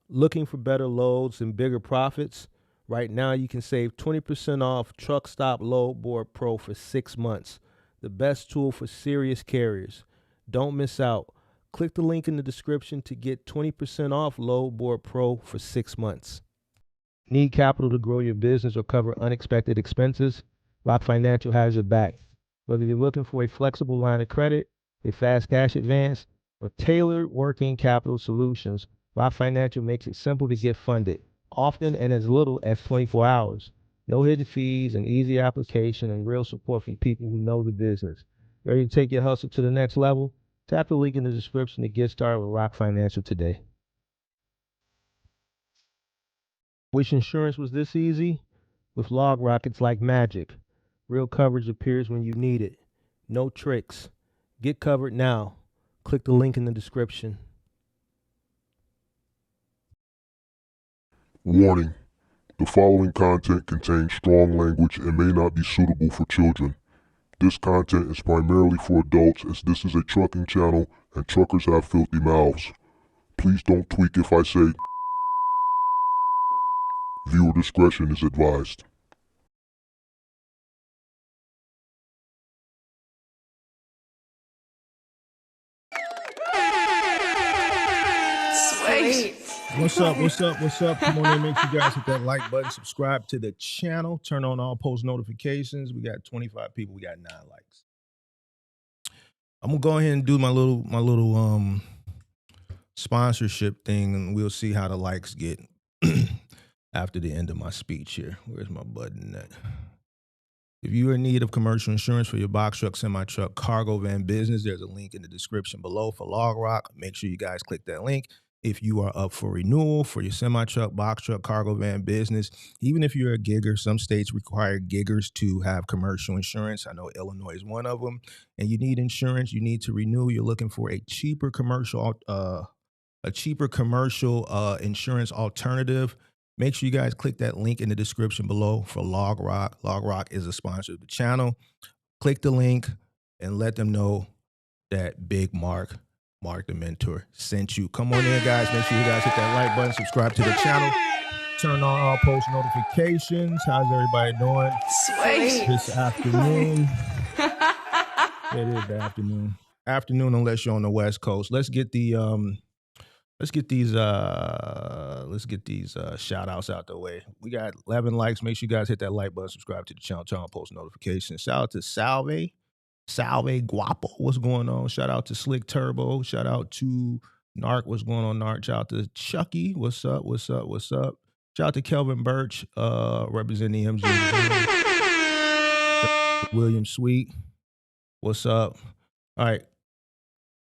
Looking for better loads and bigger profits? Right now, you can save 20% off Truck Stop Load Board Pro for 6 months. The best tool for serious carriers. Don't miss out. Click the link in the description to get 20% off Load Board Pro for 6 months. Need capital to grow your business or cover unexpected expenses? Rock Financial has your back. Whether you're looking for a flexible line of credit, a fast cash advance, or tailored working capital solutions, Rock Financial makes it simple to get funded, often in as little as 24 hours. No hidden fees, an easy application, and real support from people who know the business. Ready to take your hustle to the next level? Tap the link in the description to get started with Rock Financial today. Wish insurance was this easy? With LogRock, it's like magic. Real coverage appears when you need it. No tricks. Get covered now. Click the link in the description. Warning: the following content contains strong language and may not be suitable for children. This content is primarily for adults, as this is a trucking channel and truckers have filthy mouths. Please don't tweak if I say viewer discretion is advised. Sweet. What's up? What's up? What's up? Come on in. Make sure you guys hit that like button, subscribe to the channel, turn on all post notifications. We got 25 people. We got 9 likes. I'm gonna go ahead and do my little sponsorship thing, and we'll see how the likes get after the end of my speech here. Where's my button at? If you are in need of commercial insurance for your box truck, semi-truck, cargo van business, there's a link in the description below for LogRock. Make sure you guys click that link. If you are up for renewal for your semi-truck, box truck, cargo van business, even if you're a gigger, some states require giggers to have commercial insurance. I know Illinois is one of them. And you need insurance, you need to renew. You're looking for a cheaper commercial insurance alternative. Make sure you guys click that link in the description below for LogRock. LogRock is a sponsor of the channel. Click the link and let them know that Big Mark the Mentor, sent you. Come on in, guys. Make sure you guys hit that like button, subscribe to the channel, turn on all post notifications. How's everybody doing? Sweet. This afternoon. It is the afternoon. Afternoon, unless you're on the West Coast. Let's get these shout outs out the way. We got 11 likes. Make sure you guys hit that like button, subscribe to the channel, turn on post notifications. Shout out to Salve Guapo. What's going on? Shout out to Slick Turbo. Shout out to Narc. What's going on, Narc? Shout out to Chucky. What's up? Shout out to Kelvin Birch, representing MG. William Sweet. What's up? All right.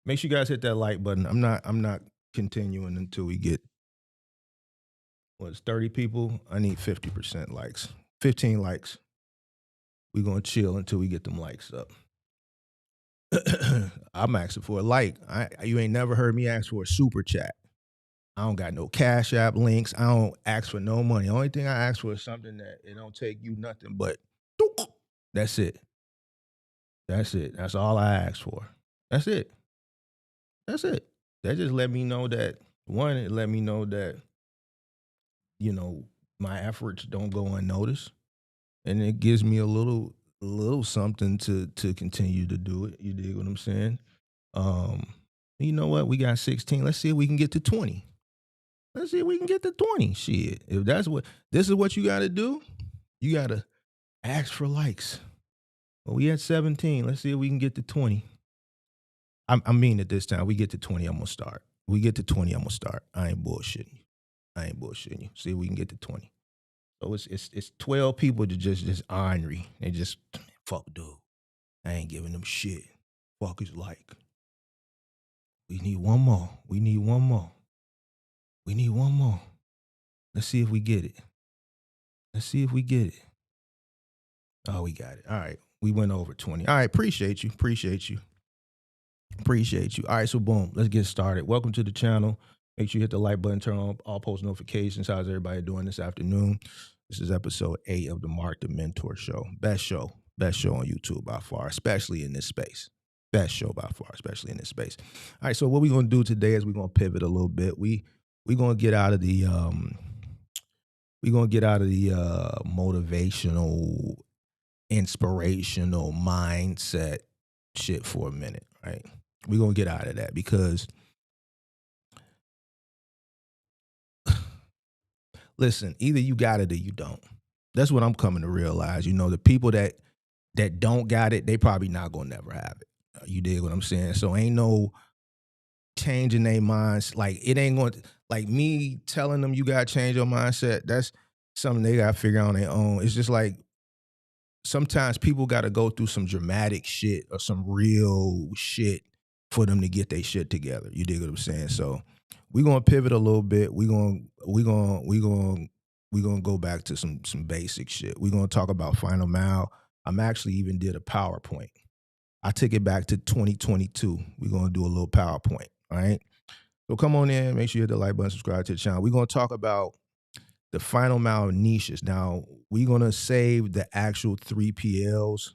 Make sure you guys hit that like button. I'm not continuing until we get 30 people. I need 50% likes. 15 likes. We're gonna chill until we get them likes up. I'm asking for a like. You ain't never heard me ask for a super chat. I don't got no Cash App links. I don't ask for no money. The only thing I ask for is something that it don't take you nothing but. That's it. That's all I ask for. That's it. That just let me know that, one, it let me know that, my efforts don't go unnoticed. And it gives me a little something to continue to do it. You dig what I'm saying? You know what? We got 16. Let's see if we can get to 20. Shit. If this is what you got to do, you got to ask for likes. Well, we at 17. Let's see if we can get to 20. I mean it this time. We get to 20, I'm going to start. We get to 20, I'm going to start. I ain't bullshitting you. See if we can get to 20. So it's 12 people that just ornery. They just, fuck, dude. I ain't giving them shit. Fuck is like. We need one more. Let's see if we get it. Oh, we got it. All right. We went over 20. All right. Appreciate you. All right. So boom, let's get started. Welcome to the channel. Make sure you hit the like button, turn on all post notifications. How's everybody doing this afternoon? This is episode 8 of the Mark the Mentor show. Best show on YouTube by far, especially in this space. All right, so what we're going to do today is we're going to pivot a little bit. We we're gonna get out of the motivational, inspirational mindset shit for a minute, right? We're gonna get out of that because listen, either you got it or you don't. That's what I'm coming to realize. The people that don't got it, they probably not gonna never have it. You dig what I'm saying? So ain't no changing their minds. Like it ain't going to, like me telling them you gotta change your mindset. That's something they gotta figure out on their own. It's just like sometimes people gotta go through some dramatic shit or some real shit for them to get their shit together. You dig what I'm saying? So we're gonna pivot a little bit. We're gonna go back to some basic shit. We're gonna talk about Final Mile. I'm actually even did a PowerPoint. I took it back to 2022. We're gonna do a little PowerPoint. All right. So come on in, make sure you hit the like button, subscribe to the channel. We're gonna talk about the Final Mile niches. Now, we're gonna save the actual 3PLs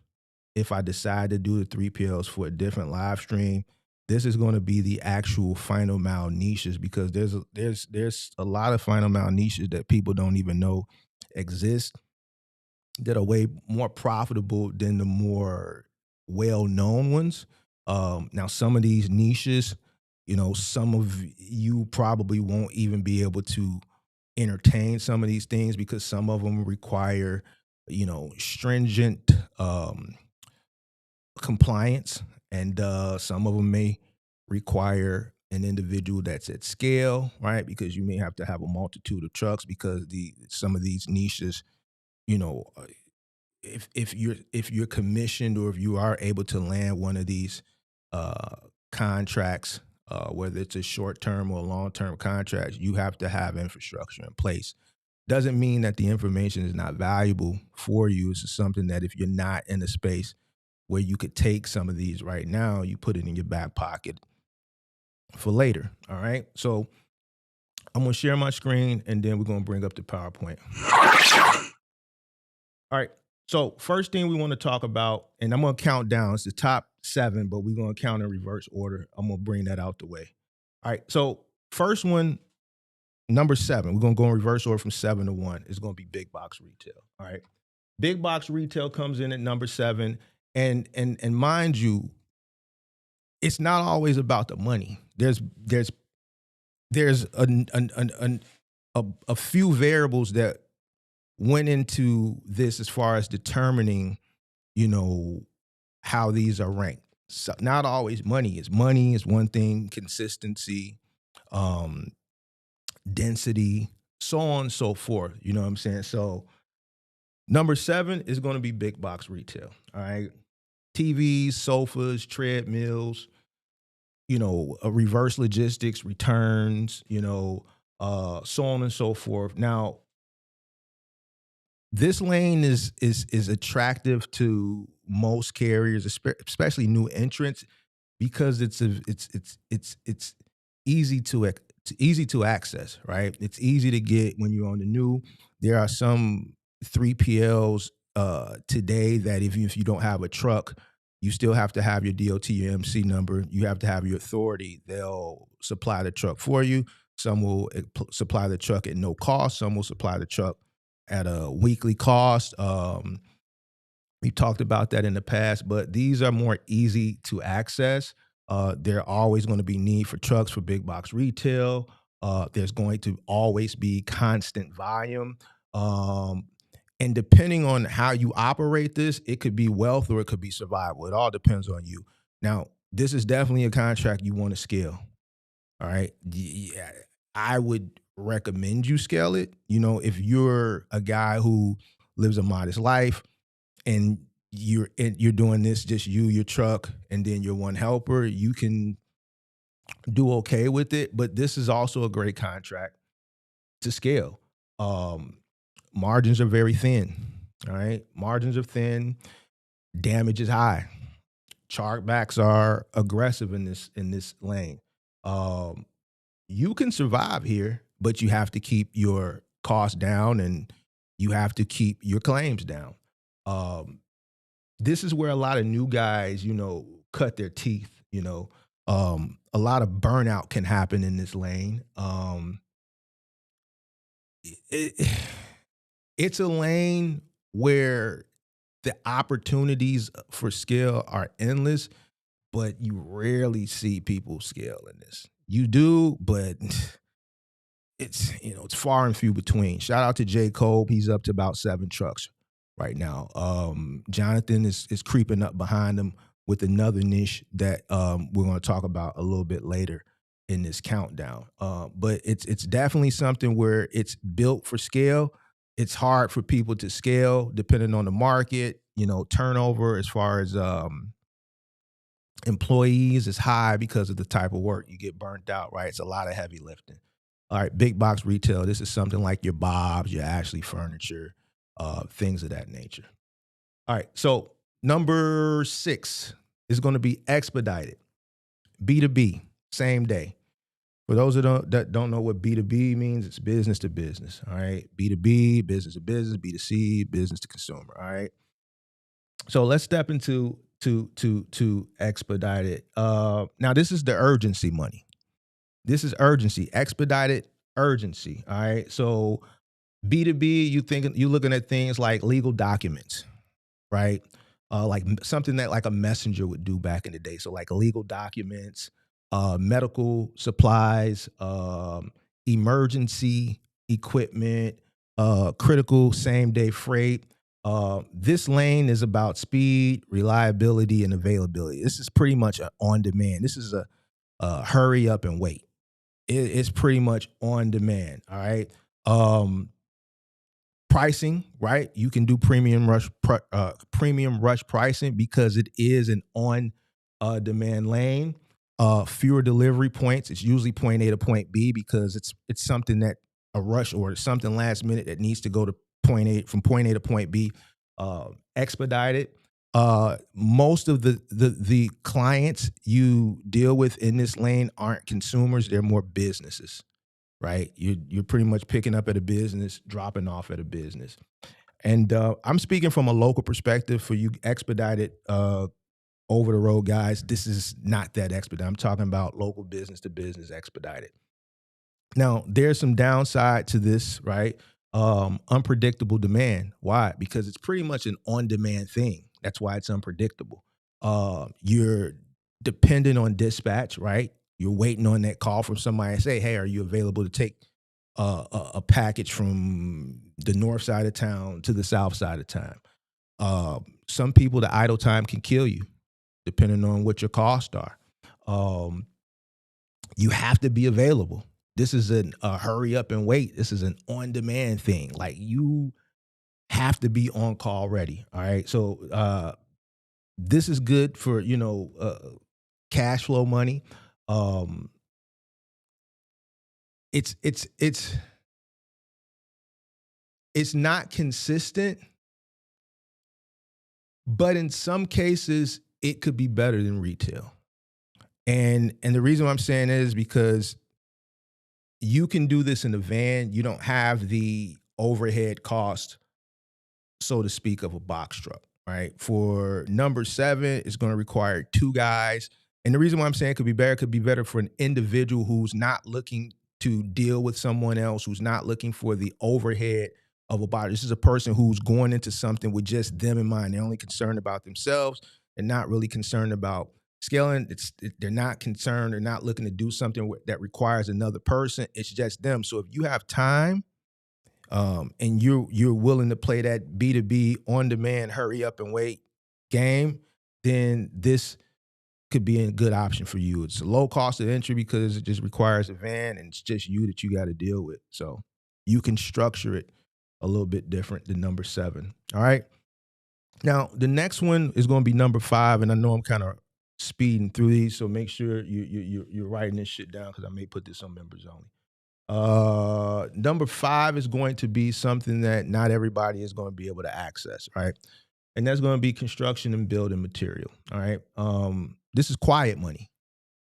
if I decide to do the 3PLs for a different live stream. This is going to be the actual Final Mile niches because there's a lot of Final Mile niches that people don't even know exist that are way more profitable than the more well-known ones. Now, some of these niches, some of you probably won't even be able to entertain some of these things because some of them require, stringent compliance, and some of them may require an individual that's at scale, right? Because you may have to have a multitude of trucks because some of these niches, you know, if you're commissioned or if you are able to land one of these contracts, whether it's a short term or long term contract, you have to have infrastructure in place. Doesn't mean that the information is not valuable for you. It's just something that if you're not in a space where you could take some of these right now, you put it in your back pocket for later. All right. So I'm going to share my screen and then we're going to bring up the PowerPoint. All right. So first thing we want to talk about, and I'm going to count down. It's the top 7, but we're going to count in reverse order. I'm going to bring that out the way. All right. So first one, number 7, we're going to go in reverse order from 7 to 1. It's going to be big box retail. All right. Big box retail comes in at number 7. And mind you, it's not always about the money. There's a few variables that went into this as far as determining, how these are ranked. So not always money is one thing, consistency, density, so on and so forth. You know what I'm saying? So number 7 is going to be big box retail. All right. TVs, sofas, treadmills, reverse logistics, returns, so on and so forth. Now, this lane is attractive to most carriers, especially new entrants, because it's easy to access, right? It's easy to get when you're on the new. There are some 3PLs today that if you don't have a truck, you still have to have your DOT, your MC number. You have to have your authority. They'll supply the truck for you. Some will supply the truck at no cost. Some will supply the truck at a weekly cost. We talked about that in the past, but these are more easy to access. There are always going to be need for trucks for big box retail. There's going to always be constant volume. And depending on how you operate this, it could be wealth or it could be survival. It all depends on you. Now, this is definitely a contract you want to scale. All right. Yeah, I would recommend you scale it. If you're a guy who lives a modest life and you're doing this, just you, your truck, and then your one helper, you can do okay with it. But this is also a great contract to scale. Margins are very thin. All right. Margins are thin. Damage is high. Chargebacks are aggressive in this lane. You can survive here, but you have to keep your costs down and you have to keep your claims down. This is where a lot of new guys, cut their teeth. A lot of burnout can happen in this lane. it's a lane where the opportunities for scale are endless, but you rarely see people scale in this. You do, but it's it's far and few between. Shout out to J. Cole. He's up to about 7 trucks right now. Jonathan is creeping up behind him with another niche that we're going to talk about a little bit later in this countdown. But it's definitely something where it's built for scale. It's hard for people to scale depending on the market. Turnover as far as employees is high because of the type of work. You get burnt out, right? It's a lot of heavy lifting. All right, big box retail. This is something like your Bob's, your Ashley Furniture, things of that nature. All right, so number 6 is going to be expedited. B2B, same day. For those that don't know what B2B means, it's business to business. All right, B2B, business to business, B2C, business to consumer. All right. So let's step into to expedited. Now this is the urgency money. This is urgency, expedited urgency. All right. So B2B, you looking at things like legal documents, right? Like something that like a messenger would do back in the day. So like legal documents, medical supplies, emergency equipment, critical same day freight. This lane is about speed, reliability, and availability. This is pretty much on demand. This is a hurry up and wait. It's pretty much on demand. All right. Pricing, right? You can do premium rush pricing because it is an on demand lane. Fewer delivery points. It's usually point A to point B because it's something that a rush or something last minute that needs to go to point A from point A to point B. Expedited. Most of the clients you deal with in this lane aren't consumers; they're more businesses, right? You're pretty much picking up at a business, dropping off at a business. And I'm speaking from a local perspective for you expedited over the road guys. This is not that expedited. I'm talking about local business to business expedited. Now, there's some downside to this, right? Unpredictable demand. Why? Because it's pretty much an on-demand thing. That's why it's unpredictable. You're dependent on dispatch, right? You're waiting on that call from somebody and say, hey, are you available to take a package from the north side of town to the south side of town? Some people, the idle time can kill you, depending on what your costs are. You have to be available. This is a hurry up and wait. This is an on-demand thing. Like you have to be on call ready. All right. So this is good for cash flow money. It's not consistent, but in some cases it could be better than retail. And the reason why I'm saying is because you can do this in a van. You don't have the overhead cost, so to speak, of a box truck, right? For number 7, it's going to require 2 guys. And the reason why I'm saying it could be better for an individual who's not looking to deal with someone else, who's not looking for the overhead of a body. This is a person who's going into something with just them in mind. They're only concerned about themselves and not really concerned about scaling. They're not concerned. They're not looking to do something that requires another person. It's just them. So if you have time, and you're willing to play that B2B on demand, hurry up and wait game, then this could be a good option for you. It's a low cost of entry because it just requires a van and it's just you that you got to deal with. So you can structure it a little bit different than number 7. All right. Now the next one is going to be number 5, and I know I'm kind of speeding through these, so make sure you're writing this shit down because I may put this on members only. Number 5 is going to be something that not everybody is going to be able to access, right? And that's going to be construction and building material. All right. This is quiet money.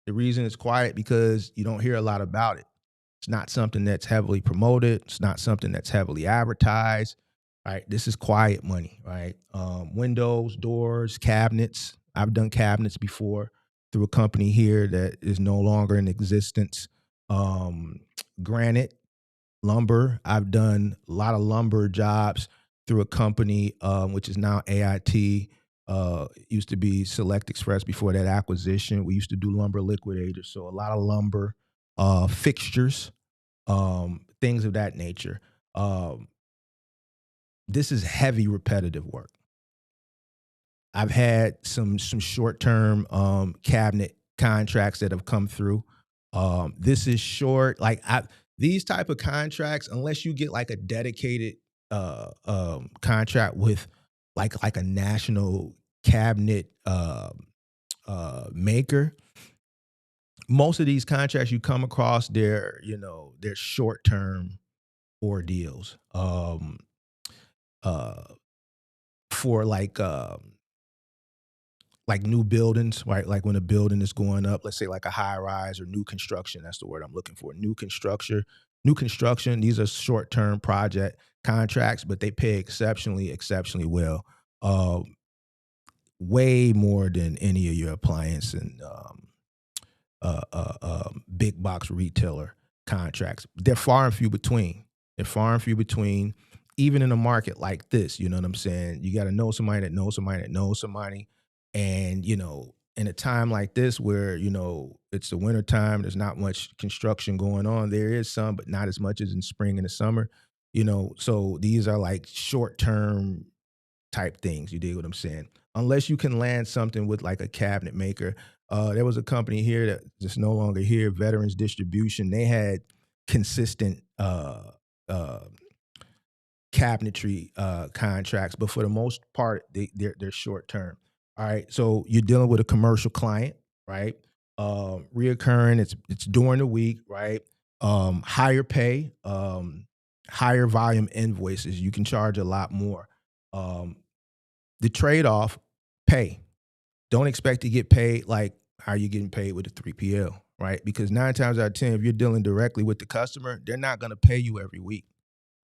The reason it's quiet because you don't hear a lot about it. It's not something that's heavily promoted. It's not something that's heavily advertised. Right. This is quiet money, right? Windows, doors, cabinets. I've done cabinets before through a company here that is no longer in existence. Granite, lumber. I've done a lot of lumber jobs through a company, which is now AIT. It used to be Select Express before that acquisition. We used to do lumber liquidators, so a lot of lumber fixtures, things of that nature. This is heavy repetitive work. I've had some short-term cabinet contracts that have come through. This is short. These type of contracts, unless you get like a dedicated contract with like a national cabinet maker, most of these contracts you come across, they're short-term ordeals. For like new buildings, right? Like when a building is going up, let's say like a high rise or new construction. That's the word I'm looking for. New construction. These are short-term project contracts, but they pay exceptionally well. Way more than any of your appliance and big box retailer contracts. They're far and few between. Even in a market like this, you know what I'm saying? You got to know somebody that knows somebody that knows somebody. And, in a time like this where, it's the winter time, there's not much construction going on. There is some, but not as much as in spring and the summer, so these are like short-term type things. You dig what I'm saying? Unless you can land something with like a cabinet maker. There was a company here that just no longer here, Veterans Distribution. They had consistent cabinetry contracts, but for the most part, they're short term. All right, so you're dealing with a commercial client, right? Reoccurring. It's during the week, right? Higher pay, higher volume invoices. You can charge a lot more. The trade-off, pay. Don't expect to get paid like how you're getting paid with a 3PL, right? Because 9 times out of 10, if you're dealing directly with the customer, they're not going to pay you every week.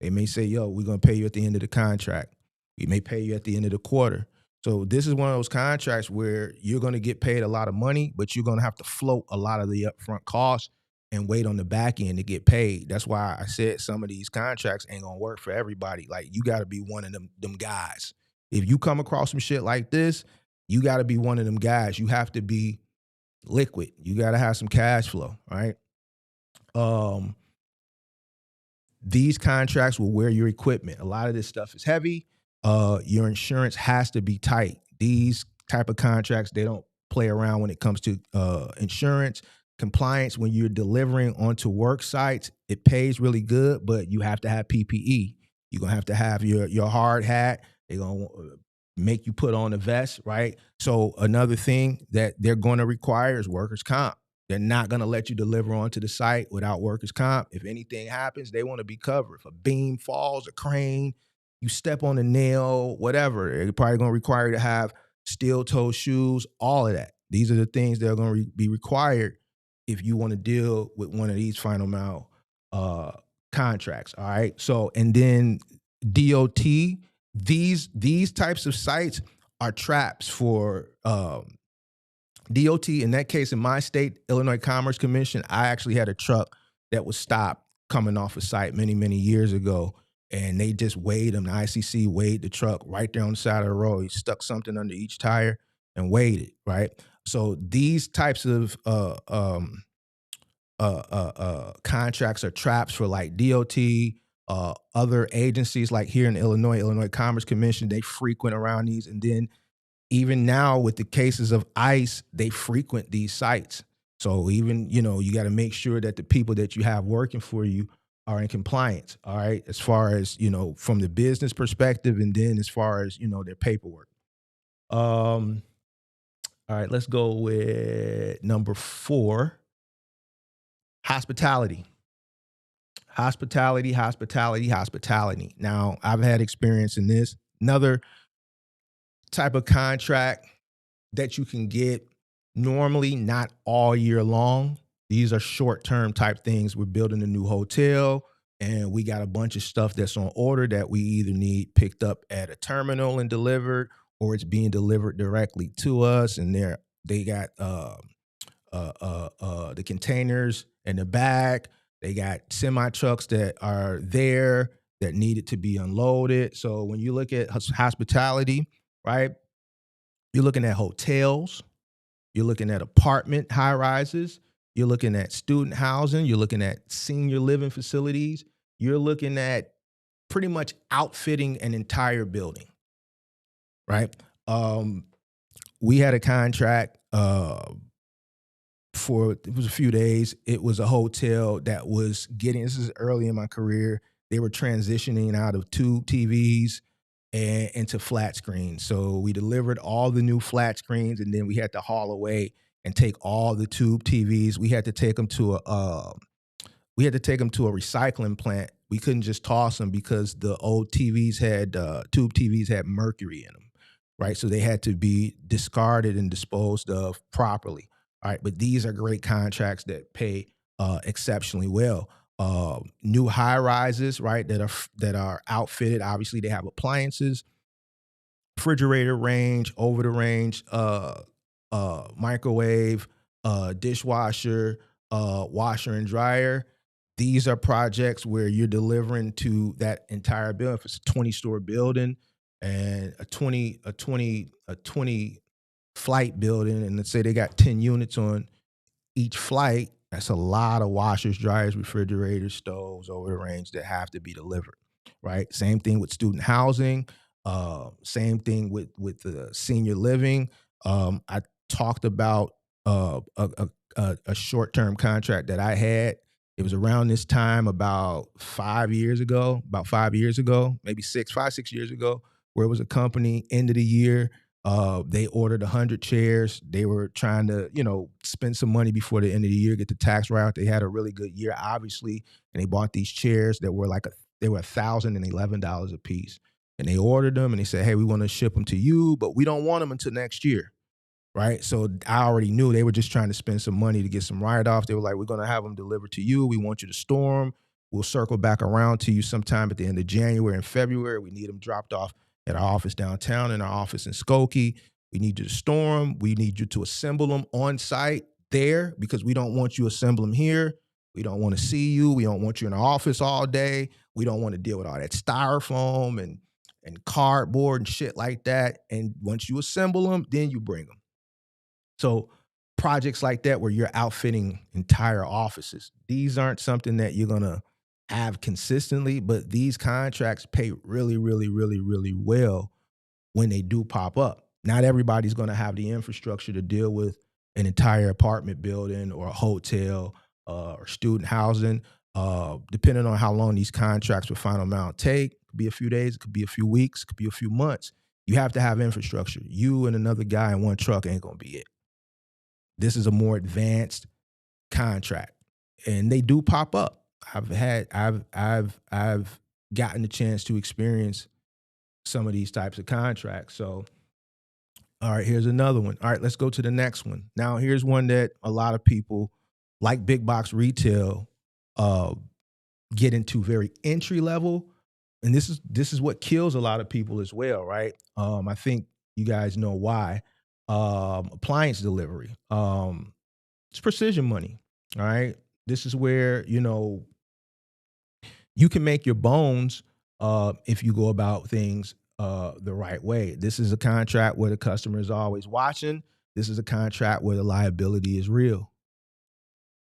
They may say, yo, we're going to pay you at the end of the contract. We may pay you at the end of the quarter. So this is one of those contracts where you're going to get paid a lot of money, but you're going to have to float a lot of the upfront costs and wait on the back end to get paid. That's why I said some of these contracts ain't going to work for everybody. Like, you got to be one of them guys. If you come across some shit like this, you got to be one of them guys. You have to be liquid. You got to have some cash flow, right? These contracts will wear your equipment. A lot of this stuff is heavy. Your insurance has to be tight. These type of contracts, they don't play around when it comes to insurance. Compliance, when you're delivering onto work sites, it pays really good, but you have to have PPE. You're going to have your hard hat. They're going to make you put on a vest, right? So another thing that they're going to require is workers' comp. They're not going to let you deliver onto the site without workers' comp. If anything happens, they want to be covered. If a beam falls, a crane, you step on a nail, whatever, they're probably going to require you to have steel-toe shoes, all of that. These are the things that are going to be required if you want to deal with one of these final mile contracts, all right? So, and then DOT, these types of sites are traps for DOT. In that case, in my state, Illinois Commerce Commission, I actually had a truck that was stopped coming off a site many, many years ago, and they just weighed him. The ICC weighed the truck right there on the side of the road. He stuck something under each tire and weighed it, right? So these types of contracts are traps for like DOT, other agencies like here in Illinois Commerce Commission. They frequent around these, and then even now with the cases of ICE, they frequent these sites. So even, you got to make sure that the people that you have working for you are in compliance, all right, as far as, from the business perspective, and then as far as, their paperwork. All right, let's go with number 4, hospitality. Hospitality. Now, I've had experience in this. Another type of contract that you can get, normally not all year long. These are short-term type things. We're building a new hotel, and we got a bunch of stuff that's on order that we either need picked up at a terminal and delivered, or it's being delivered directly to us. And they got the containers in the back. They got semi trucks that are there that needed to be unloaded. So when you look at hospitality, right, you're looking at hotels, you're looking at apartment high rises, you're looking at student housing, you're looking at senior living facilities, you're looking at pretty much outfitting an entire building, right? Um, we had a contract for it was a few days. It was a hotel that was getting, this is early in my career. They were transitioning out of tube TVs and into flat screens. So we delivered all the new flat screens, and then we had to haul away and take all the tube TVs. We had to take them to a recycling plant. We couldn't just toss them because the old TVs had tube TVs had mercury in them, right? So they had to be discarded and disposed of properly. All right, but these are great contracts that pay exceptionally well. New high rises, right? That are outfitted. Obviously, they have appliances, refrigerator range, over the range, microwave, dishwasher, washer and dryer. These are projects where you're delivering to that entire building. If it's a 20-story building and a 20 flight building, and let's say they got 10 units on each flight, that's a lot of washers, dryers, refrigerators, stoves, over the range that have to be delivered, right? Same thing with student housing. Same thing with the senior living. I talked about a short term contract that I had. It was around this time about 5 years ago, maybe 6 years ago, where it was a company end of the year. They ordered 100 chairs. They were trying to, spend some money before the end of the year, get the tax write-off. They had a really good year, obviously, and they bought these chairs that were they were $1,011 a piece. And they ordered them, and they said, "Hey, we want to ship them to you, but we don't want them until next year." Right. So I already knew they were just trying to spend some money to get some write off. They were like, "We're going to have them delivered to you. We want you to store them. We'll circle back around to you sometime at the end of January and February. We need them dropped off at our office downtown and our office in Skokie. We need you to store them. We need you to assemble them on site there because we don't want you to assemble them here. We don't want to see you. We don't want you in our office all day. We don't want to deal with all that styrofoam and cardboard and shit like that. And once you assemble them, then you bring them." So projects like that where you're outfitting entire offices, these aren't something that you're going to have consistently, but these contracts pay really, really, really, really well when they do pop up. Not everybody's going to have the infrastructure to deal with an entire apartment building or a hotel or student housing. Depending on how long these contracts with final amount take, it could be a few days, it could be a few weeks, it could be a few months. You have to have infrastructure. You and another guy in one truck ain't going to be it. This is a more advanced contract, and they do pop up. I've gotten the chance to experience some of these types of contracts. So, all right, here's another one. All right, let's go to the next one. Now, here's one that a lot of people like big box retail get into very entry level, and this is what kills a lot of people as well, right? I think you guys know why. Appliance delivery. It's precision money. All right. This is where, you can make your bones if you go about things the right way. This is a contract where the customer is always watching. This is a contract where the liability is real.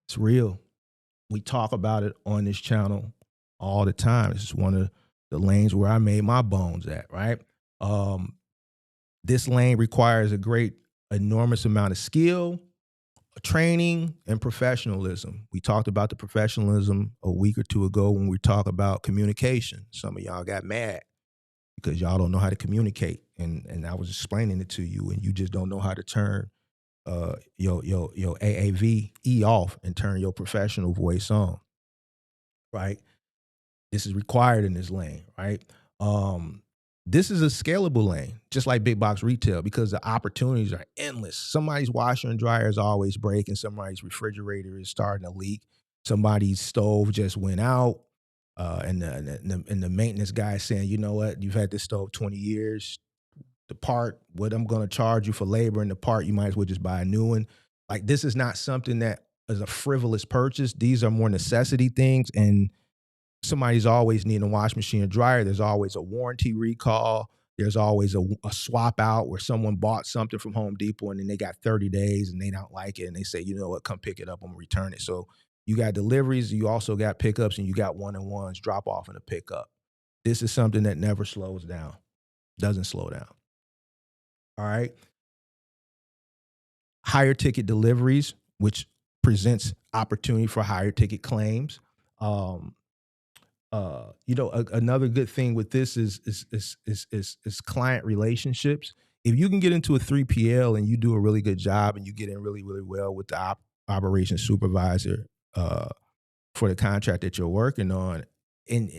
It's real. We talk about it on this channel all the time. This is one of the lanes where I made my bones at, right? This lane requires enormous amount of skill, training, and professionalism. We talked about the professionalism a week or two ago when we talked about communication. Some of y'all got mad because y'all don't know how to communicate, and I was explaining it to you, and you just don't know how to turn your AAVE off and turn your professional voice on. Right? This is required in this lane. Right? This is a scalable lane, just like big box retail, because the opportunities are endless. Somebody's washer and dryer is always breaking. Somebody's refrigerator is starting to leak. Somebody's stove just went out. And the maintenance guy is saying, "You know what? You've had this stove 20 years. The part, what I'm going to charge you for labor and the part, you might as well just buy a new one." Like, this is not something that a frivolous purchase. These are more necessity things, and somebody's always needing a wash machine or dryer. There's always a warranty recall. There's always a swap out where someone bought something from Home Depot and then they got 30 days and they don't like it and they say, you know what, come pick it up, I'm gonna return it. So you got deliveries, you also got pickups, and you got one-on-ones, drop off and a pickup. This is something that never slows down, doesn't slow down. All right. Higher ticket deliveries, which presents opportunity for higher ticket claims. Another good thing with this is client relationships. If you can get into a 3PL and you do a really good job and you get in really, really well with the operations supervisor for the contract that you're working on, and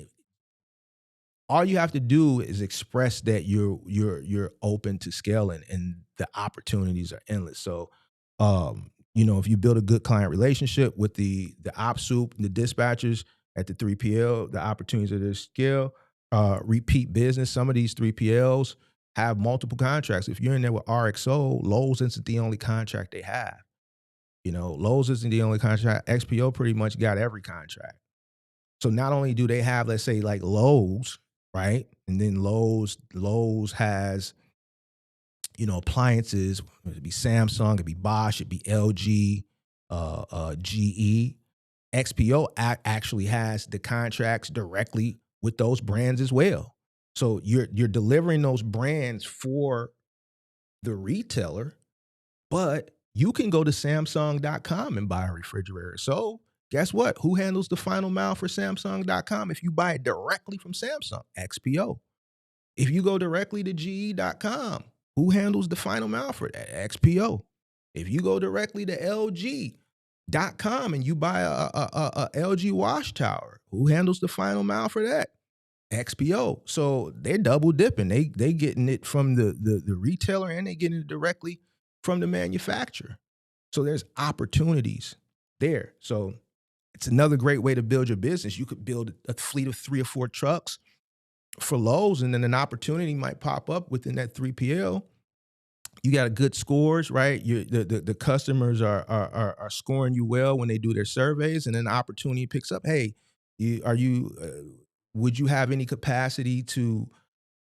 all you have to do is express that you're open to scaling, and the opportunities are endless. So, if you build a good client relationship with the op soup and the dispatchers at the 3PL, the opportunities are to scale, repeat business. Some of these 3PLs have multiple contracts. If you're in there with RXO, Lowe's isn't the only contract they have. Lowe's isn't the only contract. XPO pretty much got every contract. So not only do they have, let's say, like Lowe's, right? And then Lowe's has, appliances. It'd be Samsung, it'd be Bosch, it'd be LG, GE. XPO actually has the contracts directly with those brands as well. So you're delivering those brands for the retailer, but you can go to Samsung.com and buy a refrigerator. So guess what? Who handles the final mile for Samsung.com if you buy it directly from Samsung? XPO. If you go directly to GE.com, who handles the final mile for that? XPO. If you go directly to LG.com and you buy a LG wash tower, who handles the final mile for that? XPO. So they're double dipping. They getting it from the retailer, and they getting it directly from the manufacturer. So there's opportunities there. So it's another great way to build your business. You could build a fleet of 3 or 4 trucks for Lowe's, and then an opportunity might pop up within that 3PL. You got good scores, right? The customers are scoring you well when they do their surveys, and then the opportunity picks up. Hey, would you have any capacity to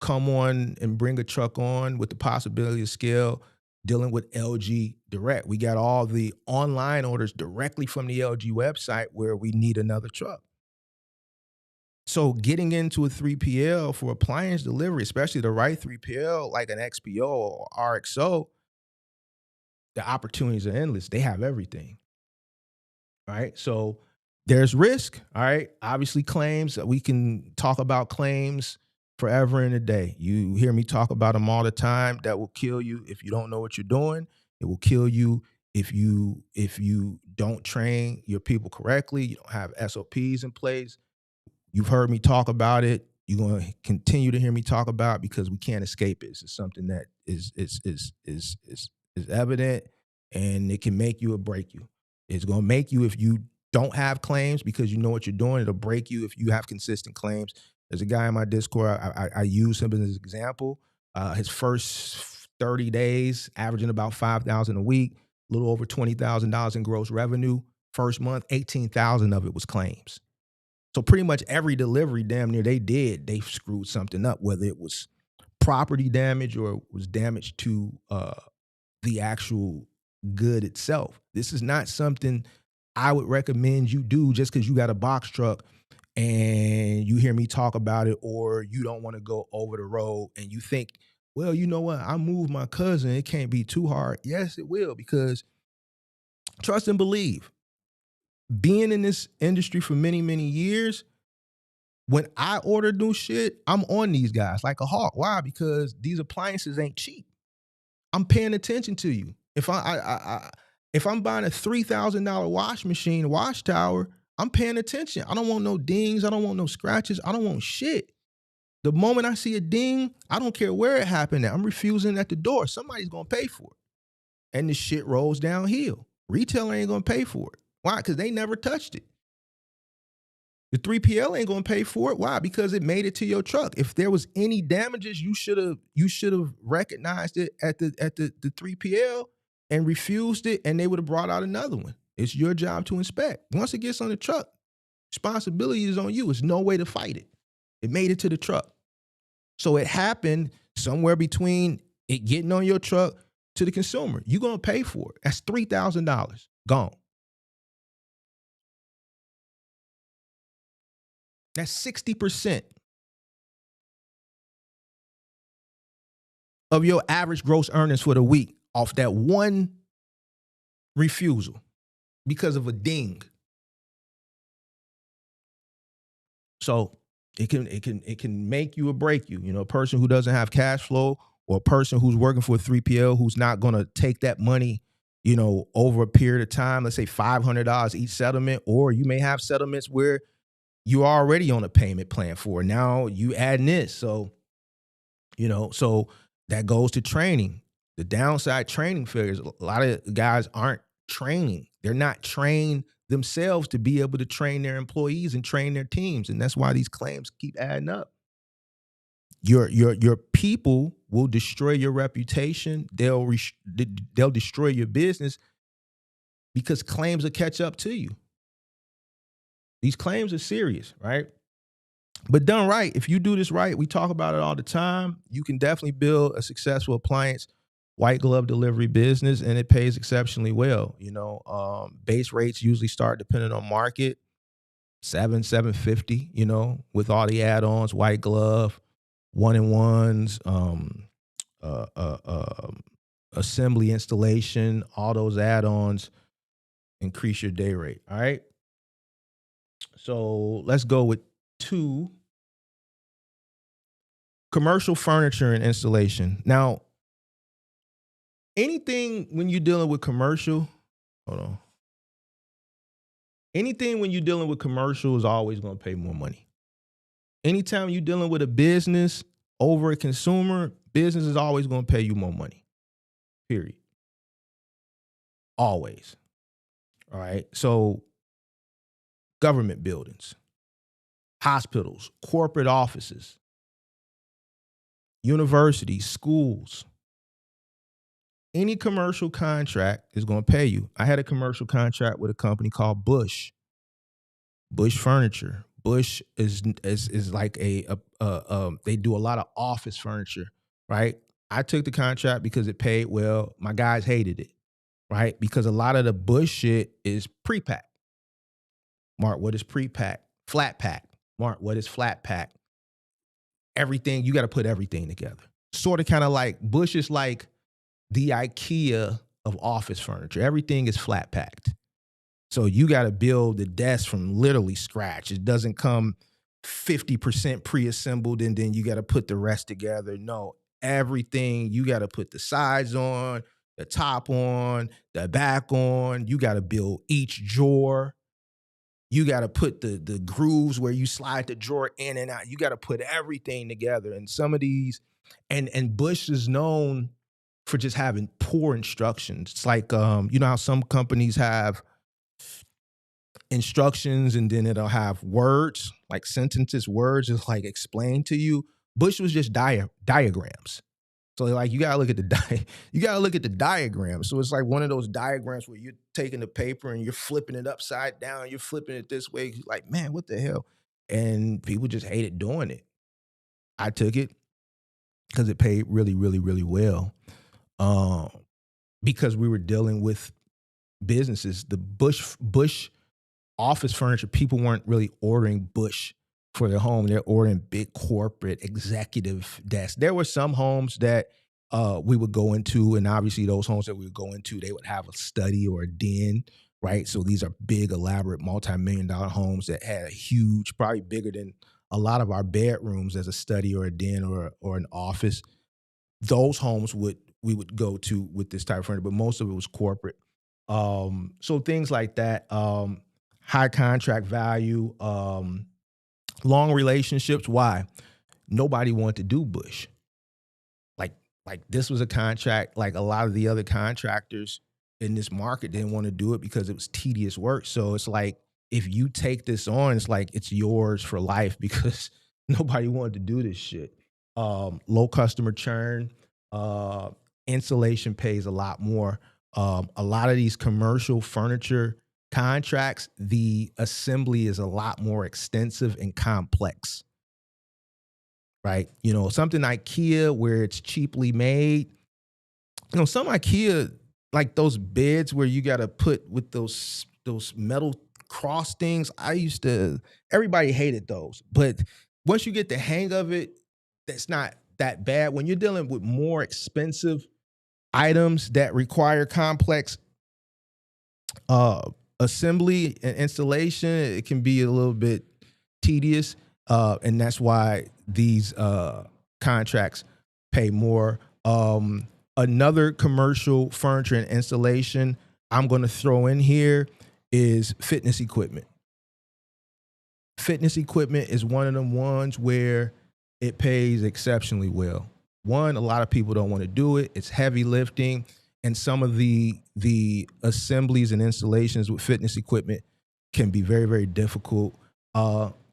come on and bring a truck on with the possibility of scale, dealing with LG direct? We got all the online orders directly from the LG website where we need another truck. So getting into a 3PL for appliance delivery, especially the right 3PL like an XPO or RXO, the opportunities are endless. They have everything. All right. So there's risk. All right. Obviously, claims. We can talk about claims forever and a day. You hear me talk about them all the time. That will kill you if you don't know what you're doing. It will kill you if you don't train your people correctly. You don't have SOPs in place. You've heard me talk about it. You're going to continue to hear me talk about it because we can't escape it. It's something that is evident, and it can make you or break you. It's going to make you if you don't have claims because you know what you're doing. It'll break you if you have consistent claims. There's a guy in my Discord. I use him as an example. His first 30 days, averaging about $5,000 a week, a little over $20,000 in gross revenue. First month, 18,000 of it was claims. So pretty much every delivery damn near they screwed something up, whether it was property damage or it was damage to the actual good itself. This is not something I would recommend you do just because you got a box truck and you hear me talk about it, or you don't want to go over the road and you think, well, you know what? I moved my cousin. It can't be too hard. Yes, it will, because trust and believe. Being in this industry for many, many years, when I order new shit, I'm on these guys like a hawk. Why? Because these appliances ain't cheap. I'm paying attention to you. If I'm buying a $3,000 wash machine, wash tower, I'm paying attention. I don't want no dings. I don't want no scratches. I don't want shit. The moment I see a ding, I don't care where it happened at. I'm refusing at the door. Somebody's gonna pay for it. And the shit rolls downhill. Retailer ain't gonna pay for it. Why? Because they never touched it. The 3PL ain't gonna pay for it. Why? Because it made it to your truck. If there was any damages, you should have recognized it at the 3PL and refused it, and they would have brought out another one. It's your job to inspect. Once it gets on the truck, responsibility is on you. There's no way to fight it. It made it to the truck. So it happened somewhere between it getting on your truck to the consumer. You're going to pay for it. That's $3,000 gone. That's 60% of your average gross earnings for the week off that one refusal because of a ding. So it can make you or break you. You know, a person who doesn't have cash flow, or a person who's working for a 3PL who's not going to take that money, you know, over a period of time, let's say $500 each settlement, or you may have settlements where you're already on a payment plan for. Now you adding this. So, you know, so that goes to training. The downside, training failures. A lot of guys aren't training. They're not trained themselves to be able to train their employees and train their teams. And that's why these claims keep adding up. Your people will destroy your reputation. They'll destroy your business because claims will catch up to you. These claims are serious, right? But done right, if you do this right, we talk about it all the time, you can definitely build a successful appliance white glove delivery business, and it pays exceptionally well. You know, base rates usually start, depending on market, $750, you know, with all the add-ons, white glove, one-in-ones, assembly installation, all those add-ons increase your day rate. All right. So let's go with 2. Commercial furniture and installation. Now, anything when you're dealing with commercial, anything when you're dealing with commercial is always going to pay more money. Anytime you're dealing with a business over a consumer, business is always going to pay you more money. Period. Always. All right. So government buildings, hospitals, corporate offices, universities, schools, any commercial contract is going to pay you. I had a commercial contract with a company called Bush Furniture. Bush is like they do a lot of office furniture, right? I took the contract because it paid well. My guys hated it, right? Because a lot of the Bush shit is pre-pack. Mark, what is pre-pack? Flat pack. Mark, what is flat pack? Everything, you got to put everything together. Sort of kind of like Bush is like the IKEA of office furniture. Everything is flat packed. So you got to build the desk from literally scratch. It doesn't come 50% pre-assembled and then you got to put the rest together. No, everything, you got to put the sides on, the top on, the back on. You got to build each drawer. You got to put the grooves where you slide the drawer in and out. You got to put everything together. And some of these, and Bush is known for just having poor instructions. It's like, you know how some companies have instructions and then it'll have words, like sentences, words is like explained to you. Bush was just diagrams. So like you gotta look at the diagram. So it's like one of those diagrams where you're taking the paper and you're flipping it upside down, you're flipping it this way. Like, man, what the hell? And people just hated doing it. I took it because it paid really, really, really well. Because we were dealing with businesses. The Bush office furniture, people weren't really ordering Bush for their home. They're ordering big corporate executive desks. There were some homes that we would go into, and obviously those homes that we would go into, they would have a study or a den, right? So these are big, elaborate, multi-million-dollar homes that had a huge, probably bigger than a lot of our bedrooms as a study or a den or an office. Those homes we would go to with this type of furniture, but most of it was corporate. So things like that, high contract value, long relationships. Why? Nobody wanted to do Bush. Like this was a contract, like a lot of the other contractors in this market didn't want to do it because it was tedious work. So it's like, if you take this on, it's like it's yours for life because nobody wanted to do this shit. Low customer churn, insulation pays a lot more. A lot of these commercial furniture contracts, the assembly is a lot more extensive and complex, right? You know, something IKEA where it's cheaply made. You know, some IKEA, like those beds where you got to put with those metal cross things. Everybody hated those. But once you get the hang of it, that's not that bad. When you're dealing with more expensive items that require complex assembly and installation, it can be a little bit tedious. And that's why these contracts pay more. Another commercial furniture and installation I'm going to throw in here is fitness equipment. Fitness equipment is one of them ones where it pays exceptionally well. One, a lot of people don't want to do it. It's heavy lifting. And some of the assemblies and installations with fitness equipment can be very, very difficult.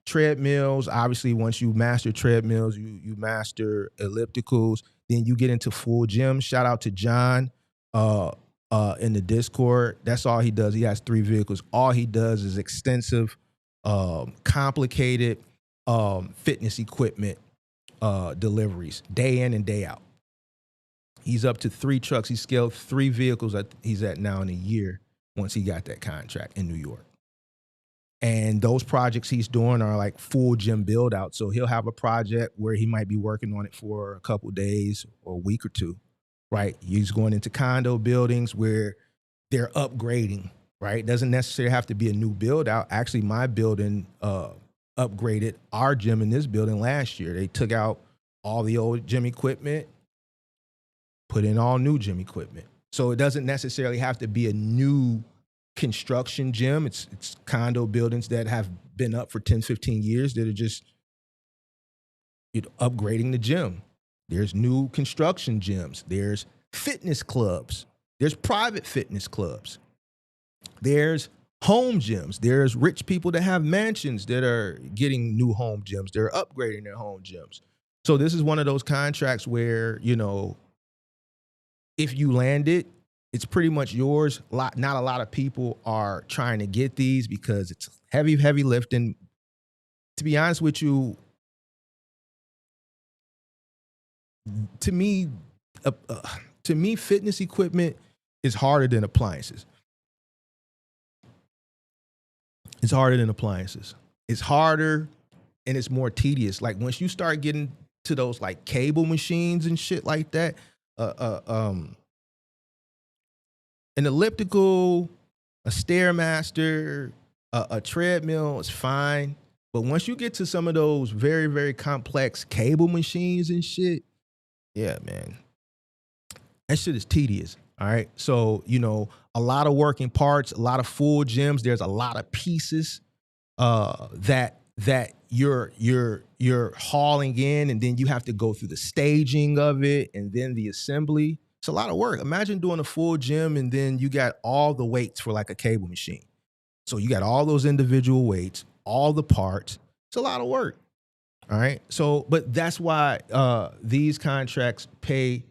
Treadmills, obviously, once you master treadmills, you master ellipticals, then you get into full gyms. Shout out to John in the Discord. That's all he does. He has 3 vehicles. All he does is extensive, complicated fitness equipment deliveries, day in and day out. He's up to 3 trucks. He scaled 3 vehicles he's at now in a year once he got that contract in New York. And those projects he's doing are like full gym build out. So he'll have a project where he might be working on it for a couple of days or a week or two, right? He's going into condo buildings where they're upgrading, right? Doesn't necessarily have to be a new build out. Actually, my building upgraded our gym in this building last year. They took out all the old gym equipment, put in all new gym equipment. So it doesn't necessarily have to be a new construction gym. It's condo buildings that have been up for 10, 15 years that are just upgrading the gym. There's new construction gyms. There's fitness clubs. There's private fitness clubs. There's home gyms. There's rich people that have mansions that are getting new home gyms. They're upgrading their home gyms. So this is one of those contracts where, you know, if you land it, it's pretty much yours. Not a lot of people are trying to get these because it's heavy, heavy lifting. To be honest with you, to me, fitness equipment is harder than appliances. It's harder than appliances. It's harder and it's more tedious. Like once you start getting to those like cable machines and shit like that, an elliptical, a Stairmaster, a treadmill is fine. But once you get to some of those very, very complex cable machines and shit, yeah, man, that shit is tedious. All right. So, you know, a lot of working parts, a lot of full gyms. There's a lot of pieces that you're hauling in, and then you have to go through the staging of it and then the assembly. It's a lot of work. Imagine doing a full gym and then you got all the weights for like a cable machine. So you got all those individual weights, all the parts. It's a lot of work. All right. So, but that's why these contracts pay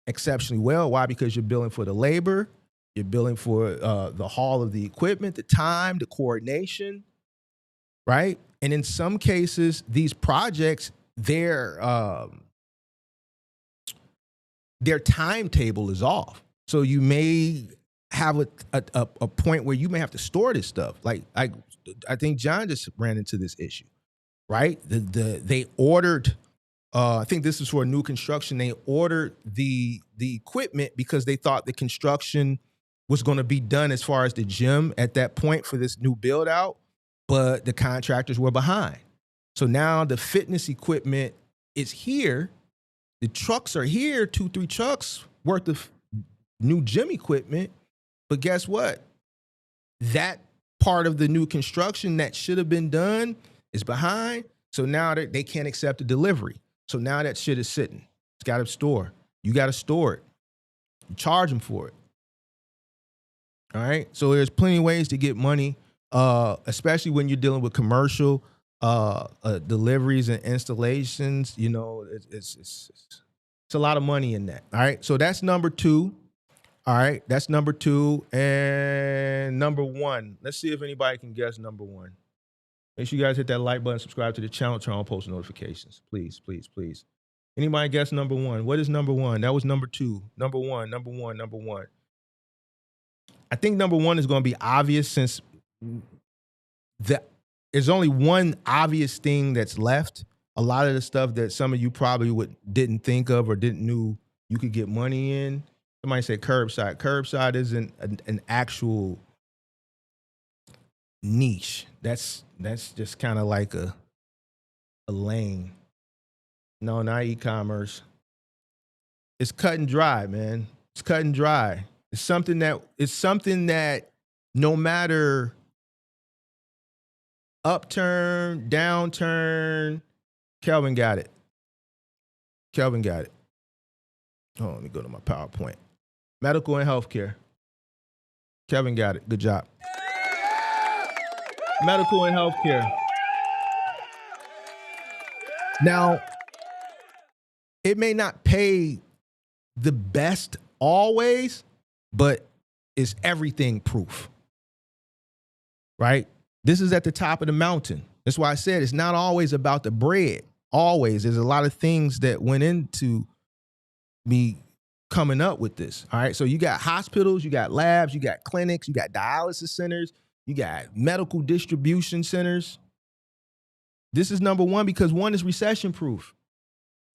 exceptionally well. Why? Because you're billing for the labor, you're billing for the haul of the equipment, the time, the coordination, right? And in some cases, these projects, their timetable is off. So you may have a point where you may have to store this stuff. Like I think John just ran into this issue, right? They ordered. I think this is for a new construction. They ordered the equipment because they thought the construction was going to be done as far as the gym at that point for this new build out, but the contractors were behind. So now the fitness equipment is here. The trucks are here, 2-3 trucks worth of new gym equipment. But guess what? That part of the new construction that should have been done is behind. So now they can't accept the delivery. So now that shit is sitting. It's got to store. You got to store it. You charge them for it. All right. So there's plenty of ways to get money, especially when you're dealing with commercial deliveries and installations. You know, it's a lot of money in that. All right. So that's number 2. All right, that's number 2. And number 1, let's see if anybody can guess number 1. Make sure you guys hit that like button, subscribe to the channel, turn on post notifications. Please, please, please. Anybody guess number 1? What is number 1? That was number 2. Number 1, number 1, number 1. I think number 1 is going to be obvious since there's only one obvious thing that's left. A lot of the stuff that some of you probably didn't think of or didn't knew you could get money in. Somebody said curbside. Curbside isn't an actual niche. That's just kind of like a lane. No, not e-commerce. It's cut and dry, man. It's cut and dry. It's something that no matter upturn, downturn, Kelvin got it. Kelvin got it. Oh, let me go to my PowerPoint. Medical and healthcare. Kevin got it. Good job. Medical and healthcare. Now, it may not pay the best always, but it's everything proof. Right? This is at the top of the mountain. That's why I said it's not always about the bread. Always. There's a lot of things that went into me coming up with this. All right. So you got hospitals, you got labs, you got clinics, you got dialysis centers, you got medical distribution centers. This is number 1 because 1 is recession proof.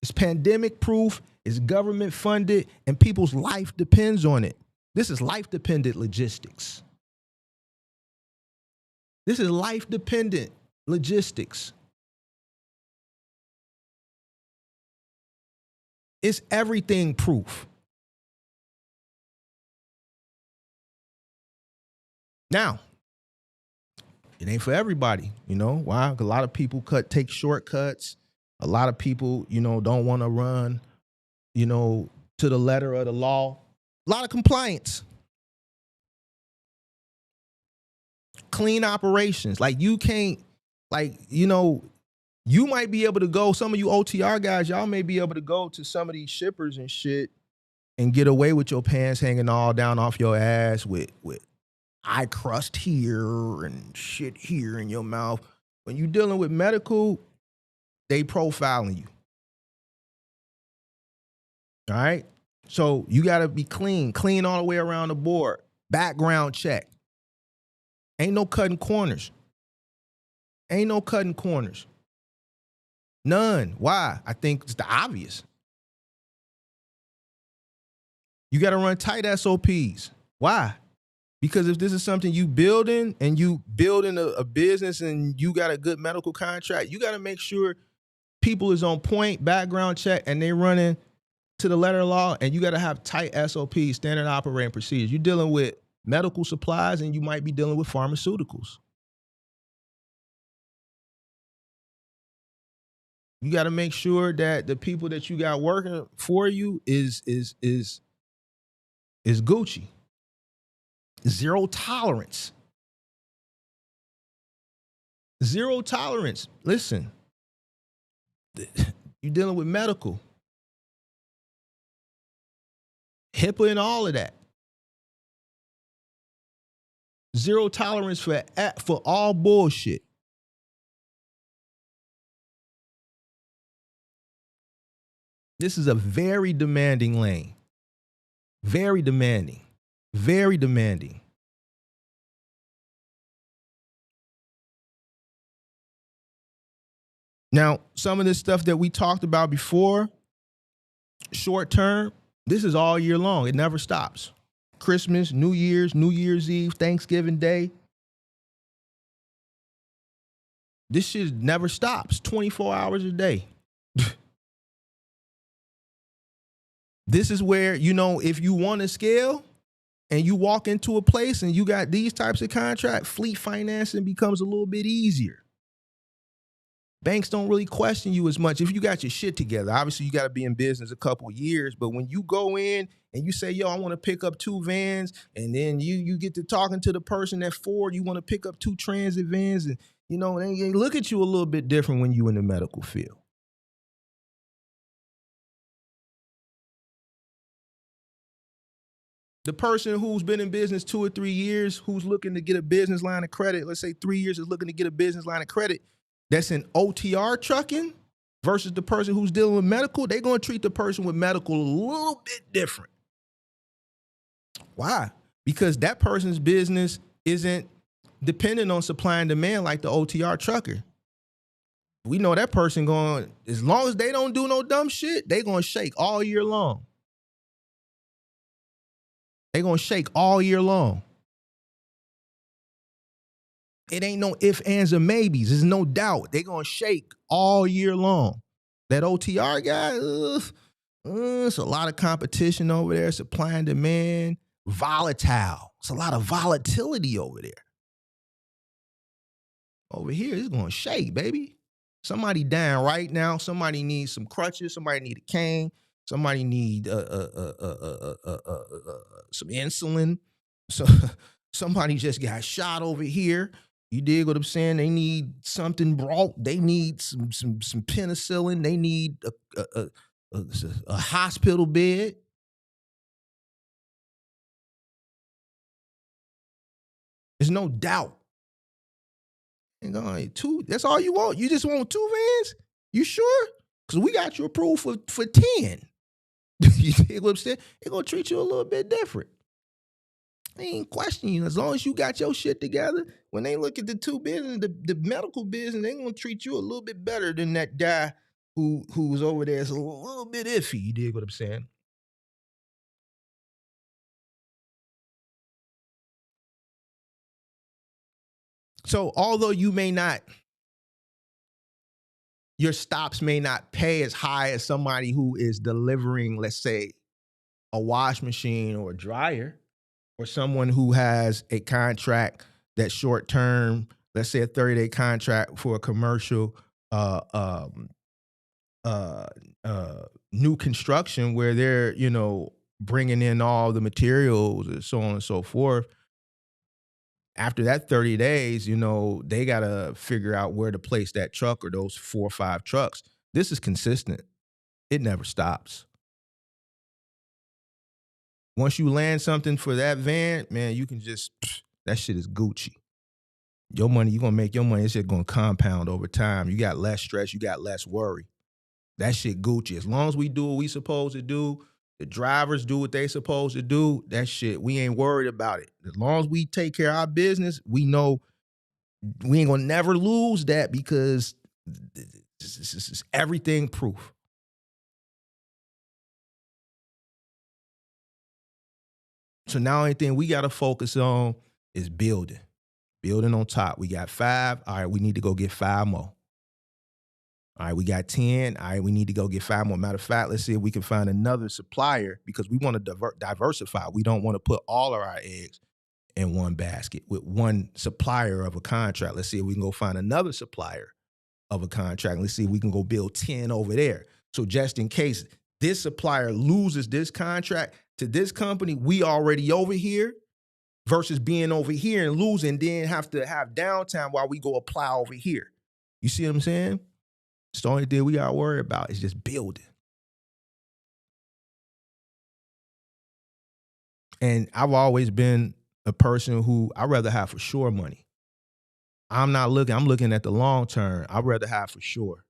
It's pandemic proof, it's government funded, and people's life depends on it. This is life dependent logistics. This is life dependent logistics. It's everything proof. Now, it ain't for everybody, you know. Why? A lot of people take shortcuts. A lot of people, don't want to run, to the letter of the law. A lot of compliance. Clean operations. Like you can't, you might be able to go, some of you OTR guys, y'all may be able to go to some of these shippers and shit and get away with your pants hanging all down off your ass with eye crust here and shit here in your mouth. When you're dealing with medical, they profiling you. All right? So you got to be clean all the way around the board. Background check. Ain't no cutting corners. Ain't no cutting corners. None. Why? I think it's the obvious. You got to run tight SOPs. Why? Because if this is something you building and you building a business and you got a good medical contract, you got to make sure people is on point, background check, and they running to the letter of law, and you got to have tight SOPs, standard operating procedures. You're dealing with medical supplies and you might be dealing with pharmaceuticals. You got to make sure that the people that you got working for you is Gucci. Zero tolerance. Zero tolerance. Listen, you're dealing with medical. HIPAA and all of that. Zero tolerance for all bullshit. This is a very demanding lane. Very demanding. Very demanding. Now, some of this stuff that we talked about before, short term, this is all year long. It never stops. Christmas, New Year's Eve, Thanksgiving Day. This shit never stops. 24 hours a day. This is where, if you want to scale and you walk into a place and you got these types of contract, fleet financing becomes a little bit easier. Banks don't really question you as much if you got your shit together. Obviously, you got to be in business a couple of years, but when you go in and you say, yo, I want to pick up 2 vans, and then you get to talking to the person at Ford, you want to pick up 2 transit vans, and they look at you a little bit different when you in the medical field. The person who's been in business 2 or 3 years, who's looking to get a business line of credit, let's say 3 years is looking to get a business line of credit, that's in OTR trucking versus the person who's dealing with medical, they're going to treat the person with medical a little bit different. Why? Because that person's business isn't dependent on supply and demand like the OTR trucker. We know that person going, as long as they don't do no dumb shit, they going to shake all year long. They going to shake all year long. It ain't no ifs, ands, or maybes. There's no doubt. They going to shake all year long. That OTR guy, it's a lot of competition over there, supply and demand, volatile. It's a lot of volatility over there. Over here, it's going to shake, baby. Somebody down right now. Somebody needs some crutches. Somebody need a cane. Somebody need some insulin. So somebody just got shot over here. You dig what I'm saying? They need something brought. They need some penicillin. They need a hospital bed. There's no doubt. That's all you want? You just want 2 vans? You sure? Because we got you approved for 10. You dig what I'm saying? They're going to treat you a little bit different. They ain't questioning you. As long as you got your shit together, when they look at the 2 business, the medical business, they're going to treat you a little bit better than that guy who's over there is a little bit iffy. You dig what I'm saying? So although you may not, your stops may not pay as high as somebody who is delivering, let's say, a wash machine or a dryer, or someone who has a contract that's short term, let's say a 30-day contract for a commercial new construction where they're, bringing in all the materials and so on and so forth. After that 30 days, they got to figure out where to place that truck or those 4 or 5 trucks. This is consistent. It never stops. Once you land something for that van, man, you can just, that shit is Gucci. Your money, you're going to make your money. It's just going to compound over time. You got less stress. You got less worry. That shit Gucci. As long as we do what we supposed to do, the drivers do what they supposed to do, that shit, we ain't worried about it. As long as we take care of our business, we know we ain't going to never lose that because this is everything proof. So now only thing we got to focus on is building. Building on top. We got 5. All right, we need to go get 5 more. All right, we got 10. All right, we need to go get 5 more. Matter of fact, let's see if we can find another supplier because we want to diversify. We don't want to put all of our eggs in one basket with one supplier of a contract. Let's see if we can go find another supplier of a contract. Let's see if we can go build 10 over there. So just in case this supplier loses this contract to this company, we already over here versus being over here and losing, then have to have downtime while we go apply over here. You see what I'm saying? It's the only thing we got to worry about is just building. And I've always been a person who I'd rather have for sure money. I'm looking at the long term. I'd rather have for sure.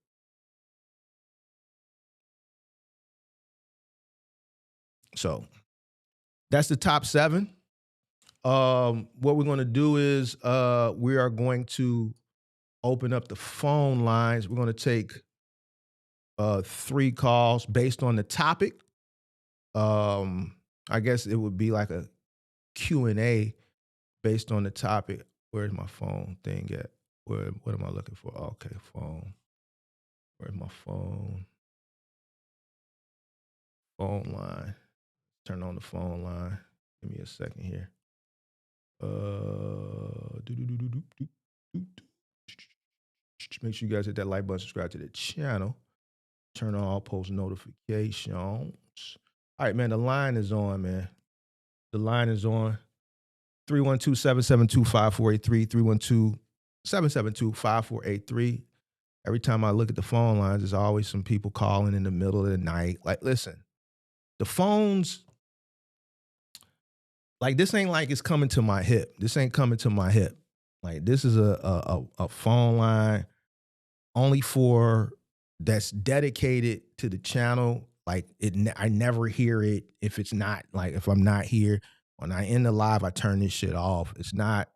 So that's the top 7. What we're going to do is we are going to open up the phone lines. We're going to take 3 calls based on the topic. I guess it would be like a Q&A based on the topic. Where's my phone thing at? What am I looking for? Okay, phone. Where's my phone? Phone line. Turn on the phone line. Give me a second here. Make sure you guys hit that like button, subscribe to the channel. Turn on all post notifications. All right, man, the line is on, man. The line is on. 312-772-5483, 312-772-5483. Every time I look at the phone lines, there's always some people calling in the middle of the night. Like, listen, the phones, like this ain't like it's coming to my hip. This ain't coming to my hip. Like this is a phone line only for that's dedicated to the channel. Like I never hear it if it's not like if I'm not here. When I end the live, I turn this shit off. It's not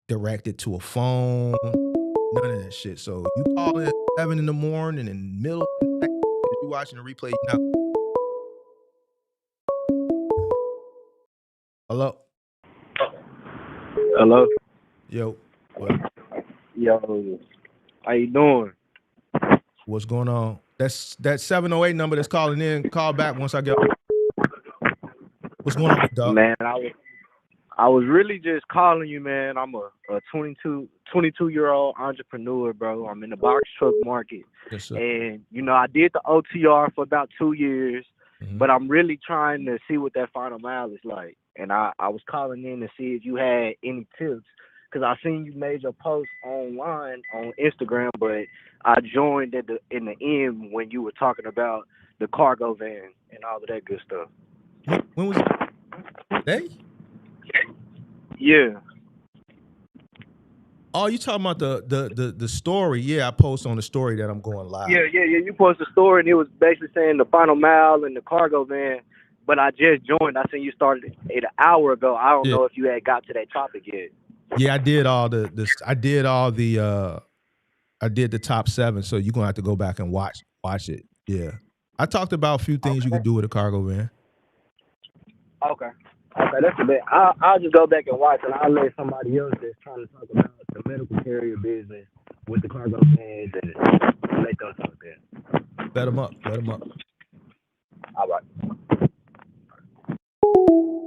directed to a phone. None of that shit. So you call it 7 in the morning in the middle of the night, if you watching the replay, you know. Hello? Hello? Yo. What? Yo, how you doing? What's going on? That's that 708 number that's calling in. Call back once I get. What's going on, dog? Man, I was really just calling you, man. I'm a 22-year-old entrepreneur, bro. I'm in the box truck market. Yes, sir. And, you know, I did the OTR for about 2 years, but I'm really trying to see what that final mile is like. And I was calling in to see if you had any tips, because I seen you made your post online on Instagram, but I joined in the end when you were talking about the cargo van and all of that good stuff. When was it? Today? Yeah. Oh, you talking about the story? Yeah, I post on the story that I'm going live. Yeah. You posted a story and it was basically saying the final mile and the cargo van, but I just joined. I seen you started it an hour ago. I don't know if you had got to that topic yet. Yeah, I did I did the top 7, so you're gonna have to go back and watch it. Yeah. I talked about a few things you could do with a cargo van. Okay, that's a bit. I'll just go back and watch, and I'll let somebody else that's trying to talk about the medical carrier business with the cargo vans and let them talk there. Let them up. All right.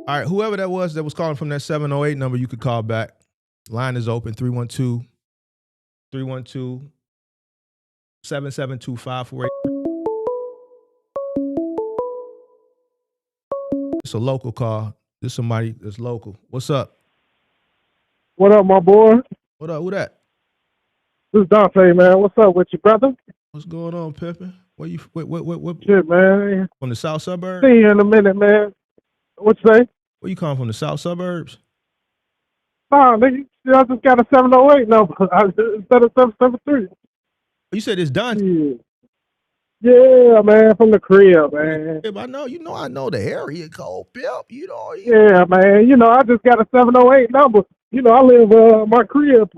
All right, whoever that was calling from that 708 number, you could call back. Line is open, 312-772-548. It's a local call. This is somebody that's local. What's up? What up, my boy? What up? Who that? This is Dante, man. What's up with you, brother? What's going on, Pippin? Where you? What? Shit, man. From the south suburbs? See you in a minute, man. What you say? Where you calling from? The south suburbs? Nah, nigga. I just got a 708 number instead of 773. You said it's Dante. Yeah, man, from the crib, man. I know, I know the area code, Pip. Yeah, man. I just got a 708 number. I live my crib,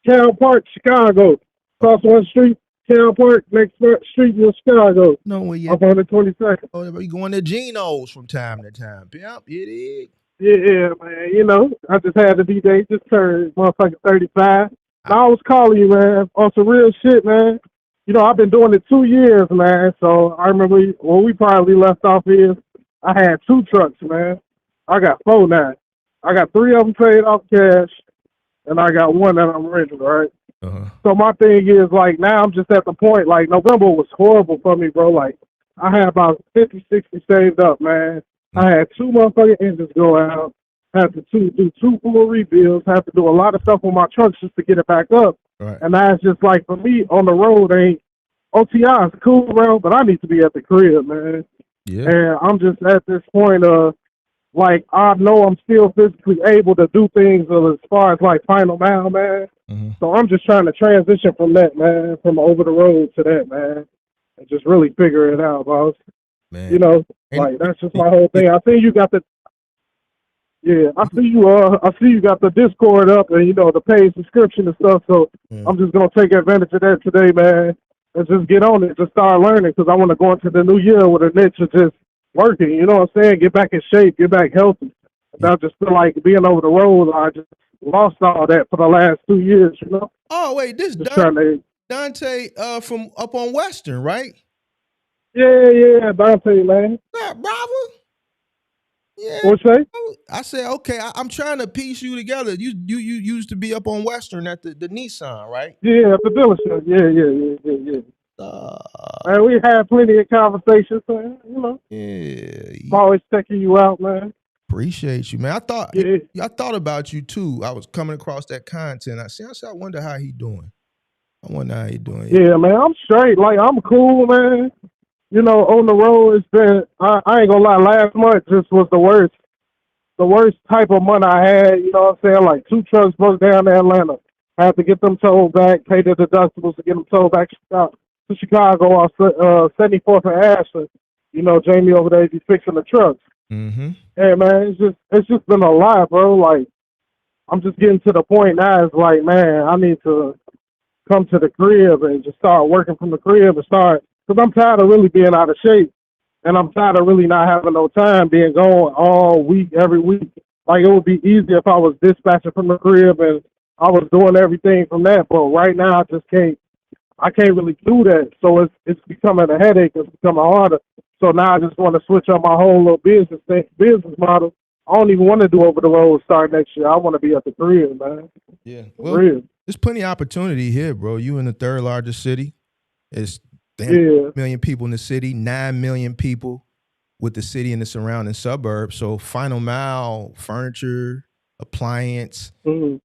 Cal Park, Chicago. Across one street, Cal Park, next street in Chicago. No, well, yeah. Up on the 22nd. Oh, you going to Geno's from time to time, Pip. It is. Yeah, man. I just had the D-Day, just turned motherfucking 35. I was calling you, man, on some real shit, man. I've been doing it 2 years, man. So I remember when we probably left off here, I had 2 trucks, man. I got 4 now. I got 3 of them paid off cash, and I got 1 that I'm renting, right? So my thing is, like, now I'm just at the point, like, November was horrible for me, bro. Like, I had about 50, 60 saved up, man. I had 2 motherfucking engines go out. Had to do 2 full rebuilds. Had to do a lot of stuff on my trucks just to get it back up. Right. And that's just like, for me, on the road, OTI is cool, bro, but I need to be at the crib, man. Yeah. And I'm just at this point of, like, I know I'm still physically able to do things as far as, like, final mile, man. So I'm just trying to transition from that, man, from over the road to that, man, and just really figure it out, boss. Man. Like, that's just my whole thing. I see you got the I see you got the Discord up and, the paid subscription and stuff, so I'm just going to take advantage of that today, man, and just get on it, just start learning, because I want to go into the new year with a niche of just working, you know what I'm saying, get back in shape, get back healthy. And I just feel like being over the road, I just lost all that for the last 2 years, Oh, wait, this Dante from up on Western, right? Yeah, Dante, man. Yeah, bravo. Yeah. What's that? I said, okay, I'm trying to piece you together. You used to be up on Western at the Nissan, right? Yeah, at the dealership. Yeah. Man, we had plenty of conversations, man. Yeah. I'm always checking you out, man. Appreciate you, man. I thought about you too. I was coming across that content. I said, I wonder how he doing. Yeah, man, I'm straight. Like, I'm cool, man. On the road, it's been, I ain't gonna lie, last month just was the worst. the worst type of month I had. You know what I'm saying? Like 2 trucks broke down in Atlanta. I had to get them towed back, pay the deductibles to get them towed back to Chicago off 74th and Ashland. You know, Jamie over there be fixing the trucks. Mm-hmm. Hey man, it's just been a lot, bro. Like I'm just getting to the point now. It's like, man, I need to come to the crib and just start working from the crib and start, because I'm tired of really being out of shape, and I'm tired of really not having no time, being gone all week, every week. Like it would be easier if I was dispatching from the crib and I was doing everything from that. But right now, I just can't. I can't really do that. So it's becoming a headache. It's becoming harder. So now I just want to switch up my whole little business model. I don't even want to do over the road start next year. I want to be at the crib, man. Yeah. Well, real. There's plenty of opportunity here, bro. You in the 3rd largest city. It's 10 million people in the city, 9 million people with the city and the surrounding suburbs. So final mile, furniture, appliance,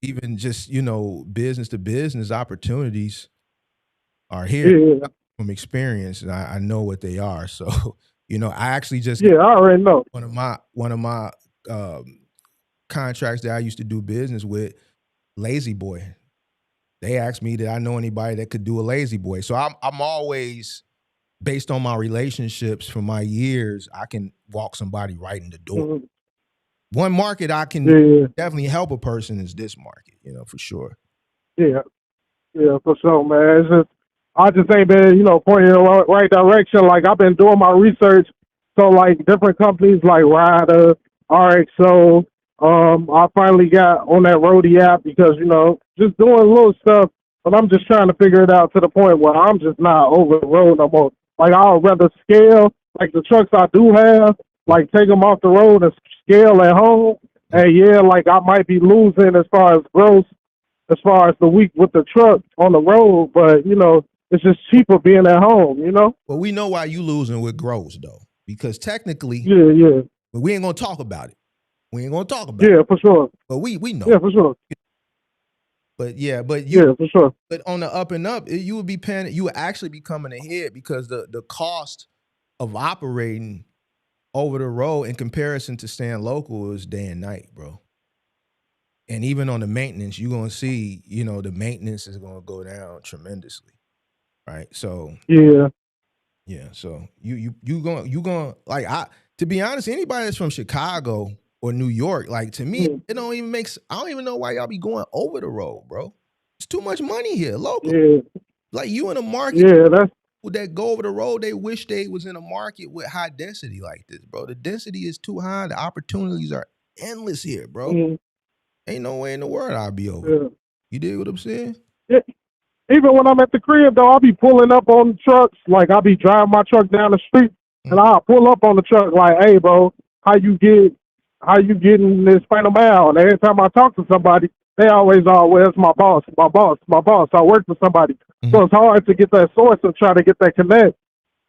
even just, you know, business to business opportunities are here from experience. And I know what they are. So, you know, I actually just I already know. One of my contracts that I used to do business with, Lazy Boy. They asked me, did I know anybody that could do a Lazy Boy? So I'm always, based on my relationships from my years, I can walk somebody right in the door. One market I can definitely help a person is this market, you know, for sure. Yeah, for sure, man. It's just, I just ain't been, you know, pointing in the right direction. Like I've been doing my research. So like different companies like Ryder, RXO, I finally got on that Roadie app because, you know, just doing little stuff, but I'm just trying to figure it out to the point where I'm just not over the road no more. Like I'll rather scale, like the trucks I do have, like take them off the road and scale at home. And like I might be losing as far as gross, as far as the week with the truck on the road, but you know, it's just cheaper being at home, you know? Well, we know why you losing with gross though, because technically, but we ain't gonna talk about it. We ain't gonna talk about it. Yeah, for sure. But we know. Yeah, for sure. But for sure. But on the up and up, you would be paying. You would actually be coming ahead because the cost of operating over the road in comparison to staying local is day and night, bro. And even on the maintenance, you're gonna see, you know, the maintenance is gonna go down tremendously, right? So so you gonna like to be honest, anybody that's from Chicago or New York, like to me, it don't even I don't even know why y'all be going over the road, bro. It's too much money here, local. Like you in a market that go over the road, they wish they was in a market with high density like this, bro. The density is too high. The opportunities are endless here, bro. Ain't no way in the world I'll be over. You dig what I'm saying? Yeah. Even when I'm at the crib, though, I'll be pulling up on the trucks. Like, I'll be driving my truck down the street, and I'll pull up on the truck like, hey, bro, how you getting this final mile? And every time I talk to somebody, they always are, well, it's my boss. I work for somebody. So it's hard to get that source and try to get that connect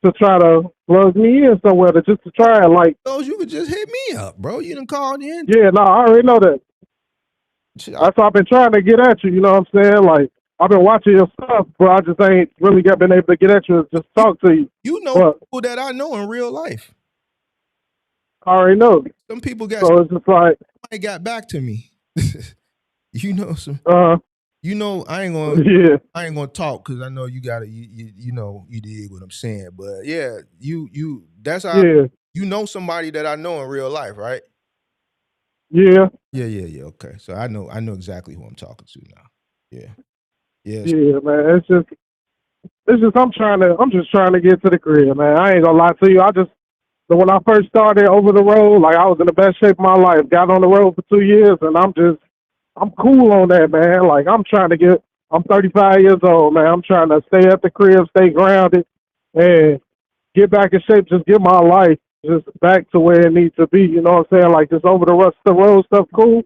to try to plug me in somewhere to try it. Like, those you could just hit me up, bro. You done called in. Yeah, no, I already know that. That's why I've been trying to get at you. You know what I'm saying? Like, I've been watching your stuff, but I just ain't really been able to get at you and just talk to you. You know people that I know in real life. I already know. Some people it's just like got back to me. You know some. You know I ain't gonna talk because I know you gotta you know you dig what I'm saying. But yeah, you that's how you know somebody that I know in real life, right? Yeah. Okay, so I know exactly who I'm talking to now. Yeah, man. It's just I'm just trying to get to the crib, man. I ain't gonna lie to you. When I first started over the road, like I was in the best shape of my life. Got on the road for 2 years, and I'm cool on that, man. Like I'm 35 years old, man. I'm trying to stay at the crib, stay grounded, and get back in shape. Just get my life just back to where it needs to be. You know what I'm saying? Like just over the road stuff, cool.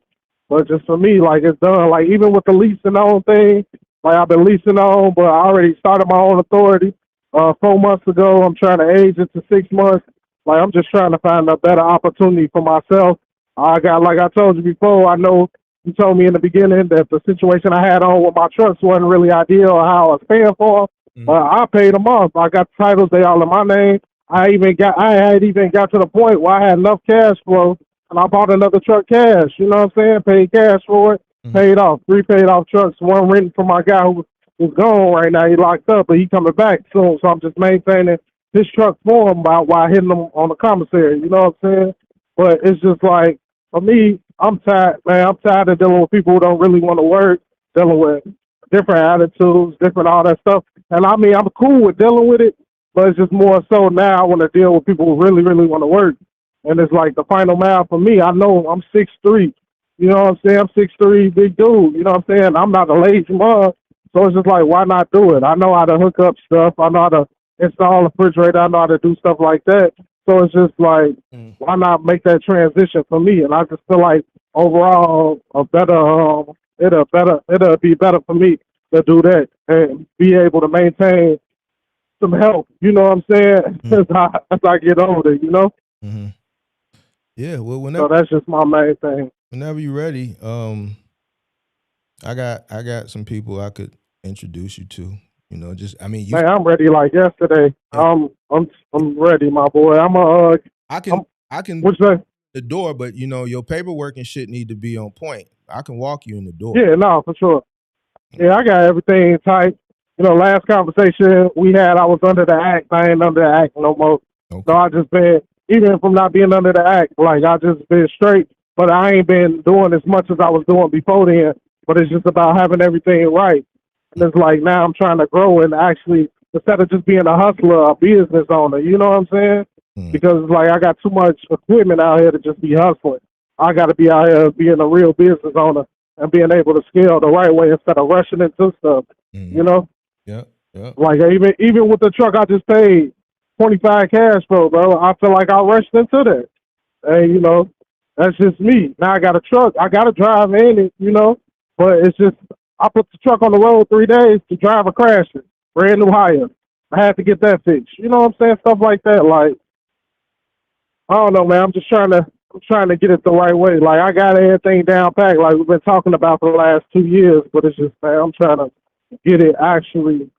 But just for me, like it's done. Like even with the leasing on thing, like I've been leasing on, but I already started my own authority 4 months ago. I'm trying to age it to 6 months. Like I'm just trying to find a better opportunity for myself. Like I told you before, I know you told me in the beginning that the situation I had on with my trucks wasn't really ideal or how I was paying for them. But I paid them off. I got titles, they all in my name. I had even got to the point where I had enough cash flow and I bought another truck cash. You know what I'm saying? Paid cash for it. Paid off. 3 paid off trucks. One renting for my guy who was gone right now. He locked up, but he coming back soon. So I'm just maintaining his truck for him while hitting him on the commissary. You know what I'm saying? But it's just like, for me, I'm tired, man. I'm tired of dealing with people who don't really want to work, dealing with different attitudes, different all that stuff. And I mean, I'm cool with dealing with it, but it's just more so now I want to deal with people who really, really want to work. And it's like the final mile for me. I know I'm 6'3". You know what I'm saying? I'm 6'3", big dude. You know what I'm saying? I'm not a lazy mug. So it's just like, why not do it? I know how to hook up stuff. I know how to install a refrigerator. I know how to do stuff like that. So it's just like, why not make that transition for me? And I just feel like overall, it'll be better for me to do that and be able to maintain some health. You know what I'm saying? As I get older, you know. Mm-hmm. Yeah. Well, So that's just my main thing. Whenever you're ready, I got some people I could introduce you to. You know, just I mean, man, I'm ready like yesterday. Yeah. I'm ready, my boy. I can what's that? The door, but you know, your paperwork and shit need to be on point. I can walk you in the door. Yeah, no, for sure. Yeah, I got everything tight. You know, last conversation we had, I was under the act. I ain't under the act no more. Okay. So I just been, even from not being under the act, like I just been straight. But I ain't been doing as much as I was doing before then. But it's just about having everything right. And it's like now I'm trying to grow and actually, instead of just being a hustler, a business owner, you know what I'm saying? Because it's like I got too much equipment out here to just be hustling. I got to be out here being a real business owner and being able to scale the right way instead of rushing into stuff, you know? Yeah. Like even with the truck I just paid 25 cash for, bro, I feel like I rushed into that. And, you know, that's just me. Now I got a truck. I got to drive in it, you know? But it's just, I put the truck on the road 3 days to drive a crash it. Brand new hire. I had to get that fixed. You know what I'm saying? Stuff like that. Like, I don't know, man. I'm trying to get it the right way. Like, I got everything down packed, like we've been talking about for the last 2 years. But it's just, man, I'm trying to get it actually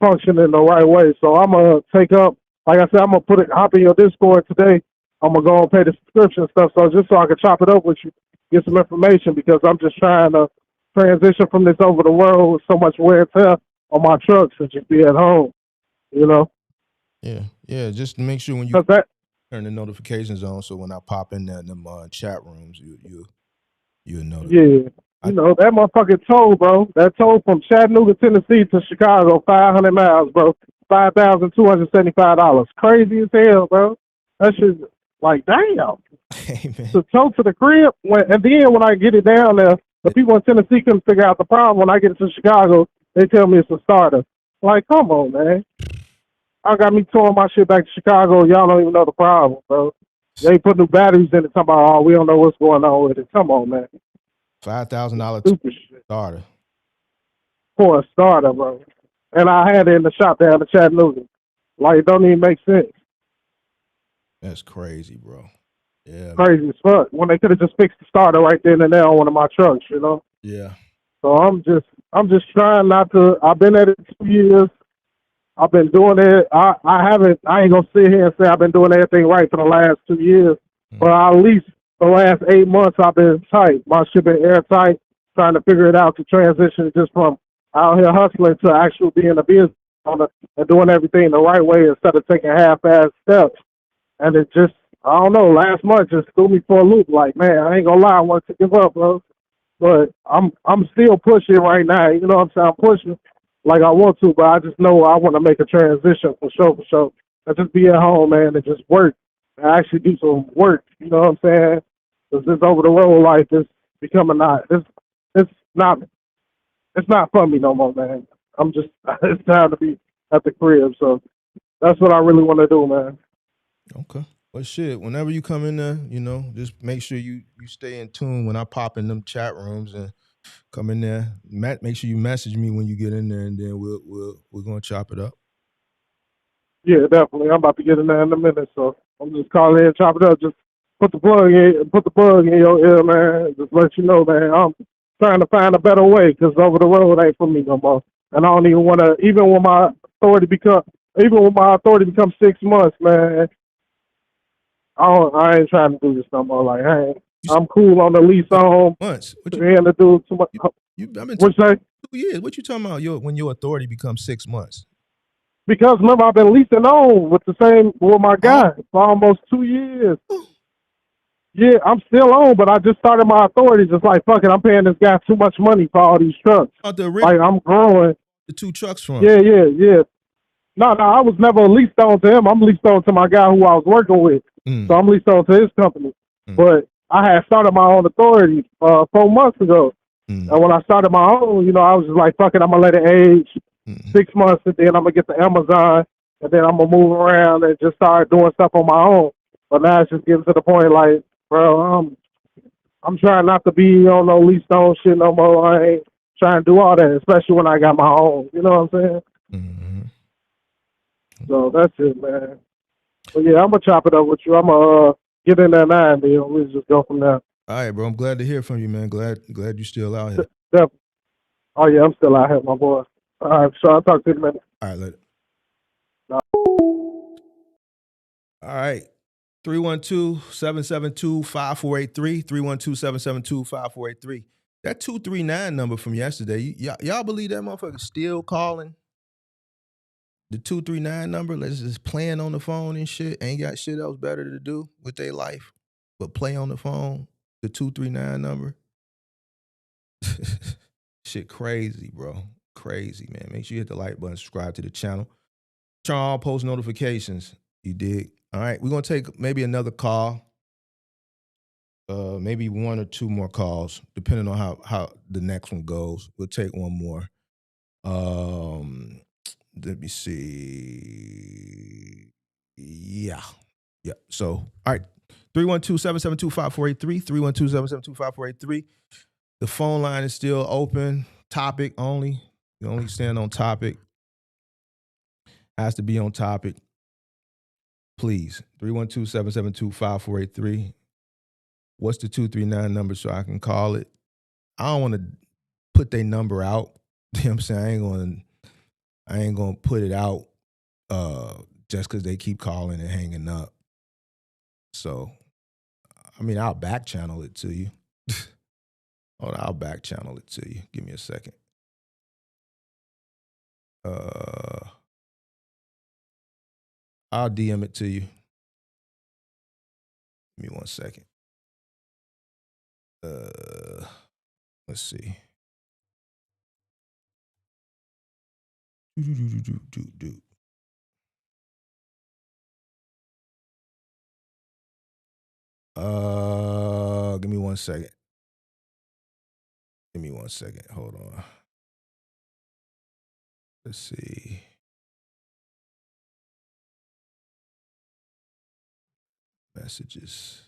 functioning the right way. So I'm gonna take up, like I said, I'm gonna hop in your Discord today. I'm gonna go and pay the subscription stuff, so just so I can chop it up with you, get some information, because I'm just trying to transition from this over the road with so much wear and tear on my trucks and just be at home, you know. Yeah. Just make sure when you turn the notifications on, so when I pop in there in them chat rooms, you'll know. Yeah. You know, that motherfucking toll, bro. That toll from Chattanooga, Tennessee to Chicago, 500 miles, bro. $5,275. Crazy as hell, bro. That shit's like, damn. Hey, man. To tow to the crib, and then when I get it down there, the people in Tennessee couldn't figure out the problem. When I get it to Chicago, they tell me it's a starter. Like, come on, man. I got me towing my shit back to Chicago. Y'all don't even know the problem, bro. They put new batteries in it. Talking about, oh, we don't know what's going on with it. Come on, man. $5,000 starter. For a starter, bro. And I had it in the shop down in Chattanooga. Like, it don't even make sense. That's crazy, bro. Yeah. Crazy as fuck. When they could have just fixed the starter right then and there on one of my trucks, you know? Yeah. So I'm just trying not to. I've been at it 2 years. I've been doing it. I ain't gonna sit here and say I've been doing everything right for the last 2 years. But at least the last 8 months I've been tight. My shit been airtight, trying to figure it out to transition just from out here hustling to actually being a business owner and doing everything the right way instead of taking half-ass steps. And it just, I don't know, last month just threw me for a loop. Like, man, I ain't gonna lie, I want to give up, bro. But I'm still pushing right now. You know what I'm saying? I'm pushing like I want to, but I just know I want to make a transition for sure. I just be at home, man, and just work. And actually do some work. You know what I'm saying? Because this over the road life is becoming it's not for me no more, man. I'm just, it's time to be at the crib. So that's what I really want to do, man. Okay. Well, shit, whenever you come in there, you know, just make sure you stay in tune when I pop in them chat rooms and come in there. Make sure you message me when you get in there, and then we're gonna chop it up. Yeah, definitely. I'm about to get in there in a minute, so I'm just calling in, chop it up. Just put the bug in your ear, man. Just let you know, man. I'm trying to find a better way, because over the road ain't for me no more. And I don't even want to. Even when my authority becomes 6 months, man. I ain't trying to do this no more. Like, hey, I'm cool on the lease on. Months. What you? And to do too much. I've been What's that? 2 years. What you talking about? When your authority becomes 6 months? Because remember, I've been leasing on with my guy for almost 2 years. Yeah, I'm still on, but I just started my authority. Just like, fuck it, I'm paying this guy too much money for all these trucks. Like, I'm growing. The 2 trucks from? Yeah. No, I was never leased on to him. I'm leased on to my guy who I was working with. So I'm leased on to his company. But I had started my own authority 4 months ago. And when I started my own, I was just like, fuck it, I'm going to let it age 6 months, and then I'm going to get the Amazon, and then I'm going to move around and just start doing stuff on my own. But now it's just getting to the point like, bro, I'm trying not to be on no leased on shit no more. I ain't trying to do all that, especially when I got my own. You know what I'm saying? Mm-hmm. So that's it, man. But yeah, I'm gonna chop it up with you. I'm gonna get in there now, and we'll just go from there. All right, bro. I'm glad to hear from you, man. Glad you're still out here. Definitely. Oh yeah, I'm still out here, my boy. All right, so I'll talk to you in a minute. All right, later. All right. 312-772-5483. 312-772-5483. That 239 number from yesterday, y'all believe that motherfucker still calling? The 239 number, let's just playing on the phone and shit. Ain't got shit else better to do with their life but play on the phone. The 239 number. Shit crazy, bro. Crazy, man. Make sure you hit the like button, subscribe to the channel. Turn on post notifications. You dig? All right, we're gonna take maybe another call. Maybe 1 or 2 more calls, depending on how the next one goes. We'll take one more. Let me see. Yeah. So, all right. 312-772-5483. 312-772-5483. The phone line is still open. Topic only. You only stand on topic. Has to be on topic. Please. 312-772-5483. What's the 239 number so I can call it? I don't want to put their number out. You know what I'm saying? I ain't gonna put it out just because they keep calling and hanging up. So, I mean, I'll back channel it to you. Hold on, I'll back channel it to you. Give me a second. I'll DM it to you. Give me 1 second. Let's see. Give me 1 second. Give me 1 second. Hold on. Let's see. Messages.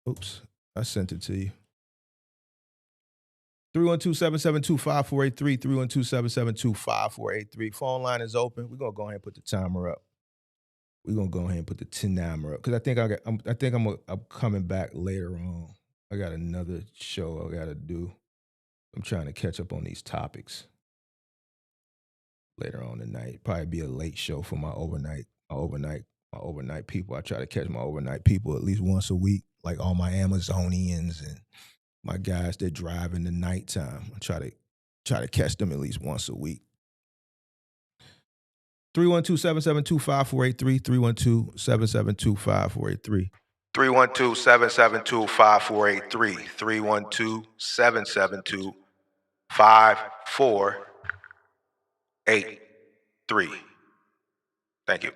Oops, I sent it to you. 312-772-5483. 312-772-5483. Phone line is open. We're gonna go ahead and put the timer up. We're gonna go ahead and put the timer up because I think I'm coming back later on. I got another show I gotta do. I'm trying to catch up on these topics later on tonight. Probably be a late show for my overnight people. I try to catch my overnight people at least once a week, like all my Amazonians and my guys that drive in the nighttime. I try to catch them at least once a week. 312-772-5483. 312-772-5483. 312-772-5483. 312-772-5483. Thank you.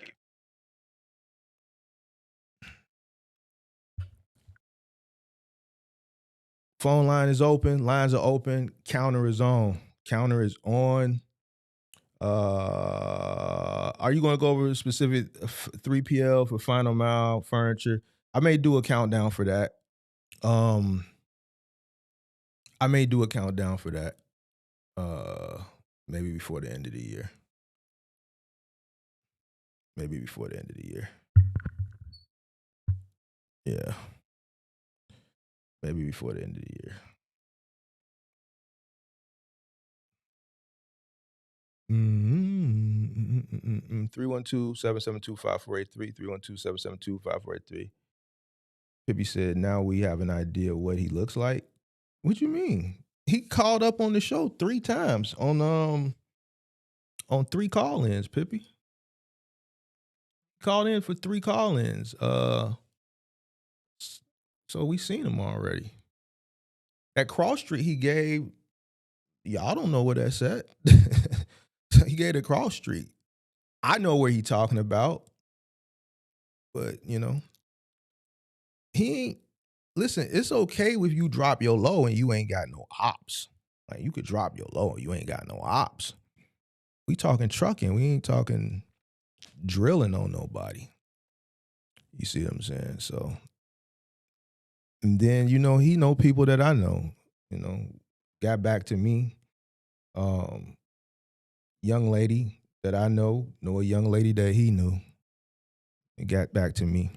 Phone line is open. Lines are open. Counter is on. Counter is on. Are you going to go over a specific 3PL for final mile furniture? I may do a countdown for that. Maybe before the end of the year. Yeah. Maybe before the end of the year. 312-772-5483. 312-772-5483. Pippi said, now we have an idea what he looks like. What you mean? He called up on the show 3 times on 3 call-ins, Pippi. Called in for 3 call-ins. So we seen him already. At Cross Street, he gave, y'all don't know where that's at. He gave to Cross Street. I know where he talking about, but he ain't. Listen, it's okay if you drop your low and you ain't got no ops. Like, you could drop your low and you ain't got no ops. We talking trucking. We ain't talking drilling on nobody. You see what I'm saying? So, and then, he know people that I know, got back to me. Young lady that I know a young lady that he knew. It got back to me.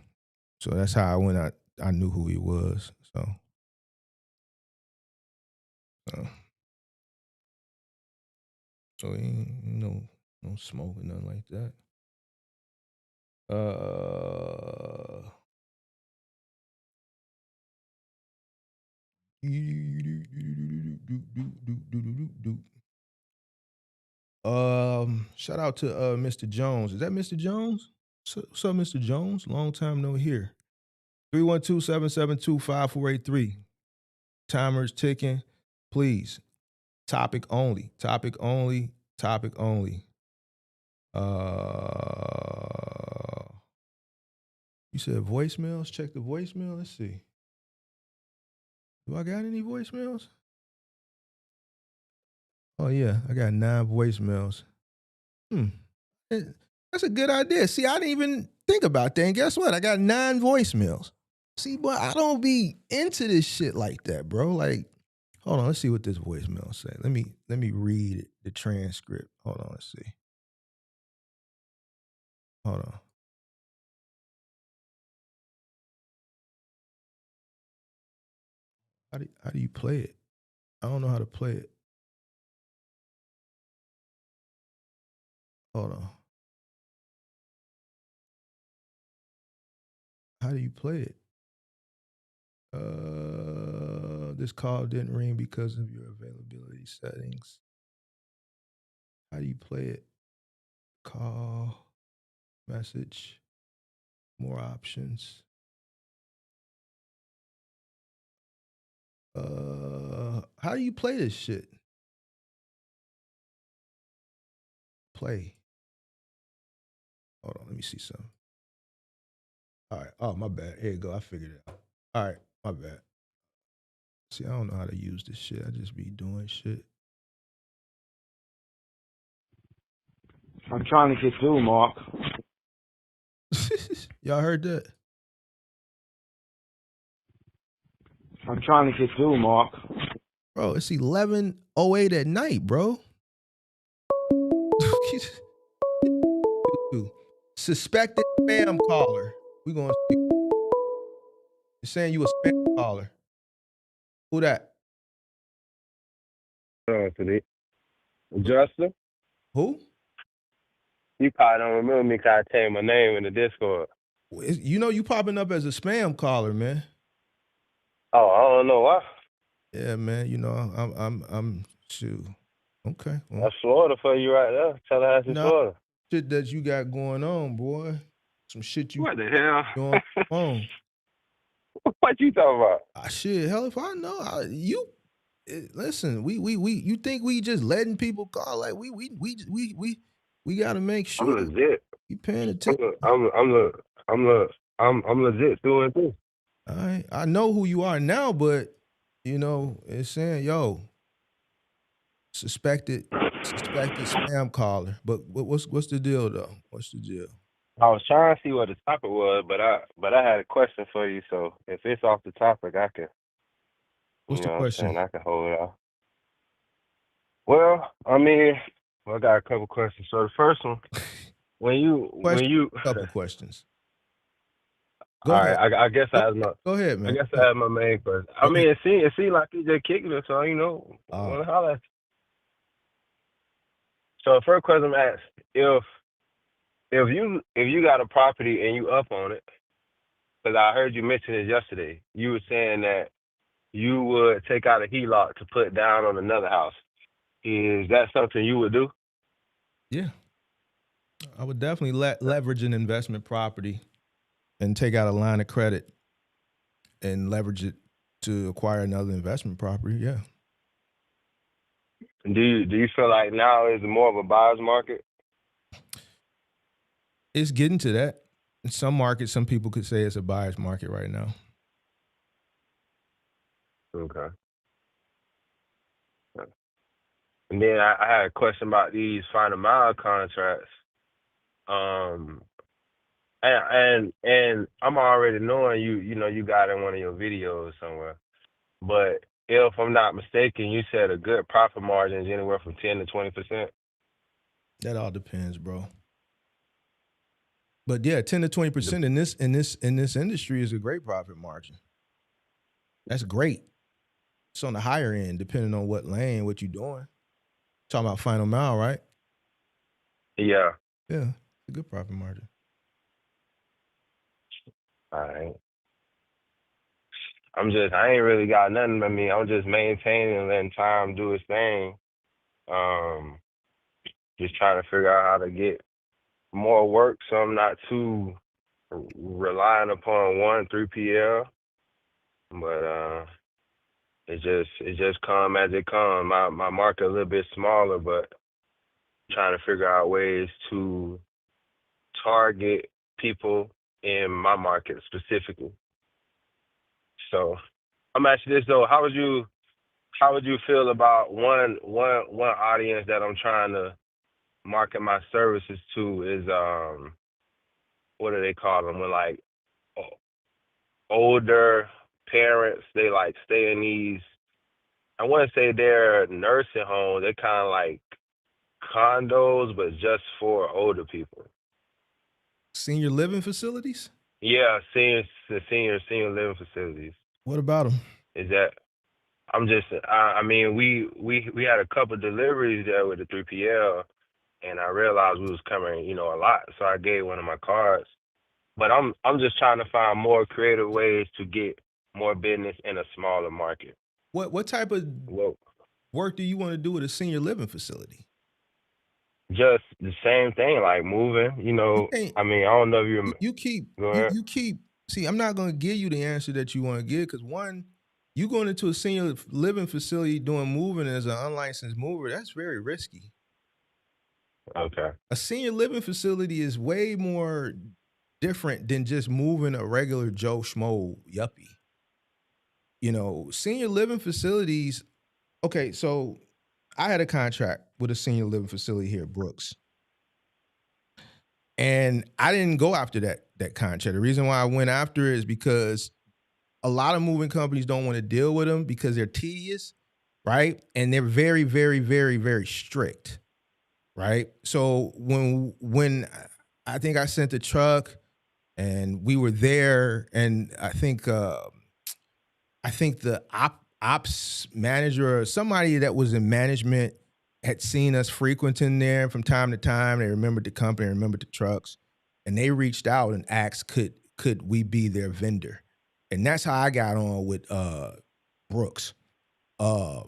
So that's how I went out. I knew who he was. So he ain't no smoke or nothing like that. Shout out to Mr. Jones. Is that Mr. Jones? What's up, Mr. Jones? Long time no hear. 312-772-5483. Timer's ticking. Please. Topic only. Topic only. Topic only. You said voicemails? Check the voicemail. Let's see. Do I got any voicemails? Oh, yeah. I got 9 voicemails. That's a good idea. See, I didn't even think about that. And guess what? I got 9 voicemails. See, but I don't be into this shit like that, bro. Like, hold on. Let's see what this voicemail say. Let me read the transcript. Hold on. Let's see. Hold on. How do you play it? I don't know how to play it. Hold on. How do you play it? This call didn't ring because of your availability settings. How do you play it? Call, message, more options. How do you play this shit? Play. Hold on, let me see something. All right. Oh, my bad. Here you go. I figured it out. All right. My bad. See, I don't know how to use this shit. I just be doing shit. I'm trying to get through, Mark. Y'all heard that? I'm trying to get through, Mark. Bro, it's 11:08 at night, bro. Suspected spam caller. We gonna see. You're saying you a spam caller. Who that? Anthony. Justin? Who? You probably don't remember me because I changed my name in the Discord. You popping up as a spam caller, man. Oh, I don't know why. Yeah, man. I'm shoot. Okay. Well, That's Florida for you right there. Tallahassee, Florida. Shit that you got going on, boy. Some shit you What the hell? doing on the phone. What you talking about? Shit, hell if I know. Listen, we you think we just letting people call? Like we gotta make sure I'm legit. You paying attention. I'm legit doing this. All right. I know who you are now, but it's saying, yo, suspected spam caller. But what's the deal though? What's the deal? I was trying to see what the topic was, but I had a question for you. So if it's off the topic, I can. What's the question? I can hold it off. Well, I got a couple questions. So the first one, couple questions. Go ahead. I guess I have my. Go ahead, man. I guess I have my main question. It seemed like he just kicked it, so I want to holler at you. So first question I'm asked, if you got a property and you up on it, because I heard you mention it yesterday, you were saying that you would take out a HELOC to put down on another house. Is that something you would do? Yeah, I would definitely leverage an investment property and take out a line of credit and leverage it to acquire another investment property. Yeah. Do you feel like now is more of a buyer's market? It's getting to that. In some markets, some people could say it's a buyer's market right now. Okay. And then I had a question about these final mile contracts. Um, and I'm already knowing you know you got in one of your videos somewhere. But if I'm not mistaken, you said a good profit margin is anywhere from 10 to 20%. That all depends, bro. But yeah, 10 to 20% in this industry is a great profit margin. That's great. It's on the higher end, depending on what lane, what you're doing. Talking about final mile, right? Yeah. Yeah, it's a good profit margin. All right. I ain't really got nothing. I mean, I'm just maintaining and letting time do its thing. Just trying to figure out how to get more work so I'm not too relying upon one 3PL. But it just come as it come. My market a little bit smaller, but trying to figure out ways to target people in my market specifically. So I'm asking this though, how would you feel about one audience that I'm trying to market my services to is what do they call them? When like older parents, they like stay in these, I wouldn't say they're nursing homes, they're kind of like condos, but just for older people. Senior living facilities? Yeah, senior living facilities. What about them? Is that I mean, we had a couple deliveries there with the 3PL, and I realized we was coming, a lot, so I gave one of my cards. But I'm just trying to find more creative ways to get more business in a smaller market. What type of Well, work do you want to do with a senior living facility? just the same thing, like moving. I mean, I don't know if you keep go ahead. you keep see. I'm not going to give you the answer that you want to give because one, you going into a senior living facility doing moving as an unlicensed mover. That's very risky. Okay. A senior living facility is way more different than just moving a regular Joe Schmo yuppie. Senior living facilities. Okay, so I had a contract with a senior living facility here at Brooks. And I didn't go after that contract. The reason why I went after it is because a lot of moving companies don't want to deal with them because they're tedious, right? And they're very, very, very, very strict, right? So when I think I sent the truck and we were there, and I think the ops manager or somebody that was in management had seen us frequenting there from time to time. They remembered the company, remembered the trucks, and they reached out and asked, could we be their vendor? And that's how I got on with Brooks. But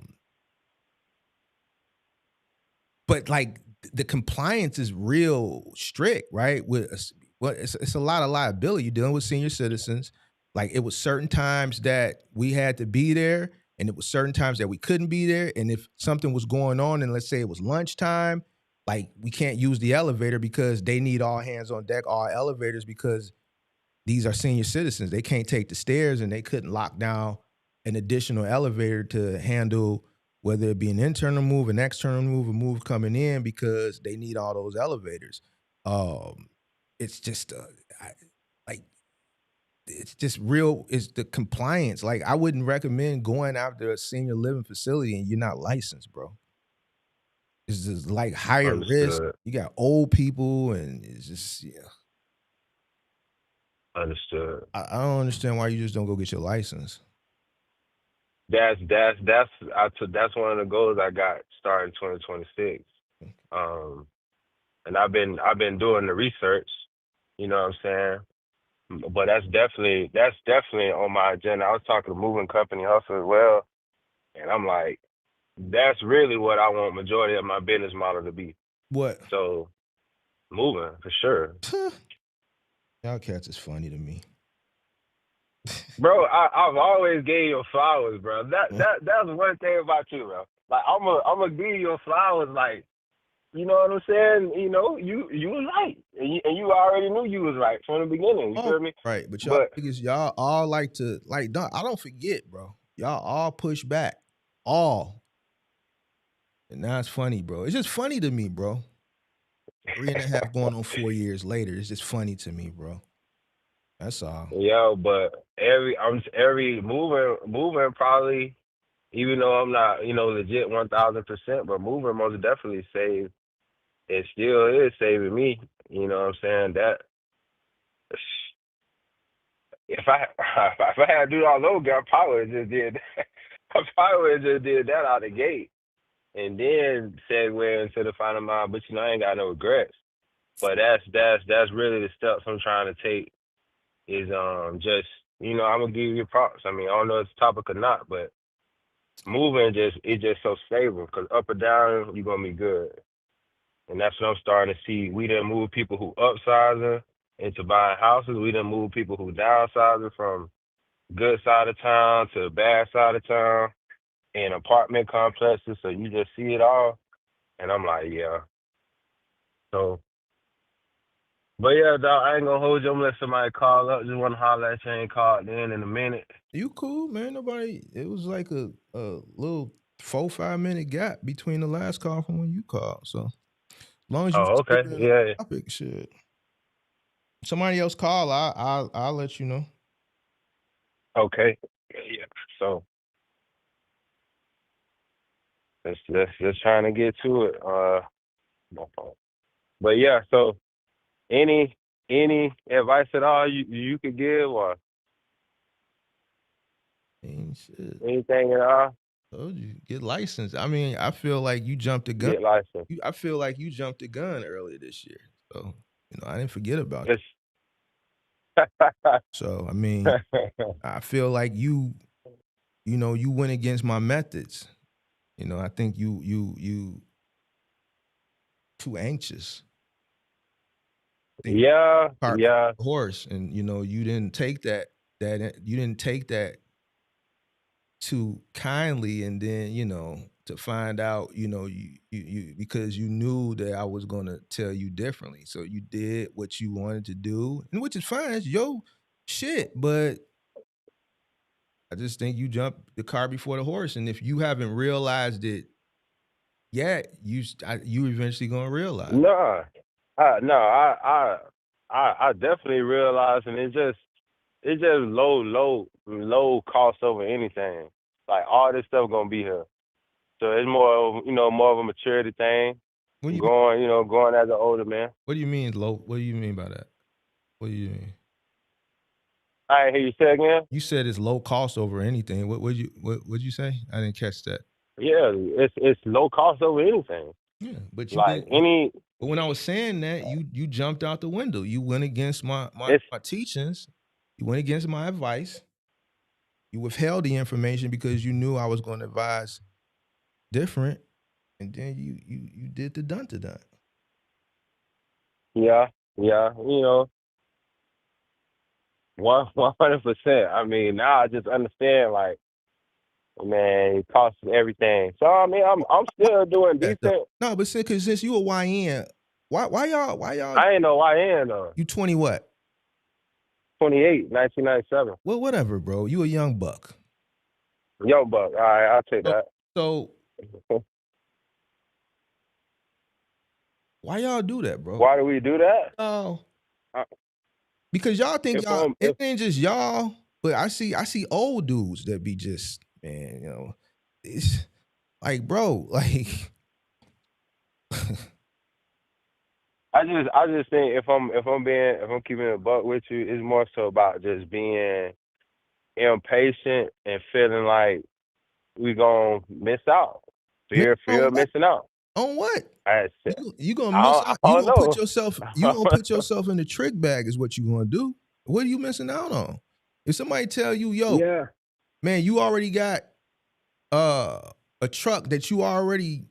like the compliance is real strict, right? It's a lot of liability. You're dealing with senior citizens. Like it was certain times that we had to be there, and it was certain times that we couldn't be there. And if something was going on, and let's say it was lunchtime, like we can't use the elevator because they need all hands on deck, all elevators, because these are senior citizens. They can't take the stairs, and they couldn't lock down an additional elevator to handle whether it be an internal move, an external move, a move coming in, because they need all those elevators. It's just it's just real. It's the compliance. Like I wouldn't recommend going after a senior living facility and you're not licensed, bro. It's just like higher risk. You got old people, and it's just Understood. I don't understand why you just don't go get your license. That's one of the goals I got starting 2026. And I've been doing the research. You know what I'm saying? But that's definitely on my agenda. I was talking to moving company hustle as well, and I'm like, that's really what I want majority of my business model to be. What? So moving for sure. Y'all cats is funny to me. Bro, I've always gave you flowers, bro. That's one thing about you, bro. Like I'm gonna give you flowers, like, you know what I'm saying? You know, you was right, and you already knew you was right from the beginning. You feel me? Right, but But y'all all like to I don't forget, bro. Y'all all push back, all, and now it's funny, bro. It's just funny to me, bro. 3.5 going on 4 years later, it's just funny to me, bro. That's all. yeah, but every moving probably, even though I'm not, legit 1,000%, but moving most definitely saved. It still is saving me. You know what I'm saying? That if I if I had to do it all over again, I probably would just did that. I probably would just did that out the gate, and then segue into the final mile. But I ain't got no regrets. But that's really the steps I'm trying to take. Is just I'm gonna give you props. I mean, I don't know if it's topic or not, but moving it's just so stable. Cause up or down, you're gonna be good. And that's what I'm starting to see. We done move people who upsizing into buying houses. We done move people who downsizing from good side of town to bad side of town in apartment complexes. So you just see it all. And I'm like, yeah. So, but yeah, dog, I ain't gonna hold you. I'm gonna let somebody call up. Just want to holler at you. Ain't called in a minute. You cool, man. It was like a little 4-5 minute gap between the last call from when you called. So as long as you Oh, okay. stick in Yeah. the topic, shit. Somebody else call, I'll let you know. Okay. Yeah. So let's trying to get to it. But yeah. So any advice at all you could give, or Shit. anything at all? Told you, get licensed. I mean, I feel like you jumped the gun. Get licensed. I feel like you jumped the gun earlier this year. So, I didn't forget about It's it. So, I mean, I feel like you went against my methods. I think you too anxious. yeah. Horse, and you didn't take that too kindly, and then to find out you because you knew that I was gonna tell you differently, so you did what you wanted to do, and which is fine. It's your shit, but I just think you jumped the car before the horse, and if you haven't realized it yet, you eventually gonna realize. No. I definitely realized, and it's just low cost over anything. Like all this stuff gonna be here. So it's more of a maturity thing. Going as an older man. What do you mean low? What do you mean by that? What do you mean? I didn't hear you say again. You said it's low cost over anything. What'd you say? I didn't catch that. Yeah, it's low cost over anything. Yeah, but But when I was saying that, you jumped out the window. You went against my teachings. You went against my advice. You withheld the information because you knew I was going to advise different, and then you did the dun to dun. Yeah. 100%. I mean, now I just understand, like, man, it costs everything. So I mean, I'm still doing decent. No, but since you a YN, why y'all? I ain't no YN though. You 20 what? 28, 1997. Well, whatever, bro. You a young buck. Young buck. All right, I'll take that. So why y'all do that, bro? Why do we do that? Oh, because y'all think it ain't just y'all, but I see old dudes that be just, man, it's like, bro, like. I just think if I'm keeping it a buck with you, it's more so about just being impatient and feeling like we gonna miss out. Fear of missing out. On what? I said, You gonna miss out. I You don't gonna put know. yourself. You gonna put yourself in the trick bag. Is what you gonna do. What are you missing out on? If somebody tell you, yo, Yeah. man, you already got a truck that you already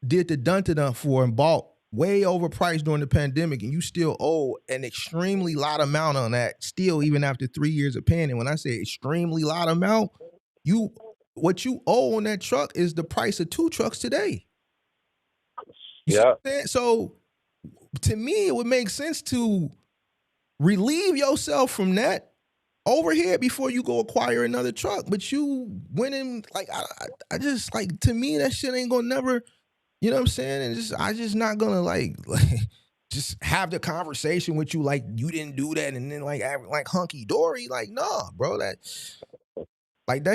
did the dun for and bought way overpriced during the pandemic, and you still owe an extremely lot amount on that, still even after 3 years of paying it. When I say extremely lot amount, what you owe on that truck is the price of 2 trucks today. You see Yeah. what I'm saying? So to me, it would make sense to relieve yourself from that overhead before you go acquire another truck. But you went in like I just like, to me, that shit ain't gonna never, you know what I'm saying? And I just not gonna like just have the conversation with you like you didn't do that and then like act like hunky dory. Like, nah, bro, that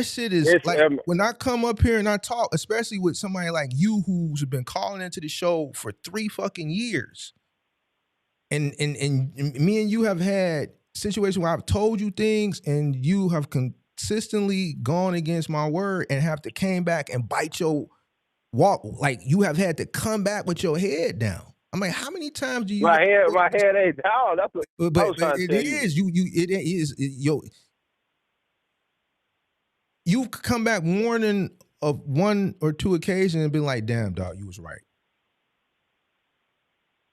shit is It's like, when I come up here and I talk, especially with somebody like you who's been calling into the show for 3 fucking years. And me and you have had situations where I've told you things and you have consistently gone against my word and have to came back and bite your walk. Like, you have had to come back with your head down. I'm like, how many times do you? my head ain't down. That's what I was trying to it tell is you. You've come back more than of 1 or 2 occasions and been like, damn, dog, you was right.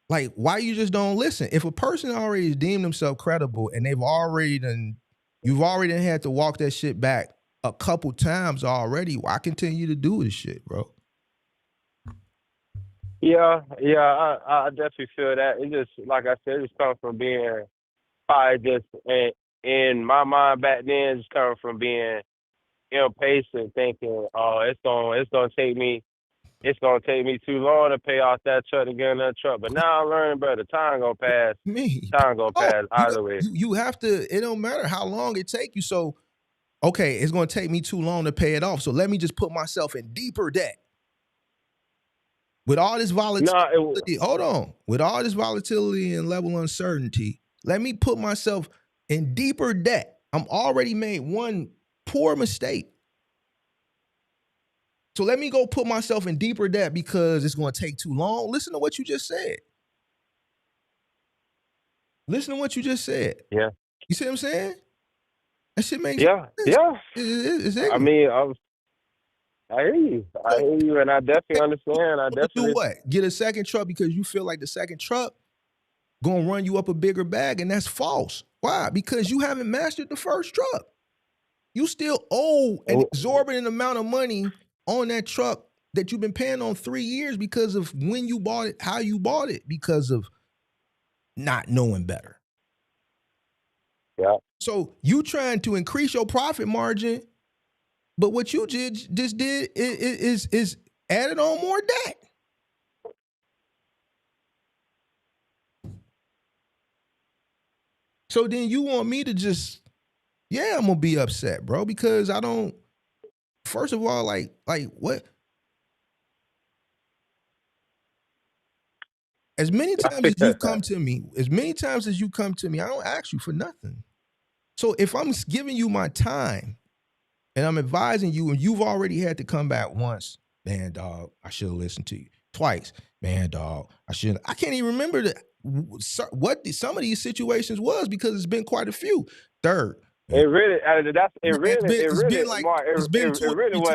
Like, why you just don't listen? If a person already deemed themselves credible and you've already had to walk that shit back a couple times already, why continue to do this shit, bro? Yeah, I definitely feel that. It just, like I said, it just comes from being probably just in my mind back then, just coming from being impatient, thinking, oh, it's gonna take me too long to pay off that truck to get another truck. But now I'm learning, bro, the time gonna pass. Time gonna pass either way. You have to. It don't matter how long it take you. So, okay, it's gonna take me too long to pay it off. So let me just put myself in deeper debt. With all this volatility, hold on. With all this volatility and level uncertainty, let me put myself in deeper debt. I'm already made one poor mistake. So let me go put myself in deeper debt because it's going to take too long. Listen to what you just said. Listen to what you just said. Yeah. You see what I'm saying? That shit makes sense. Yeah. It's I mean, I hear you, and I definitely understand. I definitely do what? Get a second truck because you feel like the second truck gonna run you up a bigger bag, and that's false. Why? Because you haven't mastered the first truck. You still owe an exorbitant amount of money on that truck that you've been paying on 3 years because of when you bought it, how you bought it, because of not knowing better. Yeah. So you trying to increase your profit margin, but what you just did is added on more debt. So then you want me to just, yeah, I'm gonna be upset, bro, because I don't. First of all, like what? As many times as you come to me, I don't ask you for nothing. So if I'm giving you my time and I'm advising you and you've already had to come back once, man, dog, I should have listened to you. Twice, man, dog, I can't even remember what some of these situations was because it's been quite a few. Third. It really wasn't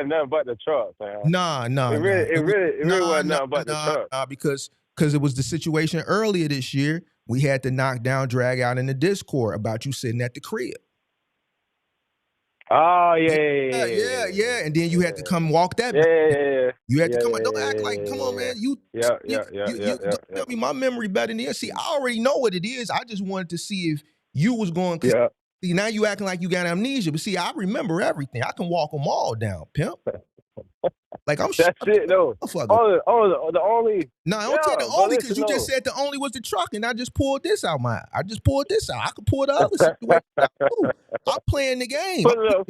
nothing but the truck, man. Nah. It really wasn't nothing but the truck. Because it was the situation earlier this year. We had to knock down, drag out in the Discord about you sitting at the crib. Oh yeah. And then you had to come walk that. Yeah. You had to come. Don't act like, come on, man. You tell me my memory better than yours. See, I already know what it is. I just wanted to see if you was going. Yeah. See, now you acting like you got amnesia, but see, I remember everything. I can walk them all down, pimp. Like I'm. That's it, though. The only. No, don't take the only because you just said the only was the truck, and I just pulled this out. I just pulled this out. I could pull the other situation out too. I'm playing the game. Put the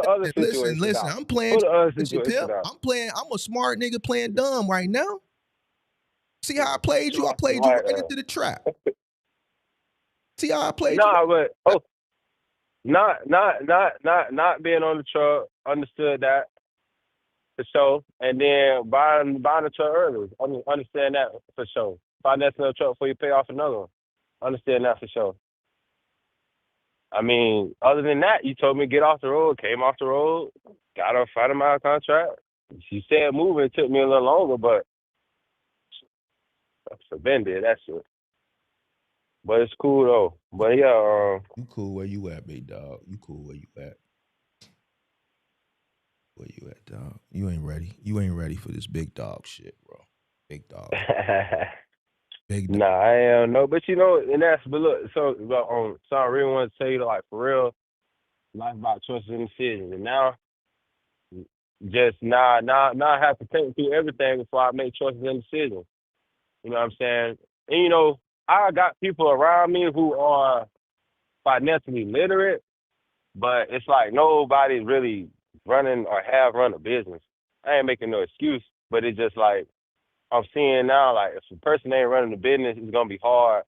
other situation. Listen. Out. I'm playing. Put the other situation out. I'm a smart nigga playing dumb right now. See how I played you? I played you right into the trap. See how I played you? Not being on the truck. Understood that. for sure. And then buying a truck early. I mean, understand that for sure. Finance another truck before you pay off another one. Understand that for sure. I mean, other than that, you told me get off the road, came off the road, got a find mile contract. She said moving took me a little longer, but for Ben did that shit. But it's cool though. But yeah, You cool where you at, big dog. You cool where you at. Where you at, dog? You ain't ready. You ain't ready for this big dog shit, bro. Big dog. Big dog. nah, I am no, but you know, and that's but look, so I really want to tell you like for real, life about choices and decisions. And now just now I have to think through everything before I make choices and decisions. You know what I'm saying? And you know, I got people around me who are financially literate, but it's like nobody's really running or have run a business. I ain't making no excuse, but it's just like I'm seeing now, like if a person ain't running the business, it's gonna be hard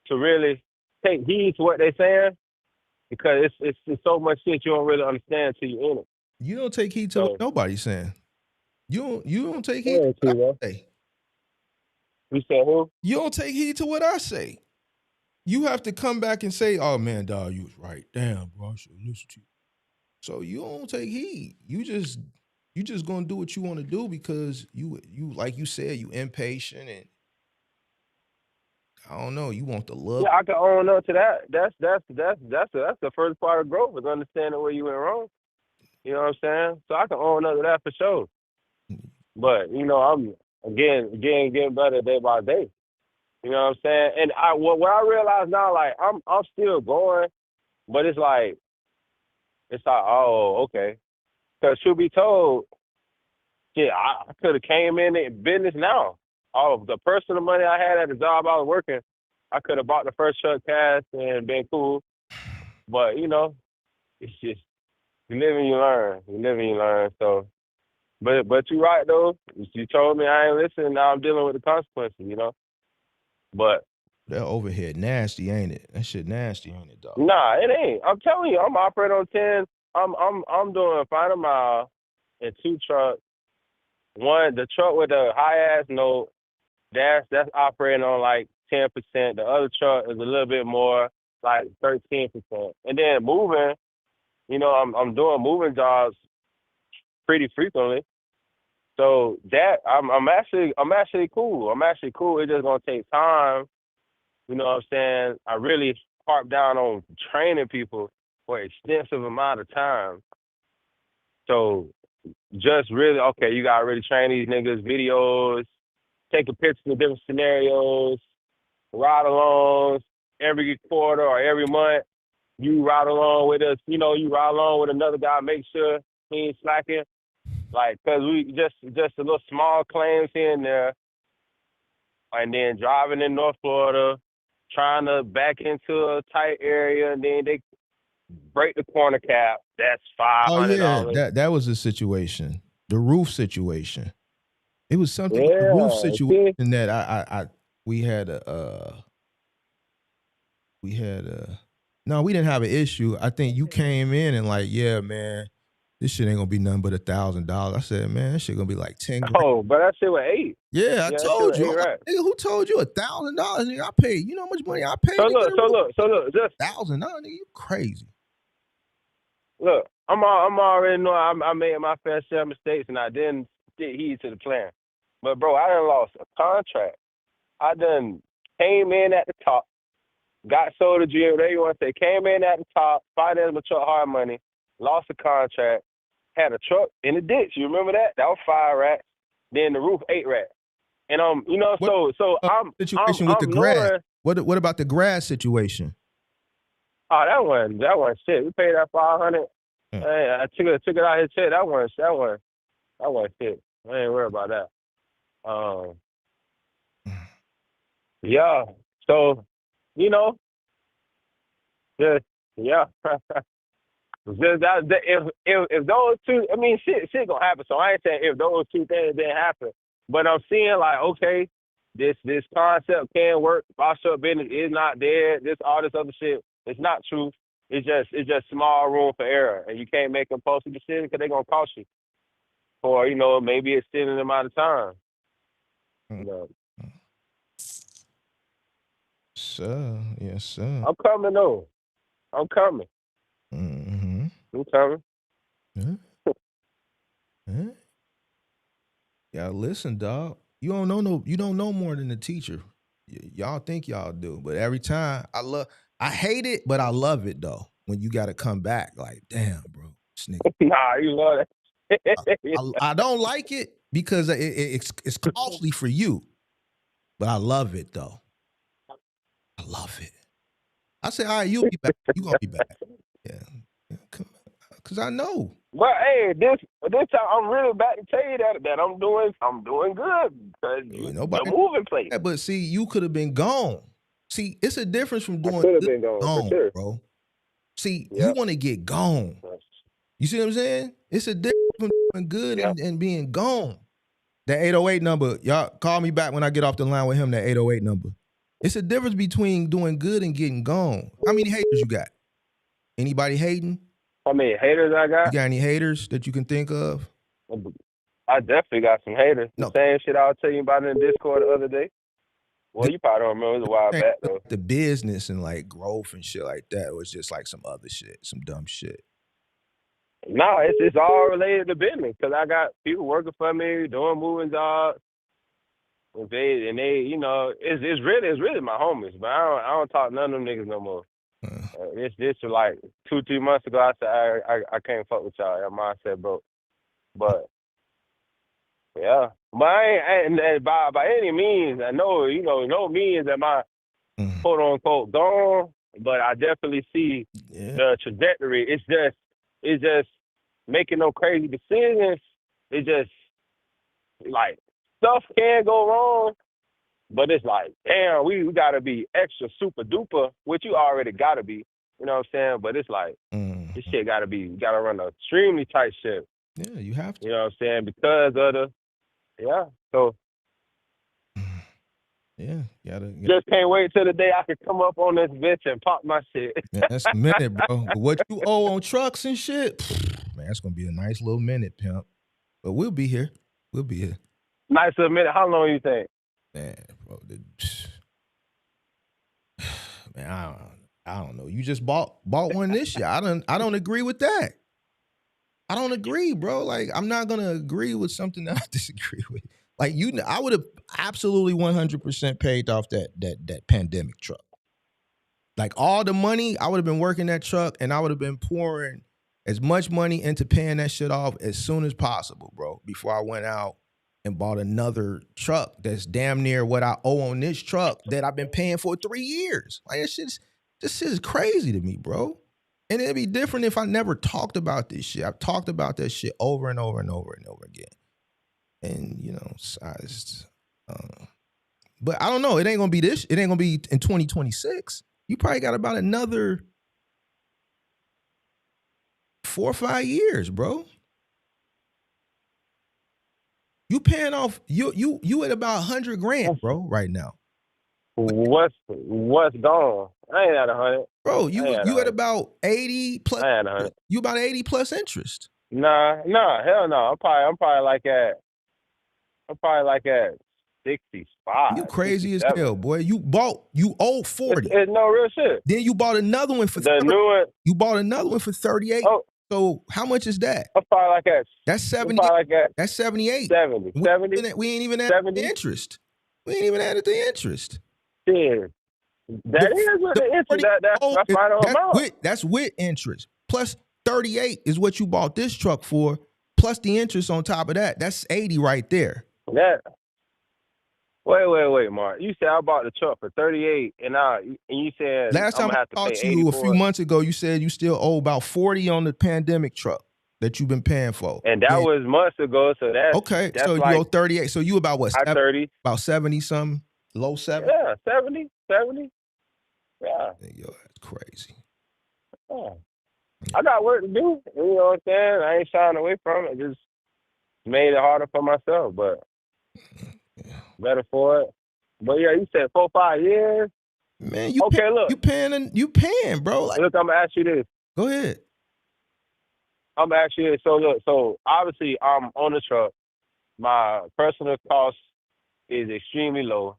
to really take heed to what they saying because it's so much shit you don't really understand till you in it. You don't take heed to what nobody's saying. You don't take heed Yeah, to what I say. You said who? You don't take heed to what I say. You have to come back and say, "Oh man, dog, you was right. Damn, bro, I should listen to you." So you don't take heed. You just gonna do what you want to do because you like you said, you impatient and I don't know, you want the look. Yeah, I can own up to that. That's the first part of growth is understanding where you went wrong. You know what I'm saying? So I can own up to that for sure. But you know, I'm getting better day by day. You know what I'm saying? And what I realize now, like I'm still going, but it's like oh okay. Because truth be told, shit, I could have came in business now. All of the personal money I had at the job I was working, I could have bought the first truck cash and been cool. But you know, it's just you live and you learn. You live and you learn. So, but you're right though. You told me I ain't listening. Now I'm dealing with the consequences. You know. But that overhead nasty, ain't it? That shit nasty, ain't it, dog? Nah, it ain't. I'm telling you, I'm operating on 10. I'm doing final mile in 2 trucks. One, the truck with the high ass note, that's operating on like 10%. The other truck is a little bit more, like 13%. And then moving, you know, I'm doing moving jobs pretty frequently. So that I'm actually cool. I'm actually cool. It's just gonna take time. You know what I'm saying? I really harp down on training people for an extensive amount of time. So just really, okay, you gotta really train these niggas, videos, taking pictures of different scenarios, ride alongs every quarter or every month. You ride along with us, you know, you ride along with another guy, make sure he ain't slacking. Like, cause we just a little small claims here and there. And then driving in North Florida, trying to back into a tight area, and then they break the corner cap. That's $500. Oh yeah, that was the situation, the roof situation. It was something with the roof situation that we had no, we didn't have an issue. I think you came in and like, yeah, man, this shit ain't gonna be nothing but $1,000. I said, man, that shit gonna be like 10 grand. Oh, but that shit was 8. Yeah, I told you. Right. Nigga, who told you $1,000? Nigga, I paid. You know how much money I paid? So look, just $1,000. Nigga, you crazy. Look, I'm already know I made my fair share of mistakes and I didn't get heed to the plan. But bro, I done lost a contract. I done came in at the top, got sold a dream, whatever you want to say, came in at the top, financed my truck hard money, lost a contract, had a truck in the ditch. You remember that? That was 5 racks. Then the roof 8 racks. And you know, so I'm situation with the grass. What about the grass situation? Oh, that one shit. We paid that $500. Hey, I took it out his check. That one shit. I ain't worried about that. Yeah. So, you know, just yeah. Just that, if those two, I mean, shit gonna happen. So I ain't saying if those two things didn't happen, but I'm seeing like, okay, this concept can work. Offshore business is not there. All this other shit, it's not true. It's just small room for error, and you can't make impulsive decisions because they're gonna cost you. for, you know, maybe extended amount of time. You know. Sir, yes, sir. I'm coming though. I'm coming. Mm-hmm. I'm coming. Huh? Huh? Yeah, listen, dog. You don't know more than the teacher. Y'all think y'all do, but every time I hate it, but I love it though. When you got to come back, like, damn, bro, this nigga. Nah, you love that. I don't like it because it's costly for you, but I love it though. I love it. I say, all right, you'll be back. You gonna be back. Yeah, because I know. But hey, this time I'm really about to tell you that I'm doing good because Nobody the moving place. Yeah, but see, you could have been gone. See, it's a difference from doing could have good been and gone, for sure. bro. See, Yeah. you want to get gone. You see what I'm saying? It's a difference from doing good and being gone. That 808 number, y'all call me back when I get off the line with him, that 808 number. It's a difference between doing good and getting gone. How many haters you got? Anybody hating? How many haters I got? You got any haters that you can think of? I definitely got some haters. No. The same shit I was telling you about in the Discord the other day. Well, you probably don't remember. It was a while back, though. The business and like growth and shit like that was just like some other shit, some dumb shit. No, it's all related to business because I got people working for me, doing moving jobs. And they, you know, it's really my homies, but I don't talk to none of them niggas no more. This was like 2-3 months ago. I said I can't fuck with y'all. That mindset broke. But yeah, but I ain't by any means. I know, you know, no means that my quote unquote gone. But I definitely see the trajectory. It's just making no crazy decisions. It's just like stuff can go wrong, but it's like, damn, we got to be extra super duper, which you already got to be. You know what I'm saying? But it's like, this shit got to be, you got to run an extremely tight ship. Yeah, you have to. You know what I'm saying? Because of the, so. Yeah, just can't wait till the day I can come up on this bitch and pop my shit. Man, that's a minute, bro. But what you owe on trucks and shit, man, that's going to be a nice little minute, pimp. But we'll be here. We'll be here. Nice little minute. How long you think? Man, bro, man, I don't know. You just bought one this year. I don't agree with that. I don't agree, bro. Like, I'm not gonna agree with something that I disagree with. Like, I would have absolutely 100% paid off that pandemic truck. Like, all the money, I would have been working that truck, and I would have been pouring as much money into paying that shit off as soon as possible, bro. Before I went out and bought another truck that's damn near what I owe on this truck that I've been paying for 3 years. Like, this shit is crazy to me, bro. And it'd be different if I never talked about this shit. I've talked about that shit over and over and over and over again. And, you know, but I don't know. It ain't gonna be this. It ain't gonna be in 2026. You probably got about another 4 or 5 years, bro. You paying off, you at about 100 grand, bro, right now. What's gone? I ain't at 100. Bro, you at about 80 plus. I ain't at 100. You about 80 plus interest. Nah, hell no. I'm probably like at 65. You crazy 67. As hell, boy. You owe 40. It's no real shit. Then you bought another one for You bought another one for 38. Oh. So how much is that? I'm probably like at. That's 70. That's 78. 70. We ain't even added the interest. We ain't even added the interest. Yeah. That is what the interest. That's right on amount. That's with interest. Plus 38 is what you bought this truck for. Plus the interest on top of that. That's 80 right there. Wait, Mark. You said I bought the truck for 38, and you said last time I talked to you a few months ago, you said you still owe about 40 on the pandemic truck that you've been paying for. And that was months ago, so that's okay. That's so like, you owe 38. So you about what? 30. About 70 something, low 70. Yeah, 70. Yeah. Yo, that's crazy. Yeah. I got work to do. You know what I'm saying? I ain't shying away from it. Just made it harder for myself, but. Better for it. But yeah, you said 4 or 5 years. Man, look. You paying, bro. Like, look, I'm gonna ask you this. Go ahead. I'm actually so look. So obviously, I'm on the truck. My personal cost is extremely low.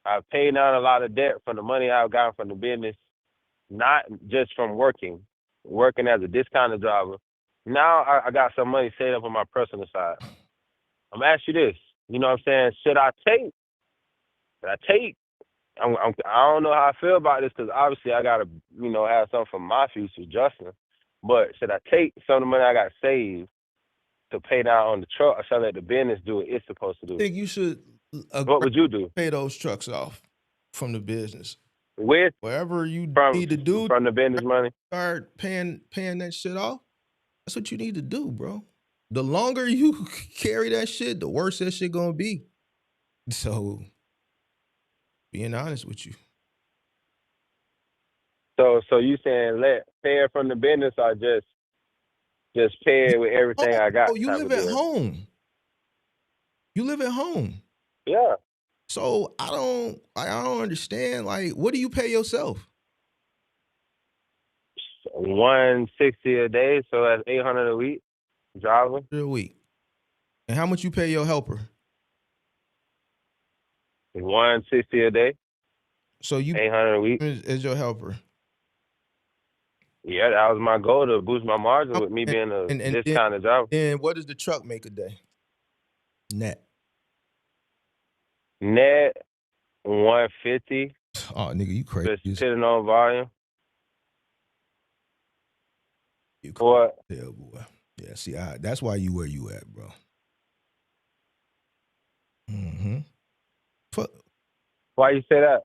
I've paid down a lot of debt from the money I've gotten from the business, not just from working as a discounted driver. Now I got some money saved up on my personal side. I'm asking you this. You know what I'm saying? Should I take? Should I take? I don't know how I feel about this because obviously I gotta have something for my future, Justin. But should I take some of the money I got saved to pay down on the truck, or should I let the business do what it's supposed to I do? think you should What would you do? pay those trucks off from the business. With Whatever you from need to do, from the business money? start paying that shit off. That's what you need to do, bro. The longer you carry that shit, the worse that shit gonna be. So, being honest with you. So you saying let pay it from the business or just pay it with everything I got Oh, you type live of at deal? home. You live at home. Yeah. So I don't understand. Like, what do you pay yourself? 160 a day, so that's 800 a week driving. A week. And how much you pay your helper? 160 a day, So you 800 a week. as your helper. Yeah, that was my goal, to boost my margin with me being a discounted driver. And what does the truck make a day? Net. Net 150. Oh, nigga, you crazy. Just sitting on volume. You What? yeah, boy. Yeah, see, that's why you where you at, bro. Mm-hmm. Why you say that?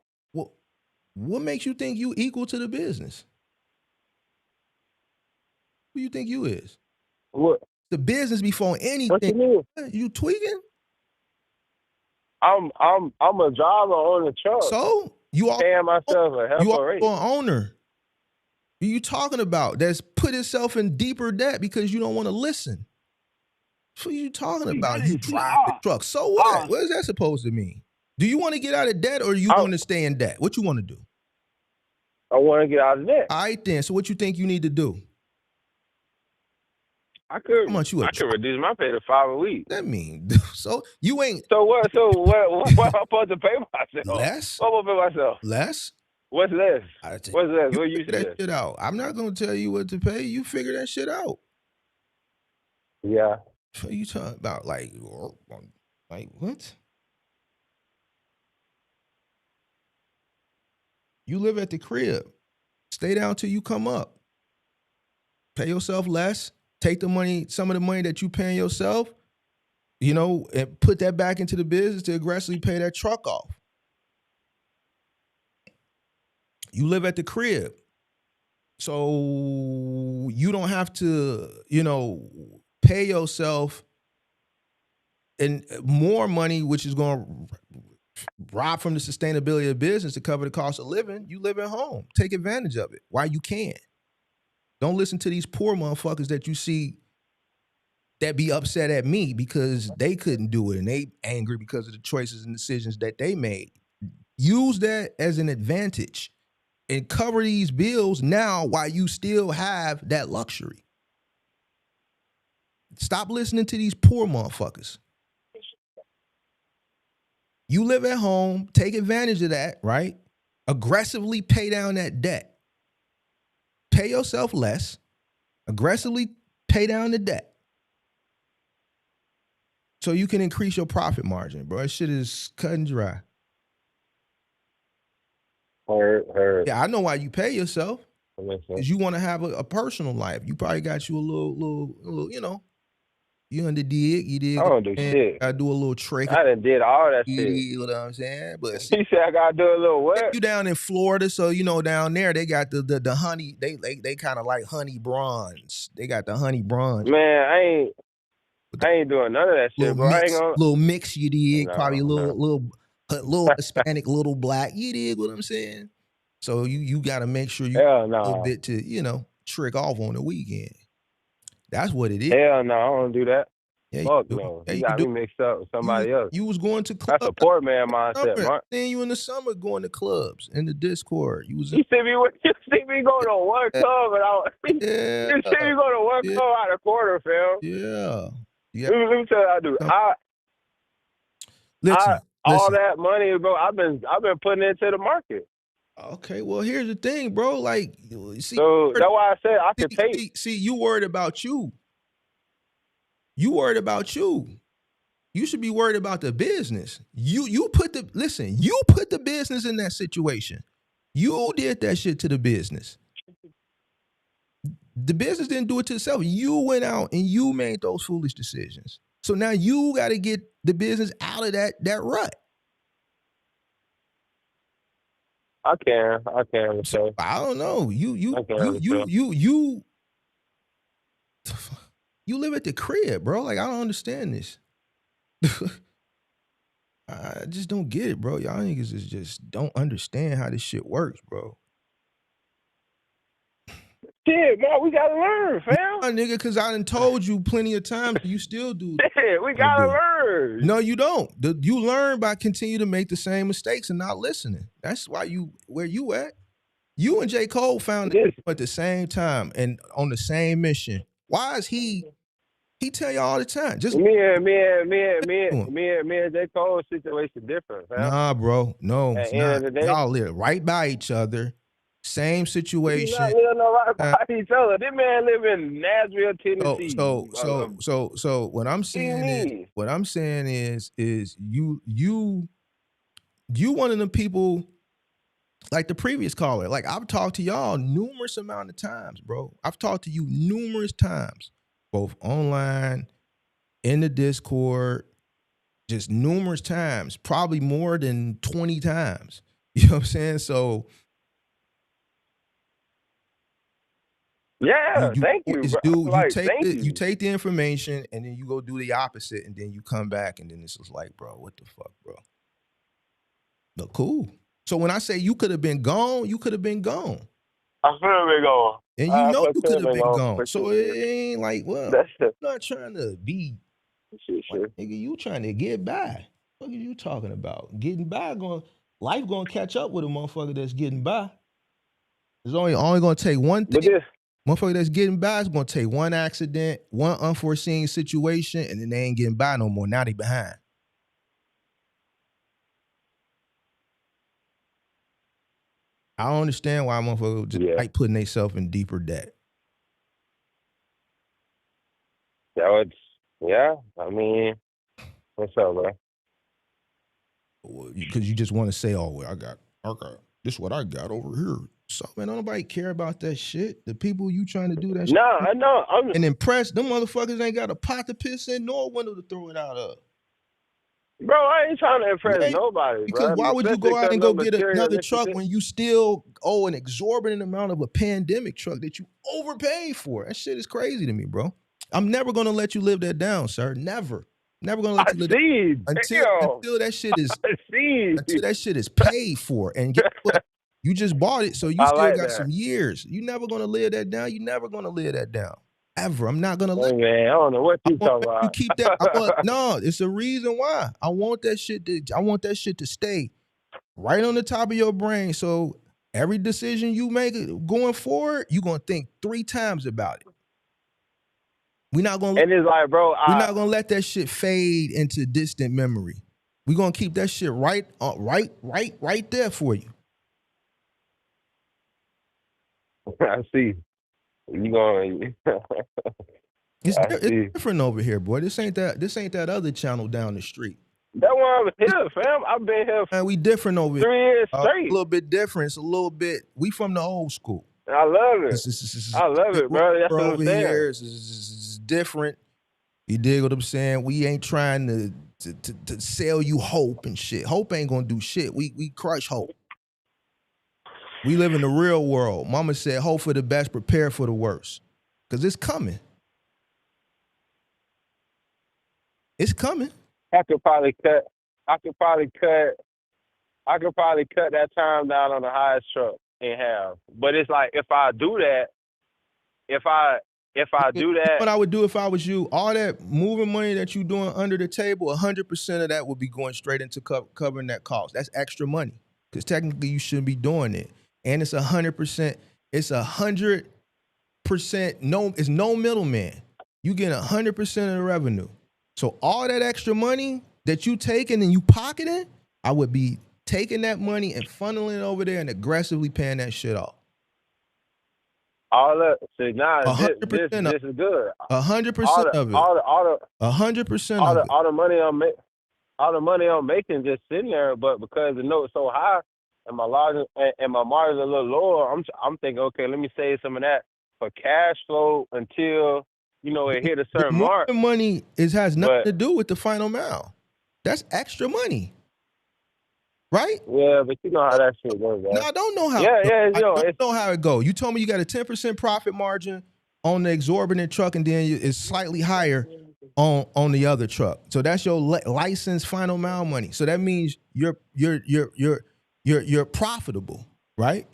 What makes you think you equal to the business? Who you think you is? What? The business before anything. What you mean? You tweaking? I'm a driver on the truck. So you are paying myself a hell you of a are rate. an owner. Who you talking about? That's put itself in deeper debt because you don't want to listen. What are you talking about? You drive the truck. So what? What is that supposed to mean? Do you want to get out of debt or you want to stay in debt? What you want to do? I want to get out of debt. All right then. So what you think you need to do? I could. How much you I could reduce my pay to $5 a week. That mean so you ain't. So what? So what am I supposed to pay myself? Less. What am I pay myself? Less. What's less? What's less? You What you figure that shit out. I'm not gonna tell you what to pay. You figure that shit out. Yeah. What are you talking about? Like what? You live at the crib. Stay down till you come up. Pay yourself less. Take the money, some of the money that you paying yourself, and put that back into the business to aggressively pay that truck off. You live at the crib. So you don't have to, pay yourself and more money, which is going to rob from the sustainability of business to cover the cost of living. You live at home. Take advantage of it while you can. Don't listen to these poor motherfuckers that you see that be upset at me because they couldn't do it and they angry because of the choices and decisions that they made. Use that as an advantage and cover these bills now while you still have that luxury. Stop listening to these poor motherfuckers. You live at home, take advantage of that, right? Aggressively pay down that debt. Pay yourself less, aggressively pay down the debt so you can increase your profit margin, bro. That shit is cut and dry. Heard. Yeah, I know why you pay yourself. Because you want to have a personal life. You probably got you a little, you under dig. You did. I don't do shit. I do a little trick. I done did all that shit. You know what I'm saying? But you said I gotta do a little what? You down in Florida, so down there they got the honey. They kind of like honey bronze. They got the honey bronze. Man, I ain't doing none of that shit, bro. Mix, I ain't gonna little mix. You dig? No, Probably a little Hispanic, little black. You dig what I'm saying? So you got to make sure you a little bit to trick off on the weekend. That's what it is. Hell no, I don't do that. Yeah, Fuck you do. no. Yeah, You you got do. me mixed up with somebody else. You was going to That's clubs a poor man mindset, summer. man. Seeing you in the summer going to clubs in the Discord. You was in, You see me go to one club and you yeah, see me go to one yeah, club out of quarter, fam. yeah. Yeah. Let me tell you how I do. Some- I Listen, all listen. that money, bro. I've been putting it into the market. Okay, well, here's the thing, bro. Like, see, So that's why I said I could pay. see, you worried about you. You worried about you. You should be worried about the business. You put the business in that situation. You did that shit to the business. The business didn't do it to itself. You went out and you made those foolish decisions. So now you got to get the business out of that rut. I can. So, I don't know. You live at the crib, bro. Like, I don't understand this. I just don't get it, bro. Y'all niggas just don't understand how this shit works, bro. Shit, man, we gotta learn, fam. Yeah, nigga, because I done told you plenty of times, you still do. Shit, we gotta learn. No, you don't. You learn by continue to make the same mistakes and not listening. That's why where you at. You and J. Cole found it at the same time and on the same mission. Why is he tell you all the time? Just me and J. Cole's situation different, fam. Nah, bro. No, At it's the end not. of the day, Y'all live right by each other. Same situation. We not living right by each other. This man live in Nashville, Tennessee. So what I'm saying is you one of the people like the previous caller. Like I've talked to y'all numerous amount of times, bro. I've talked to you numerous times, both online, in the Discord, just numerous times, probably more than 20 times. You know what I'm saying? So yeah, thank you, bro. You take the information and then you go do the opposite, and then you come back and then it's just like, bro, what the fuck, bro? But cool. So when I say you could have been gone, you could have been gone. I could have been gone. And you know you could have been gone. So it ain't like, well, I'm not trying to be like, nigga, you trying to get by. What are you talking about? Getting by, life gonna catch up with a motherfucker that's getting by. It's only gonna take one thing. Motherfucker that's getting by is gonna take one accident, one unforeseen situation, and then they ain't getting by no more. Now they behind. I don't understand why motherfuckers just like putting themselves in deeper debt. I mean, what's up, bro? Because you just want to say, oh, well, I got this is what I got over here. So, man, don't nobody care about that shit. The people you trying to do that shit. No, I know. And impressed, them motherfuckers ain't got a pot to piss in nor a window to throw it out of. Bro, I ain't trying to impress nobody, because why would you go out and go get another truck when you still owe an exorbitant amount of a pandemic truck that you overpaid for? That shit is crazy to me, bro. I'm never gonna let you live that down, sir. Never. Never gonna let you live until that shit is until that shit is paid for. And guess what? You just bought it, so you still got some years. You never gonna live that down. You never gonna live that down. Ever. I'm not gonna let you. Man, I don't know what you talking about. You keep that. No, it's a reason why. I want that shit to stay right on the top of your brain. So every decision you make going forward, you're gonna think 3 times about it. We're not gonna and it's like, bro, we're not gonna let that shit fade into distant memory. We're gonna keep that shit right there for you. I see. You going? It's different over here, boy. This ain't that other channel down the street. That one over here, fam. I've been here. Man, we different over here. 3 years straight. A little bit different. It's a little bit. We from the old school. I love it. I love it, bro. That's what I'm saying. Here is different. You dig what I'm saying? We ain't trying to sell you hope and shit. Hope ain't gonna do shit. We crush hope. We live in the real world. Mama said, hope for the best, prepare for the worst. Because it's coming. It's coming. I could probably cut that time down on the highest truck in half. But it's like if I do that, if I if I do You know that, what I would do if I was you? All that moving money that you doing under the table, 100% of that would be going straight into covering that cost. That's extra money because technically you shouldn't be doing it. And it's 100%. It's 100%. No, it's no middleman. You get 100% of the revenue. So all that extra money that you taking and you pocketing, I would be taking that money and funneling it over there and aggressively paying that shit off. all that, see, nah, this 100% is good. 100% of it. All the 100% of it. all the money I'm making just sitting there, but because the note's so high and my margin a little lower, I'm thinking, okay, let me save some of that for cash flow until it hit a The certain mark. moving money has nothing But to do with the final mile. That's extra money, right? yeah, but you know how that shit goes, No, man. I don't know how. Yeah, I don't it's know how it go. You told me you got a 10% profit margin on the exorbitant truck, and then it's slightly higher on the other truck. So that's your licensed final mile money. So that means you're profitable, right?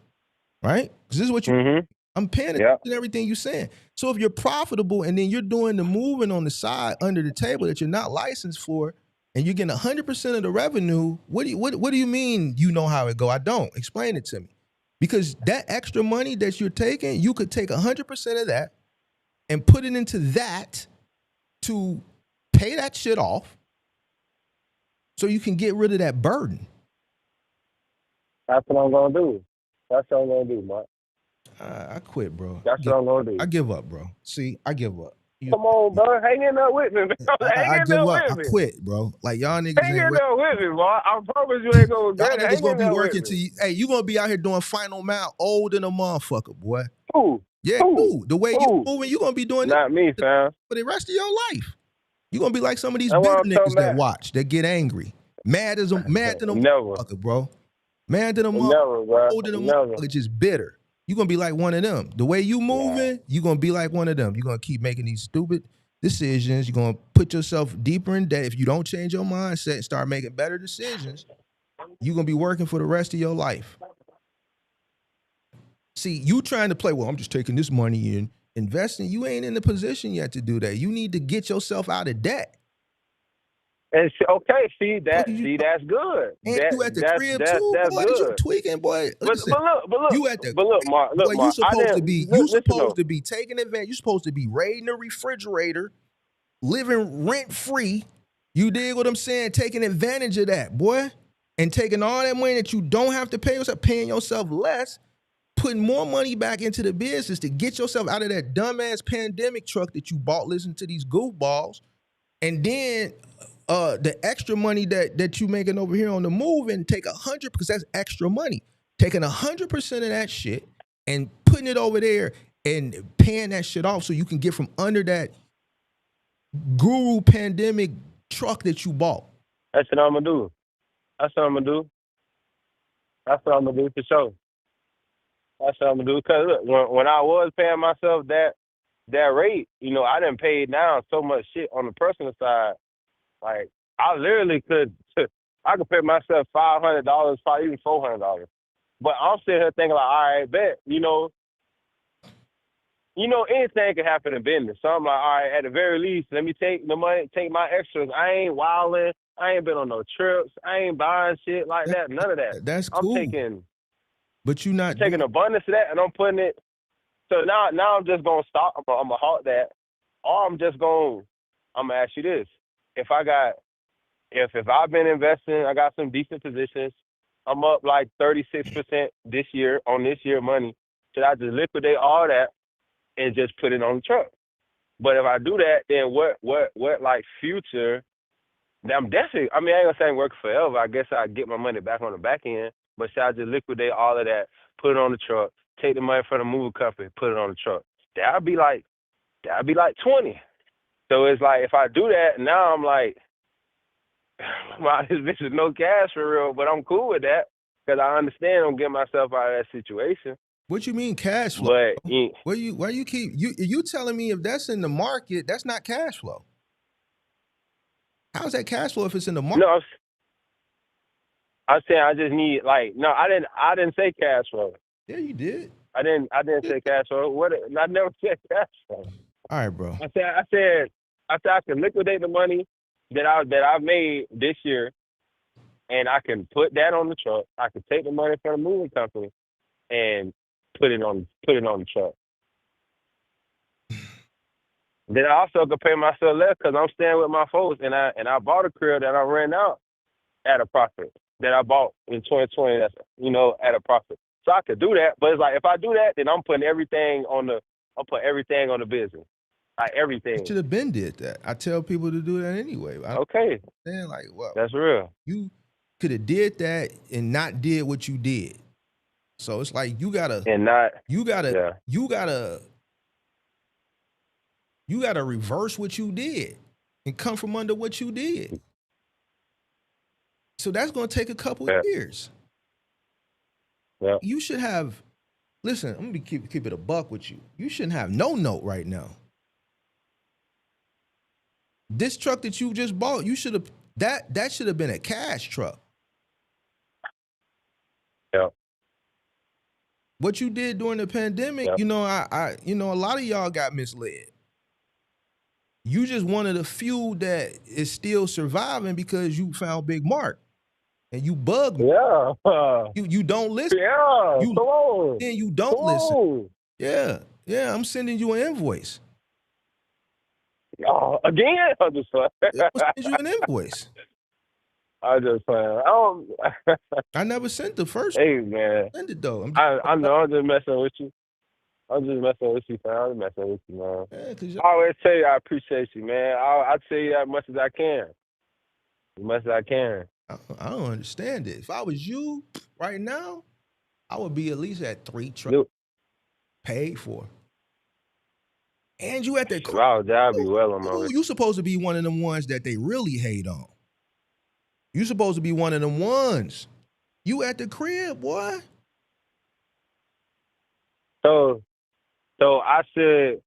Right? Because this is what you. I'm paying attention to everything you're saying. So if you're profitable and then you're doing the moving on the side under the table that you're not licensed for, and you're getting 100% of the revenue, what do you mean you know how it go? I don't. Explain it to me. Because that extra money that you're taking, you could take 100% of that and put it into that to pay that shit off so you can get rid of that burden. That's what I'm gonna do. That's what I'm gonna do, Mark. I quit, bro. That's what I'm gonna do. I give up, bro. See, I give up. Come on, bro. Hang in there with me, man. I Hang in give there up. with I me. quit, bro. Like y'all niggas Hang ain't in ready. there with me, boy. I promise you ain't gonna Y'all regret it. niggas Hang gonna in be there working with till me. you. Hey, you gonna be out here doing final mile old than a motherfucker, boy. Who? Yeah, you. The way you moving, you gonna be doing Not me, fam. for the rest of your life. You gonna be like some of these That's bitter what I'm niggas talking that about. watch, that get angry, mad than a Never. motherfucker, bro. Mad than a motherfucker, Never, bro. old than a Never. motherfucker, just bitter. You gonna be like one of them. The way you moving, you gonna be like one of them. You gonna keep making these stupid decisions. You're gonna put yourself deeper in debt if you don't change your mindset and start making better decisions. You're gonna be working for the rest of your life. See, you trying to play, well, I'm just taking this money and investing. You ain't in the position yet to do that. You need to get yourself out of debt. And okay, see that's good. And you at the crib That's too, boy. You good. tweaking, boy. Listen, But look, you at the Mark, boy. You I supposed to didn't be. You listen supposed though. to be taking advantage. You supposed to be raiding the refrigerator, living rent free. You dig what I'm saying? Taking advantage of that, boy, and taking all that money that you don't have to pay yourself, paying yourself less, putting more money back into the business to get yourself out of that dumbass pandemic truck that you bought listening to these goofballs, and then the extra money that you making over here on the move and take 100, because that's extra money. Taking 100% of that shit and putting it over there and paying that shit off so you can get from under that guru pandemic truck that you bought. That's what I'm gonna do. That's what I'm gonna do. That's what I'm gonna do for sure. That's what I'm gonna do. Cause look, when I was paying myself that rate, I didn't pay down so much shit on the personal side. Like I literally could pay myself $500, probably even $400. But I'm sitting here thinking like, all right, bet, anything can happen in business. So I'm like, all right, at the very least, let me take the money, take my extras. I ain't wilding. I ain't been on no trips. I ain't buying shit like that. None of that. That's cool. But you're not taking abundance of that, and I'm putting it. So now I'm just gonna stop. I'm gonna halt that, or I'm gonna ask you this: if I've been investing, I got some decent positions. I'm up like 36% this year on this year money. Should I just liquidate all that and just put it on the truck? But if I do that, then what like future? I'm definitely. I mean, I ain't gonna say I'm working forever. I guess I get my money back on the back end. But should I just liquidate all of that, put it on the truck, take the money from the moving company, put it on the truck? That'd be like 20. So it's like if I do that, now I'm like, wow, this bitch is no cash for real. But I'm cool with that because I understand I'm getting myself out of that situation. What you mean cash flow? But why you keep you telling me if that's in the market, that's not cash flow? How's that cash flow if it's in the market? No, I'm saying I just need no, I didn't say cash flow. Yeah, you did. I didn't say cash flow. I never said cash flow. All right, bro. I said I can liquidate the money that I made this year, and I can put that on the truck. I can take the money from the moving company and put it on the truck. Then I also could pay myself less because I'm staying with my folks, and I bought a crib that I ran out at a profit that I bought in 2020. That's at a profit, so I could do that. But it's like if I do that, then I'm putting everything on the business, like You everything. should have been did that. I tell people to do that anyway. Okay, Like, well, that's real. you could have did that and not did what you did. So it's like you gotta reverse what you did and come from under what you did. So that's gonna take a couple of years. Yeah. You should have. Listen, I'm gonna keep it a buck with you. You shouldn't have no note right now. This truck that you just bought, you should have that should have been a cash truck. Yeah. What you did during the pandemic, Yeah. I a lot of y'all got misled. You just one of the few that is still surviving because you found Big Mark and you bugged me. Yeah. You don't listen. Yeah. Come on. Then you don't listen. Yeah. I'm sending you an invoice. Oh, again? I'm just playing. I'm sending you an invoice. I'm just playing. I never sent the first. Hey, man. Send it though. I know. I'm just messing with you. I'm just messing with you, fam. I'm just messing with you, man. Yeah, I always tell you I appreciate you, man. I tell you as much as I can. As much as I can. I don't understand it. If I was you right now, I would be at least at 3 trucks paid for. And you at the crib. I'll be well on my way. You supposed to be one of them ones that they really hate on. You supposed to be one of them ones. You at the crib, boy. So I should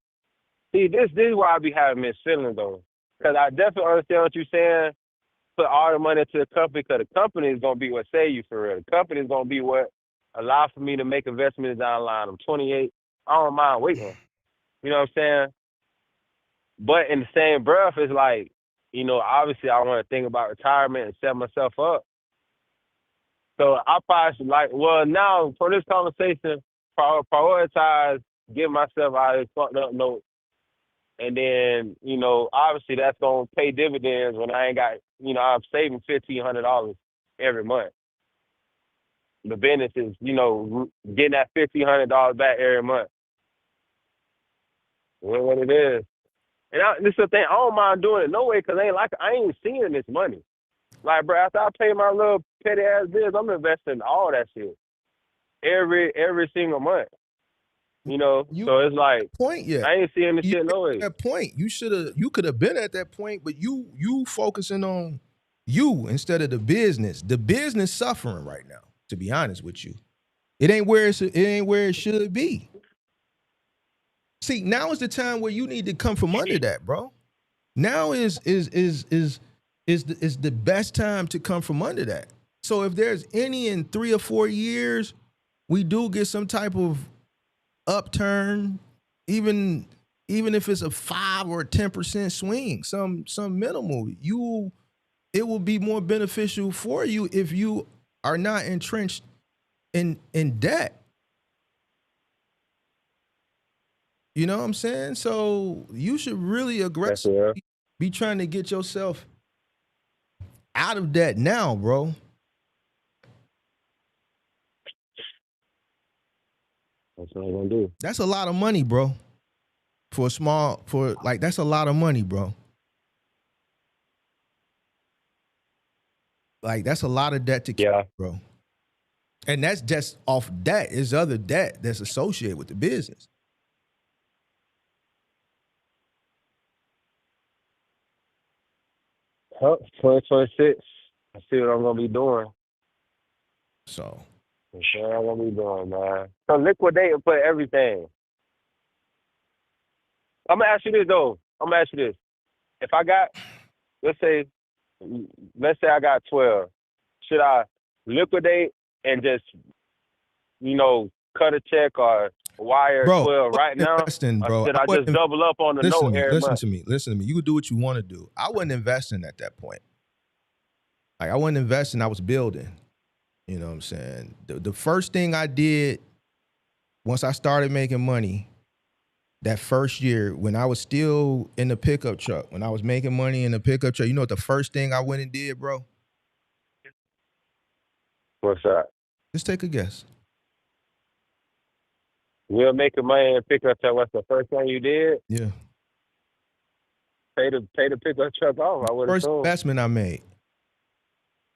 see this is why I be having mixed feelings though. Because I definitely understand what you're saying. Put all the money into the company because the company is gonna be what save you for real. The company is gonna be what allow for me to make investments down the line. I'm 28. I don't mind waiting. You know what I'm saying? But in the same breath, it's like, obviously I want to think about retirement and set myself up. So I probably should now for this conversation, prioritize getting myself out of this fucked up note. And then, obviously that's going to pay dividends when I ain't got, I'm saving $1,500 every month. The business is, getting that $1,500 back every month. What it is. And this is the thing, I don't mind doing it no way because I ain't seeing this money. Like, bro, after I pay my little petty ass bills, I'm investing all that shit every single month. So it's like I ain't seeing this shit no way. That point, you could have been at that point, but you focusing on you instead of the business. The business suffering right now. To be honest with you, it ain't where it should be. See, now is the time where you need to come from under that, bro. Now is the best time to come from under that. So if there's any in 3 or 4 years, we do get some type of upturn, even if it's a 5 or 10% swing, some minimal, it will be more beneficial for you if you are not entrenched in debt. You know what I'm saying? So you should really aggressively be trying to get yourself out of that now, bro. That's what I'm gonna do. That's a lot of money, bro. That's a lot of money, bro. Like, that's a lot of debt to keep, bro. And that's just off debt. There's other debt that's associated with the business. Oh, 2026. I see what I'm gonna be doing. So That's what I'm gonna be doing, man. So liquidate and put everything. I'm gonna ask you this though. If I got, let's say I got 12, should I liquidate and just, cut a check or wire Bro, 12 right now? investing, Or bro. should I just double up on the note every Listen month? to me. Listen to me. You could do what you want to do. I wasn't investing at that point. Like, I wasn't investing, I was building. You know what I'm saying? The first thing I did once I started making money, that first year when I was still in the pickup truck, when I was making money in the pickup truck, you know what the first thing I went and did, bro? What's that? Just take a guess. We'll make a money and pick up truck. What's the first thing you did? Yeah. Pay the pickup truck off. I would First assume. investment I made.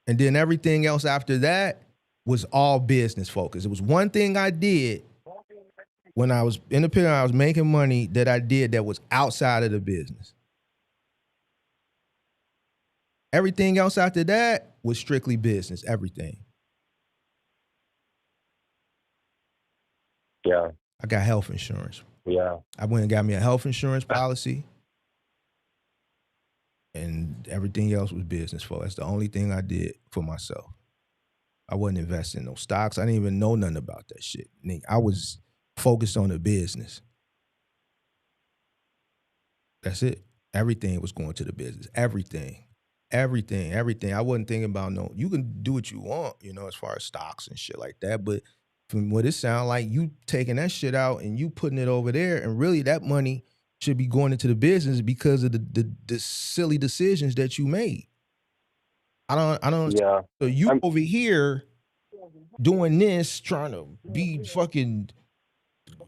And then everything else after that was all business focused. It was one thing I did when I was in the pickup, I was making money that I did that was outside of the business. Everything else after that was strictly business, everything. Yeah. I got health insurance. Yeah. I went and got me a health insurance policy. And everything else was business for. That's the only thing I did for myself. I wasn't investing in no stocks. I didn't even know nothing about that shit. I was focused on the business. That's it. Everything was going to the business. Everything. I wasn't thinking about no, you can do what you want, you know, as far as stocks and shit like that. But from what it sounds like, you taking that shit out and you putting it over there, and really that money should be going into the business because of the silly decisions that you made. I don't. Yeah. So you over here doing this, trying to be fucking,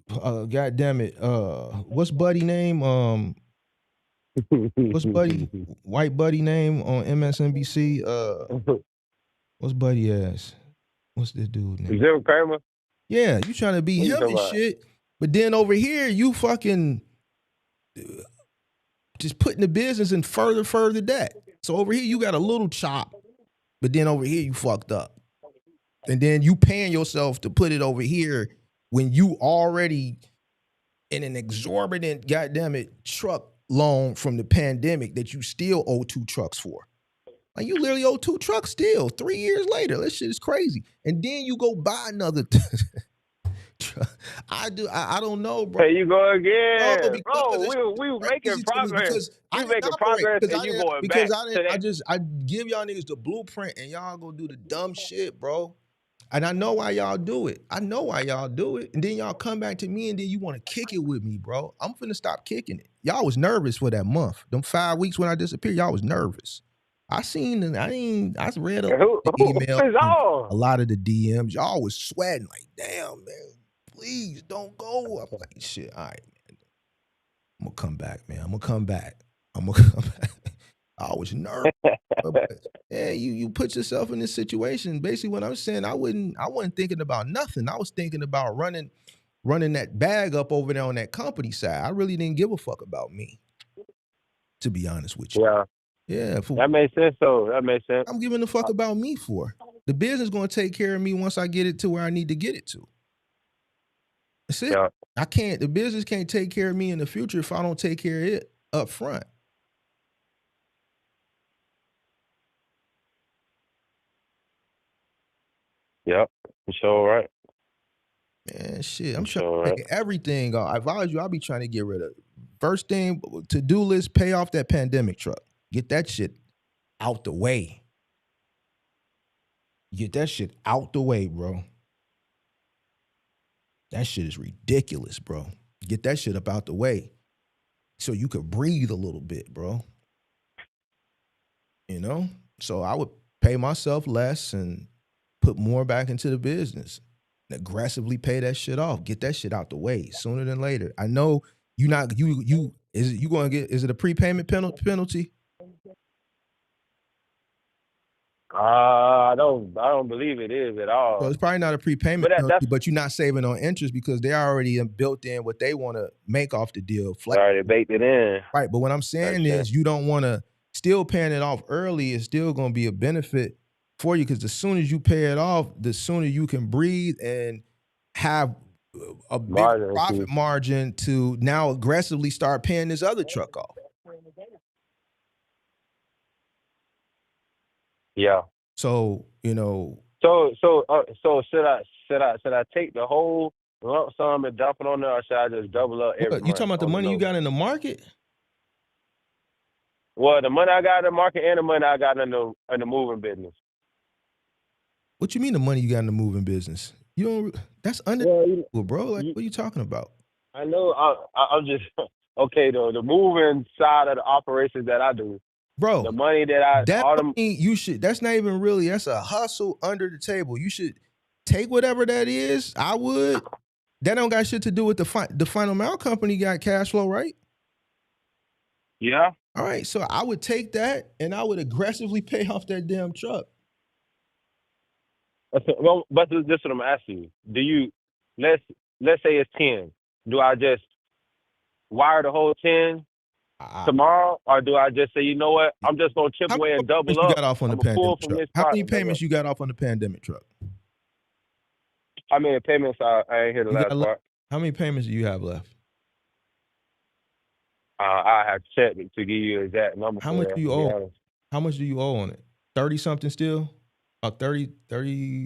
God damn it, what's buddy name? What's buddy, white buddy name on MSNBC? What's buddy ass? What's this dude name? Zero Kramer? Yeah, you trying to be What you him talking and about? shit, but then over here you fucking just putting the business in further that. So over here you got a little chop, but then over here you fucked up. And then you paying yourself to put it over here when you already in an exorbitant, goddamn it, truck loan from the pandemic that you still owe 2 trucks for. Like, you literally owe 2 trucks still 3 years later. That shit is crazy. And then you go buy another I don't know, bro. Hey, you go again. Bro, We it's making crazy to me progress. because I We didn't making operate progress because and you going back to that. I give y'all niggas the blueprint and y'all go do the dumb shit, bro. And I know why y'all do it. And then y'all come back to me and then you want to kick it with me, bro. I'm finna stop kicking it. Y'all was nervous for that month. Them 5 weeks when I disappeared, y'all was nervous. I read Who email, is all? a lot of the DMs. Y'all was sweating like, damn, man, please don't go. I'm like, shit, all right, man. I'm gonna come back, man. I'm gonna come back. I was nervous. Yeah, you put yourself in this situation. Basically, what I'm saying, I wasn't thinking about nothing. I was thinking about running that bag up over there on that company side. I really didn't give a fuck about me, to be honest with you. Yeah. Yeah. That makes sense, though. That makes sense. I'm giving a fuck about me for. The business gonna take care of me once I get it to where I need to get it to. That's it. Yeah. The business can't take care of me in the future if I don't take care of it up front. Yep. You sure right. Man, shit, I'm trying to make everything off. If I was you, I'd be trying to get rid of first thing, to-do list, pay off that pandemic truck. Get that shit out the way. Get that shit out the way, bro. That shit is ridiculous, bro. Get that shit up out the way so you could breathe a little bit, bro. You know? So I would pay myself less and put more back into the business. Aggressively pay that shit off. Get that shit out the way sooner than later. I know is it a prepayment penalty? I don't believe it is at all. So it's probably not a prepayment penalty, but you're not saving on interest because they already built in what they want to make off the deal. Already baked it in. Right, but what I'm saying is you don't want to still paying it off early is still going to be a benefit for you because as soon as you pay it off, the sooner you can breathe and have a big profit margin to now aggressively start paying this other truck off. Yeah. So, you know. So should I take the whole lump sum and dump it on there, or should I just double up every What, you talking month about the on money you note? got in the market? Well, the money I got in the market and the money I got in the moving business. What you mean the money you got in the moving business? You don't. That's under, Well, bro. Like, what are you talking about? I know. I'm just okay. The moving side of the operations that I do, Bro, the money that that money you should. That's not even really. That's a hustle under the table. You should take whatever that is. I would. That don't got shit to do with the final mile company got cash flow, right? Yeah. All right. So I would take that and I would aggressively pay off that damn truck. Well, but this is what I'm asking you. Do you let's say it's 10. Do I just wire the whole 10 tomorrow, or do I just say, you know what, I'm just gonna chip away and double up? You got off on the pandemic truck. How many payments you got off on the pandemic truck? I mean, payments. I ain't hear the last part. How many payments do you have left? I have checked to give you an exact number. How much do you owe? How much do you owe on it? 30 something still? 30. Probably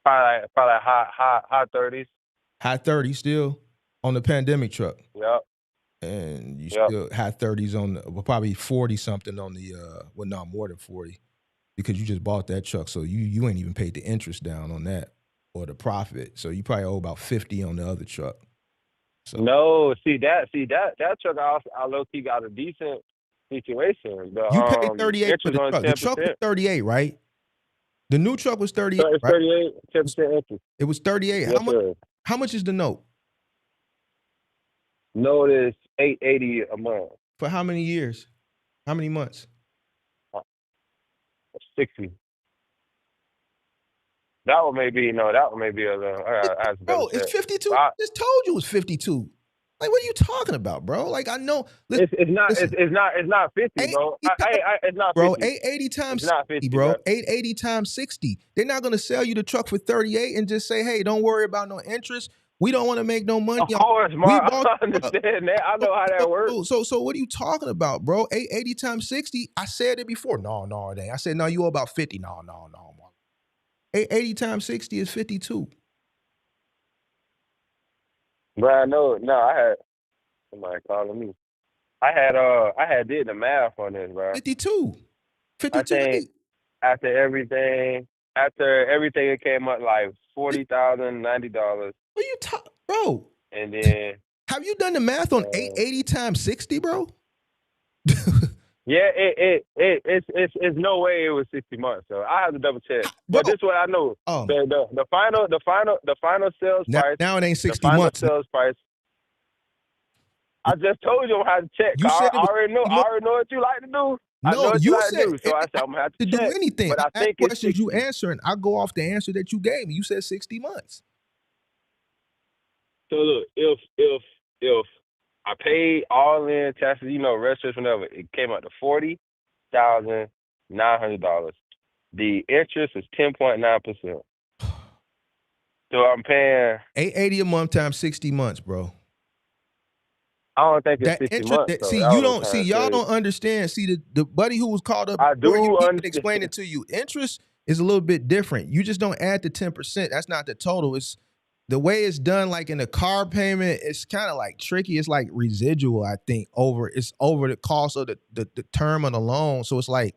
high 30s. High 30s still on the pandemic truck. Yep. And you still high 30s on the, probably 40 something on the well, no, more than 40, because you just bought that truck, so you ain't even paid the interest down on that or the profit. So you probably owe about 50 on the other truck. So no, see that truck I low key got a decent situation. You paid 38 for the truck. The truck was 38, right? The new truck was 38. So it's 38, 10% interest. It was 38. Yes, how much is the note? Note is $880 a month. For how many years? How many months? 60. That one may be a little. Bro, it's 52. I just told you it was 52. Like, what are you talking about, bro? Like, I know. Listen, it's not 50, bro. It's not 50. Bro, 880 times 60, bro. 880 times 60. They're not going to sell you the truck for 38 and just say, hey, don't worry about no interest. We don't want to make no money. Of course, Mark. I understand that. I know how that works. So what are you talking about, bro? 880 times 60. I said it before. No, it ain't. I said, no, you owe about 50. No, Mark. 880 times 60 is 52. Bro, I know. No, I had somebody calling me. I had did the math on this, bro. 52. 52. I think after everything, it came up like $40,000, $90. What are you talking, bro? And then have you done the math on 880 times 60, bro? Yeah, it's no way it was 60 months. So I have to double check. But this is what I know. The final sales price. Now it ain't 60 months. Sales price. I just told you how to check. I already know what you like to do. No, you said so I said I'm gonna have to do check. anything. But I think it's questions you answer, and I go off the answer that you gave me. You said 60 months. So look, if I paid all in taxes, registration, whatever, it came out to $40,900. The interest is 10.9%. So I'm paying $880 a month times 60 months, bro. I don't think it's 60 months. Y'all don't understand. See, the buddy who was called up, I do understand. Explain it to you. Interest is a little bit different. You just don't add the 10%. That's not the total. It's the way it's done, like in a car payment, it's kind of like tricky. It's like residual, I think, over the cost of the term of the loan. So it's like,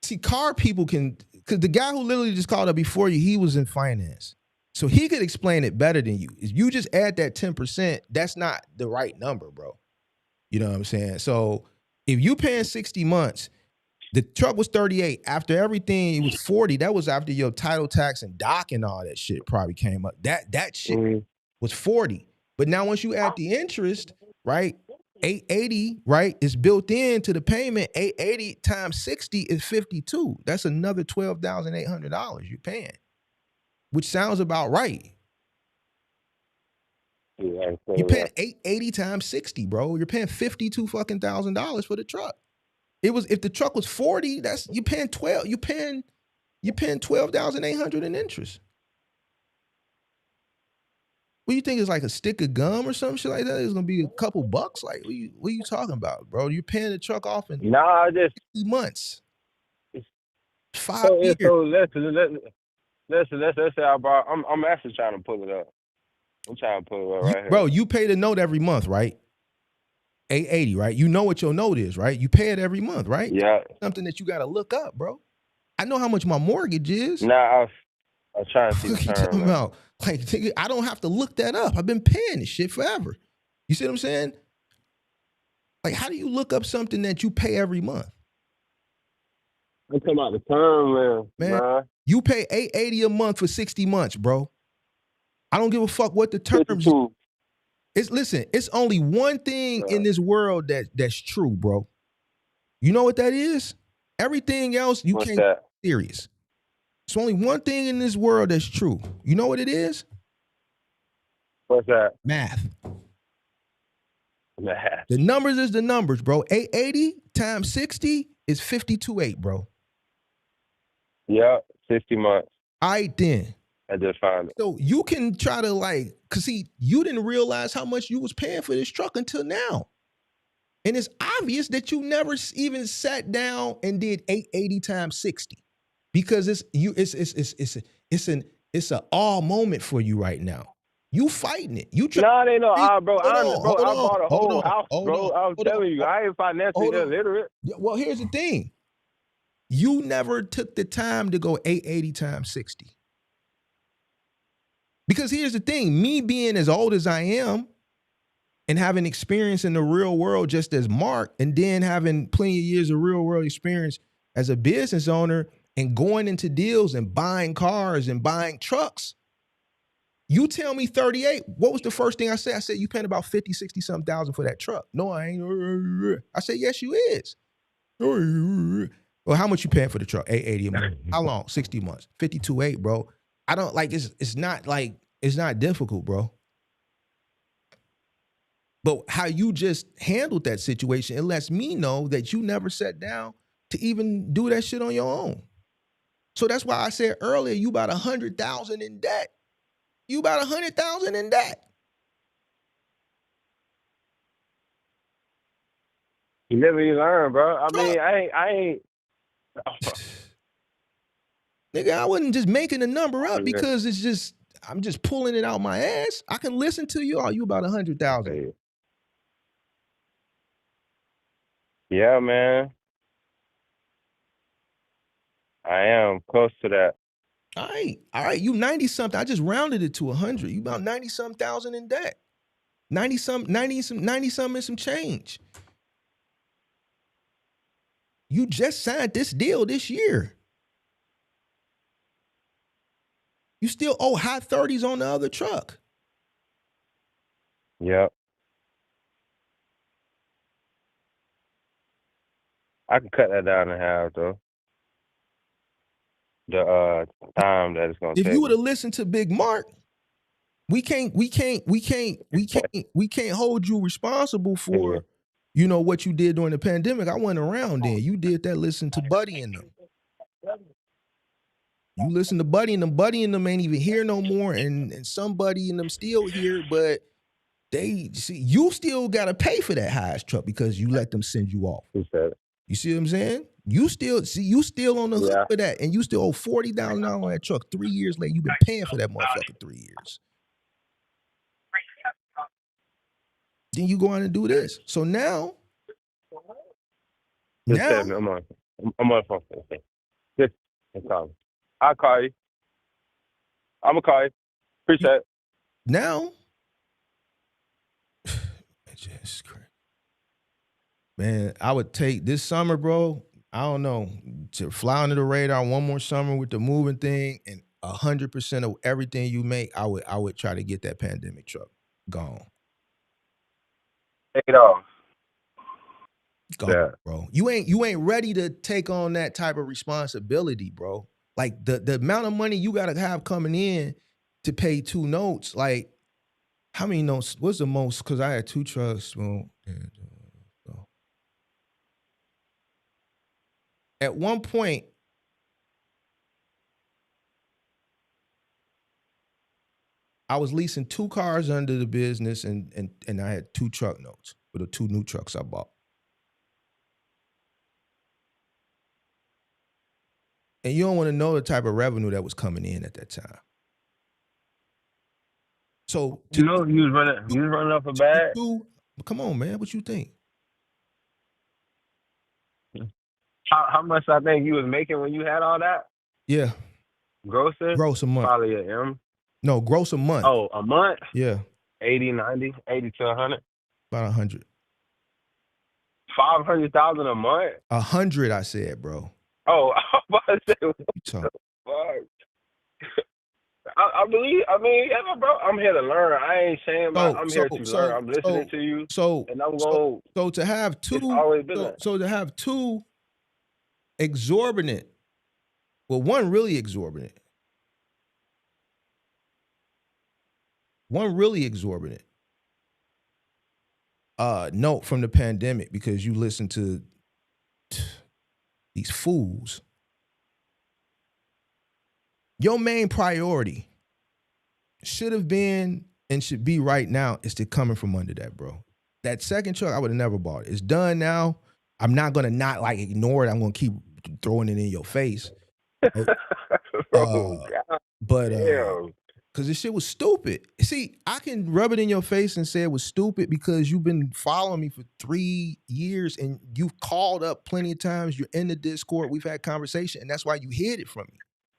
see, car people can, because the guy who literally just called up before you, he was in finance. So he could explain it better than you. If you just add that 10%, that's not the right number, bro. You know what I'm saying? So if you paying 60 months, the truck was 38. After everything, it was 40. That was after your title tax and dock and all that shit probably came up. That shit was 40. But now once you add the interest, right, 880, right, is built into the payment. 880 times 60 is 52. That's another $12,800 you're paying, which sounds about right. Yeah, you're paying 880 times 60, bro. You're paying $52,000 for the truck. It was, if the truck was 40, that's you're paying 12. You're paying $12,800 in interest. What do you think is like a stick of gum or some shit like that? It's gonna be a couple bucks. Like, what are you talking about, bro? You're paying the truck off in 60 months. 5 years. let's say I bought. I'm actually trying to pull it up. I'm trying to pull it up right here. Bro, you pay the note every month, right? $880, right? You know what your note is, right? You pay it every month, right? Yeah. Something that you got to look up, bro. I know how much my mortgage is. Nah, I was trying to see What the you term. talking about? Like, nigga, I don't have to look that up. I've been paying this shit forever. You see what I'm saying? Like, how do you look up something that you pay every month? I'm talking about the term, man. You pay $880 a month for 60 months, bro. I don't give a fuck what the terms. It's only one thing in this world that's true, bro. You know what that is? Everything else you can't take serious. It's only one thing in this world that's true. You know what it is? What's that? Math. Math. The numbers is the numbers, bro. 880 times 60 is 52.8, bro. Yep, 60 months. All right, then. I just found it. So you can try to cause see, you didn't realize how much you was paying for this truck until now. And it's obvious that you never even sat down and did 880 times 60. Because it's an all moment for you right now. You fighting it. You no, it ain't no bro. I bought a whole house, bro. I'm telling you, I ain't financially illiterate. Well, here's the thing. You never took the time to go 880 times 60. Because here's the thing, me being as old as I am and having experience in the real world just as Mark, and then having plenty of years of real world experience as a business owner and going into deals and buying cars and buying trucks, you tell me 38, what was the first thing I said? I said, you paying about 50, 60 something thousand for that truck. No, I ain't. I said, yes, you is. Well, how much you paying for the truck? 880 a month. How long? 60 months. 52.8, bro. I don't it's not difficult, bro. But how you just handled that situation, it lets me know that you never sat down to even do that shit on your own. So that's why I said earlier, you about 100,000 in debt. You about 100,000 in debt. You never even learn, bro. I mean, I ain't. Nigga, I wasn't just making a number up because I'm just pulling it out my ass. I can listen to you. Oh, you about 100,000. Yeah, man. I am close to that. All right. You 90 something. I just rounded it to 100. You about 90 something thousand in debt. 90 something and some change. You just signed this deal this year. You still owe high 30s on the other truck. Yep. I can cut that down in half though. The time that it's gonna take. If you would have listened to Big Mark, we can't hold you responsible for what you did during the pandemic. I wasn't around then. You did that. Listen to Buddy and them. You listen to Buddy and them ain't even here no more, and somebody in them still here, but they see you still gotta pay for that highest truck because you let them send you off. You see what I'm saying? You still on the hook for that, and you still owe $40,000 on that truck 3 years later. You've been paying for that motherfucker 3 years. Then you go on and do this. So now, I'm on the phone. Just call me. I'll call you. I'm gonna call you. Appreciate it. Now, just crazy. Man, I would take this summer, bro. I don't know, to fly under the radar one more summer with the moving thing, and 100% of everything you make, I would try to get that pandemic truck gone. Take it off. Gone, bro. You ain't ready to take on that type of responsibility, bro. Like the amount of money you gotta have coming in to pay 2 notes. Like, how many notes? What's the most? Because I had 2 trucks. Well, at one point, I was leasing 2 cars under the business, and I had 2 truck notes for the 2 new trucks I bought. And you don't want to know the type of revenue that was coming in at that time. So You know, you was running up a bag. Come on, man. What you think? How much I think you was making when you had all that? Yeah. Gross a month. Probably an M. No, gross a month. Oh, a month? Yeah. 80, 90, 80 to 100. About 100. 500,000 a month? 100, I said, bro. Oh, I was about to say, what You talk. the fuck? I believe, yeah, bro, I'm here to learn. I ain't saying I'm here to learn. I'm listening to you. And I'm going. So to have two, it's always been that. So to have two exorbitant, well, one really exorbitant. Note from the pandemic, because you listen to these fools. Your main priority should have been and should be right now is to coming from under that, bro. That second truck, I would have never bought it. It's done now. I'm not gonna not like ignore it. I'm gonna keep throwing it in your face. Bro, but because this shit was stupid. See, I can rub it in your face and say it was stupid because you've been following me for 3 years and you've called up plenty of times. You're in the Discord. We've had conversation, and that's why you hid it from me.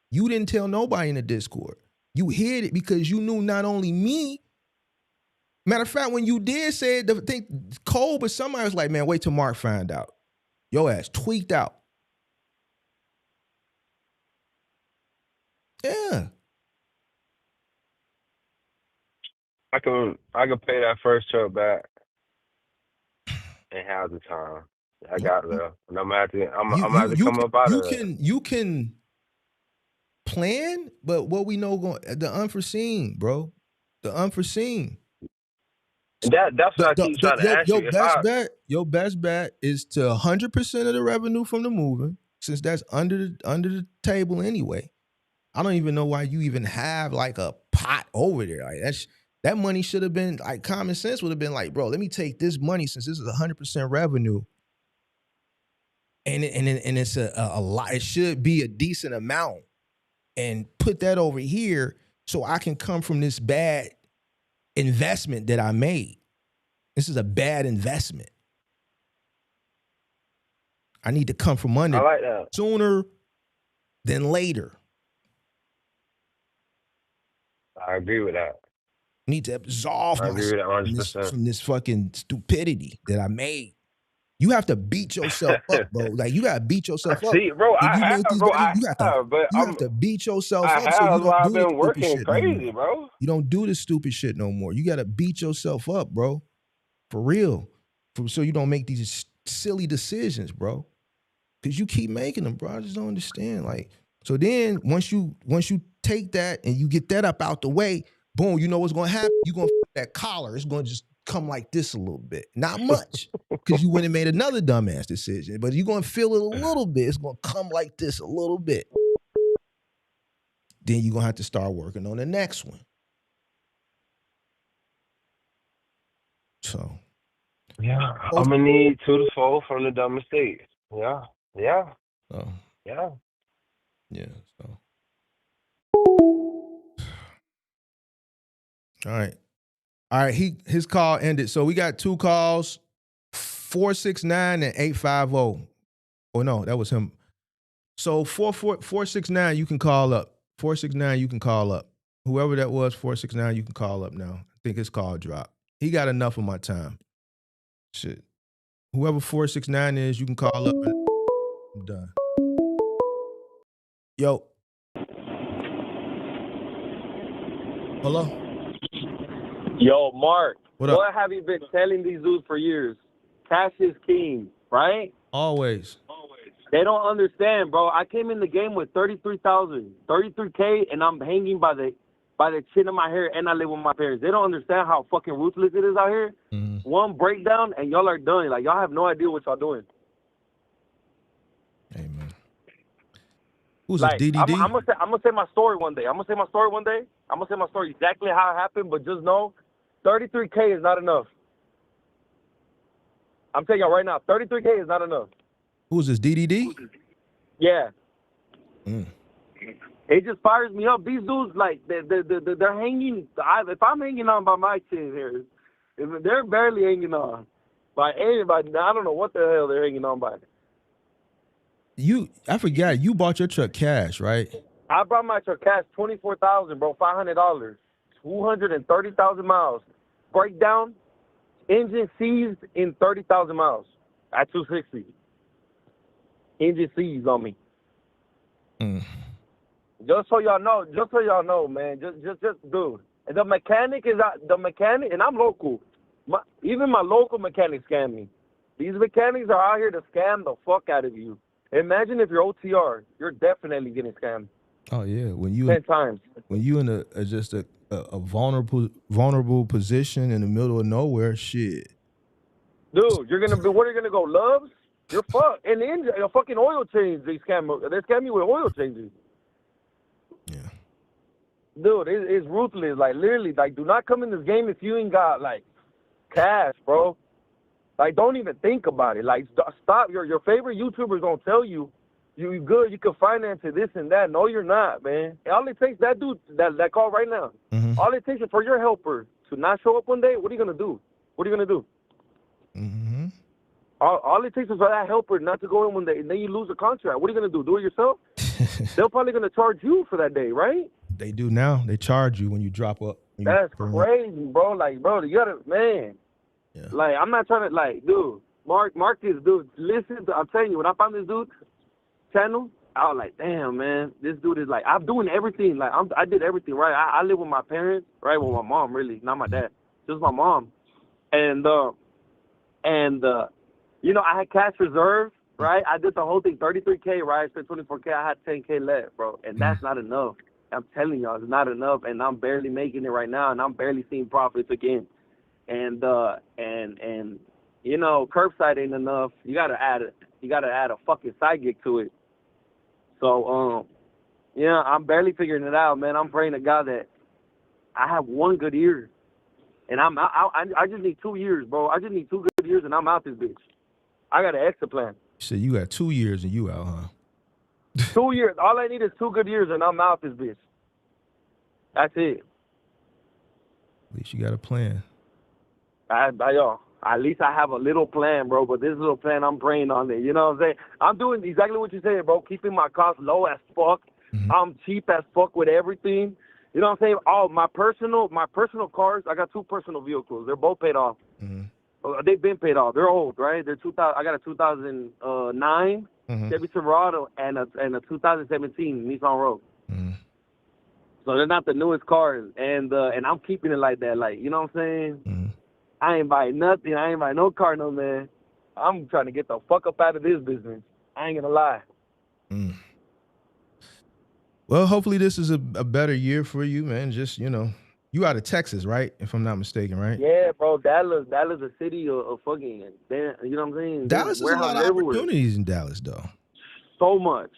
You didn't tell nobody in the Discord. You hid it because you knew not only me. Matter of fact, when you did say it, I think Cole, but somebody was like, man, wait till Mark find out. Your ass tweaked out. Yeah. I can pay that first truck back and have the time. I got there. And I'm gonna have to come up out of it. You can plan, but what we know the unforeseen, bro. The unforeseen. That's what I keep trying to ask you. Your best bet is to 100% of the revenue from the moving, since that's under the table anyway. I don't even know why you even have like a pot over there. Like that money should have been like common sense would have been like, bro, let me take this money since this is 100% revenue. And it's a lot. It should be a decent amount, and put that over here so I can come from this bad investment that I made. This is a bad investment. I need to come from under I like that. sooner than later. I agree with that. I need to absolve myself from this fucking stupidity that I made. You have to beat yourself up, bro. Like you gotta beat yourself up. See, bro, you have to beat yourself I up. So you don't I've do been working crazy, bro. You don't do this stupid shit no more. You gotta beat yourself up, bro. For real. So you don't make these silly decisions, bro. Cause you keep making them, bro. I just don't understand. Like, so then once you take that and you get that up out the way, boom, you know what's gonna happen? You're gonna that collar. It's gonna just come like this a little bit. Not much. Because you went and made another dumbass decision. But you're gonna feel it a little bit. It's gonna come like this a little bit. Then you're gonna have to start working on the next one. So yeah, I'm gonna need 2 to 4 from the dumb mistake. Yeah. Oh. Yeah. Yeah. So. All right. His call ended. So we got 2 calls, 469 and 850. Oh no, that was him. So 469, you can call up. 469, you can call up. Whoever that was, 469, you can call up now. I think his call dropped. He got enough of my time. Shit. Whoever 469 is, you can call up. And I'm done. Yo. Hello? Yo, Mark. What up? What have you been telling these dudes for years? Cash is king, right? Always. They don't understand, bro. I came in the game with 33,000, 33K, and I'm hanging by the chin of my hair, and I live with my parents. They don't understand how fucking ruthless it is out here. Mm-hmm. One breakdown, and y'all are done. Like, y'all have no idea what y'all doing. Hey, man. Who's like, this, DDD? I'm gonna say my story one day. I'm gonna say my story exactly how it happened, but just know 33K is not enough. I'm telling y'all right now, 33K is not enough. Who's this, DDD? Yeah. It just fires me up. These dudes, like, they're hanging. If I'm hanging on by my chin here, if they're barely hanging on by anybody. I don't know what the hell they're hanging on by. I forgot, you bought your truck cash, right? I brought my truck cash, $24,000, bro, $500, 230,000 miles. Breakdown, engine seized in 30,000 miles at 260. Engine seized on me. Just so y'all know, man. Just dude. And the mechanic, and I'm local. Even my local mechanics scam me. These mechanics are out here to scam the fuck out of you. Imagine if you're OTR, you're definitely getting scammed. Oh yeah, when you 10 times. When you in a vulnerable position in the middle of nowhere, shit. Dude, what are you gonna go? Loves? You're fucked. And the engine, a fucking oil change. They scam you with oil changes. Yeah. Dude, it's ruthless. Like literally, like do not come in this game if you ain't got like cash, bro. Like don't even think about it. Like stop. Your favorite YouTubers gonna tell you you good, you can finance it, this and that. No, you're not, man. All it takes, that dude, that call right now, all it takes is for your helper to not show up one day. What are you going to do? What are you going to do? All it takes is for that helper not to go in one day, and then you lose the contract. What are you going to do? Do it yourself? They're probably going to charge you for that day, right? They do now. They charge you when you drop up. That's crazy, bro. Like, bro, you got to, man. Yeah. Like, I'm not trying to, like, dude, Marcus, dude, listen, I'm telling you, when I found this dude, channel, I was like, damn, man, this dude is like, I'm doing everything. Like, I did everything right. I live with my parents, right? With my mom, really, not my dad, just my mom. And you know, I had cash reserve, right? I did the whole thing, 33K, right? I spent 24K. I had 10K left, bro, and that's not enough. I'm telling y'all, it's not enough, and I'm barely making it right now, and I'm barely seeing profits again. And you know, curbside ain't enough. You gotta add a fucking side gig to it. So, yeah, I'm barely figuring it out, man. I'm praying to God that I have one good year, and I just need 2 years, bro. I just need 2 good years, and I'm out this bitch. I got an exit plan. So you got 2 years and you out, huh? 2 years. All I need is 2 good years, and I'm out this bitch. That's it. At least you got a plan. At least I have a little plan, bro. But this little plan, I'm praying on it. You know what I'm saying? I'm doing exactly what you're saying, bro. Keeping my costs low as fuck. I'm cheap as fuck with everything. You know what I'm saying? All my personal cars. I got 2 personal vehicles. They're both paid off. They've been paid off. They're old, right? They're 2000. I got a 2009 Chevy Silverado and a 2017 Nissan Rogue. So they're not the newest cars, and I'm keeping it like that. Like, you know what I'm saying? I ain't buying nothing. I ain't buying no car, no, man. I'm trying to get the fuck up out of this business. I ain't gonna lie. Well, hopefully this is a better year for you, man. Just, you know, you out of Texas, right? If I'm not mistaken, right? Yeah, bro. Dallas a city of fucking, you know what I'm saying? Dallas is a lot of opportunities in Dallas, though. So much,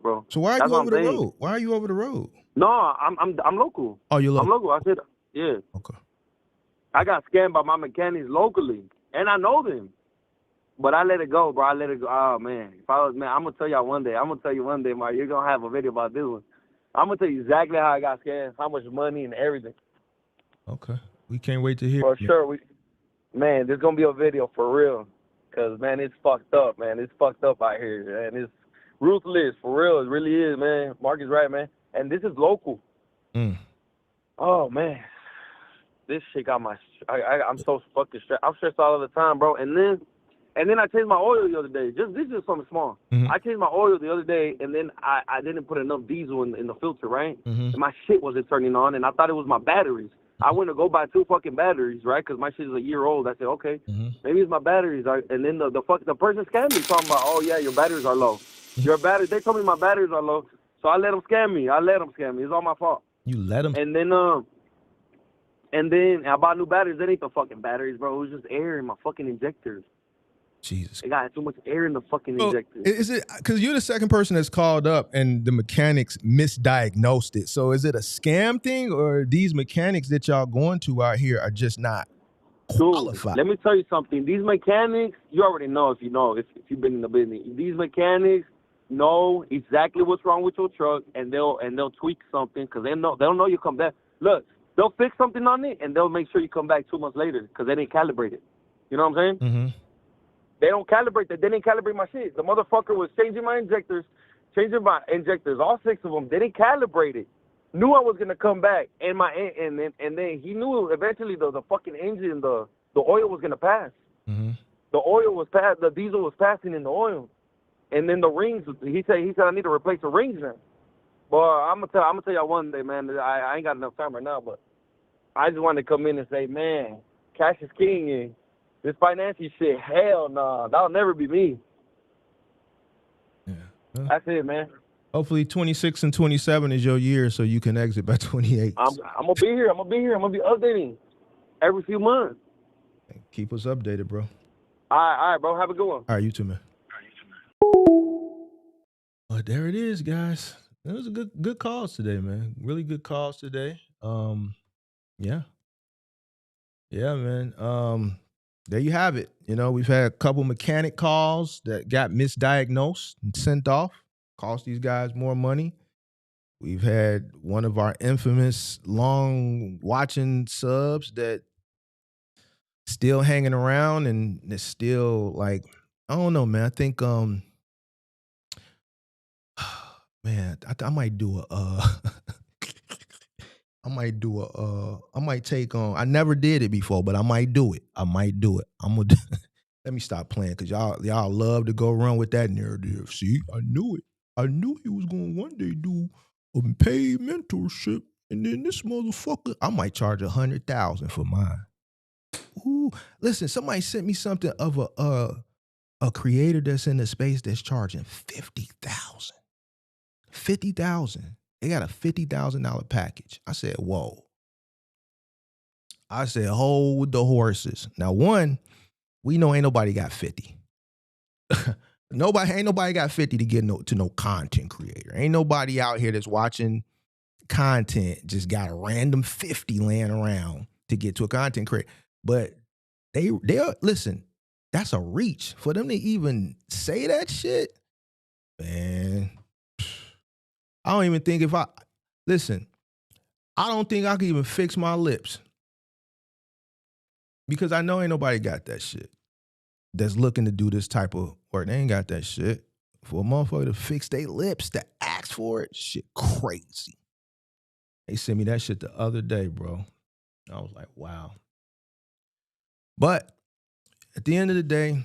bro. So why are you over the road? Why are you over the road? No, I'm local. Oh, you're local? I'm local. I said, yeah. Okay. I got scammed by my mechanics locally, and I know them. But I let it go, bro. I let it go. Oh, man. If I was, man, I'm going to tell y'all one day. I'm going to tell you one day, Mark. You're going to have a video about this one. I'm going to tell you exactly how I got scammed, how much money and everything. Okay. We can't wait to hear. For sure. Man, there's going to be a video for real. Because, man, it's fucked up, man. It's fucked up out here. And it's ruthless, for real. It really is, man. Mark is right, man. And this is local. Oh, man. This shit got I'm so fucking stressed. I'm stressed all the time, bro. And then I changed my oil the other day. This is just something small. I changed my oil the other day, and then I didn't put enough diesel in the filter, right? And my shit wasn't turning on, and I thought it was my batteries. I went to go buy 2 fucking batteries, right? Because my shit is a year old. I said, okay, maybe it's my batteries. And then the person scammed me, talking about, oh yeah, your batteries are low. They told me my batteries are low, so I let them scam me. It's all my fault. You let them? And then I bought new batteries. That ain't the fucking batteries, bro. It was just air in my fucking injectors. Jesus. They got too much air in the fucking injectors. Is it because you're the second person that's called up and the mechanics misdiagnosed it? So is it a scam thing, or these mechanics that y'all going to out here are just not qualified? Dude, let me tell you something. These mechanics, you already know if you've been in the business. These mechanics, know exactly what's wrong with your truck, and they'll tweak something because they'll know you come back. Look, they'll fix something on it, and they'll make sure you come back 2 months later because they didn't calibrate it. You know what I'm saying? Mm-hmm. They don't calibrate that. They didn't calibrate my shit. The motherfucker was changing my injectors, all 6 of them. They didn't calibrate it. Knew I was gonna come back, and then he knew eventually the fucking engine, the oil was gonna pass. Mm-hmm. The oil was passed. The diesel was passing in the oil, and then the rings. He said I need to replace the rings now. Well, I'm gonna tell y'all one day, man. I ain't got enough time right now, but I just wanted to come in and say, man, cash is king, and this financial shit, hell nah, that'll never be me. Yeah. Well, that's it, man. Hopefully 26 and 27 is your year so you can exit by 28. I'm going to be here. I'm going to be updating every few months. Keep us updated, bro. All right, bro. Have a good one. All right, you too, man. Well, there it is, guys. It was a good calls today, man. Really good calls today. Yeah. Yeah, man. There you have it. You know, we've had a couple mechanic calls that got misdiagnosed and sent off. Cost these guys more money. We've had one of our infamous long watching subs that still hanging around and it's still like, I don't know, man. I think man, I might do I might take on, I never did it before, but I might do it. I'm gonna let me stop playing because y'all love to go run with that narrative. See, I knew it. I knew he was going to one day do a paid mentorship, and then this motherfucker, I might charge $100,000 for mine. Ooh, listen, somebody sent me something of a creator that's in the space that's charging $50,000. $50,000. They got a $50,000 package. I said, whoa. I said, hold the horses. Now, one, we know ain't nobody got 50. Ain't nobody got 50 to get to no content creator. Ain't nobody out here that's watching content just got a random 50 laying around to get to a content creator. But they're listen, that's a reach for them to even say that shit. Man, I don't even think I don't think I can even fix my lips because I know ain't nobody got that shit that's looking to do this type of work. They ain't got that shit. For a motherfucker to fix their lips, to ask for it, shit crazy. They sent me that shit the other day, bro. I was like, wow. But at the end of the day,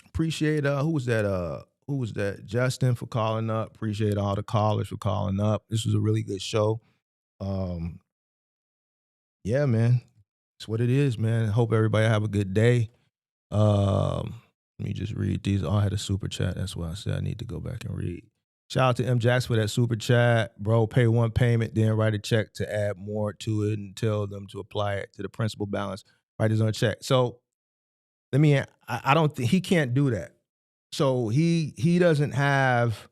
appreciate who was that? Justin for calling up. Appreciate all the callers for calling up. This was a really good show. Yeah, man. It's what it is, man. Hope everybody have a good day. Let me just read these. Oh, I had a super chat. That's why I said I need to go back and read. Shout out to M. Jax for that super chat. Bro, pay one payment, then write a check to add more to it and tell them to apply it to the principal balance. Write this on a check. So I don't think he can't do that. So he doesn't have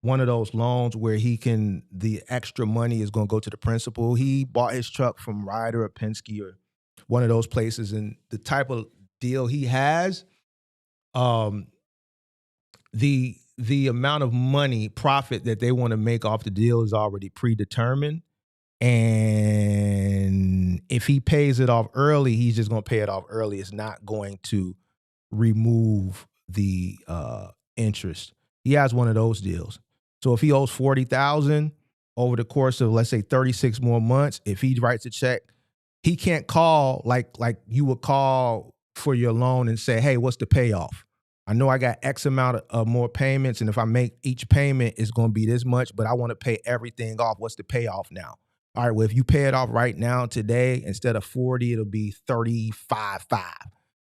one of those loans where the extra money is going to go to the principal. He bought his truck from Ryder or Penske or one of those places, and the type of deal he has, the amount of money profit that they want to make off the deal is already predetermined. And if he pays it off early, he's just going to pay it off early. It's not going to remove the interest. He has one of those deals. So if he owes $40,000 over the course of, let's say, 36 more months, if he writes a check, he can't call like you would call for your loan and say, hey, what's the payoff? I know I got X amount of more payments, and if I make each payment, it's going to be this much, but I want to pay everything off. What's the payoff now? All right, well, if you pay it off right now today, instead of 40, it'll be 35.5.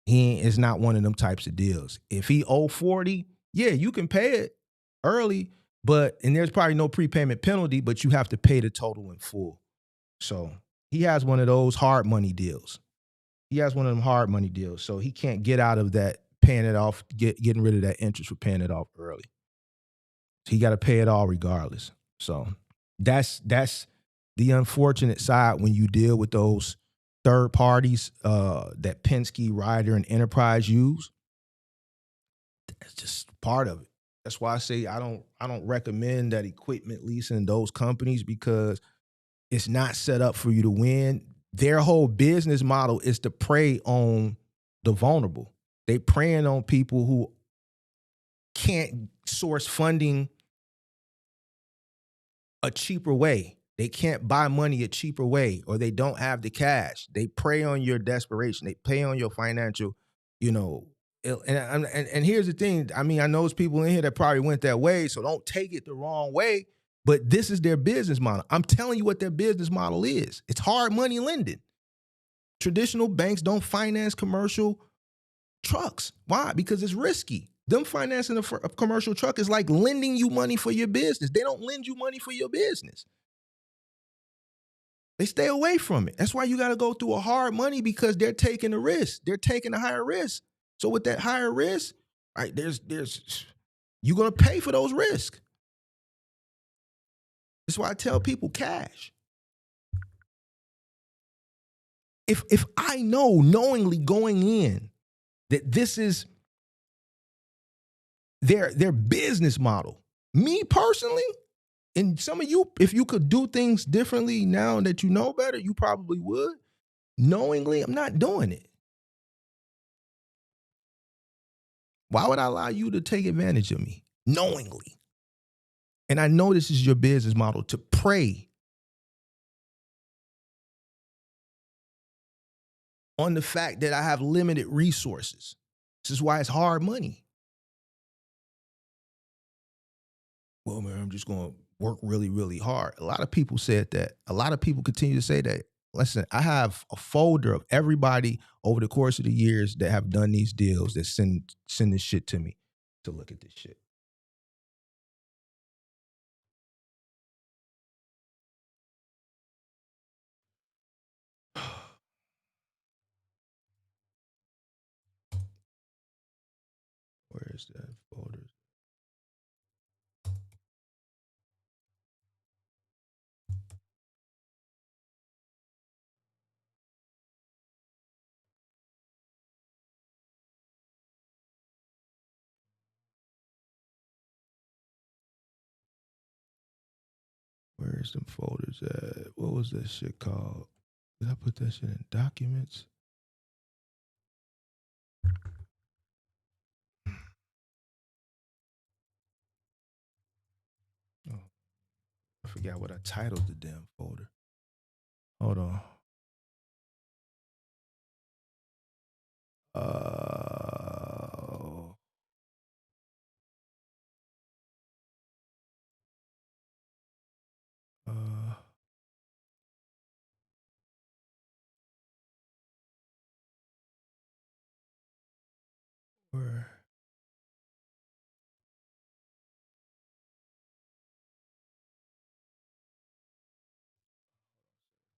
It's not one of them types of deals. If he owe 40, yeah, you can pay it early, and there's probably no prepayment penalty, but you have to pay the total in full. So he has one of those hard money deals. So he can't get out of that paying it off, getting rid of that interest for paying it off early. So he got to pay it all regardless. So that's the unfortunate side when you deal with those third parties that Penske, Ryder, and Enterprise use. That's just part of it. That's why I say I don't recommend that equipment leasing those companies, because it's not set up for you to win. Their whole business model is to prey on the vulnerable. They preying on people who can't source funding a cheaper way. They can't buy money a cheaper way, or they don't have the cash. They prey on your desperation. They prey on your financial, and here's the thing. I mean, I know there's people in here that probably went that way, so don't take it the wrong way, but this is their business model. I'm telling you what their business model is. It's hard money lending. Traditional banks don't finance commercial trucks. Why? Because it's risky. Them financing a commercial truck is like lending you money for your business. They don't lend you money for your business. They stay away from it. That's why you got to go through a hard money, because they're taking a risk. They're taking a higher risk. So with that higher risk, right, you're going to pay for those risks. That's why I tell people cash. If I know knowingly going in that this is their business model, me personally, and some of you, if you could do things differently now that you know better, you probably would. Knowingly, I'm not doing it. Why would I allow you to take advantage of me? Knowingly. And I know this is your business model, to prey on the fact that I have limited resources. This is why it's hard money. Well, man, I'm just going to work really, really hard. A lot of people said that. A lot of people continue to say that. Listen, I have a folder of everybody over the course of the years that have done these deals that send this shit to me to look at this shit. Where is that folder? Where's them folders at? What was that shit called? Did I put that shit in documents? Oh, I forgot what I titled the damn folder. Hold on. Where?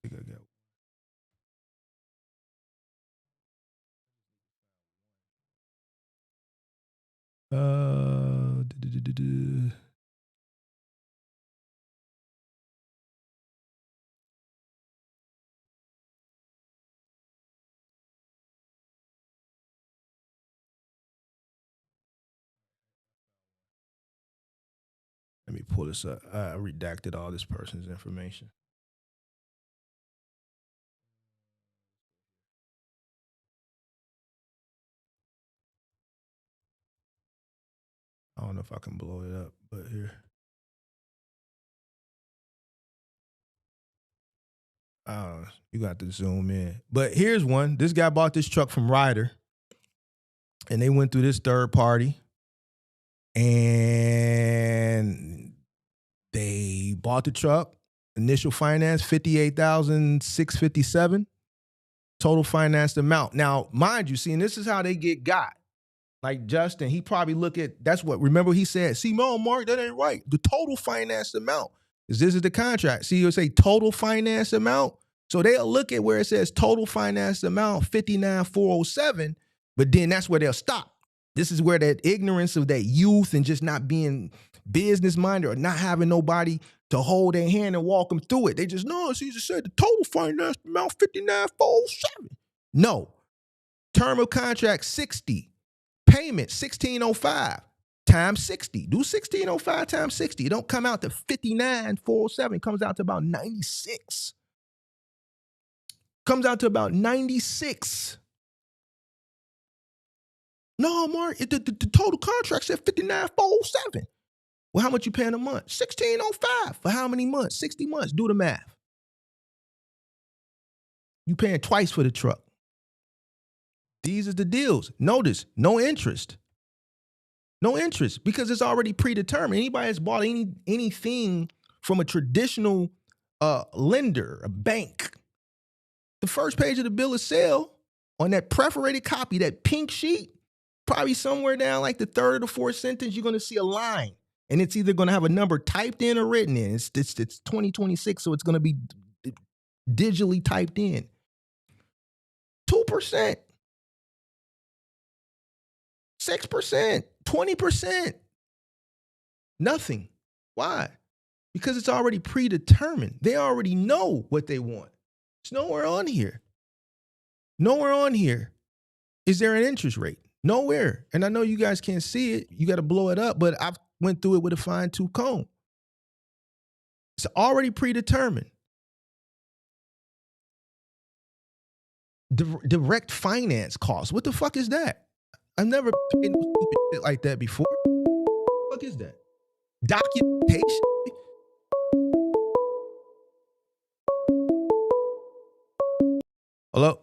I think I got. Let me pull this up. I redacted all this person's information. I don't know if I can blow it up, but here. You got to zoom in. But here's one. This guy bought this truck from Ryder, and they went through this third party, and they bought the truck. Initial finance, $58,657. Total financed amount. Now, mind you, see, and this is how they get got. Like Justin, he probably look at, that's what, remember he said, see, no, Mark, that ain't right. The total financed amount. Because this is the contract. See, you'll say total finance amount. So they'll look at where it says total finance amount, 59,407, but then that's where they'll stop. This is where that ignorance of that youth and just not being business minded or not having nobody to hold their hand and walk them through it. They just, no, Caesar said the total finance amount, 59,407. No. Term of contract, 60. Payment, 1605. times 60. Do 1605 times 60. It don't come out to 59,407. It comes out to about 96. Comes out to about 96. No, Mark, the total contract said 59,407. Well, how much you paying a month? 1605. For how many months? 60 months. Do the math. You paying twice for the truck. These are the deals. Notice, no interest. No interest because it's already predetermined. Anybody that's bought anything from a traditional lender, a bank, the first page of the bill of sale on that perforated copy, that pink sheet, probably somewhere down like the third or the fourth sentence, you're going to see a line. And it's either going to have a number typed in or written in. It's 2026, so it's going to be digitally typed in. 2%. 6%, 20%, nothing. Why? Because it's already predetermined. They already know what they want. It's nowhere on here. Nowhere on here is there an interest rate. Nowhere. And I know you guys can't see it. You got to blow it up, but I've went through it with a fine-tooth comb. It's already predetermined. Direct finance costs. What the fuck is that? I've never paid no stupid shit like that before. What the fuck is that? Documentation? Hello?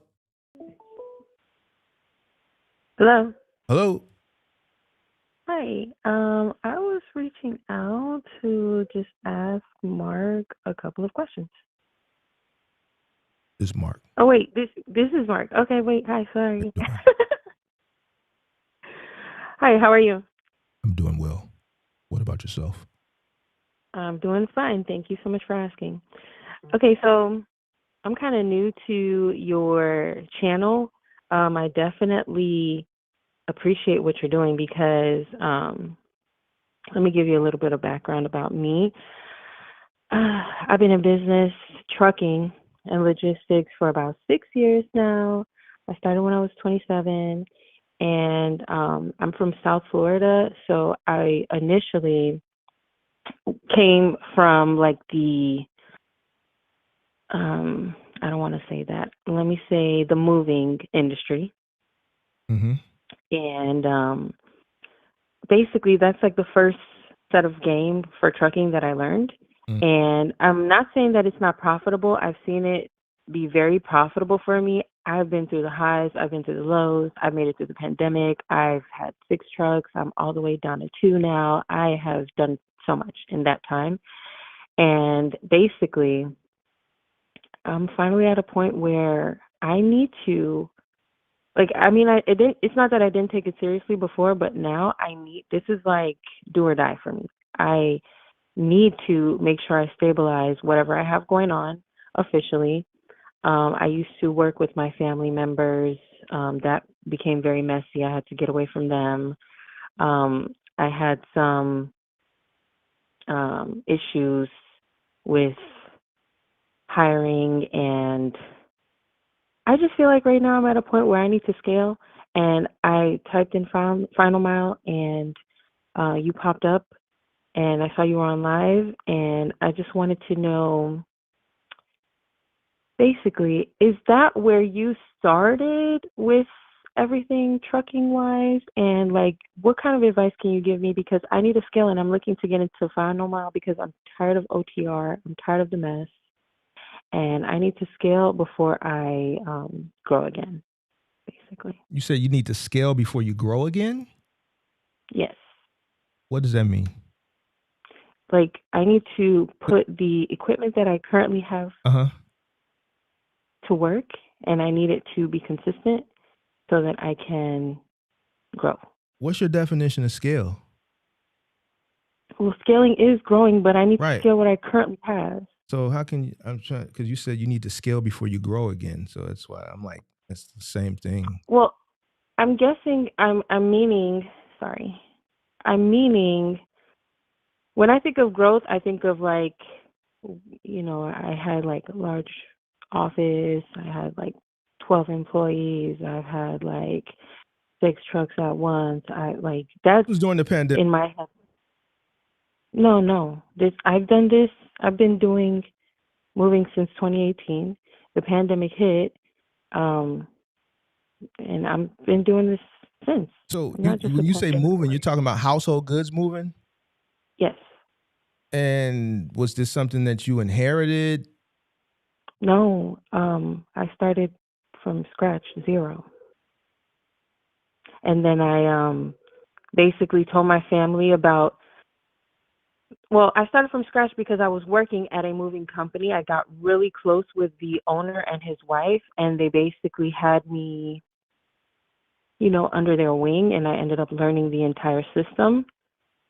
Hello. Hello? Hi. I was reaching out to just ask Mark a couple of questions. This is Mark. Oh wait, this is Mark. Okay, wait. Hi, sorry. Hi, how are you? I'm doing well. What about yourself? I'm doing fine. Thank you so much for asking. Okay, so I'm kind of new to your channel. I definitely appreciate what you're doing because let me give you a little bit of background about me. I've been in business, trucking and logistics for about 6 years now. I started when I was 27. And I'm from South Florida, so I initially came from like the, I don't want to say that. Let me say the moving industry. Mm-hmm. And basically that's like the first set of game for trucking that I learned. Mm. And I'm not saying that it's not profitable. I've seen it be very profitable for me. I've been through the highs, I've been through the lows, I've made it through the pandemic, I've had 6 trucks, I'm all the way down to 2 now. I have done so much in that time. And basically, I'm finally at a point where I need to, like, I mean, it's not that I didn't take it seriously before, but now this is like do or die for me. I need to make sure I stabilize whatever I have going on officially. I used to work with my family members. That became very messy. I had to get away from them. I had some issues with hiring, and I just feel like right now I'm at a point where I need to scale. And I typed in Final Mile, and you popped up, and I saw you were on live, and I just wanted to know, basically, is that where you started with everything trucking wise? And like, what kind of advice can you give me? Because I need to scale and I'm looking to get into Final Mile because I'm tired of OTR. I'm tired of the mess. And I need to scale before I grow again, basically. You said you need to scale before you grow again? Yes. What does that mean? Like, I need to put the equipment that I currently have to work, and I need it to be consistent so that I can grow. What's your definition of scale? Well, scaling is growing, but I need to scale what I currently have. So how can you, because you said you need to scale before you grow again. So that's why I'm like, it's the same thing. Well, I'm guessing I'm meaning, when I think of growth, I think of like, you know, I had like a large office. I had like 12 employees. I've had like 6 trucks at once. That's It was during the pandemic. in my head. No. I've done this. I've been moving since 2018. The pandemic hit, and I've been doing this since. So When you say moving, you're talking about household goods moving? Yes. And was this something that you inherited? No. I started from scratch, 0. And then I basically told my family about. Well, I started from scratch because I was working at a moving company. I got really close with the owner and his wife, and they basically had me, under their wing, and I ended up learning the entire system.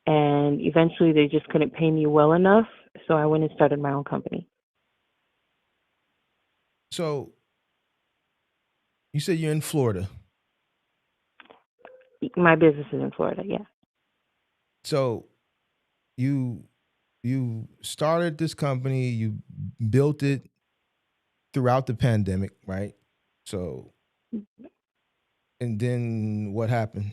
And eventually they just couldn't pay me well enough, so I went and started my own company. So you said you're in Florida. My business is in Florida, yeah. So you started this company, you built it throughout the pandemic, right? So, and then what happened?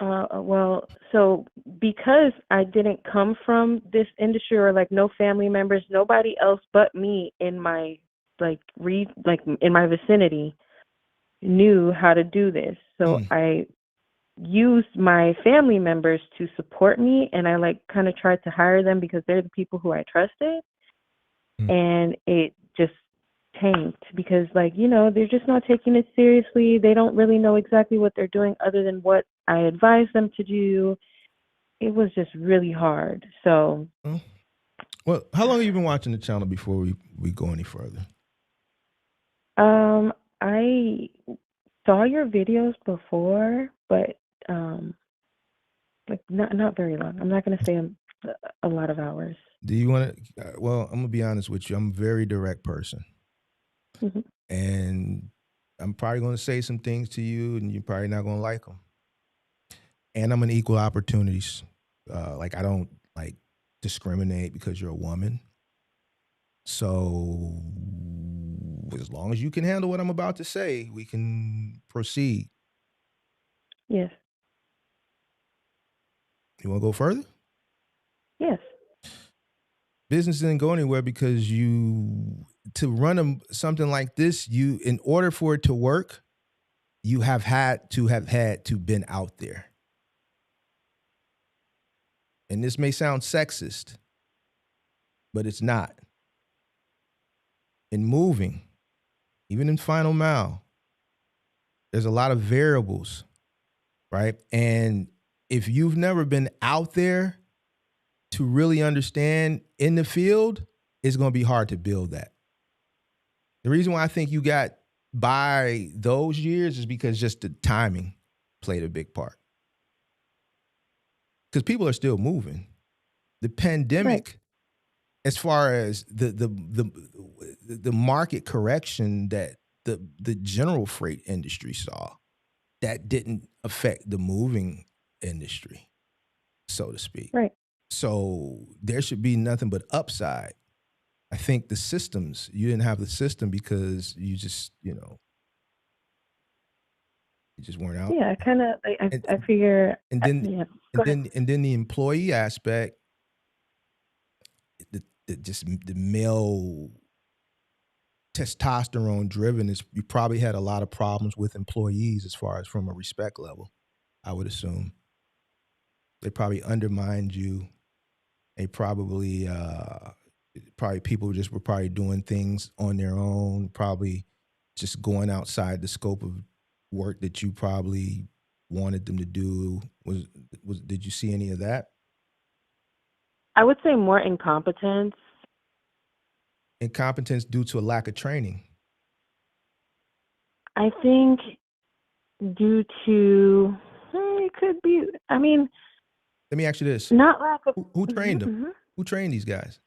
Well, so because I didn't come from this industry, or no family members, nobody else but me in my in my vicinity knew how to do this. So I used my family members to support me, and I kind of tried to hire them because they're the people who I trusted. And it just tanked because they're just not taking it seriously. They don't really know exactly what they're doing other than what I advised them to do. It was just really hard. So well, how long have you been watching the channel before we go any further? I saw your videos before, but not very long. I'm not going to say a lot of hours. Do you want to? Well, I'm gonna be honest with you. I'm a very direct person, and I'm probably gonna say some things to you, and you're probably not gonna like them. And I'm an equal opportunities. I don't discriminate because you're a woman. So as long as you can handle what I'm about to say, we can proceed. Yes. You want to go further? Yes. Business didn't go anywhere because to run something like this, in order for it to work, you have had to been out there. And this may sound sexist, but it's not. In moving, even in final mile, there's a lot of variables, right? And if you've never been out there to really understand in the field, it's going to be hard to build that. The reason why I think you got by those years is because just the timing played a big part. Because people are still moving. The pandemic, as far as the market correction that the general freight industry saw, that didn't affect the moving industry, so to speak. Right. So there should be nothing but upside. I think the systems, you didn't have the system because you just, you just weren't out. Yeah, I kind of, I figure. And then the employee aspect, the male testosterone driven is, you probably had a lot of problems with employees as far as from a respect level, I would assume. They probably undermined you. They probably people just were probably doing things on their own, probably just going outside the scope of work that you probably wanted them to do. Did you see any of that? I would say more incompetence. Incompetence due to a lack of training. I think due to, it could be, I mean. Let me ask you this. Not lack of. Who trained them? Who trained these guys?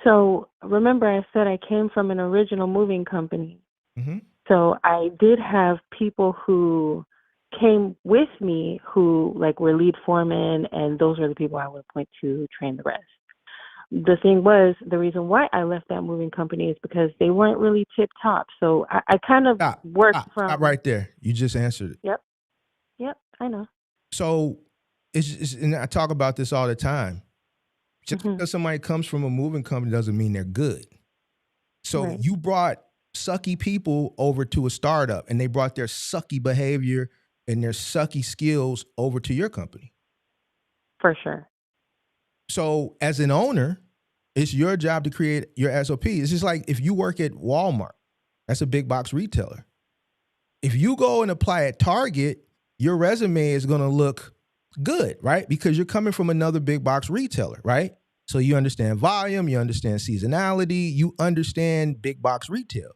So remember I said I came from an original moving company. Mm-hmm. So I did have people who came with me who were lead foremen, and those were the people I would point to who trained the rest. the thing was, the reason why I left that moving company is because they weren't really tip top. So I kind of worked from. Stop right there. You just answered it. Yep, I know. So and I talk about this all the time. Just because somebody comes from a moving company doesn't mean they're good. So you brought sucky people over to a startup, and they brought their sucky behavior and their sucky skills over to your company. For sure. So as an owner, it's your job to create your SOP. It's just like if you work at Walmart, that's a big box retailer. If you go and apply at Target, your resume is going to look good, right? Because you're coming from another big box retailer, right? So you understand volume, you understand seasonality, you understand big box retail.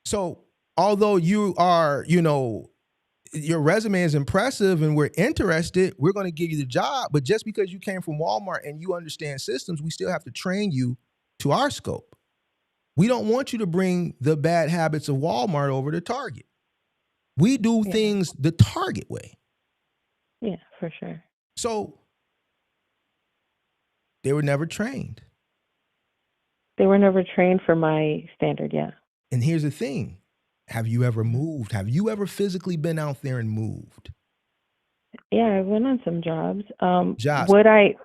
So although you are, your resume is impressive and we're interested, we're going to give you the job. But just because you came from Walmart and you understand systems, we still have to train you to our scope. We don't want you to bring the bad habits of Walmart over to Target. We do things the Target way. Yeah, for sure. So they were never trained. They were never trained for my standard, yeah. And here's the thing. Have you ever moved? Have you ever physically been out there and moved? Yeah, I went on some jobs. Would I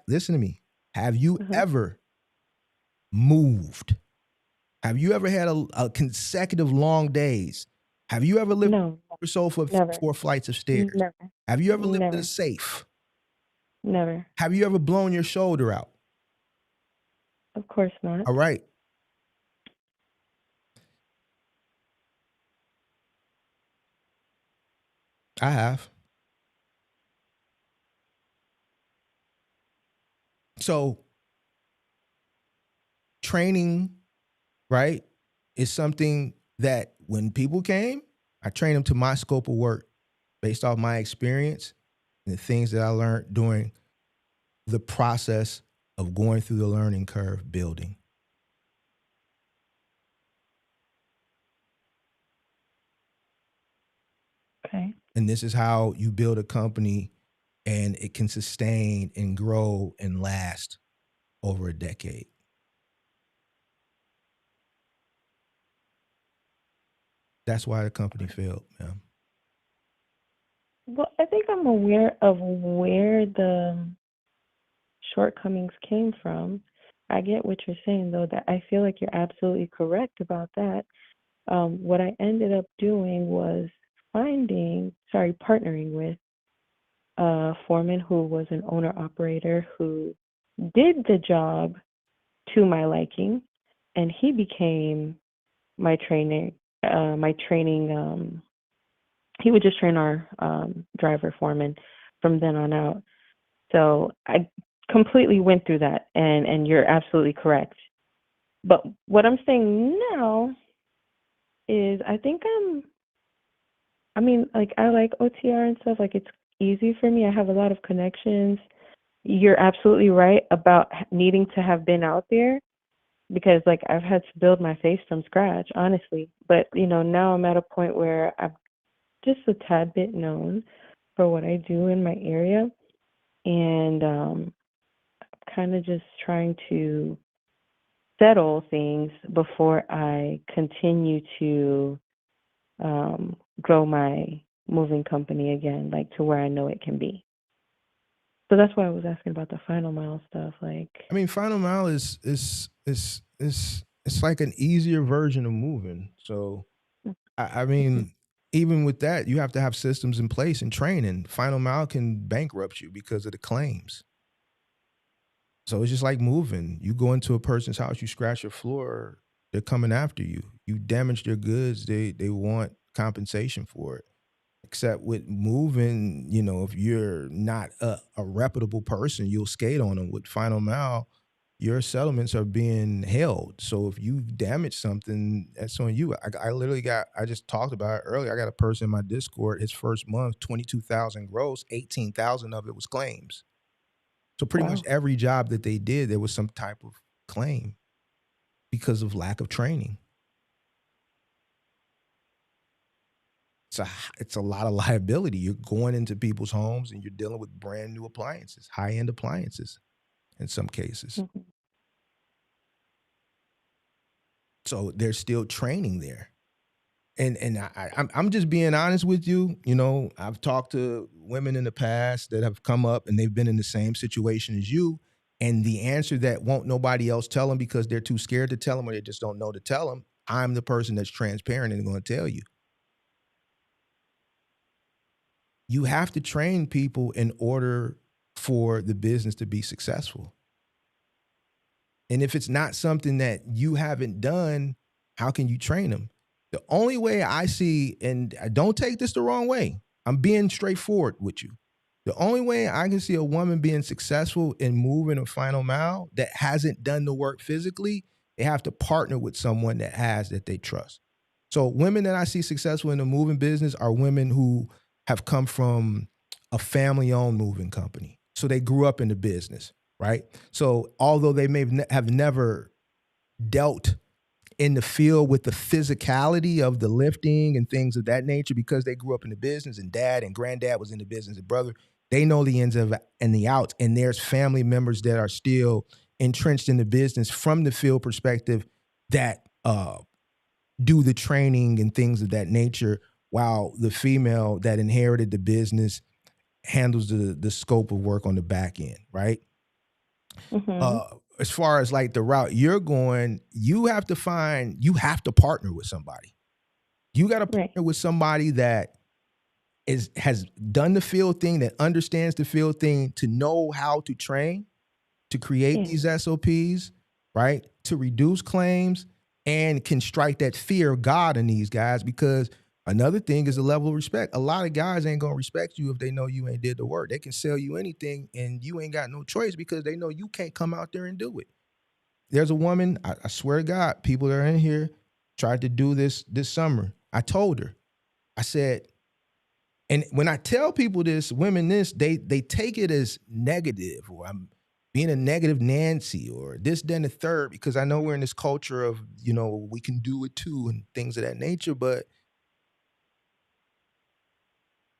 listen to me? Have you ever moved? Have you ever had a consecutive long days? Have you ever lived on your sofa 4 flights of stairs? Never. Have you ever lived in a safe? Never. Have you ever blown your shoulder out? Of course not. All right. I have. So training, right, is something that when people came, I trained them to my scope of work based off my experience and the things that I learned during the process of going through the learning curve building. Okay. And this is how you build a company and it can sustain and grow and last over a decade. That's why the company failed, ma'am. Well, I think I'm aware of where the shortcomings came from. I get what you're saying, though, that I feel like you're absolutely correct about that. What I ended up doing was partnering with a foreman who was an owner-operator who did the job to my liking, and he became my trainer. He would just train our driver foreman from then on out. So I completely went through that, and you're absolutely correct. But what I'm saying now is I think I like OTR and stuff. Like, it's easy for me. I have a lot of connections. You're absolutely right about needing to have been out there, because like I've had to build my face from scratch, honestly. But now I'm at a point where I'm just a tad bit known for what I do in my area, and I'm kind of just trying to settle things before I continue to grow my moving company again, like to where I know it can be. So that's why I was asking about the final mile stuff. Like, I mean, final mile is it's like an easier version of moving. So I mean, even with that, you have to have systems in place and training. Final mile can bankrupt you because of the claims. So it's just like moving. You go into a person's house, you scratch your floor, they're coming after you. You damage their goods, they want compensation for it. Except with moving, if you're not a reputable person, you'll skate on them. With final mile, your settlements are being held. So if you damage something, that's on you. I just talked about it earlier. I got a person in my Discord, his first month, 22,000 gross, 18,000 of it was claims. So pretty much every job that they did, there was some type of claim because of lack of training. It's a lot of liability. You're going into people's homes and you're dealing with brand new appliances, high-end appliances. in some cases. Mm-hmm. So there's still training there. And I'm just being honest with you. You know, I've talked to women in the past that have come up and they've been in the same situation as you. And the answer that won't nobody else tell them because they're too scared to tell them or they just don't know to tell them, I'm the person that's transparent and going to tell you. You have to train people in order for the business to be successful. And if it's not something that you haven't done, how can you train them? The only way I see, and don't take this the wrong way, I'm being straightforward with you. The only way I can see a woman being successful in moving a final mile that hasn't done the work physically, they have to partner with someone that has, that they trust. So women that I see successful in the moving business are women who have come from a family-owned moving company. So they grew up in the business, right? So although they may have never dealt in the field with the physicality of the lifting and things of that nature, because they grew up in the business and dad and granddad was in the business and brother, they know the ins of and the outs. And there's family members that are still entrenched in the business from the field perspective that do the training and things of that nature, while the female that inherited the business handles the scope of work on the back end, right? Mm-hmm. As far as like the route you're going, you have to partner with somebody. You got to partner with somebody that has done the field thing, that understands the field thing, to know how to train, to create these SOPs, right? To reduce claims and can strike that fear of God in these guys. Because another thing is the level of respect. A lot of guys ain't gonna respect you if they know you ain't did the work. They can sell you anything and you ain't got no choice because they know you can't come out there and do it. There's a woman, I swear to God, people that are in here tried to do this summer. I told her, I said, and when I tell people this, women this, they take it as negative, or I'm being a negative Nancy, or this, then the third, because I know we're in this culture of, you know, we can do it too and things of that nature. But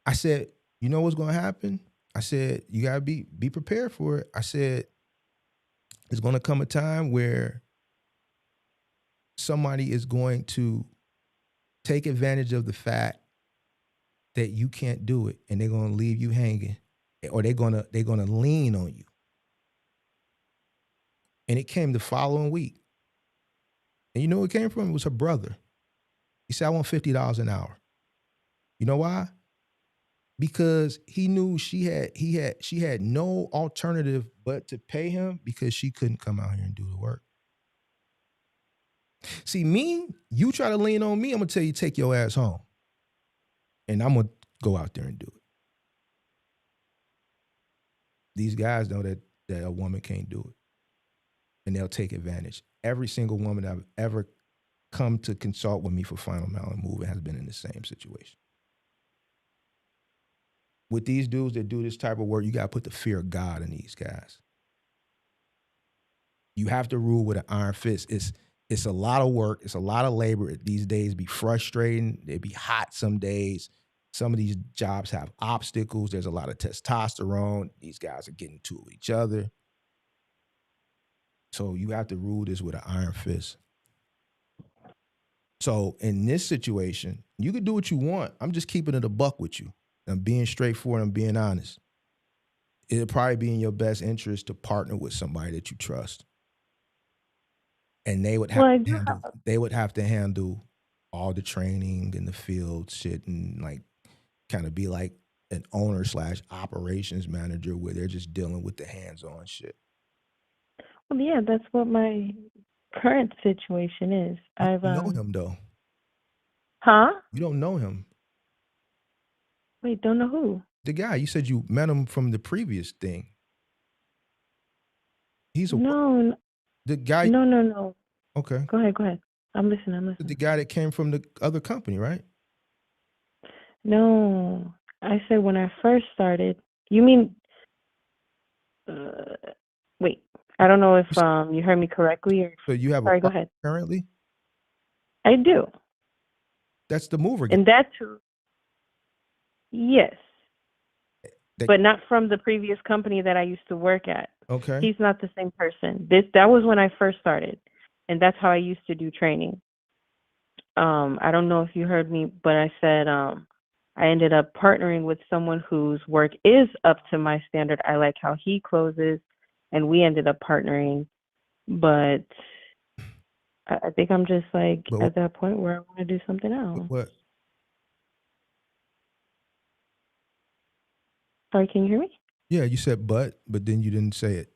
I said, you know what's going to happen? I said, you got to be prepared for it. I said, there's going to come a time where somebody is going to take advantage of the fact that you can't do it, and they're going to leave you hanging, or they're going to lean on you. And it came the following week. And you know where it came from? It was her brother. He said, I want $50 an hour. You know why? Because he knew she had no alternative but to pay him, because she couldn't come out here and do the work. See, me, you try to lean on me, I'm going to tell you, take your ass home. And I'm going to go out there and do it. These guys know that a woman can't do it. And they'll take advantage. Every single woman I've ever come to consult with me for Final Mile and Moving has been in the same situation. With these dudes that do this type of work, you got to put the fear of God in these guys. You have to rule with an iron fist. It's a lot of work. It's a lot of labor these days. It'd be frustrating. It'd be hot some days. Some of these jobs have obstacles. There's a lot of testosterone. These guys are getting to each other. So you have to rule this with an iron fist. So in this situation, you can do what you want. I'm just keeping it a buck with you. I'm being straightforward. I'm being honest. It'll probably be in your best interest to partner with somebody that you trust. And they would have to handle all the training and the field shit, and like kind of be like an owner / operations manager, where they're just dealing with the hands-on shit. Well, yeah, that's what my current situation is. You don't know him though. Huh? You don't know him. Wait, don't know who? The guy, you said you met him from the previous thing. He's a No. The guy. No. Okay. Go ahead. I'm listening. The guy that came from the other company, right? No, I said when I first started. You mean? Wait, I don't know if you heard me correctly or. So you have Sorry, go ahead. Currently? I do. That's the mover guy. And that's who. Yes. but not from the previous company that I used to work at. Okay. He's not the same person. That was when I first started, and that's how I used to do training. I don't know if you heard me, but I said I ended up partnering with someone whose work is up to my standard. I like how he closes, and we ended up partnering. But I think I'm just like at that point where I want to do something else. What? Sorry, can you hear me? Yeah, you said but then you didn't say it.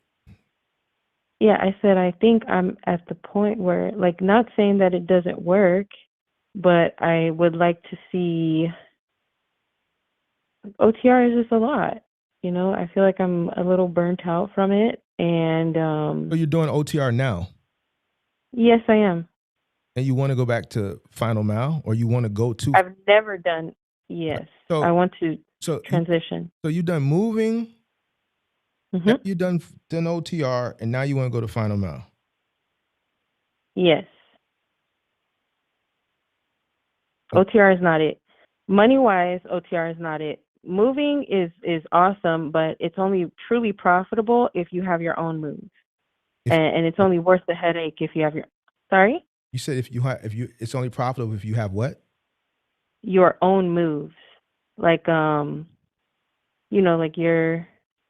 Yeah, I said I think I'm at the point where, like, not saying that it doesn't work, but I would like to see. OTR is just a lot, you know. I feel like I'm a little burnt out from it, and So you're doing OTR now? Yes, I am. And you want to go back to Final Mile, or you want to go to? I've never done. Yes, I want to transition. So you done moving? Mm-hmm. You done OTR, and now you want to go to Final Mile? Yes. OTR is not it. Money-wise, OTR is not it. Moving is awesome, but it's only truly profitable if you have your own moves, and it's only worth the headache if you have your. Sorry. You said it's only profitable if you have what? Your own moves, like you know, like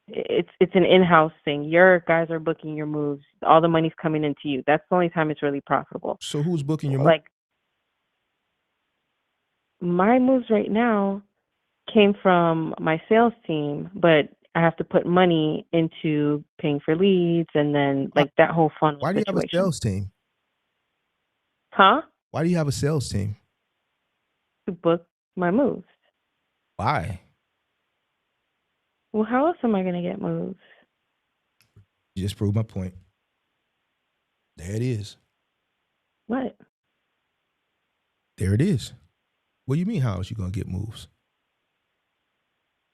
it's an in-house thing. Your guys are booking your moves. All the money's coming into you. That's the only time it's really profitable. So who's booking your moves? Like my moves right now came from my sales team, but I have to put money into paying for leads and then like that whole funnel. Why do you have a sales team? Huh? Why do you have a sales team? To book my moves. Why? Well, how else am I going to get moves? You just proved my point. There it is. What? There it is. What do you mean, how else you going to get moves?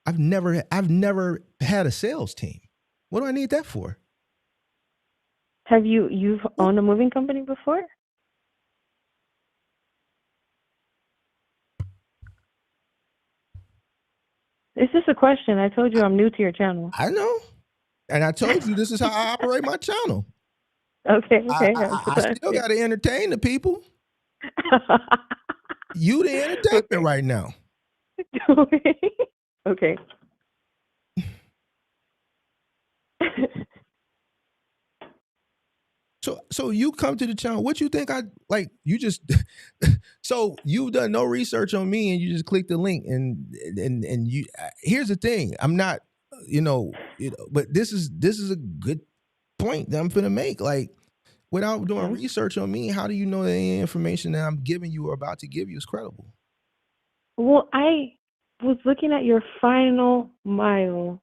I've never had a sales team. What do I need that for? Have you've owned a moving company before? It's just a question. I told you I'm new to your channel. I know. And I told you this is how I operate my channel. Okay. I still got to entertain the people. You the entertainment right now. Okay. So you come to the channel. What you think I like? You just so you've done no research on me, and you just click the link. And you. Here's the thing. I'm not, but this is a good point that I'm gonna make. Like, without doing research on me, how do you know that any information that I'm giving you or about to give you is credible? Well, I was looking at your Final Mile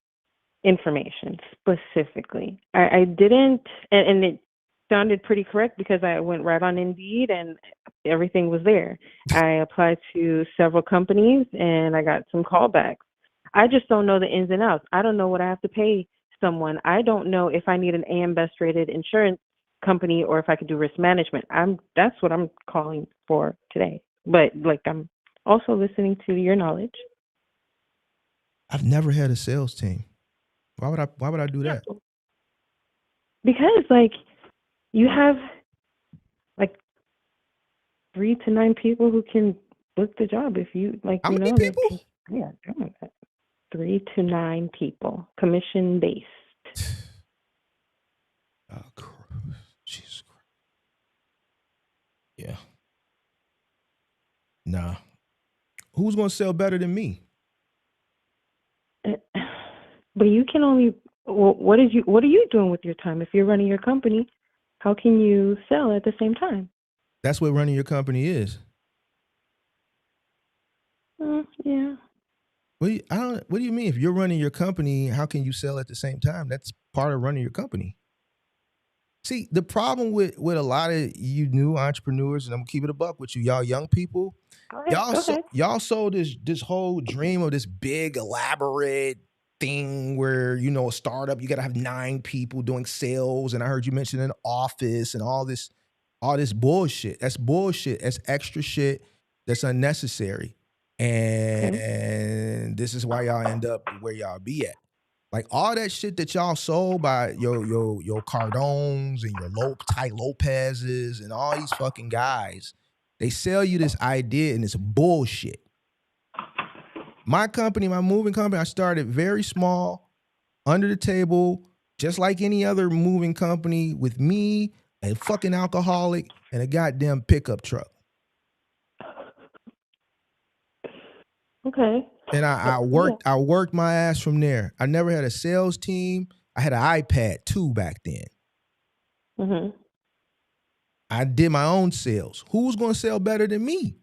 information specifically. I didn't, and it sounded pretty correct because I went right on Indeed and everything was there. I applied to several companies and I got some callbacks. I just don't know the ins and outs. I don't know what I have to pay someone. I don't know if I need an AM Best rated insurance company or if I could do risk management. That's what I'm calling for today. But like, I'm also listening to your knowledge. I've never had a sales team. Why would I do that? Because like you have like 3 to 9 people who can book the job if you like. How many people? Yeah, 3 to 9 people, commission based. Oh, Jesus Christ. Yeah. Nah. Who's gonna sell better than me? But you can only. Well, what are you doing with your time? If you're running your company, how can you sell at the same time? That's what running your company is. Yeah. What do you mean? If you're running your company, how can you sell at the same time? That's part of running your company. See, the problem with a lot of you new entrepreneurs, and I'm gonna keep it a buck with you, y'all young people, y'all sold this whole dream of this big elaborate thing where, a startup, you gotta have 9 people doing sales, and I heard you mention an office and all this bullshit. That's bullshit. That's extra shit. That's unnecessary. And this is why y'all end up where y'all be at. Like all that shit that y'all sold by your Cardones and your Ty Lopez's and all these fucking guys, they sell you this idea and it's bullshit. My company, my moving company, I started very small, under the table, just like any other moving company, with me, a fucking alcoholic, and a goddamn pickup truck. Okay. And I worked my ass from there. I never had a sales team. I had an iPad too back then. Mm-hmm. I did my own sales. Who's going to sell better than me?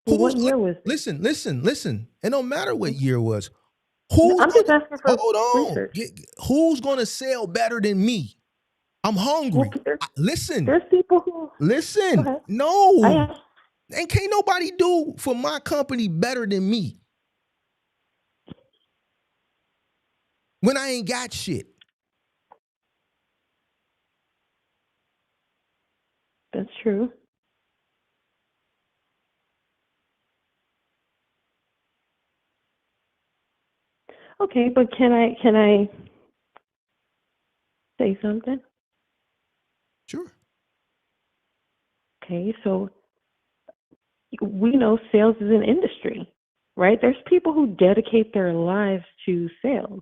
Well, what year was it? Listen. It don't matter what year it was. I'm just asking for research. Who's going to sell better than me? I'm hungry. Listen. There's people who... Listen. No. And can't nobody do for my company better than me. When I ain't got shit. That's true. Okay, but can I say something? Sure. Okay, so we know sales is an industry, right? There's people who dedicate their lives to sales.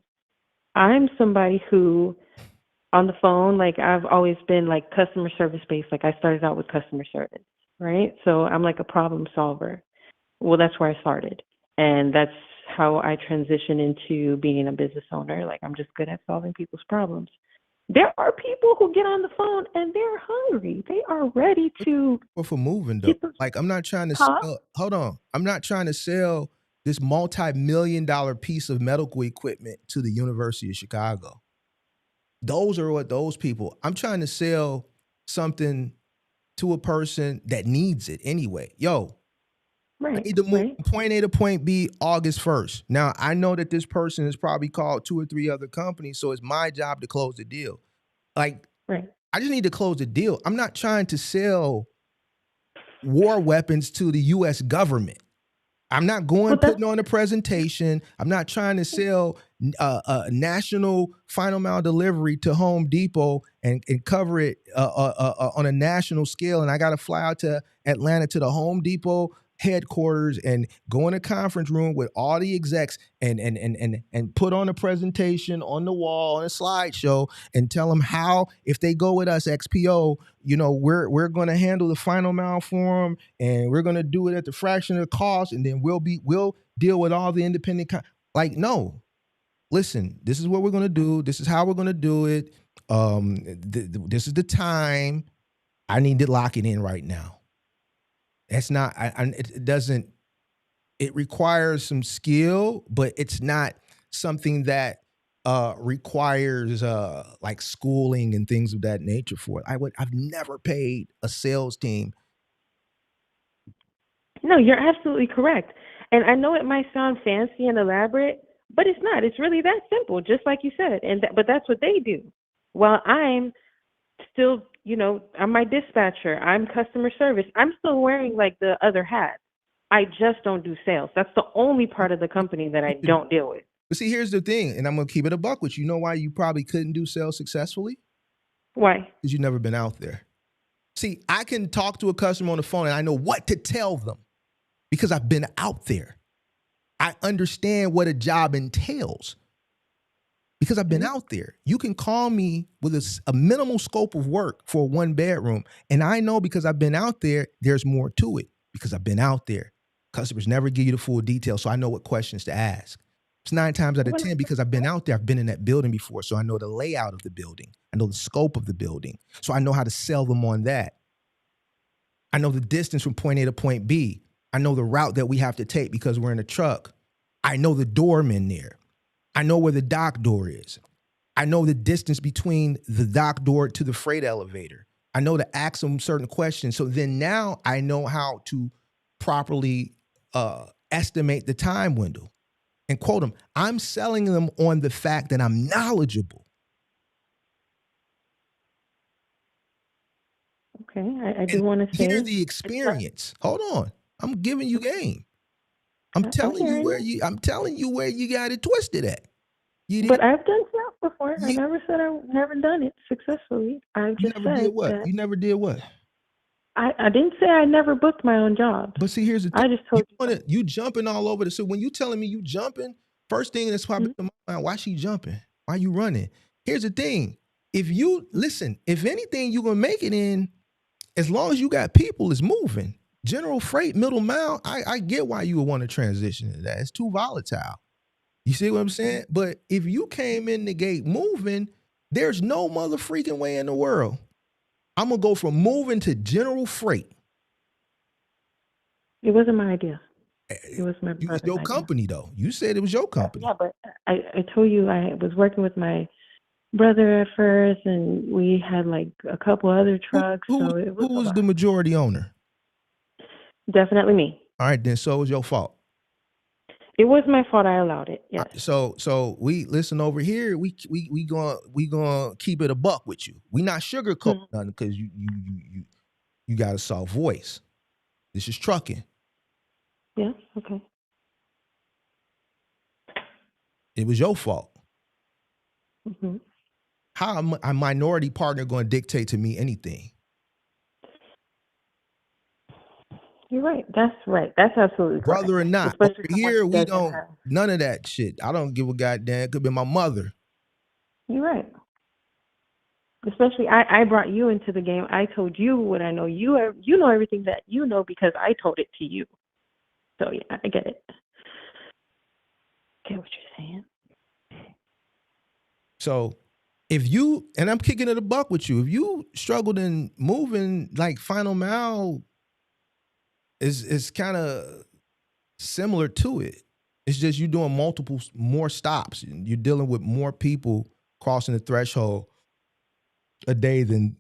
I'm somebody who, on the phone, like I've always been like customer service based. Like I started out with customer service, right? So I'm like a problem solver. Well, that's where I started. And that's how I transitioned into being a business owner. Like I'm just good at solving people's problems. There are people who get on the phone and they're hungry. They are ready to. Well, for moving though, like I'm not trying to sell, hold on. I'm not trying to sell this multi-million-dollar piece of medical equipment to the University of Chicago. Those are what those people. I'm trying to sell something to a person that needs it anyway. Yo, I need to move from point A to point B August 1st. Now, I know that this person has probably called 2 or 3 other companies, so it's my job to close the deal. Like, I just need to close the deal. I'm not trying to sell war weapons to the U.S. government. I'm not putting on a presentation. I'm not trying to sell a national final mile delivery to Home Depot and cover it on a national scale. And I got to fly out to Atlanta to the Home Depot headquarters and go in a conference room with all the execs and put on a presentation on the wall on a slideshow and tell them how, if they go with us XPO, you know, we're going to handle the final mile for them and we're going to do it at the fraction of the cost, and then we'll deal with all the independent like, no, listen, this is what we're going to do, this is how we're going to do it, this is the time, I need to lock it in right now. That's not, it doesn't, it requires some skill, but it's not something that requires like schooling and things of that nature for it. I've never paid a sales team. No, you're absolutely correct. And I know it might sound fancy and elaborate, but it's not. It's really that simple, just like you said. But that's what they do. While I'm still, you know, I'm my dispatcher, I'm customer service, I'm still wearing like the other hat. I just don't do sales. That's the only part of the company that I don't deal with. But see, here's the thing, and I'm going to keep it a buck with you. You know why you probably couldn't do sales successfully? Why? Because you've never been out there. See, I can talk to a customer on the phone and I know what to tell them because I've been out there. I understand what a job entails because I've been out there. You can call me with a minimal scope of work for a 1-bedroom, and I know because I've been out there, there's more to it because I've been out there. Customers never give you the full details, so I know what questions to ask. It's 9 times out of 10 because I've been out there. I've been in that building before, so I know the layout of the building. I know the scope of the building, so I know how to sell them on that. I know the distance from point A to point B. I know the route that we have to take because we're in a truck. I know the doorman there. I know where the dock door is. I know the distance between the dock door to the freight elevator. I know to ask them certain questions. So then now I know how to properly estimate the time window and quote them. I'm selling them on the fact that I'm knowledgeable. Okay, I do want to say. Hear the experience. Hold on. I'm giving you game. I'm telling you where you got it twisted at. But I've done sales before. I never said I've never done it successfully. I just said that. You never did what? I didn't say I never booked my own jobs. But see, here's the thing. I just told you jumping all over the. So when you telling me you jumping, first thing that's popping to my mind, why she jumping? Why you running? Here's the thing. If anything you're gonna make it in, as long as you got people, it's moving. General freight, middle mile, I get why you would want to transition to that. It's too volatile. You see what I'm saying? But if you came in the gate moving, there's no mother freaking way in the world I'm gonna go from moving to general freight. It wasn't my idea. It was my brother's your company, idea. though. You said it was your company. Yeah, but I told you I was working with my brother at first, and we had like a couple other trucks. Who was the majority owner? Definitely me. All right, then. So it was your fault. It was my fault. I allowed it. Yes. So we listen over here. We gonna keep it a buck with you. We not sugarcoating nothing because you got a soft voice. This is trucking. Yeah. Okay. It was your fault. Mm-hmm. How a minority partner going to dictate to me anything? You're right. That's right. That's absolutely correct. Brother or not. Over here, we don't, none of that shit. I don't give a goddamn. It could be my mother. You're right. Especially, I brought you into the game. I told you what I know. You know everything that you know because I told it to you. So, yeah, I get it. I get what you're saying. So, if you, and I'm kicking it a buck with you, if you struggled in moving, like final mile is kind of similar to it. It's just you're doing more stops. You're dealing with more people crossing the threshold a day than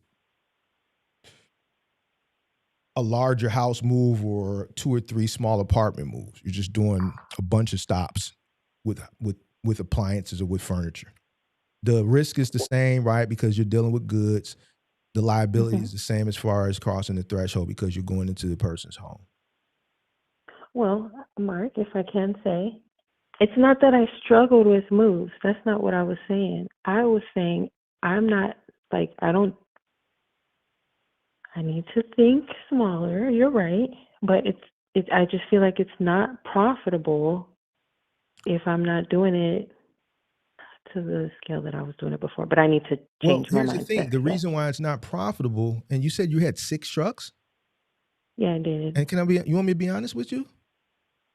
a larger house move or 2 or 3 small apartment moves. You're just doing a bunch of stops with appliances or with furniture. The risk is the same, right? Because you're dealing with goods. The liability is the same as far as crossing the threshold because you're going into the person's home. Well, Mark, if I can say, it's not that I struggled with moves. That's not what I was saying. I was saying I'm not like, I need to think smaller. You're right. But I just feel like it's not profitable if I'm not doing it to the scale that I was doing it before. But I need to change my mindset. Here's the thing. The reason why it's not profitable, and you said you had 6 trucks? Yeah, I did. And you want me to be honest with you?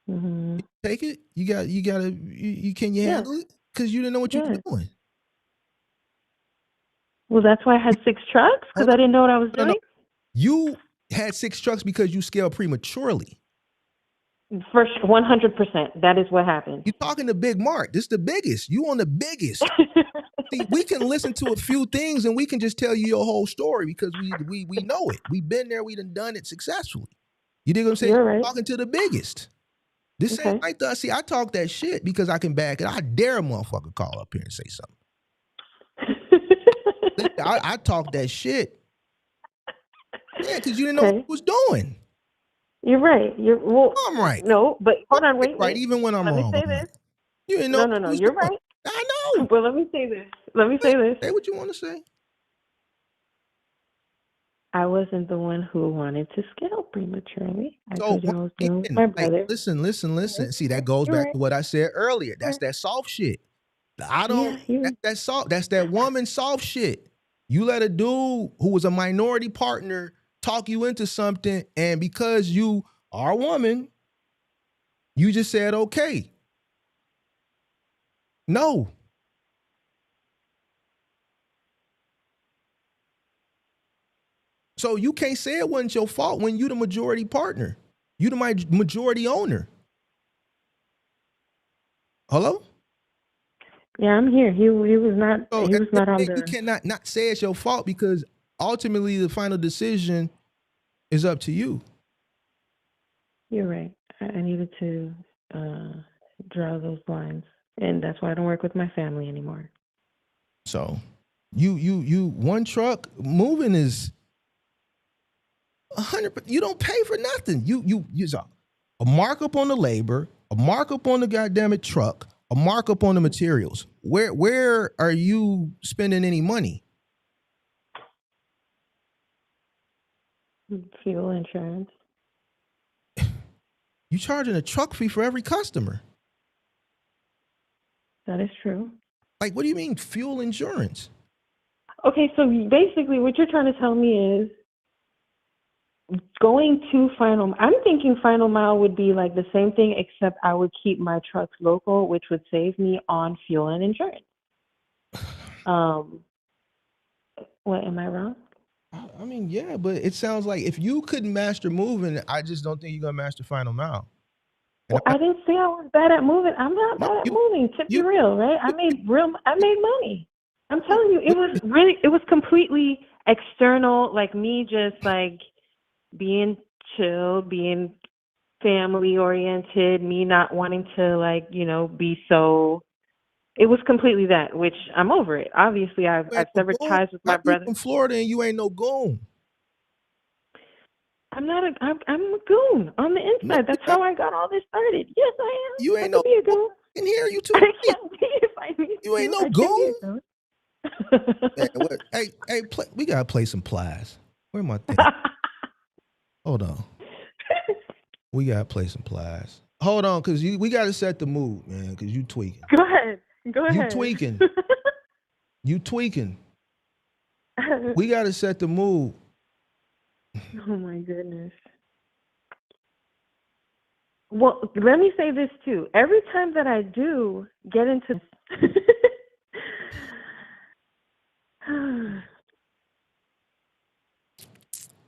Mm-hmm. You take it? Can you handle it? Because you didn't know what you were doing. Well, that's why I had 6 trucks, because I didn't know what I was doing. No. You had 6 trucks because you scaled prematurely. For 100%. That is what happened. You're talking to Big Mark. This is the biggest. You on the biggest. See, we can listen to a few things and we can just tell you your whole story because we know it. We've been there. We done it successfully. You dig what I'm saying? You're right. You're talking to the biggest. This ain't like that. See, I talk that shit because I can back it. I dare a motherfucker call up here and say something. I talk that shit. Yeah, because you didn't know what you was doing. You're right. I'm right. No, but hold on, wait. Right, even when I'm wrong. Let me say this. You didn't know. No, you're right. I know. Well, let me say this. Say what you want to say. I wasn't the one who wanted to scale prematurely. I told you I was dealing with my brother. Listen. See, that goes back to what I said earlier. That's that soft shit. That's soft. That's that woman soft shit. You let a dude who was a minority partner talk you into something, and because you are a woman, you just said okay. No. So you can't say it wasn't your fault when you the majority partner. You the majority owner. Hello? Yeah, I'm here. He was not. So he was not on You cannot not say it's your fault because ultimately the final decision is up to you. You're right. I needed to draw those lines, and that's why I don't work with my family anymore. So, you one truck moving is 100%. You don't pay for nothing. You a markup on the labor, a markup on the goddamn truck, a markup on the materials. Where are you spending any money? Fuel insurance. You charging a truck fee for every customer. That is true. Like, what do you mean fuel insurance? Okay, so basically what you're trying to tell me is going to final, I'm thinking final mile would be like the same thing, except I would keep my trucks local, which would save me on fuel and insurance. What, am I wrong? I mean, yeah, but it sounds like if you couldn't master moving, I just don't think you're gonna master final mile. Well, I didn't say I was bad at moving. I'm not bad at moving, to be real, right? I made money. I'm telling you, it was completely external, like me just like being chill, being family oriented, me not wanting to like, be so. It was completely that, which I'm over it. Obviously, I've severed ties with my brother. From Florida, and you ain't no goon. I'm a goon on the inside. That's how I got all this started. Yes, I am. You ain't no be a goon. In here, you too. I can't be if I need You ain't no goon. Man, we gotta play some plies. Where my thing? Hold on. We gotta play some plies. Hold on, cause we gotta set the mood, man. Cause you tweaking. Go ahead. You tweaking. You tweaking. We gotta set the mood. Oh my goodness. Well, let me say this too. Every time that I do get into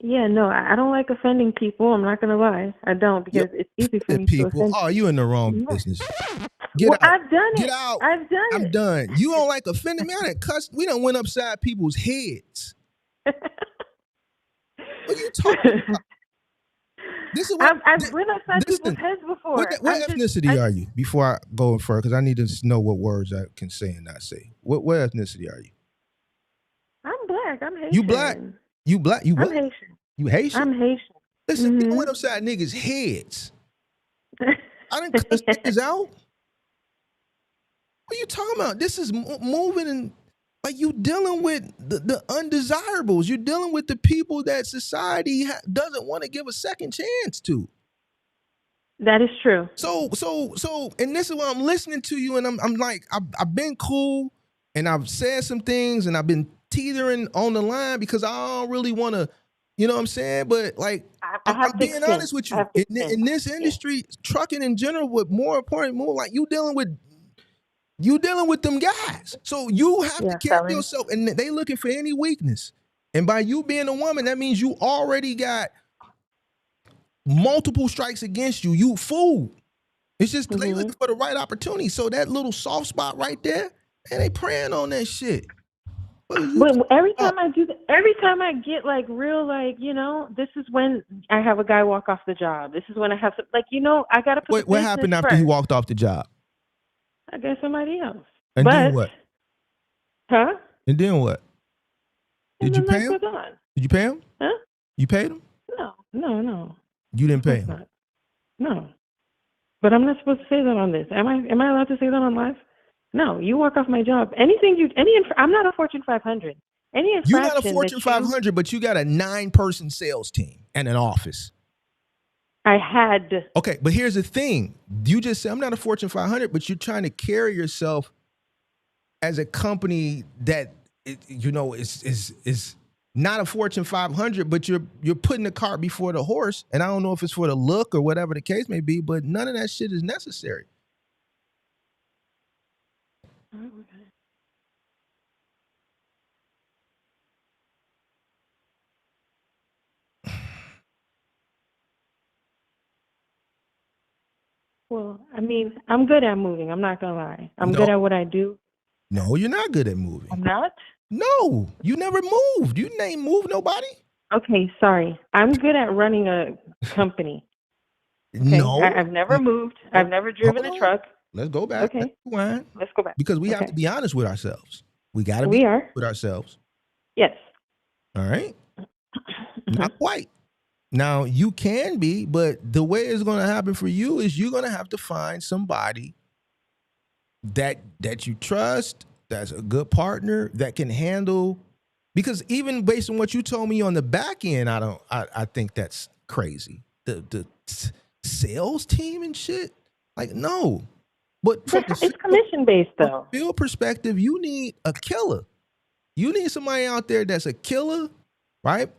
yeah, no, I don't like offending people. I'm not gonna lie. I don't, because it's easy for me to offend. Oh, you in the wrong business. I've done it. Get out. I've done it. I'm done. You don't like offending me? I done cussed. We done went upside people's heads. What are you talking about? This is what I've went upside people's heads before. What ethnicity are you? Before I go further, because I need to know what words I can say and not say. What ethnicity are you? I'm black. I'm Haitian. You black? You black? You what? I'm Haitian. You Haitian? I'm Haitian. Listen, you went upside niggas' heads. I done cuss niggas out. What are you talking about? This is moving and like you dealing with the undesirables. You're dealing with the people that society doesn't want to give a second chance to. That is true. So, and this is why I'm listening to you, and I'm like, I've been cool, and I've said some things, and I've been teetering on the line because I don't really want to, you know what I'm saying? But like, I'm being honest with you. In this industry, trucking in general, but more important, like you dealing with them guys. So you have to carry yourself, and they looking for any weakness. And by you being a woman, that means you already got multiple strikes against you. You fool. It's just they looking for the right opportunity. So that little soft spot right there, and they praying on that shit. But every time I do, every time I get like real, like, this is when I have a guy walk off the job. This is when I have some, like, I got to put what happened after he walked off the job? I guess somebody else. And then what? Huh? And then what? Did you pay him? Did you pay him? Huh? You paid him? No. You didn't pay him? No. But I'm not supposed to say that on this. Am I allowed to say that on live? No, you walk off my job. I'm not a Fortune 500. You're not a Fortune 500, but you got a 9-person sales team and an office. I had. Okay, but here's the thing. You just said, I'm not a Fortune 500, but you're trying to carry yourself as a company that, is not a Fortune 500, but you're putting the cart before the horse. And I don't know if it's for the look or whatever the case may be, but none of that shit is necessary. Okay. Well, I mean, I'm good at moving. I'm not gonna lie. I'm good at what I do. No, you're not good at moving. I'm not? No, you never moved. You ain't moved nobody. Okay, sorry. I'm good at running a company. Okay? No. I've never moved. I've never driven a truck. Let's go back. Okay. Let's go back. Because we have to be honest with ourselves. We got to be honest with ourselves. Yes. All right? Not quite. Now you can be, but the way it's going to happen for you is you're going to have to find somebody that you trust, that's a good partner, that can handle. Because even based on what you told me on the back end, I think that's crazy. The sales team and shit, like no. But from It's commission based though. field perspective, you need a killer. You need somebody out there that's a killer, right?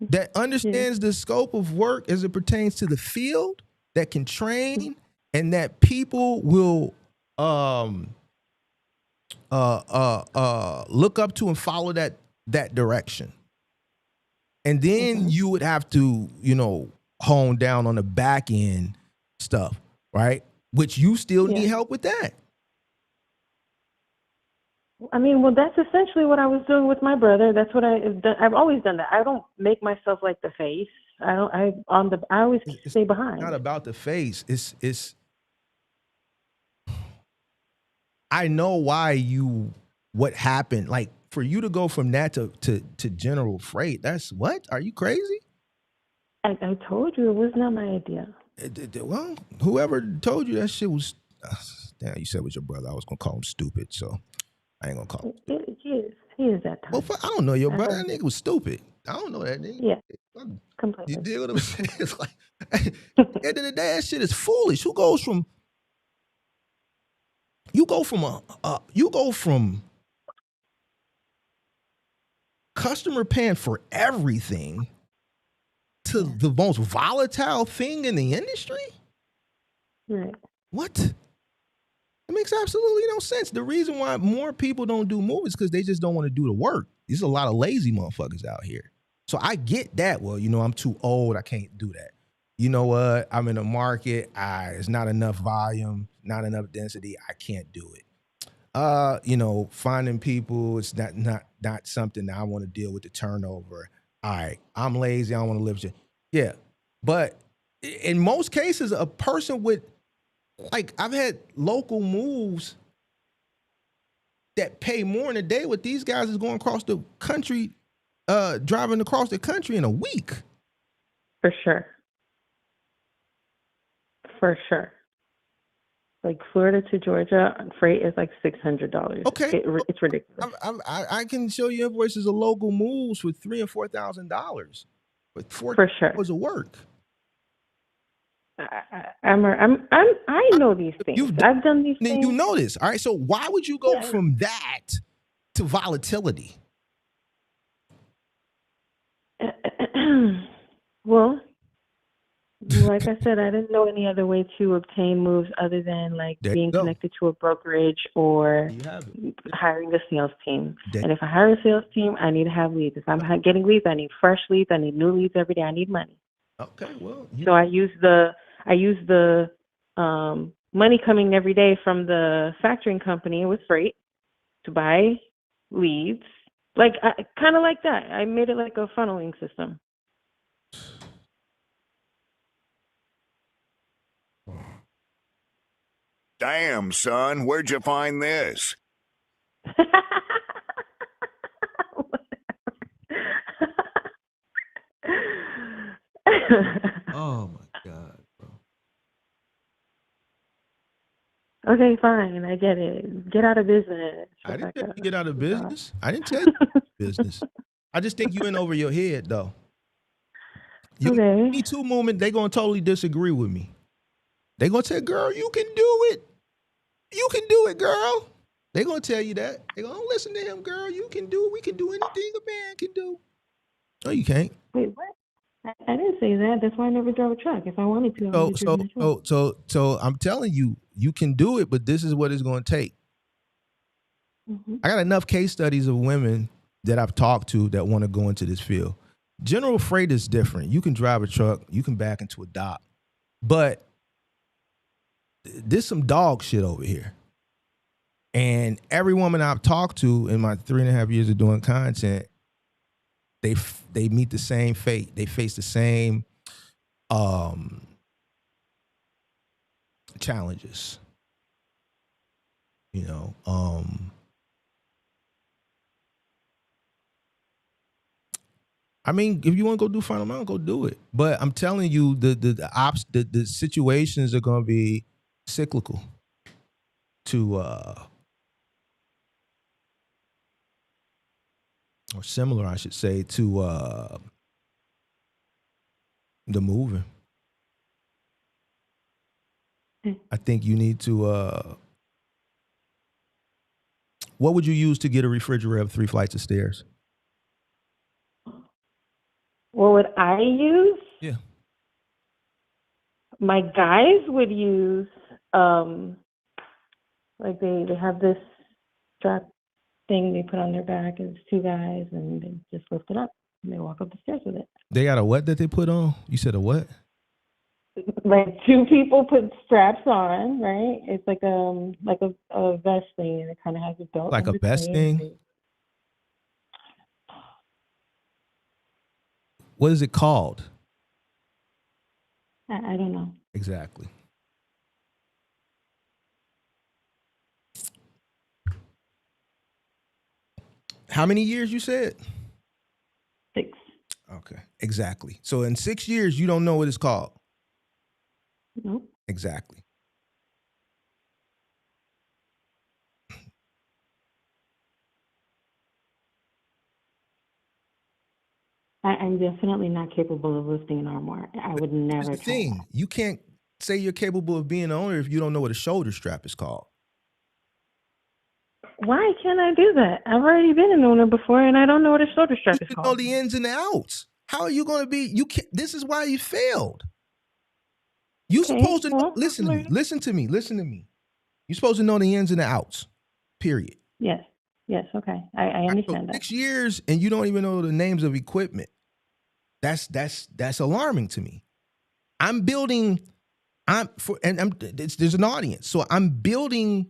That understands the scope of work as it pertains to the field, that can train, and that people will look up to and follow that direction. And then you would have to, hone down on the back end stuff, right? Which you still need help with that. I mean, well, that's essentially what I was doing with my brother. That's what I've always done that. I don't make myself like the face. I always stay behind. It's not about the face. It's I know what happened. Like for you to go from that to General Freight, that's what? Are you crazy? I told you it was not my idea. Well, whoever told you that shit was, damn, you said it was your brother. I was gonna call him stupid, so I ain't gonna call him. He is that type. Well, I don't know your brother. That nigga was stupid. I don't know that nigga. Yeah, completely. You deal with him. It's like at the end of the day, that shit is foolish. You go from customer paying for everything to the most volatile thing in the industry? Right. What? It makes absolutely no sense. The reason why more people don't do movies is because they just don't want to do the work. There's a lot of lazy motherfuckers out here. So I get that. Well, I'm too old. I can't do that. You know what? I'm in a market. It's not enough volume, not enough density. I can't do it. Finding people, it's not something that I want to deal with the turnover. All right, I'm lazy. I don't want to live. Yeah, but in most cases, a person with, like, I've had local moves that pay more in a day. What these guys is going across the country, driving across the country in a week. For sure. Like Florida to Georgia, freight is like $600. Okay, it's ridiculous. I can show you invoices of local moves for $3,000 and $4,000 with 4 hours of work. I know these things. I've done these things. You know this, all right? So why would you go from that to volatility? Well, like I said, I didn't know any other way to obtain moves other than being connected to a brokerage or hiring a sales team. And if I hire a sales team, I need to have leads. If I'm getting leads, I need fresh leads. I need new leads every day. I need money. Okay, well. So I use the money coming every day from the factoring company with freight to buy leads. Kind of like that. I made it like a funneling system. Damn, son, where'd you find this? Oh my God, bro. Okay, fine. I get it. Get out of business. I didn't tell you get out of business. I didn't tell you business. I just think you in over your head, though. Me Too movement, they going to totally disagree with me. They going to say, girl, you can do it. You can do it, girl. They going to tell you that. They going to listen to him, girl. You can do it. We can do anything a man can do. No, you can't. Wait, what? I didn't say that. That's why I never drove a truck. If I wanted to, I would have driven a truck. So I'm telling you, you can do it, but this is what it's going to take. Mm-hmm. I got enough case studies of women that I've talked to that want to go into this field. General Freight is different. You can drive a truck. You can back into a dock. But there's some dog shit over here. And every woman I've talked to in my 3.5 years of doing content, they meet the same fate. They face the same challenges. I mean, if you want to go do final mount, go do it. But I'm telling you, the situations are going to be cyclical to or similar, I should say, to the moving. I think you need to. What would you use to get a refrigerator up 3 flights of stairs? What would I use? Yeah. My guys would use like they have this strap thing they put on their back, and it's 2 guys, and they just lift it up and they walk up the stairs with it. They got a what that they put on? You said a what? Like 2 people put straps on, right? It's like a vest thing, and it kind of has a belt. Like a vest thing? What is it called? I don't know. Exactly. How many years you said? 6. Okay, exactly. So in 6 years, you don't know what it's called. Nope. Exactly. I'm definitely not capable of lifting an armoire. I would never Here's the try thing. that. You can't say you're capable of being an owner if you don't know what a shoulder strap is called. Why can't I do that? I've already been an owner before, and I don't know what a shoulder strap is You called. know the ins and the outs. How are you going to be? You can't. This is why you failed. You supposed to know. Listen to me. Listen to me. Listen to me. You're supposed to know the ins and the outs. Period. Yes. Yes. Okay. I understand that. 6 years and you don't even know the names of equipment. That's alarming to me. I'm building. There's an audience, so I'm painting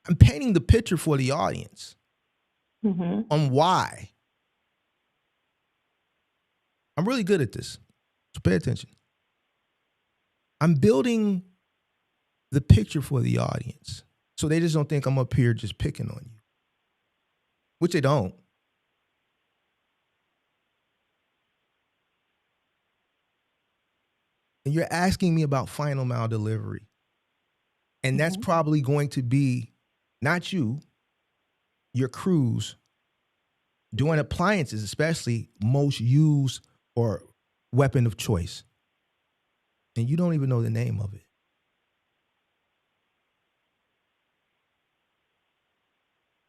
the picture for the audience on why. I'm really good at this, so pay attention. I'm building the picture for the audience, so they just don't think I'm up here just picking on you, which they don't. And you're asking me about final mile delivery. And that's probably going to be not you, your crews doing appliances, especially most used or weapon of choice. And you don't even know the name of it.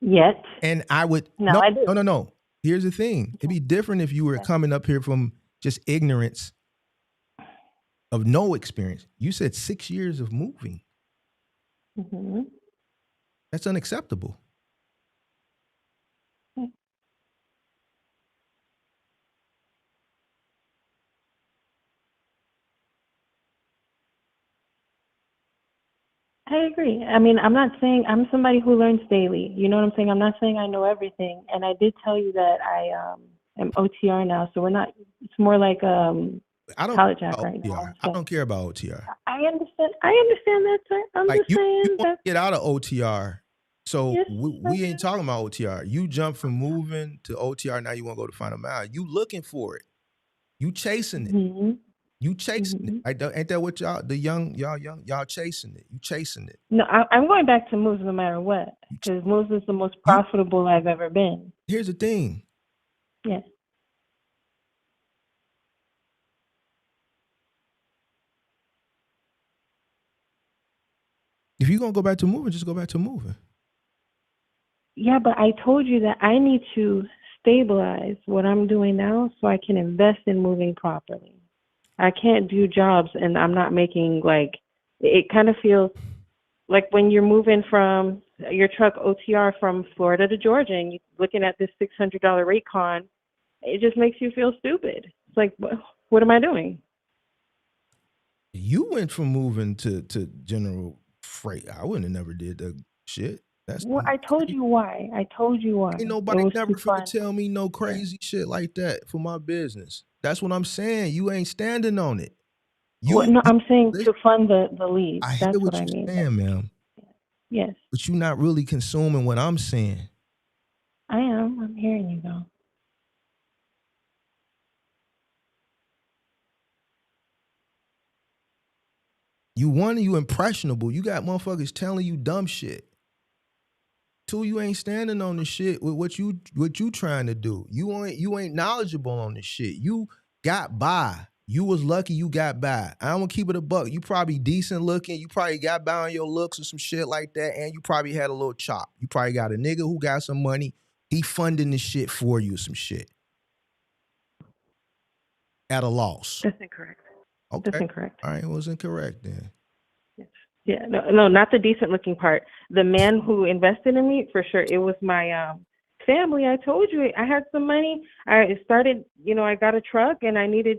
Yet. And I would I do. No. Here's the thing. It'd be different if you were coming up here from just ignorance of no experience. You said 6 years of moving. That's unacceptable. I agree. I mean, I'm not saying I'm somebody who learns daily. You know what I'm saying? I'm not saying I know everything. And I did tell you that I am OTR now, so we're not. It's more like college act right now. So I don't care about OTR. I understand. I understand that, sir. I'm Like just you saying want that. to get out of OTR. So Yes, we ain't talking about OTR. You jump from moving to OTR. Now you want to go to final mile. You looking for it. You chasing it. You chasing it. Ain't that what y'all chasing it? You chasing it. No, I'm going back to moves no matter what, because moves is the most profitable I've ever been. Here's the thing. Yes. If you're gonna go back to moving, just go back to moving. Yeah, but I told you that I need to stabilize what I'm doing now so I can invest in moving properly. I can't do jobs and I'm not making, like, it kind of feels like when you're moving from your truck OTR from Florida to Georgia and you're looking at this $600 rate con, it just makes you feel stupid. It's like, what am I doing? You went from moving to general freight. I wouldn't have never did that shit. I told you why. Ain't nobody never finna tell me no crazy shit like that for my business. That's what I'm saying. You ain't standing on it. I'm saying to fund the lead. I hear what you're saying, ma'am. Yes. But you're not really consuming what I'm saying. I am. I'm hearing you though. You impressionable. You got motherfuckers telling you dumb shit. 2, you ain't standing on the shit with what you trying to do. You ain't knowledgeable on this shit. You got by. You was lucky you got by. I'm gonna keep it a buck. You probably decent looking. You probably got by on your looks or some shit like that, and you probably had a little chop. You probably got a nigga who got some money. He funding the shit for you, some shit. At a loss. That's incorrect. Okay. That's incorrect. All right, it was incorrect then. Yeah, no, not the decent looking part. The man who invested in me, for sure. It was my family. I told you I had some money. I started, I got a truck and I needed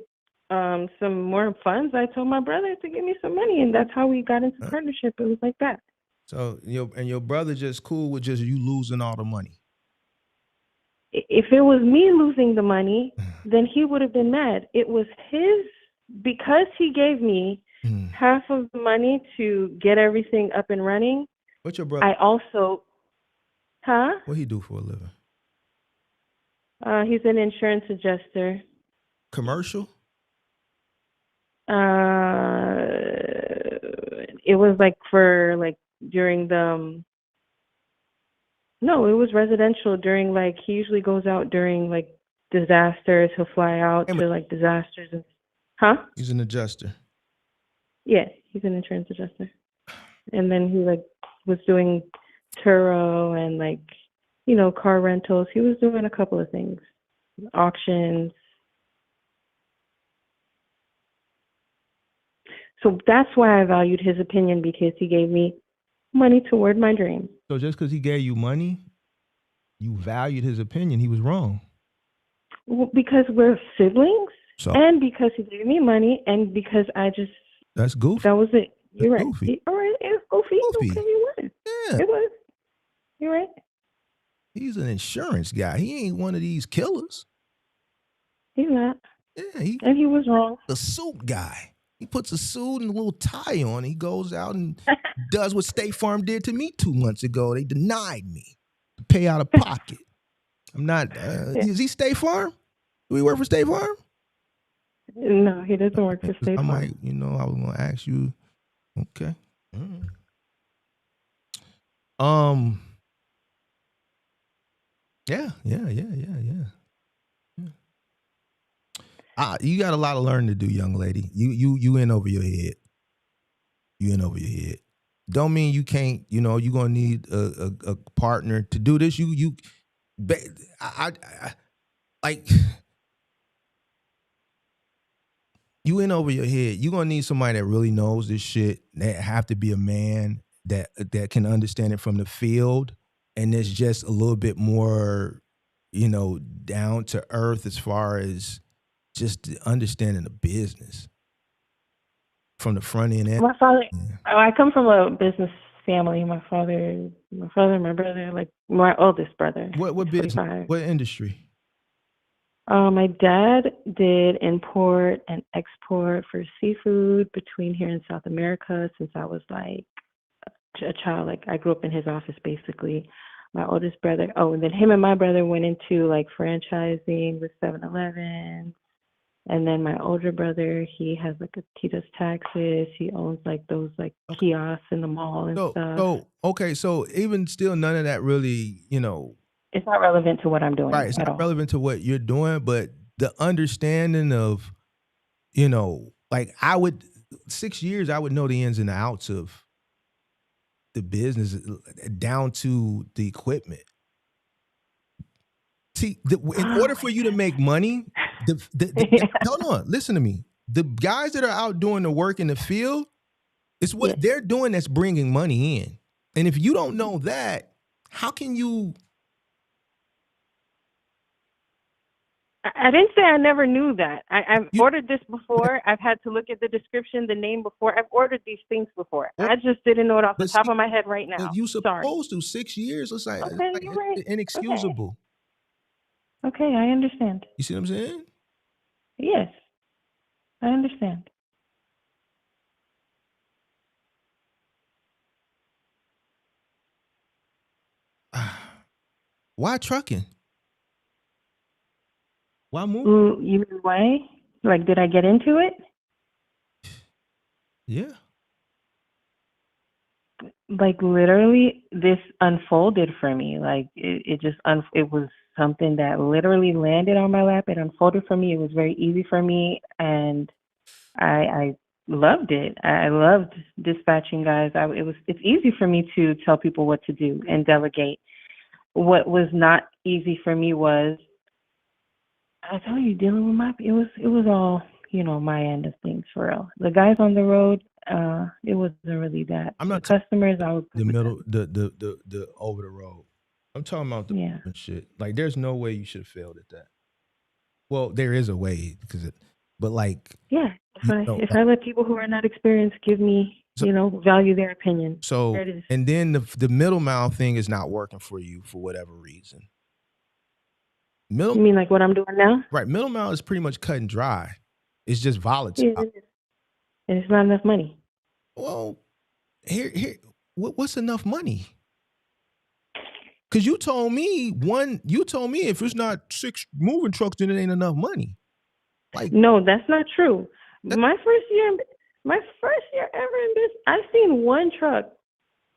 some more funds. I told my brother to give me some money, and that's how we got into partnership. It was like that. So your brother just cool with just you losing all the money. If it was me losing the money, then he would have been mad. It was because he gave me half of the money to get everything up and running. What's your brother? I also, What he do for a living? He's an insurance adjuster. Commercial? It was during the no, it was residential during he usually goes out during disasters. He'll fly out to disasters and He's an adjuster. Yeah, he's an insurance adjuster. And then he was doing Turo and car rentals. He was doing a couple of things. Auctions. So that's why I valued his opinion, because he gave me money toward my dream. So just because he gave you money, you valued his opinion. He was wrong. Well, because we're siblings, and because he gave me money, and because that's goofy. That was it. You're right. Goofy. All right, it's goofy. Okay, you won. Yeah. It was. You're right. He's an insurance guy. He ain't one of these killers. He's not. Yeah, and he was wrong. The suit guy. He puts a suit and a little tie on. He goes out and does what State Farm did to me 2 months ago. They denied me to pay out of pocket. I'm not. Is he State Farm? Do he work for State Farm? No, he doesn't work for State Farm. I was going to ask you. Okay. Yeah. You got a lot of learning to do, young lady. You in over your head. You in over your head. Don't mean you can't. You're gonna need a partner to do this. You in over your head. You're gonna need somebody that really knows this shit. That have to be a man that can understand it from the field, and it's just a little bit more, down to earth as far as just understanding the business from the front end. My father, I come from a business family. My father, and my brother, my oldest brother. What business? What industry? My dad did import and export for seafood between here and South America since I was a child. I grew up in his office basically. My oldest brother, and then him and my brother went into franchising with 7-Eleven. And then my older brother, he has he does taxes. He owns those kiosks in the mall and stuff. So even still, none of that really, it's not relevant to what I'm doing. Right, it's not relevant to what you're doing, but the understanding of, 6 years, I would know the ins and outs of the business down to the equipment. See, in order for you to make money, hold on, listen to me. The guys that are out doing the work in the field, it's what they're doing that's bringing money in. And if you don't know that, how can you? I didn't say I never knew that. I've ordered this before. I've had to look at the description, the name before. I've ordered these things before. I just didn't know it off the top of my head right now. You supposed to 6 years. It's you're right. Inexcusable. Okay, I understand. You see what I'm saying? Yes, I understand. Why trucking? Why move? You mean why? Did I get into it? Yeah. Like literally, this unfolded for me. Like it just it was something that literally landed on my lap. It unfolded for me. It was very easy for me, and I loved it. I loved dispatching guys. It's easy for me to tell people what to do and delegate. What was not easy for me was, I tell you, dealing with it was all, my end of things for real. The guys on the road, it wasn't really that. I'm not the customers, I was the middle, the over the road. I'm talking about the shit. Like, there's no way you should have failed at that. Well, there is a way but like, if I let people who are not experienced give me, value their opinion. So, there it is. And then the middle mile thing is not working for you for whatever reason. You mean like what I'm doing now? Right. Middle mile is pretty much cut and dry. It's just volatile. Yeah, and it's not enough money. Well, what's enough money? Because you told me if it's not 6 moving trucks, then it ain't enough money. Like, no, that's not true. My first year ever in this, I've seen one truck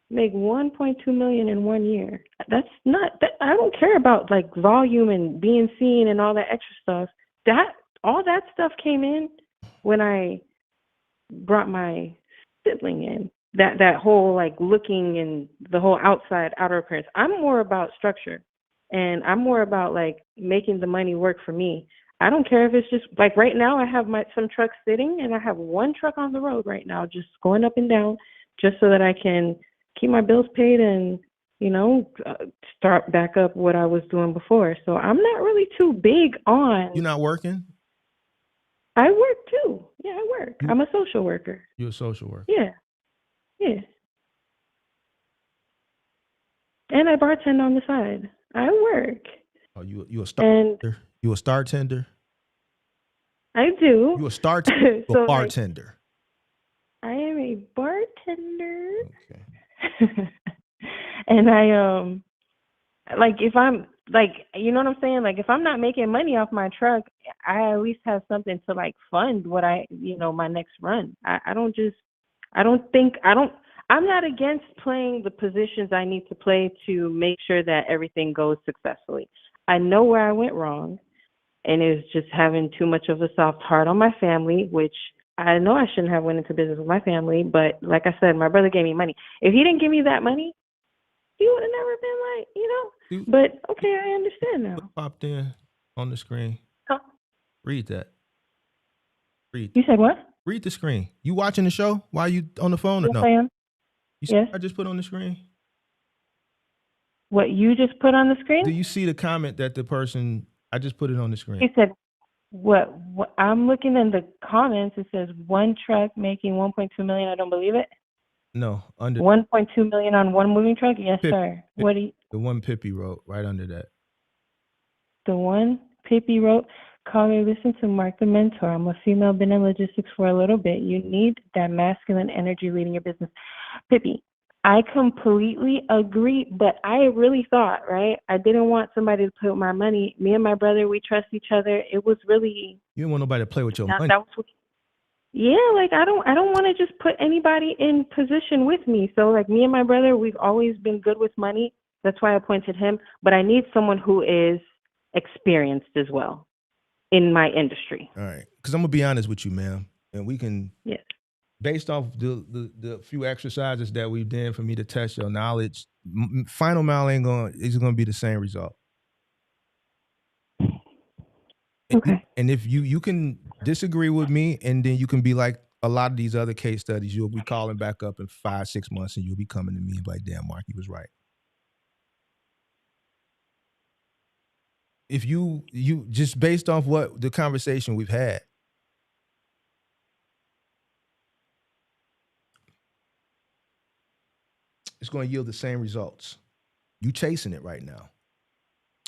make 1.2 million in 1 year. That's not that. I don't care about like volume and being seen and all that extra stuff. All that stuff came in when I brought my sibling in. That whole like looking and the whole outer appearance. I'm more about structure, and I'm more about like making the money work for me. I don't care if it's just like right now I have some trucks sitting, and I have one truck on the road right now just going up and down just so that I can keep my bills paid and, start back up what I was doing before. So I'm not really too big on. You're not working? I work too. Yeah, I work. I'm a social worker. You're a social worker? Yeah. Yeah. And I bartend on the side. I work. Oh, you a star? You a star tender? I do. You a star tender? So a bartender? I am a bartender. Okay. And I like if I'm like, you know what I'm saying? Like if I'm not making money off my truck, I at least have something to like fund what my next run. I'm not against playing the positions I need to play to make sure that everything goes successfully. I know where I went wrong, and it was just having too much of a soft heart on my family, which I know I shouldn't have went into business with my family, but like I said, my brother gave me money. If he didn't give me that money, he would have never been like, but okay, I understand now. Popped in on the screen. Huh? Read that. Read. You said what? Read the screen. You watching the show while you on the phone or no? Yes, I am. You see what I just put on the screen? What you just put on the screen? Do you see the comment that I just put it on the screen? He said, what I'm looking in the comments, it says one truck making 1.2 million. I don't believe it. No, under 1.2 million on one moving truck. Yes, sir. What do you? The one Pippi wrote right under that. The one Pippi wrote, caller, listen to Mark the Mentor. I'm a female, been in logistics for a little bit. You need that masculine energy leading your business. Pippi, I completely agree, but I really thought, right? I didn't want somebody to put my money. Me and my brother, we trust each other. It was really. You didn't want nobody to play with your money. Like I don't want to just put anybody in position with me. So like me and my brother, we've always been good with money. That's why I appointed him. But I need someone who is experienced as well in my industry. All right, because I'm gonna be honest with you, ma'am, and we can. Yes. Based off the few exercises that we've done for me to test your knowledge, final mile is gonna be the same result. Okay. And if you can disagree with me, and then you can be like a lot of these other case studies, you'll be calling back up in 5-6 months, and you'll be coming to me and be like, "Damn, Mark, he was right." If you just based off what the conversation we've had, it's going to yield the same results. You chasing it right now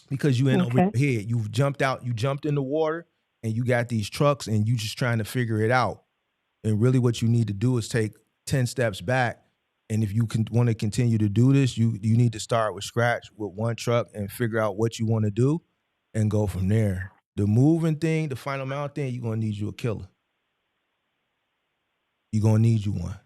because you in over your head. You've jumped out. You jumped in the water, and you got these trucks, and you just trying to figure it out. And really, what you need to do is take 10 steps back. And if you want to continue to do this, you need to start with scratch with one truck and figure out what you want to do, and go from there. The moving thing, the final mile thing, you're gonna need you a killer. You're gonna need you one.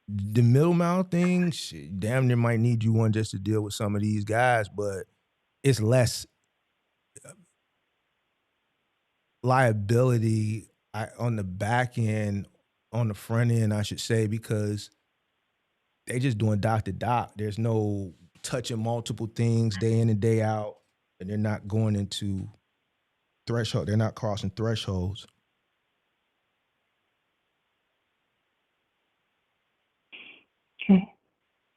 The middle mile thing, shit, damn near might need you one just to deal with some of these guys, but it's less liability on the back end, on the front end, I should say, because they just doing doc to doc. There's no touching multiple things day in and day out, and they're not going into threshold. They're not crossing thresholds. Okay.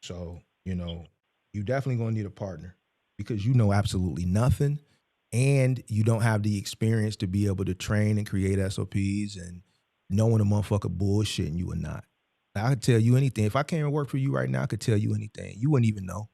So, you definitely gonna need a partner because you know absolutely nothing, and you don't have the experience to be able to train and create SOPs and knowing a motherfucker bullshitting you or not. I could tell you anything. If I came and work for you right now, I could tell you anything. You wouldn't even know.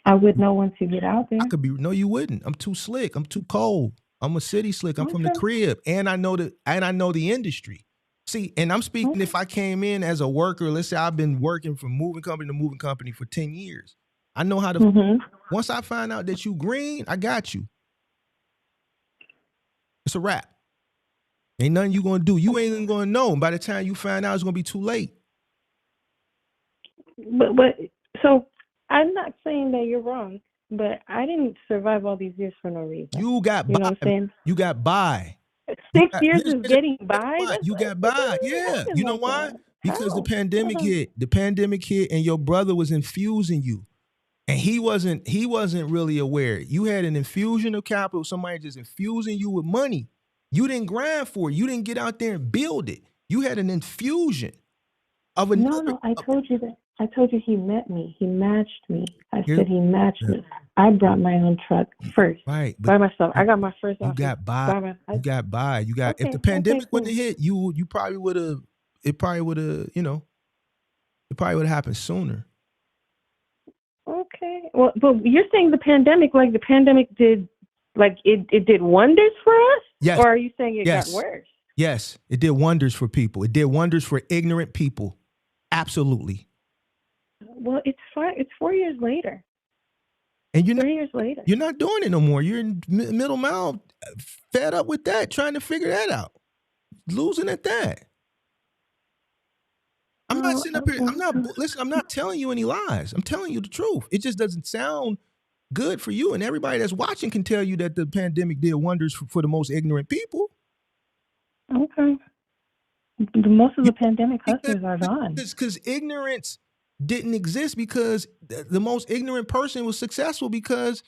I would know once you get out there. I could be, no, you wouldn't. I'm too slick. I'm too cold. I'm a city slick. I'm from the crib, and I know the industry. See, and I'm speaking if I came in as a worker, let's say I've been working from moving company to moving company for 10 years. I know how to, once I find out that you green, I got you. It's a wrap. Ain't nothing you gonna do. You ain't even gonna know. And by the time you find out, it's gonna be too late. But so I'm not saying that you're wrong, but I didn't survive all these years for no reason. You got by. You know what I'm saying? You got by. 6 years is getting by. You got by. Yeah. You know why? Because the pandemic hit. The pandemic hit, and your brother was infusing you. And he wasn't really aware. You had an infusion of capital, somebody just infusing you with money. You didn't grind for it. You didn't get out there and build it. You had an infusion of another. No, I told you that. I told you he met me. He matched me. I said he matched me. I brought my own truck first. Right. By myself. I got my first office. You got by. You got by. You got, if the pandemic wouldn't have hit, you probably would have, it probably would have happened sooner. Okay. Well, but you're saying the pandemic did, it did wonders for us? Yes. Or are you saying it got worse? Yes. It did wonders for people. It did wonders for ignorant people. Absolutely. Well, it's 4 years later. And 3 years later. You're not doing it no more. You're in middle mile, fed up with that, trying to figure that out. Losing at that. I'm not sitting up here. I'm not telling you any lies. I'm telling you the truth. It just doesn't sound good for you. And everybody that's watching can tell you that the pandemic did wonders for the most ignorant people. Okay. Most of the pandemic hustlers are gone. Because ignorance didn't exist, because the most ignorant person was successful because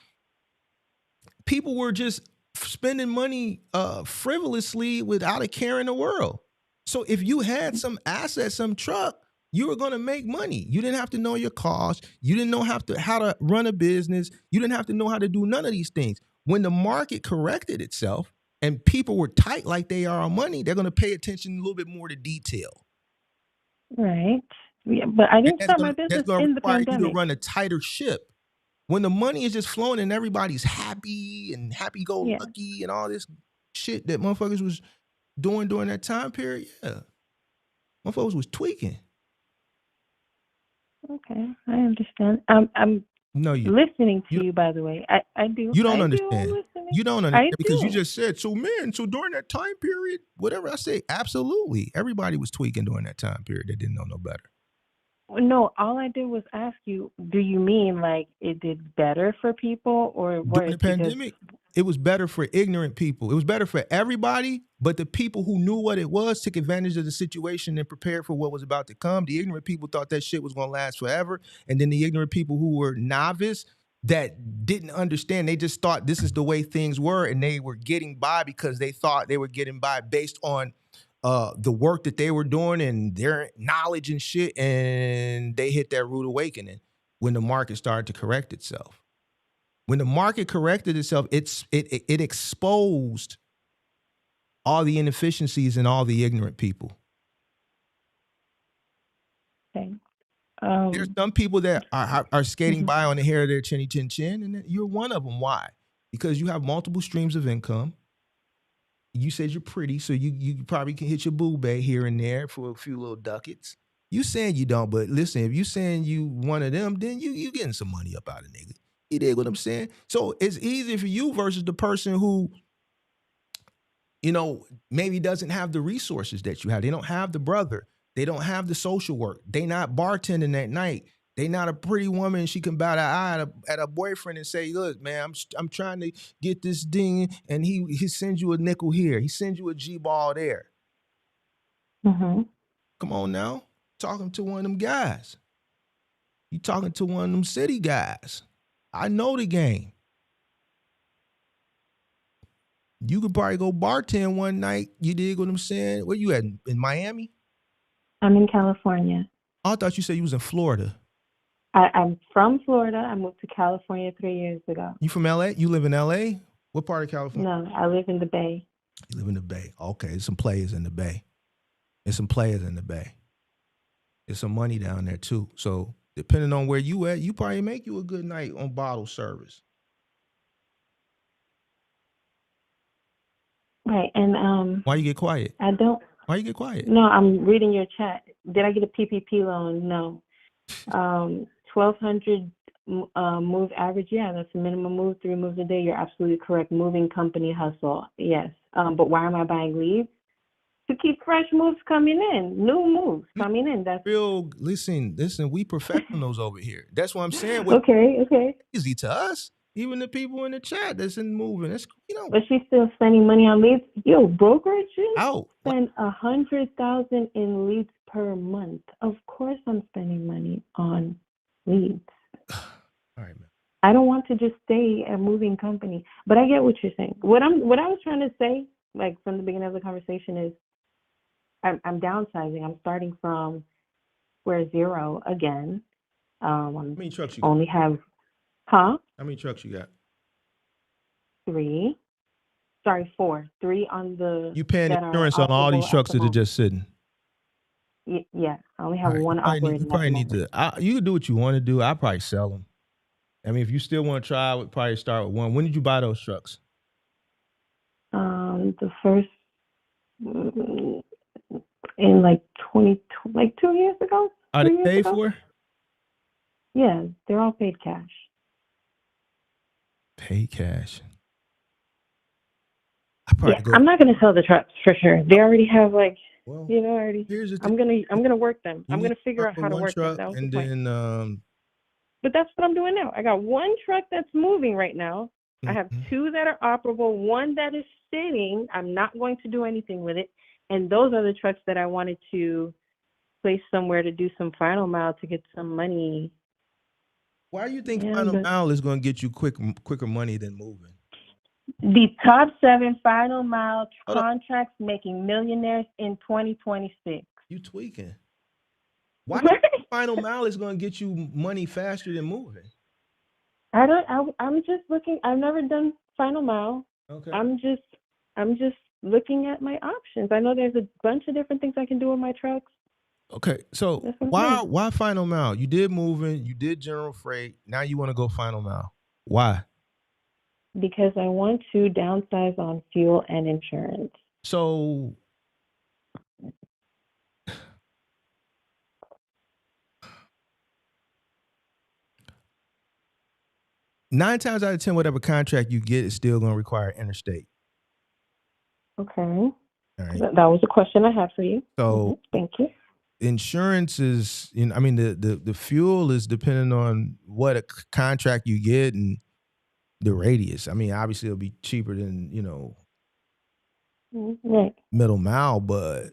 people were just spending money frivolously without a care in the world. So if you had some asset, some truck, you were going to make money. You didn't have to know your costs. You didn't know how to run a business. You didn't have to know how to do none of these things. When the market corrected itself and people were tight like they are on money, they're going to pay attention a little bit more to detail. Right. Yeah, but I didn't start my business in the pandemic. You to run a tighter ship. When the money is just flowing and everybody's happy and happy-go-lucky and all this shit that motherfuckers was doing during that time period, motherfuckers was tweaking. Okay, I understand. I'm listening to you, by the way. I do. You don't understand. You don't understand because you just said, so during that time period, whatever I say, absolutely. Everybody was tweaking during that time period. They didn't know no better. No, all I did was ask you, do you mean like it did better for people or worse? During the pandemic, it was better for ignorant people. It was better for everybody, but the people who knew what it was took advantage of the situation and prepared for what was about to come. The ignorant people thought that shit was going to last forever. And then the ignorant people who were novice that didn't understand, they just thought this is the way things were, and they were getting by because they thought they were getting by based on the work that they were doing and their knowledge and shit, and they hit that rude awakening when the market started to correct itself. When the market corrected itself, it exposed all the inefficiencies and all the ignorant people. Okay. There's some people that are skating by on the hair of their chinny chin chin, and you're one of them. Why? Because you have multiple streams of income. You said you're pretty, so you probably can hit your boo bay here and there for a few little ducats. You saying you don't, but listen, if you saying you one of them, then you getting some money up out of nigga. You dig what I'm saying? So it's easier for you versus the person who, maybe doesn't have the resources that you have. They don't have the brother. They don't have the social work. They not bartending at night. They not a pretty woman. She can bow the eye at a boyfriend and say, look, man, I'm trying to get this ding, and he sends you a nickel here. He sends you a G-ball there. Mm-hmm. Come on now. Talking to one of them guys. You talking to one of them city guys. I know the game. You could probably go bartend one night. You dig what I'm saying? Where you at? In Miami? I'm in California. Oh, I thought you said you was in Florida. I'm from Florida. I moved to California 3 years ago. You from LA? You live in LA? What part of California? No, I live in the Bay. You live in the Bay. Okay, there's some players in the Bay. There's some players in the Bay. There's some money down there too. So depending on where you at, you probably make you a good night on bottle service. Right, and Why you get quiet? I don't. Why you get quiet? No, I'm reading your chat. Did I get a PPP loan? No. 1,200 move average. Yeah, that's the minimum move. 3 moves a day. You're absolutely correct. Moving company hustle. Yes. But why am I buying leads? To keep fresh moves coming in, new moves coming in. That's real. Listen. We professionals over here. That's what I'm saying. Okay. Easy to us. Even the people in the chat that's in moving. That's But she's still spending money on leads. Yo, brokerages out. spend 100,000 in leads per month. Of course, I'm spending money on leads. All right, man. I don't want to just stay a moving company, but I get what you're saying. What I was trying to say, like from the beginning of the conversation, is I'm downsizing. I'm starting from square zero again. How many trucks you got? Only have, huh? How many trucks you got? 3. Sorry, 4. 3 on the. You paying insurance on all these trucks that are just sitting? Yeah, I only have one operating. You probably need to. You can do what you want to do. I probably sell them. I mean, if you still want to try, I would probably start with one. When did you buy those trucks? The first in like 2 years ago. Are they paid for? Yeah, they're all paid cash. Paid cash. I'm not gonna sell the trucks for sure. They already have already. Here's the I'm gonna work them. I'm gonna figure out how to work them. That was and the point. then But that's what I'm doing now. I got 1 truck that's moving right now. I have 2 that are operable, 1 that is sitting. I'm not going to do anything with it. And those are the trucks that I wanted to place somewhere to do some final mile to get some money. Why do you think final mile is going to get you quicker money than moving? The top 7 final mile contracts making millionaires in 2026. You tweaking. Why do you think final mile is going to get you money faster than moving? I'm just looking. I've never done final mile. Okay. I'm just looking at my options. I know there's a bunch of different things I can do with my trucks. Okay, so why final mile? You did moving, you did general freight. Now you want to go final mile. Why? Because I want to downsize on fuel and insurance. So 9 times out of 10, whatever contract you get is still going to require interstate. Okay. All right. That was a question I had for you. So thank you. Insurance is, the fuel is depending on what a contract you get and the radius. I mean, obviously it'll be cheaper than, right. middle mile, but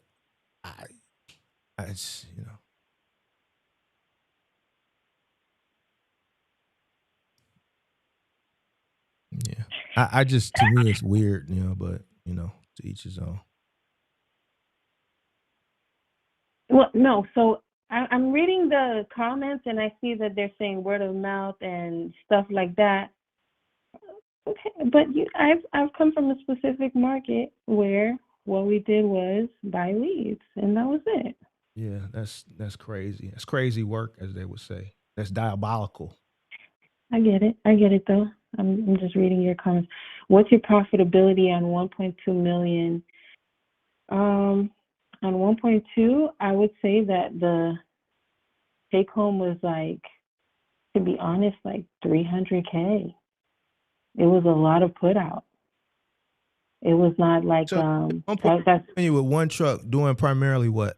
yeah. I just, to me, it's weird, but, to each his own. Well, no. So I'm reading the comments and I see that they're saying word of mouth and stuff like that. Okay, but I've come from a specific market where what we did was buy leads, and that was it. Yeah, that's crazy. That's crazy work, as they would say. That's diabolical. I get it though. I'm just reading your comments. What's your profitability on 1.2 million? On 1.2, I would say that the take home was to be honest, $300K. It was a lot of put out. It was not like so, that's you with one truck doing primarily what?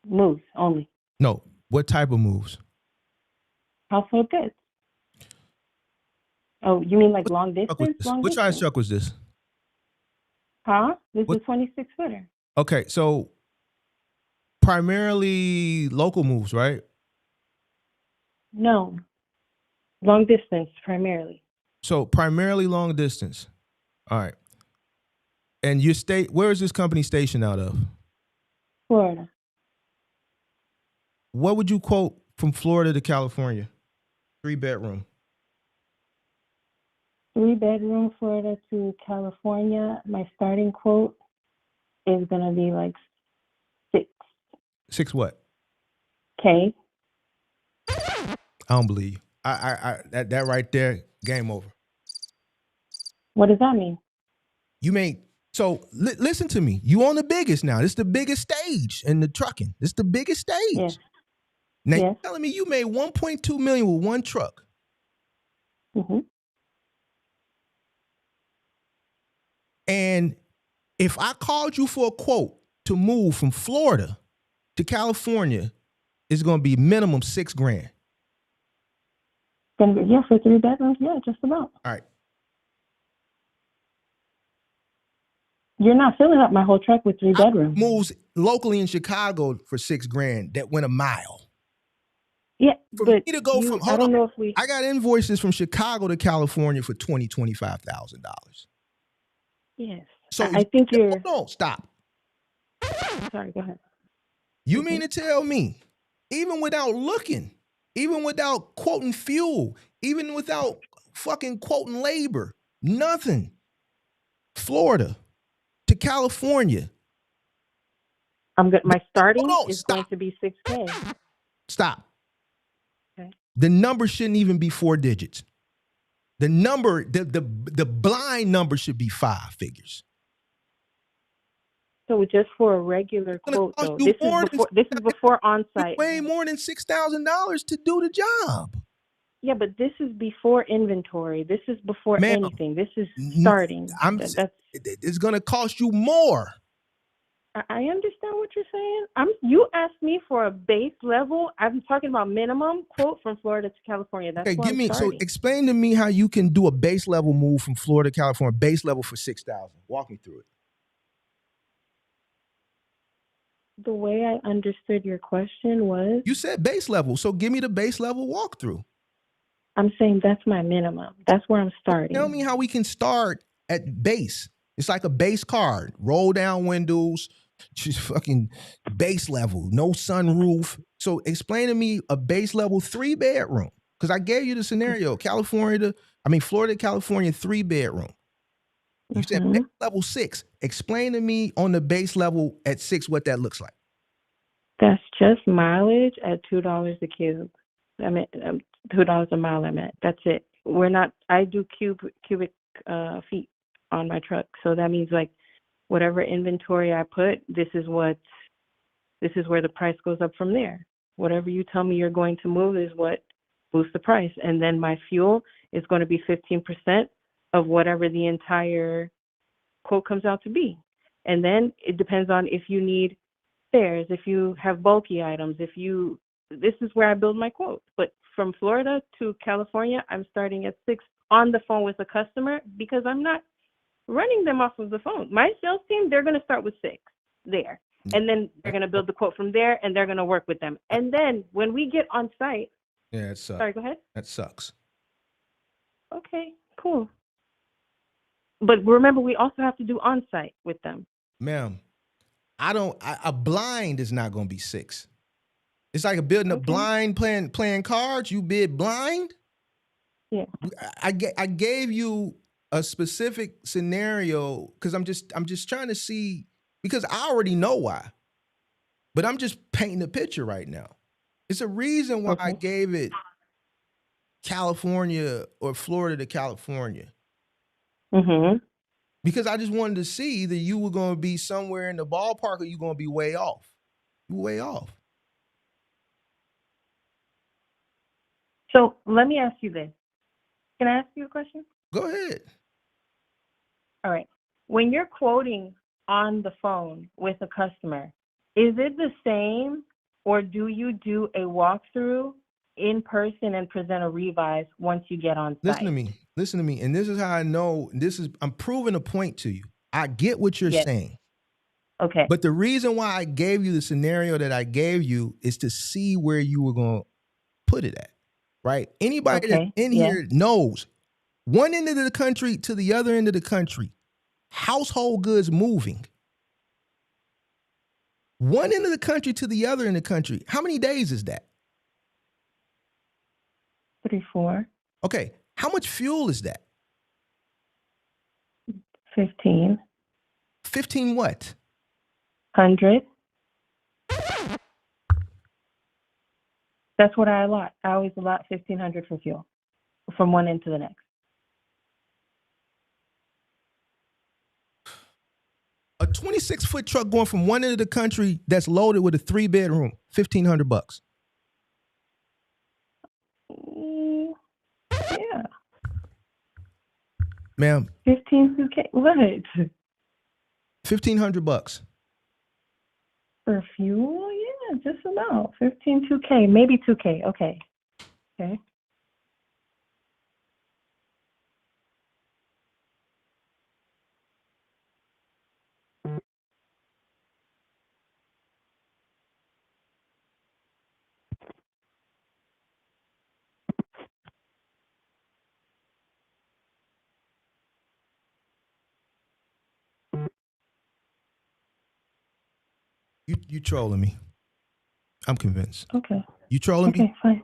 Moves only. No. What type of moves? Household goods. Oh, you mean like long distance? Long Which size distance. truck was this? Huh? This What- is a 26-footer. Okay, so primarily local moves, right? No. Long distance primarily. So primarily long distance. All right. And where is this company stationed out of? Florida. What would you quote from Florida to California? 3-bedroom. 3-bedroom Florida to California. My starting quote is gonna be like 6K. 6 what? I don't believe you. That right there, game over. What does that mean? You make listen to me. You on the biggest now. This is the biggest stage in the trucking. This is the biggest stage. Yes. Now Yes. you're telling me you made 1.2 million with one truck. Mm-hmm. And if I called you for a quote to move from Florida to California, it's gonna be minimum $6,000. Yeah, for 3 bedrooms, yeah, just about. All right. You're not filling up my whole truck with 3 bedrooms. Moves locally in Chicago for $6,000 that went a mile. Yeah, For but me to go from I don't know if we. I got invoices from Chicago to California for $25,000. Yes. So I think you're. Hold on, stop. Sorry, go ahead. You mean to tell me, even without looking, even without quoting fuel, even without fucking quoting labor, nothing, Florida to California. My starting Hold on, is stop. going to be 6K. Stop. Okay. The number shouldn't even be 4 digits. The number, the blind number should be 5 figures. So just for a regular quote, though, this is before on-site. Way more than $6,000 to do the job. Yeah, but this is before inventory. This is before anything. This is starting. It's going to cost you more. I understand what you're saying. You asked me for a base level. I'm talking about minimum quote from Florida to California. That's Okay, where I'm starting. So explain to me how you can do a base level move from Florida to California, base level for $6,000. Walk me through it. The way I understood your question was, you said base level, so give me the base level walkthrough. I'm saying that's my minimum. That's where I'm starting. Tell me how we can start at base. It's like a base card. Roll down windows, just fucking base level, no sunroof. So explain to me a base level 3-bedroom. Because I gave you the scenario, Florida, California 3-bedroom. You said base level 6. Explain to me on the base level at 6 what that looks like. That's just mileage at $2 a cube. I mean, $2 a mile. That's it. I do cubic feet on my truck, so that means like whatever inventory I put, this is where the price goes up from there. Whatever you tell me you're going to move is what boosts the price, and then my fuel is going to be 15% of whatever the entire quote comes out to be. And then it depends on if you need spares, if you have bulky items, this is where I build my quote. But from Florida to California, I'm starting at 6 on the phone with a customer because I'm not running them off of the phone. My sales team, they're going to start with 6 there. And then they're going to build the quote from there, and they're going to work with them. And then when we get on site. Yeah, it sucks. Sorry, go ahead. That sucks. Okay, cool. But remember, we also have to do on-site with them. Ma'am, a blind is not going to be 6. It's like building a blind playing cards. You bid blind. Yeah. I gave you a specific scenario because I'm just trying to see, because I already know why, but I'm just painting a picture right now. It's a reason why I gave it California or Florida to California. Mm-hmm. Because I just wanted to see either you were going to be somewhere in the ballpark or you're going to be way off. You're way off. So let me ask you this. Can I ask you a question? Go ahead. All right. When you're quoting on the phone with a customer, is it the same Or do you do a walkthrough in person and present a revise once you get on site? Listen to me. And this is how I know I'm proving a point to you. I get what you're saying. Okay. But the reason why I gave you the scenario that I gave you is to see where you were going to put it at, right? Anybody that's in here knows one end of the country to the other end of the country, household goods moving. One end of the country to the other end of the country. How many days is that? 3, 4. Okay. How much fuel is that? 15. 15 what? 100. That's what I allot. I always allot 1,500 for fuel from one end to the next. A 26-foot truck going from one end of the country that's loaded with a 3-bedroom, $1,500. Yeah. Ma'am. 15K. What? $1,500 for fuel? Yeah, just about 2K, maybe 2K. Okay. You trolling me. I'm convinced. Okay. You trolling me? Okay, fine.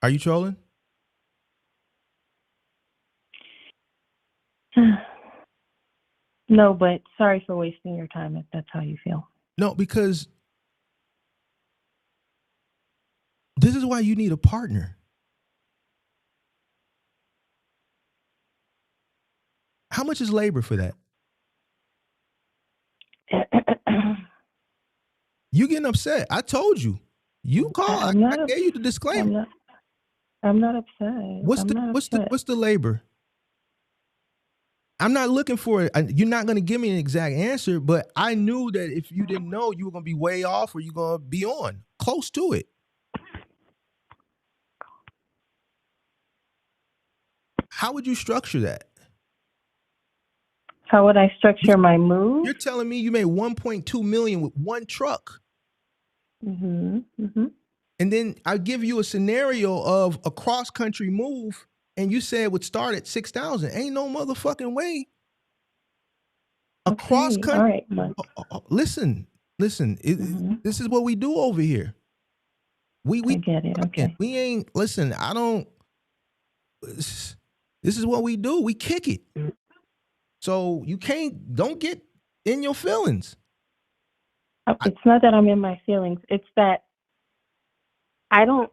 Are you trolling? No, but sorry for wasting your time if that's how you feel. No, because this is why you need a partner. How much is labor for that? You getting upset. I told you. You called. I gave you the disclaimer. I'm not upset. What's the labor? I'm not looking for it. You're not going to give me an exact answer, but I knew that if you didn't know, you were going to be way off or you're going to be on close to it. How would you structure that? How would I structure my move? You're telling me you made $1.2 million with one truck. Mm-hmm. Mm-hmm. And then I give you a scenario of a cross-country move, and you said it would start at $6,000. Ain't no motherfucking way. A cross-country. Right, listen. Mm-hmm. This is what we do over here. We get it. Okay. We ain't. Listen. I don't. This is what we do. We kick it. So you don't get in your feelings. It's not that I'm in my feelings. It's that I don't,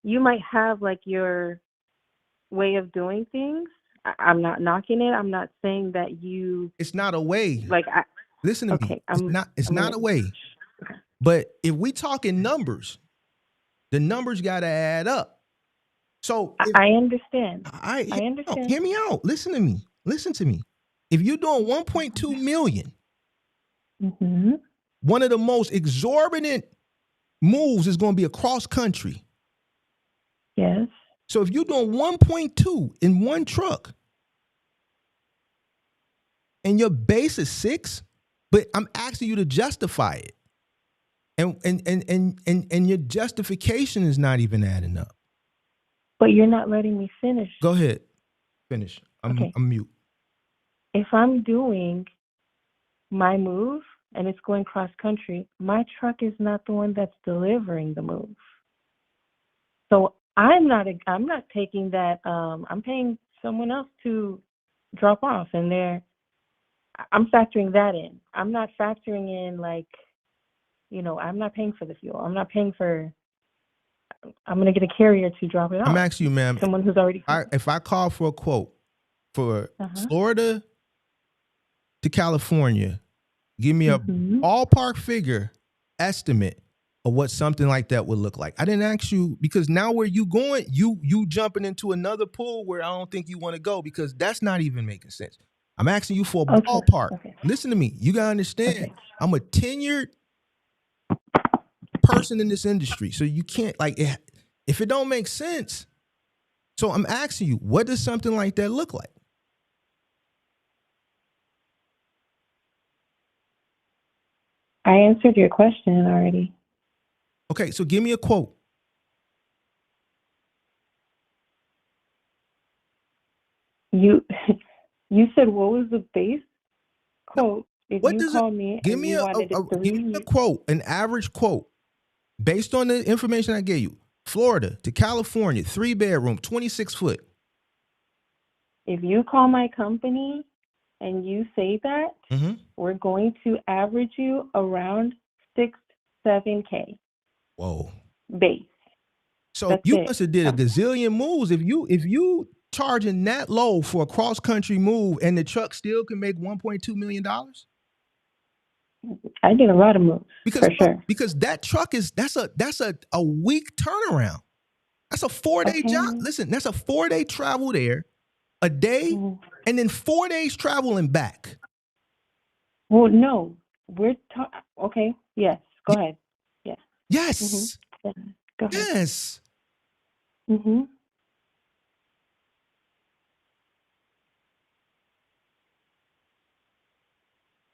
you might have like your way of doing things. I'm not knocking it. I'm not saying that it's not a way. Like, listen to me. It's not a way. Okay. But if we talking numbers, the numbers got to add up. So I understand. I understand. Hear me out. Listen to me. If you're doing 1.2 million, mm-hmm. one of the most exorbitant moves is going to be across country. Yes. So if you're doing 1.2 in one truck and your base is 6, but I'm asking you to justify it. And your justification is not even adding up. But you're not letting me finish. Go ahead. Finish. I'm mute. If I'm doing my move and it's going cross country, my truck is not the one that's delivering the move. So I'm not taking that. I'm paying someone else to drop off, and I'm factoring that in. I'm not factoring in I'm not paying for the fuel. I'm not paying for. I'm going to get a carrier to drop it off. I'm asking you, ma'am. Someone who's already. If I call for a quote for Florida to California, give me a ballpark figure estimate of what something like that would look like. I didn't ask you because now where you going, you jumping into another pool where I don't think you want to go because that's not even making sense. I'm asking you for a ballpark. Okay. Listen to me. You got to understand. Okay. I'm a tenured person in this industry. So you can't if it don't make sense. So I'm asking you, what does something like that look like? I answered your question already. Okay, so give me a quote. You said what was the base quote? If What you does called me give and me you wanted it give me a quote, an average quote, based on the information I gave you. Florida to California, 3-bedroom, 26 foot. If you call my company and you say that, we're going to average you around 6-7K. Whoa. Base. So That's you it. must have did a gazillion moves. If you charging that low for a cross country move and the truck still can make $1.2 million? I did a lot of moves for sure. Because that truck that's a week turnaround. That's a 4-day job. Listen, that's a 4-day travel there, a day, and then 4 days travel and back. Well, no, we're okay. Yes, go ahead. Yes. Yes. Yeah. Go ahead. Yes.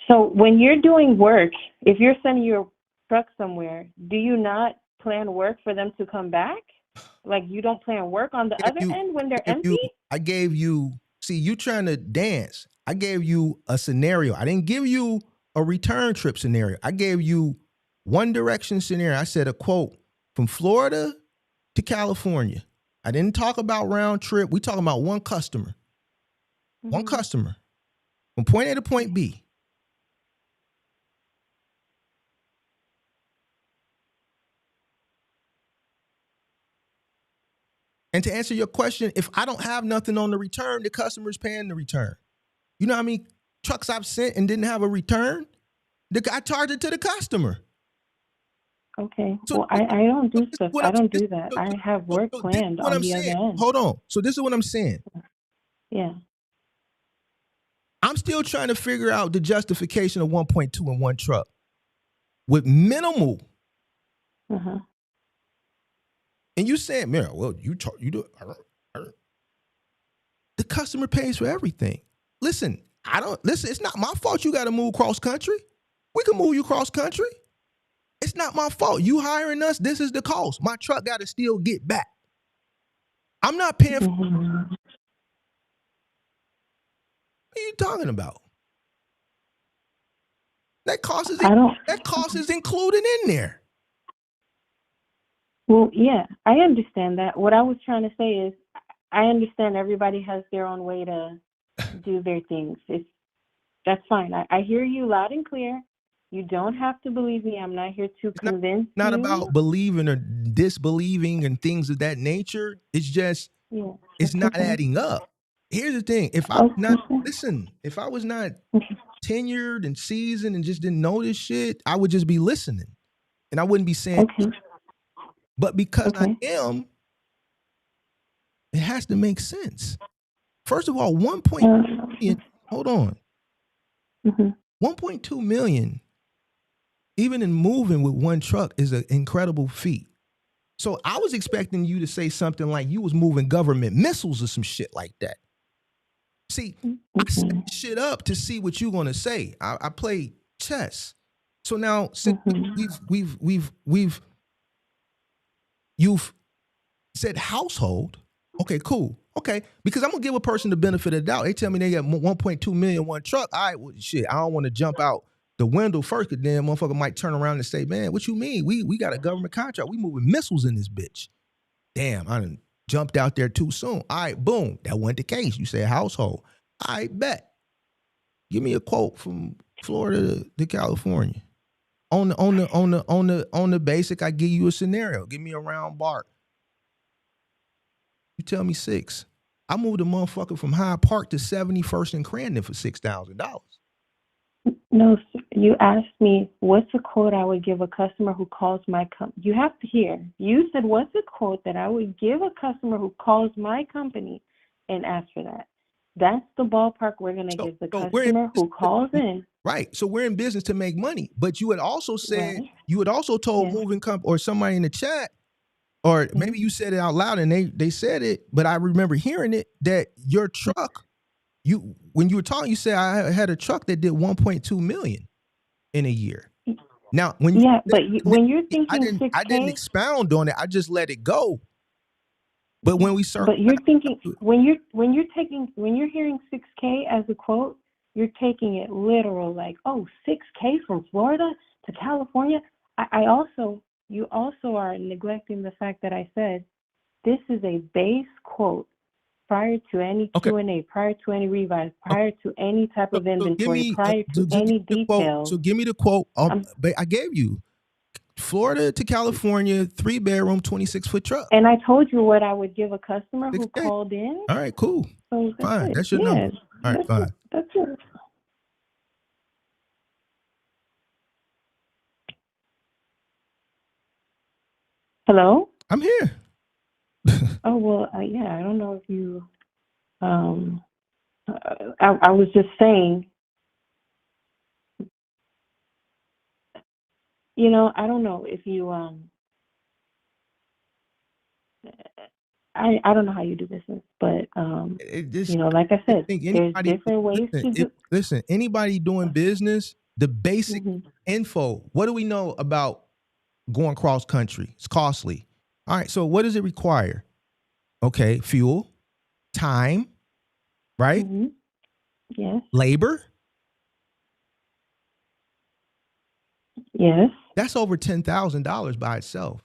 So when you're doing work, if you're sending your truck somewhere, do you not plan work for them to come back? Like you don't plan work on the other end when they're empty? I gave you, see, you trying to dance. I gave you a scenario. I didn't give you a return trip scenario. I gave you one direction scenario. I said a quote from Florida to California. I didn't talk about round trip. We talking about one customer. One customer from point A to point B. And to answer your question, if I don't have nothing on the return, the customer's paying the return. You know how many trucks I've sent and didn't have a return? I charge it to the customer. Okay. So well, I don't do stuff. I don't do that. I have work planned on the other end. Hold on. So this is what I'm saying. Yeah. I'm still trying to figure out the justification of 1.2 in one truck with minimal. And you saying, Mira, well, you do. The customer pays for everything. Listen, it's not my fault you got to move cross country. We can move you cross country. It's not my fault. You hiring us, this is the cost. My truck got to still get back. I'm not paying for What are you talking about? That cost is included in there. Well, yeah, I understand that. What I was trying to say is I understand everybody has their own way to do their things. That's fine. I hear you loud and clear. You don't have to believe me. I'm not here to convince you. Not about believing or disbelieving and things of that nature. It's just, it's not adding up. Here's the thing. If I was not tenured and seasoned and just didn't know this shit, I would just be listening. And I wouldn't be saying, but because I am, it has to make sense. First of all, 1.2 million, hold on. 1.2 million, even in moving with one truck, is an incredible feat. So I was expecting you to say something like you was moving government missiles or some shit like that. See, I set shit up to see what you're gonna say. I play chess. So now since you've said household. Okay, cool. Okay, because I'm gonna give a person the benefit of the doubt. They tell me they got 1.2 million one truck. All right, well, shit, I don't want to jump out the window first, because then motherfucker might turn around and say, man, what you mean? We got a government contract. We moving missiles in this bitch. Damn, I done jumped out there too soon. All right, boom. That wasn't the case. You said household. I bet. Give me a quote from Florida to California. On the basic, I give you a scenario. Give me a round bar. You tell me 6. I moved a motherfucker from Hyde Park to 71st and Crandon for $6,000. No, you asked me what's a quote I would give a customer who calls my company. You have to hear. You said what's a quote that I would give a customer who calls my company and ask for that. That's the ballpark we're going to give the customer who calls in. Right. So we're in business to make money. But you had also said, Right. you had also told moving or somebody in the chat, or maybe you said it out loud and they said it, but I remember hearing it, that your truck, when you were talking, you said I had a truck that did 1.2 million in a year. Now, when when you're thinking I didn't 6K, expound on it. I just let it go. But when we start, but you're thinking when you're hearing 6K as a quote, you're taking it literal, like, oh, 6K from Florida to California. You also are neglecting the fact that I said this is a base quote prior to any Q&A, prior to any revise, prior to any type of inventory, prior to any details. So give me the quote. I gave you Florida to California, 3-bedroom, 26-foot truck. And I told you what I would give a customer who called in. All right, cool. So fine. That's your number. All right, fine. That's it. Hello? I'm here. Oh, well, yeah, I don't know if you, I was just saying, you know, I don't know if you, I don't know how you do business, but, you know, like I said, there's different ways to do. Listen, anybody doing business, the basic info, what do we know about going cross country? It's costly. All right, so what does it require? Okay, fuel, time, right? Yes. Labor. Yes. That's over $10,000 by itself.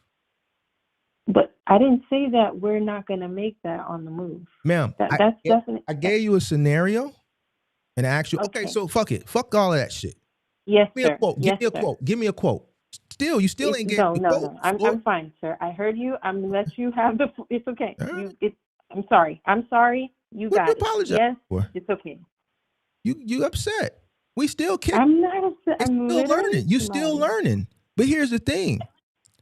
But I didn't say that we're not going to make that on the move. Ma'am, that's definitely. I gave you a scenario and asked you, okay, so fuck it. Fuck all of that shit. Yes, Give me a quote. Give me a quote. Give me a quote. You still ain't getting the quote. No. I'm fine, sir. I heard you. I'm gonna let you have the. It's okay. I'm sorry. You got it. Apologize yes, for? It's okay. You upset? We still can't. I'm not upset. I'm still learning. You still learning. But here's the thing.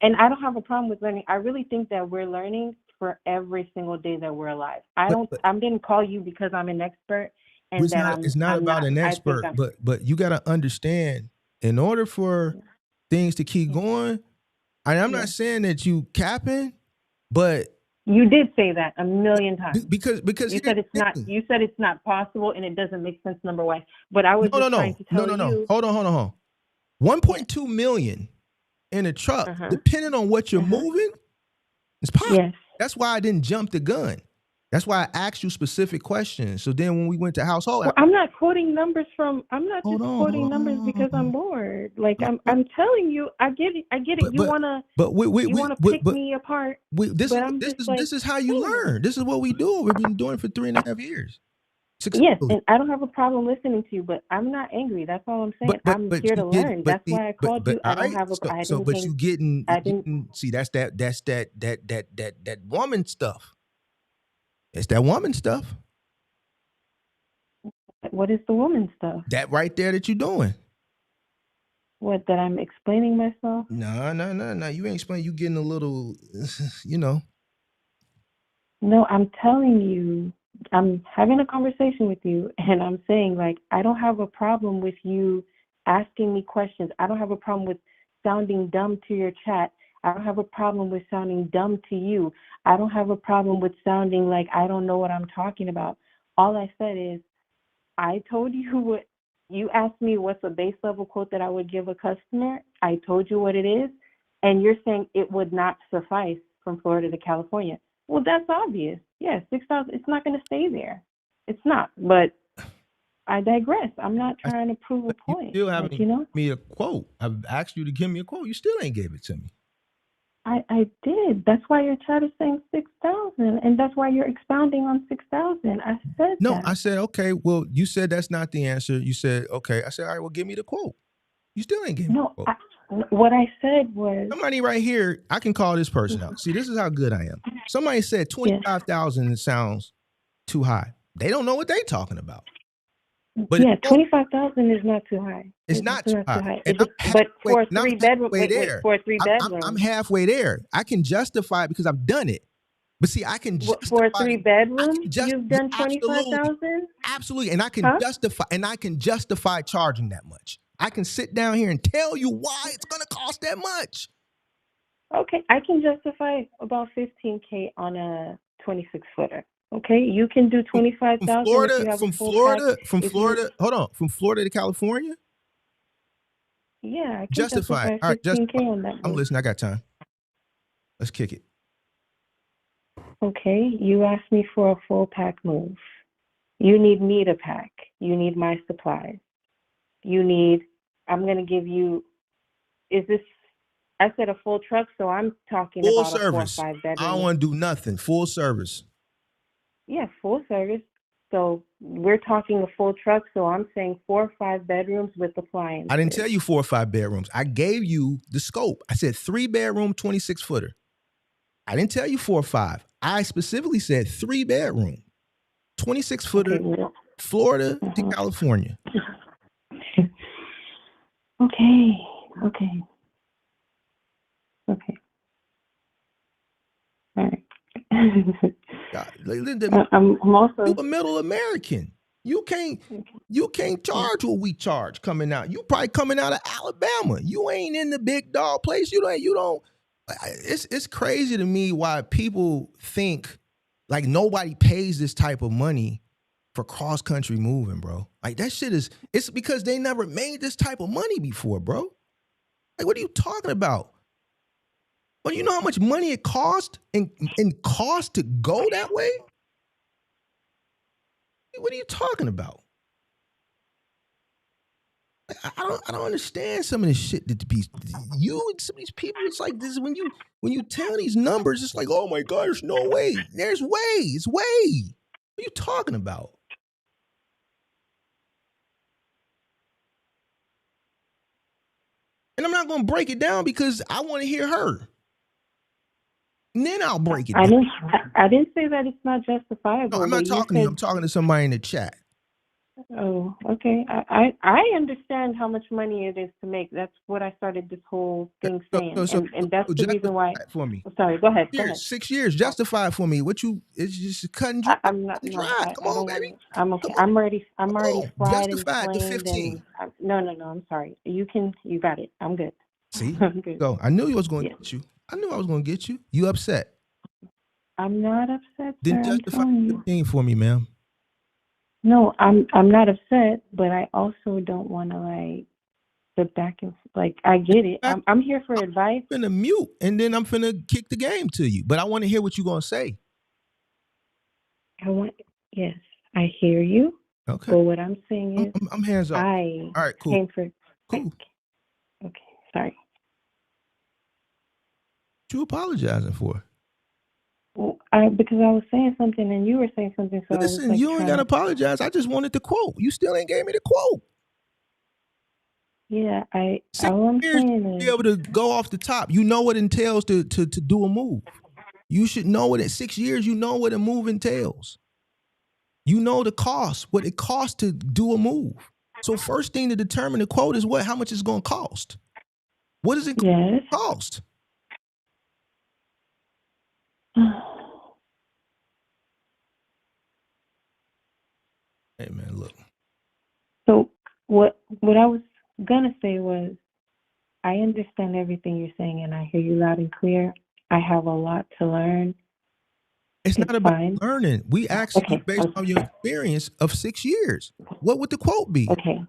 And I don't have a problem with learning. I really think that we're learning for every single day that we're alive. I didn't call you because I'm an expert. And it's not about an expert, but you got to understand, in order for things to keep going, I'm not saying that you capping, but you did say that a million times. Because you said it's not. You said it's not possible, and it doesn't make sense number wise. But I was trying to tell you. Hold on. 1.2 million in a truck, depending on what you're moving, it's possible. Yes. That's why I didn't jump the gun. That's why I asked you specific questions. So then when we went to household, I'm not quoting numbers from. I'm not just quoting numbers because I'm bored. Like I'm telling you, I get it. You wanna pick me apart. This is how you learn. This is what we do. We've been doing it for 3.5 years. Yes, and I don't have a problem listening to you, but I'm not angry. That's all I'm saying. I'm here to learn. That's why I called you. I don't have a. See, that's that woman stuff. It's that woman stuff. What is the woman stuff? That right there that you're doing. What, that I'm explaining myself? No. You ain't explaining. You getting a little, you know. No, I'm telling you. I'm having a conversation with you, and I'm saying, like, I don't have a problem with you asking me questions. I don't have a problem with sounding dumb to your chat. I don't have a problem with sounding dumb to you. I don't have a problem with sounding like I don't know what I'm talking about. All I said is, I told you what you asked me, what's a base level quote that I would give a customer. I told you what it is, and you're saying it would not suffice from Florida to California. Well, that's obvious. Yeah, 6,000. It's not going to stay there. It's not. But I digress. I'm not trying to prove a point. You still haven't given me a quote. I've asked you to give me a quote. You still ain't gave it to me. I did. That's why your chat is saying 6,000, and that's why you're expounding on 6,000. I said no. That. I said okay. Well, you said that's not the answer. You said okay. I said all right. Well, give me the quote. You still ain't giving me the quote. What I said was somebody right here. I can call this person out. See, this is how good I am. Somebody said 25,000 sounds too high. They don't know what they're talking about. But 25,000 is not too high. It's not too high. But for a 3-bedroom, I'm halfway there. I can justify it because I've done it. But see, I can justify For a 3-bedroom, I can just you've done absolutely, 25,000. absolutely, and I can justify charging that much. I can sit down here and tell you why it's gonna cost that much. Okay, I can justify about 15K on a 26-footer. Okay, you can do 25,000 if you have a full pack. From Florida. Hold on, from Florida to California. Yeah, I can Justify. All right, 15K on that. I'm listening. I got time. Let's kick it. Okay, you asked me for a full pack move. You need me to pack. You need my supplies. I'm going to give you, I said a full truck, so I'm talking full about service. A 4 or 5 bedroom. I don't want to do nothing. Full service. Yeah, full service. So we're talking a full truck, so I'm saying 4 or 5 bedrooms with appliances. I didn't tell you 4 or 5 bedrooms. I gave you the scope. I said 3-bedroom, 26-footer. I didn't tell you 4 or 5. I specifically said 3-bedroom, 26-footer, okay, Florida to California. Okay. All right. I'm also, you're a middle American. You can't charge what we charge coming out. You probably coming out of Alabama. You ain't in the big dog place. You don't. It's crazy to me why people think like nobody pays this type of money for cross country moving, bro. Like that shit it's because they never made this type of money before, bro. Like what are you talking about? Well, you know how much money it cost and cost to go that way? What are you talking about? I don't understand some of this shit that you and some of these people. It's like this when you tell these numbers, it's like, oh my God, there's no way. There's way. It's way. What are you talking about? And I'm not going to break it down because I want to hear her. And then I'll break it down. I didn't say that it's not justifiable. No, I'm not talking to you. I'm talking to somebody in the chat. Oh, okay. I understand how much money it is to make. That's what I started this whole thing saying. And that's the reason why. For me. Sorry, go ahead. 6 years. Justify it for me. It's just cutting dry. I'm not. No, Come on, baby. I'm okay. I'm already fried and Justify the 15. No. I'm sorry. You got it. I'm good. See? I'm good. Go. I knew you was going to get you. I knew I was going to get you. You upset? I'm not upset. Then justify 15 for me, ma'am. No, I'm not upset, but I also don't want to sit back and I get it. I'm here for advice. I'm finna mute and then I'm finna kick the game to you. But I want to hear what you're gonna say. Yes, I hear you. Okay. But what I'm saying is I'm hands up. All right, cool. Came for cool. Okay, sorry. What you apologizing for? Well, because I was saying something and you were saying something. So listen, you ain't gotta apologize. I just wanted the quote. You still ain't gave me the quote. Yeah, all I'm saying is be able to go off the top. You know what it entails to do a move. You should know what at 6 years. You know what a move entails. You know the cost, what it costs to do a move. So first thing to determine the quote is how much it's going to cost. What does it cost? Hey man, look. So what I was gonna say was, I understand everything you're saying, and I hear you loud and clear. I have a lot to learn. It's not about learning. We asked you based on your experience of 6 years. What would the quote be? Okay.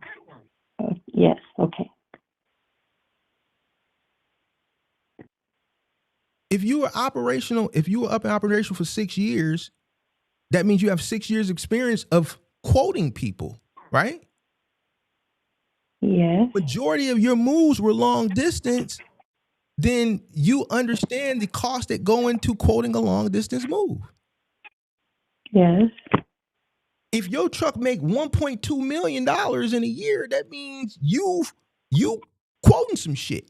Yes. Okay. If you were up and operational for 6 years, that means you have 6 years experience of quoting people, right? Yes. Majority of your moves were long distance, then you understand the cost that go into quoting a long distance move. Yes. If your truck make $1.2 million in a year, that means you quoting some shit.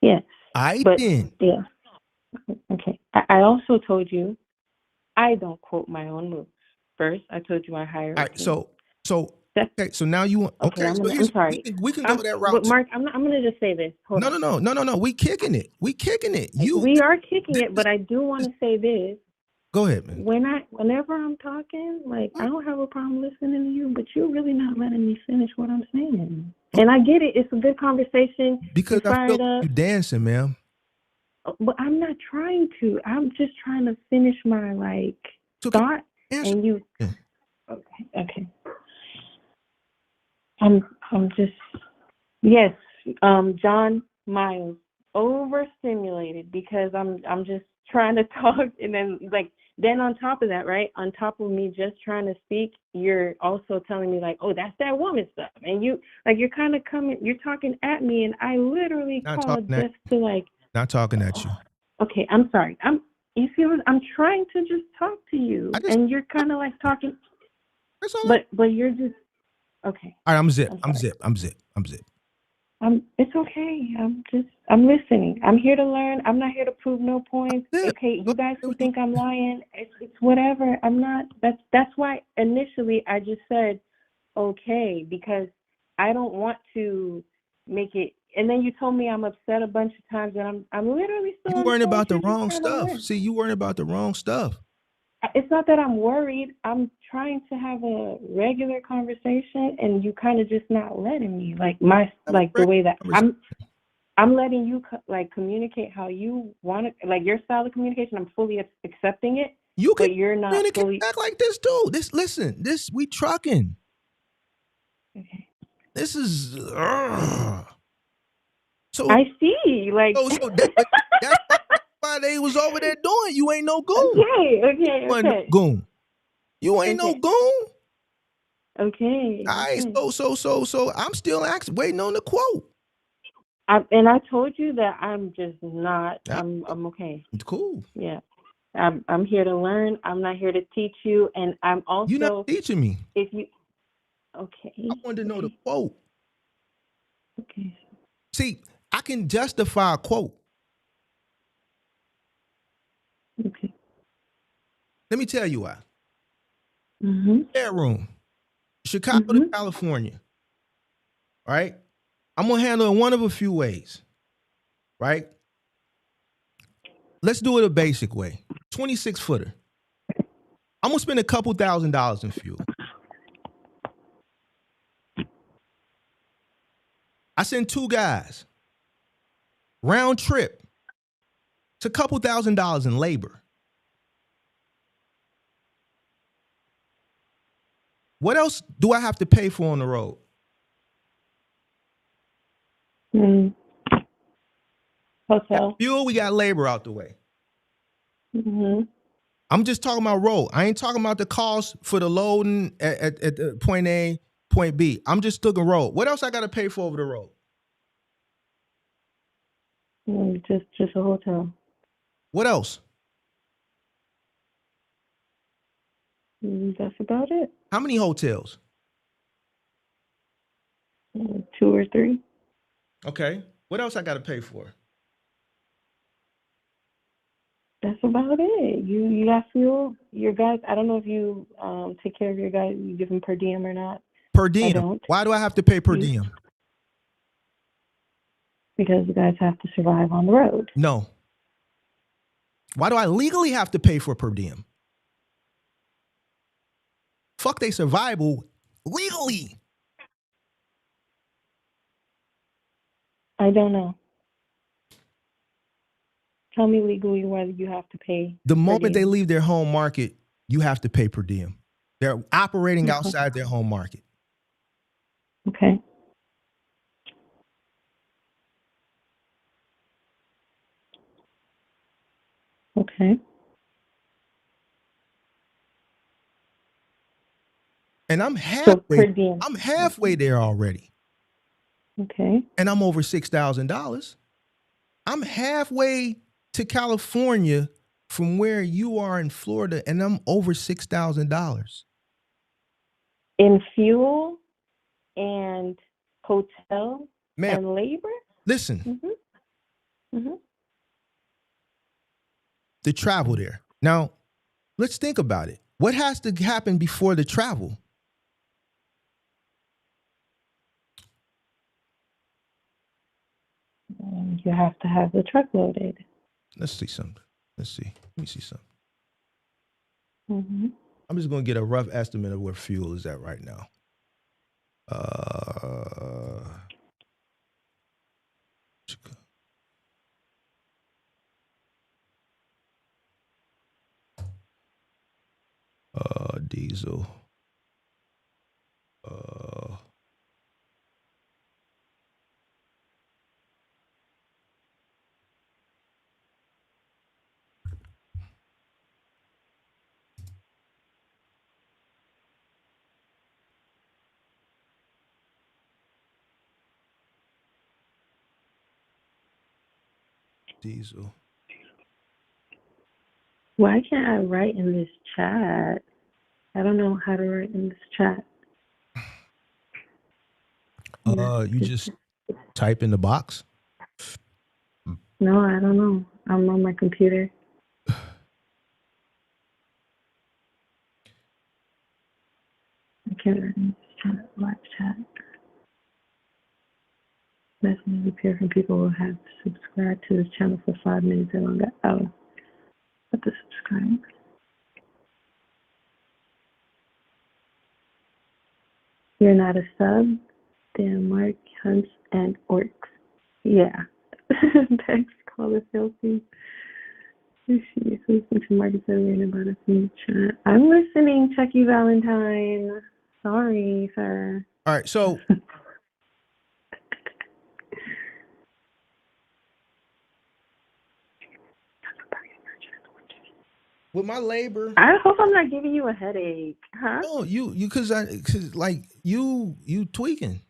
Yes. Then. Yeah. Okay. I also told you I don't quote my own moves. First, I told you I hire. All right. So Okay, so now you want. Okay, I'm so gonna. I'm here's sorry. we can go that But route too. Mark, I'm gonna just say this. Hold on. No. We kicking it. We kicking it. We are kicking it, this- but I do want to say this. Go ahead, man. Whenever I'm talking, like I don't have a problem listening to you, but you're really not letting me finish what I'm saying. And I get it; it's a good conversation. Because You're I feel fired like up, you dancing, ma'am. but I'm not trying to. I'm just trying to finish my thought. Answer. And you, okay. I'm just yes. John Miles, overstimulated because I'm just trying to talk, and then on top of that, right? On top of me just trying to speak, you're also telling me oh, that's that woman stuff, and you're kind of you're talking at me, and I literally called just to not talking at you. Okay, I'm sorry. You see what I'm trying to just talk to you, and you're kind of talking, but you're just okay. All right, I'm zip. It's okay. I'm listening. I'm here to learn. I'm not here to prove no points. Okay, you guys can think I'm lying. It's whatever. I'm not. That's why initially I just said okay, because I don't want to make it. And then you told me I'm upset a bunch of times, and I'm literally still. You worrying about the wrong stuff. See, you worrying about the wrong stuff. It's not that I'm worried. I'm trying to have a regular conversation, and you kind of just not letting me. The way that I'm letting you communicate how you want it, your style of communication. I'm fully accepting it. But you're not fully act like this too. This we trucking. Okay. This is. So I see. That's why they was over there doing. You ain't no goon. Okay. No goon. You ain't no goon. Okay. All right. So I'm still waiting on the quote. And I told you that I'm just not. I'm okay. Cool. Yeah. I'm here to learn. I'm not here to teach you, and I'm also. You're not teaching me. Okay. I wanted to know the quote. Okay. See, I can justify a quote. Okay. Let me tell you why. Mm-hmm. Bedroom, Chicago to California. Right? I'm gonna handle it one of a few ways. Right? Let's do it a basic way. 26-footer. I'm gonna spend a couple $1,000s in fuel. I send 2 guys. Round trip. It's a couple $1,000s in labor. What else do I have to pay for on the road? Hotel. Fuel, we got labor out the way. Mm-hmm. I'm just talking about road. I ain't talking about the cost for the loading at the point A, point B. I'm just talking road. What else I got to pay for over the road? Just a hotel. What else? That's about it. How many hotels? 2 or 3. Okay. What else I got to pay for? That's about it. You got fuel. Your guys, I don't know if you take care of your guys, you give them per diem or not. Per diem. I don't. Why do I have to pay per diem? Because you guys have to survive on the road. No. Why do I legally have to pay for per diem? Fuck they survival legally. I don't know. Tell me legally whether you have to pay. The moment they leave their home market, you have to pay per diem. They're operating outside their home market. Okay. Okay. And I'm halfway. So per diem. I'm halfway there already. Okay. And I'm over $6,000. I'm halfway to California from where you are in Florida, and I'm over $6,000. In fuel and hotel and labor? Listen. Mm-hmm. The travel there. Now, let's think about it. What has to happen before the travel? You have to have the truck loaded. Let's see something. Let's see. Let me see something. Mm-hmm. I'm just going to get a rough estimate of where fuel is at right now. Diesel. Diesel. Why can't I write in this chat? I don't know how to write in this chat. You just type in the box. No, I don't know. I'm on my computer. I can't write in this chat. Live chat. Messages appear from people who have subscribed to this channel for 5 minutes or longer. Oh, have to subscribe. You're not a sub? Denmark, Hunts, and Orcs. Yeah. Thanks, call the sales team. She's listening to Marcus Edwin about us in the chat. I'm listening, Chucky Valentine. Sorry, sir. All right, so with my labor, I hope I'm not giving you a headache, huh? no, cause like you tweaking.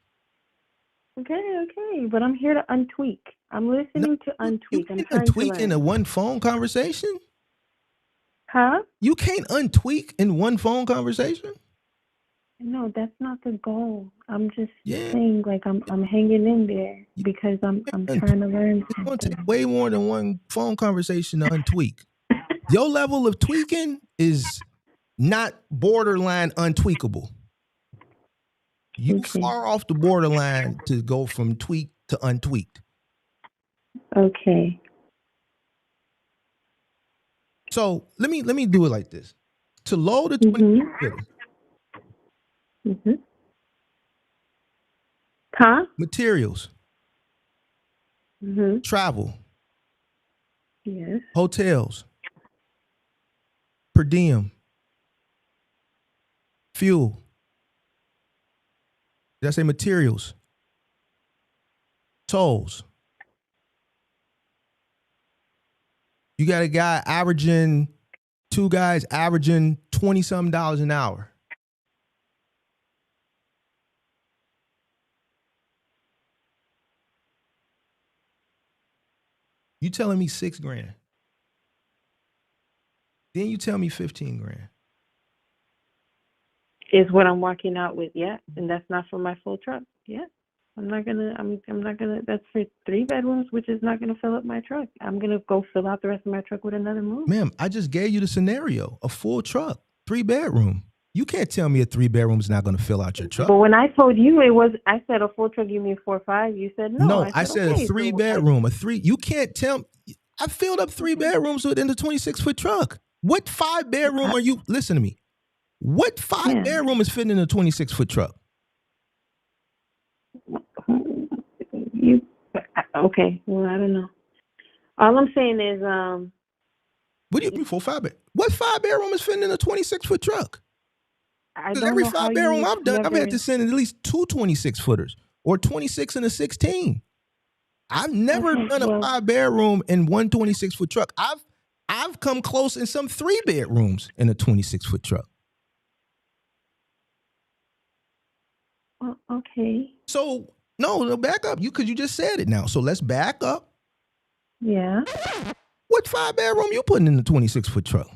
Okay, but I'm here to untweak. I'm listening to untweak. You I'm can't trying to untweak in a one phone conversation. Huh? You can't untweak in one phone conversation. No, that's not the goal. I'm just saying, like I'm hanging in there because I'm trying to learn. It's going to take way more than one phone conversation to untweak. Your level of tweaking is not borderline untweakable. You far off the borderline to go from tweak to untweaked. Okay. So let me do it like this. To load a 20 footer. Mm-hmm. Huh? Materials. Mm-hmm. Travel. Yes. Hotels. Per diem. Fuel. Did I say materials? Tolls. You got a guy averaging, two guys averaging $20-something an hour. You telling me $6,000. Then you tell me $15,000. Is what I'm walking out with, yeah. And that's not for my full truck. Yeah. I'm not gonna that's for 3 bedrooms, which is not gonna fill up my truck. I'm gonna go fill out the rest of my truck with another move. Ma'am, I just gave you the scenario. A full truck, 3-bedroom. You can't tell me a 3-bedroom is not gonna fill out your truck. But when I told you I said a full truck, you mean 4 or 5? You said no. No, I said okay, a 3-bedroom. You can't tell me. I filled up 3 bedrooms within the 26-foot truck. What 5-bedroom are you? Listen to me. What 5-bedroom is fitting in a 26-foot truck? Okay. Well, I don't know. All I'm saying is, what do you mean 4 5-bed? What 5-bedroom is fitting in a 26-foot truck? Because every 5-bedroom I've done, I've had to send at least 2 26-footers or 26 and a 16. I've never done a 5-bedroom in one 26-foot truck. I've come close in some 3-bedrooms in a 26-foot truck. Well, okay. So no, back up. Because you just said it now. So let's back up. Yeah. What 5-bedroom you putting in the 26-foot truck?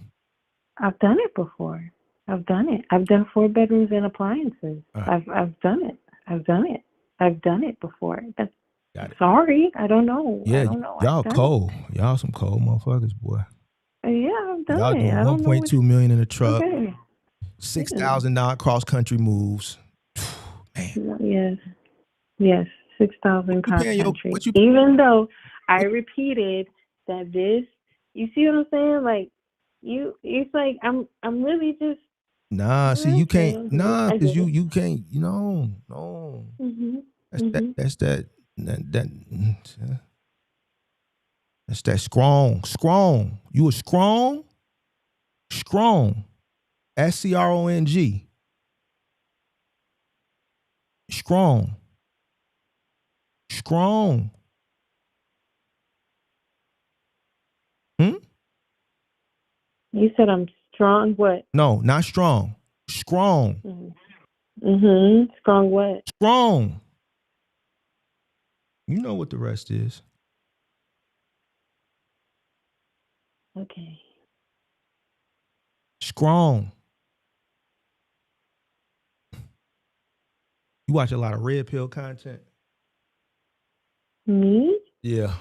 I've done it before. I've done it. I've done 4 bedrooms and appliances. Right. I've done it. I've done it before. Sorry, I don't know. Yeah, I don't know. Y'all cold. Y'all some cold motherfuckers, boy. Yeah, I've done y'all it. Y'all doing $1.2 million in a truck. Okay. $6,000 cross country moves. Man. Yes. 6,000 cross paying country. what you Even though I repeated that this, you see what I'm saying? Like it's like I'm really just. Nah, see, you can't. Nah, I because get it. you can't. No. That's that strong. You a strong. SCRONG. Strong. You said I'm strong. What? No, not strong. Strong. Strong what? Strong. You know what the rest is. Okay. Strong. You watch a lot of red pill content? Me? Yeah.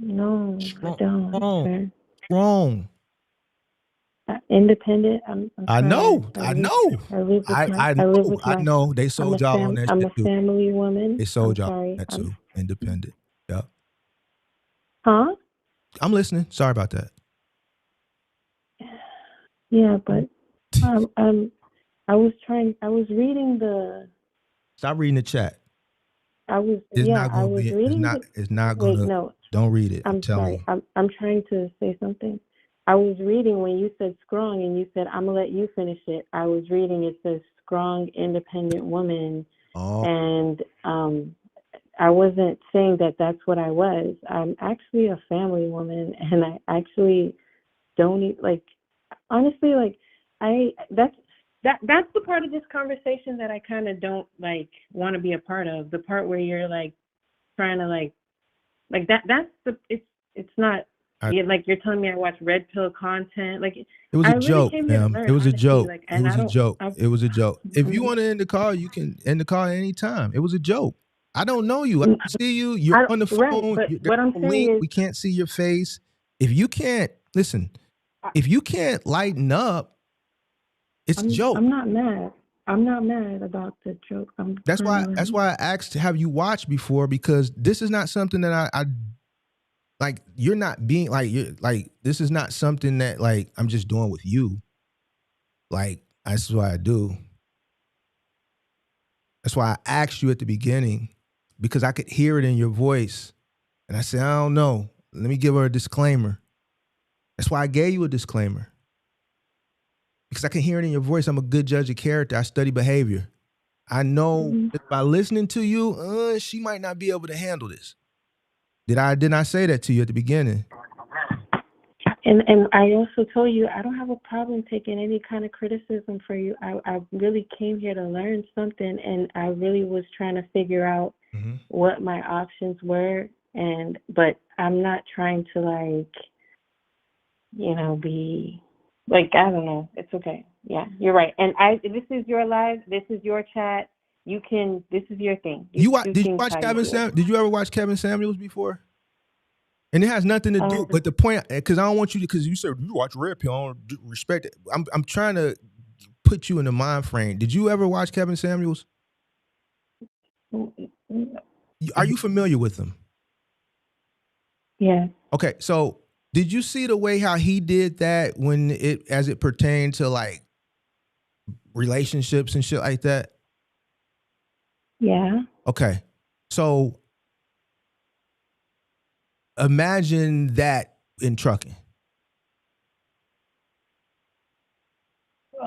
No, I don't. Strong. Independent. I know. I know. They sold y'all on that I'm shit a family woman. They sold y'all sorry. on that too. Independent. Yeah. Huh? I'm listening. Sorry about that. Yeah, but I was reading the. Stop reading the chat. It's not gonna. Don't read it. I'm telling sorry. you. I'm trying to say something. I was reading when you said strong and you said I'm gonna let you finish it. I was reading it says strong, independent woman, and I wasn't saying that that's what I was. I'm actually a family woman, and I actually don't honestly that's the part of this conversation that I kind of don't want to be a part of. The part where you're trying to that's it's not. You're telling me I watch red pill content. It was a joke, ma'am. It was a joke. It was a joke. It was a joke. If you want to end the call, you can end the call at any time. It was a joke. I don't know you. I don't see you. You're on the phone. Right, but what I'm saying is, we can't see your face. If you can't lighten up, it's a joke. I'm not mad. I'm not mad about the joke. That's why I asked to have you watch before, because this is not something that I you're not being this is not something that I'm just doing with you. That's what I do. That's why I asked you at the beginning, because I could hear it in your voice. And I said, I don't know. Let me give her a disclaimer. That's why I gave you a disclaimer. Because I can hear it in your voice. I'm a good judge of character. I study behavior. I know that by listening to you, she might not be able to handle this. Did I say that to you at the beginning? And I also told you I don't have a problem taking any kind of criticism for you. I really came here to learn something, and I really was trying to figure out what my options were. But I'm not trying to be I don't know. It's okay. Yeah, you're right. And this is your live. This is your chat. This is your thing. Did you watch Kevin Samuels? Did you ever watch Kevin Samuels before? And it has nothing to do. But the point, because I don't want you to, because you said you watch Red Pill, I don't respect it. I'm trying to put you in the mind frame. Did you ever watch Kevin Samuels? Are you familiar with him? Yeah. Okay, so did you see the way how he did that as it pertained to relationships and shit like that? Yeah. Okay. So imagine that in trucking.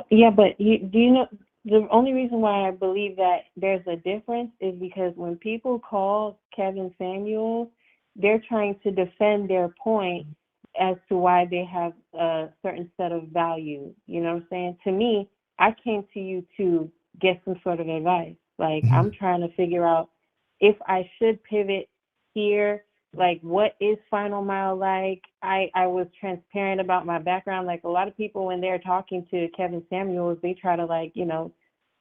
Yeah, but do you know the only reason why I believe that there's a difference is because when people call Kevin Samuels, they're trying to defend their point as to why they have a certain set of values. You know what I'm saying? To me, I came to you to get some sort of advice. I'm trying to figure out if I should pivot here, what is Final Mile like? I was transparent about my background. A lot of people, when they're talking to Kevin Samuels, they try to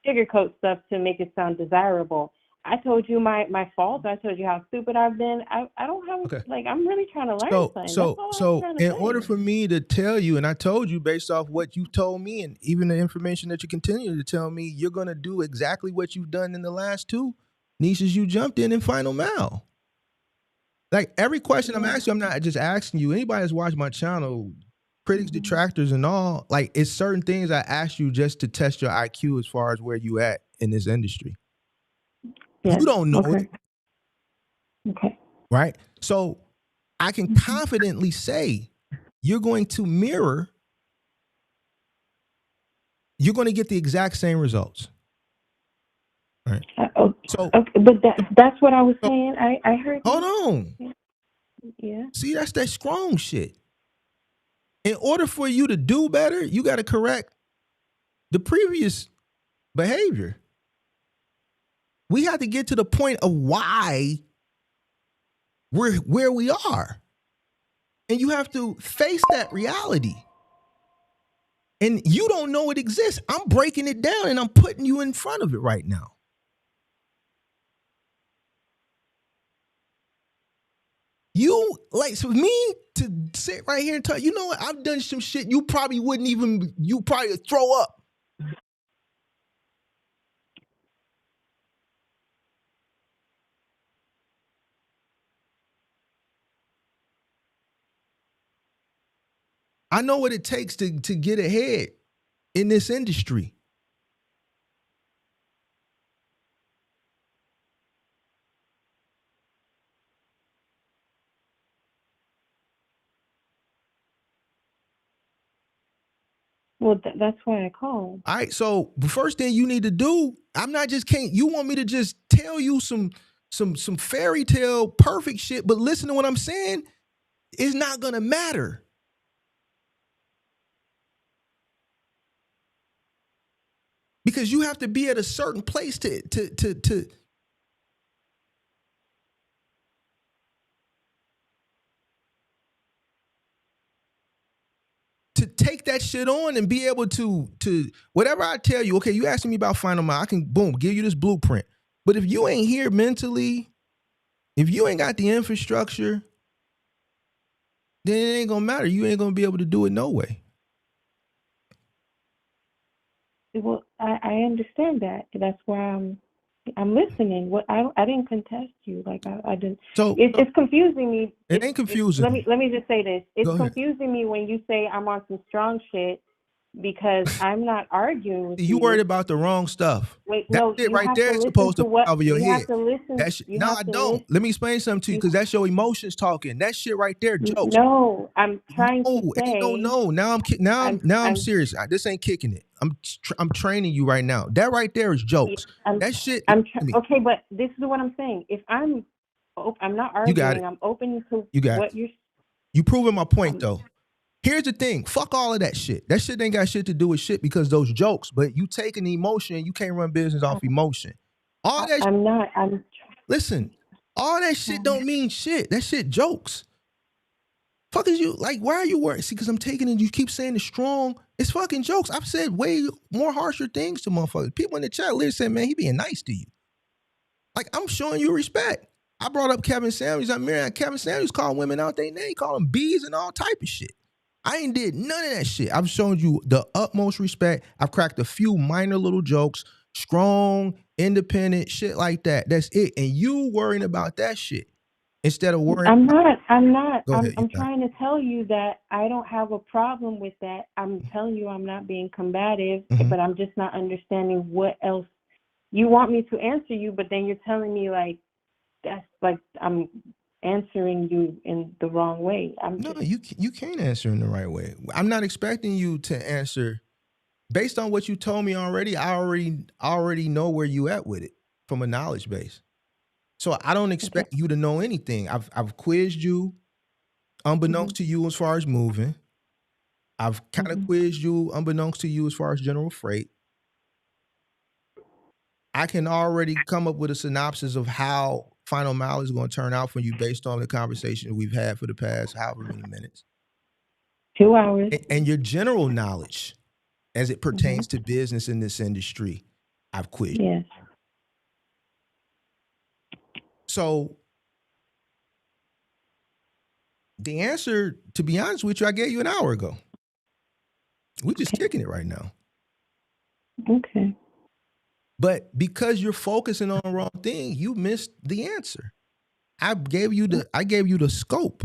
sugarcoat stuff to make it sound desirable. I told you my faults. I told you how stupid I've been. I don't have I'm really trying to learn something. So in order for me to tell you, and I told you based off what you told me and even the information that you continue to tell me, you're gonna do exactly what you've done in the last two. niches you jumped in Final Mile. Like every question I'm asking you, I'm not just asking you. Anybody that's watched my channel, critics, detractors, and all, like it's certain things I ask you just to test your IQ as far as where you at in this industry. Yes. You don't know it. Okay. Right? So I can confidently say you're going to mirror, you're going to get the exact same results. Right. So, okay, but that's what I was saying. I heard. Hold on. Yeah. See, that's that strong shit. In order for you to do better, you got to correct the previous behavior. We have to get to the point of why we're where we are. And you have to face that reality. And you don't know it exists. I'm breaking it down and I'm putting you in front of it right now. You, like, so me to sit right here and tell you know what, I've done some shit you probably you probably throw up. I know what it takes to get ahead in this industry. Well, that's why I called. All right, so the first thing you need to do, you want me to just tell you some fairy tale perfect shit, but listen to what I'm saying, it's not gonna matter. Because you have to be at a certain place to take that shit on and be able to whatever I tell you. Okay, you asking me about Final Mile, I can boom give you this blueprint. But if you ain't here mentally, if you ain't got the infrastructure, then it ain't gonna matter. You ain't gonna be able to do it no way. Well, I understand that. That's why I'm listening. What I didn't contest you. Like I didn't. So it's confusing me. It ain't confusing. Let me just say this. It's confusing me when you say I'm on some strong shit because I'm not arguing with you. You worried about the wrong stuff. Wait, that no, shit right there is supposed to cover your head. No, I don't. Let me explain something to you because that's your emotions talking. That shit right there, jokes. No, I'm trying to say. No. Now I'm serious. This ain't kicking it. I'm training you right now. That right there is jokes. That shit. Okay, but this is what I'm saying. If I'm not arguing. I'm open to what you're. You proving my point though. Here's the thing. Fuck all of that shit. That shit ain't got shit to do with shit because those jokes. But you taking the emotion and you can't run business off emotion. All that. Listen. All that shit don't mean shit. That shit jokes. Fuck is you like? Why are you worried? See, because I'm taking it. You keep saying it's strong. It's fucking jokes. I've said way more harsher things to motherfuckers. People in the chat literally said, "Man, he being nice to you." Like I'm showing you respect. I brought up Kevin Samuels. I'm married. Kevin Samuels called women out their name, call them bees and all type of shit. I ain't did none of that shit. I've shown you the utmost respect. I've cracked a few minor little jokes, strong, independent, shit like that. That's it. And you worrying about that shit instead of worrying. I'm not. Ahead, I'm trying to tell you that I don't have a problem with that. I'm telling you I'm not being combative, but I'm just not understanding what else you want me to answer you. But then you're telling me like that's like I'm answering you in the wrong way. You can't answer in the right way. I'm not expecting you to answer based on what you told me already. I already know where you at with it from a knowledge base. So I don't expect you to know anything. I've quizzed you unbeknownst to you as far as moving. I've kind of quizzed you unbeknownst to you as far as general freight. I can already come up with a synopsis of how Final Mile is going to turn out for you based on the conversation we've had for the past however many minutes. 2 hours. And your general knowledge as it pertains to business in this industry, I've quizzed. Yes. So the answer, to be honest with you, I gave you an hour ago. We're just kicking it right now. Okay. But because you're focusing on the wrong thing, you missed the answer. I gave you the scope,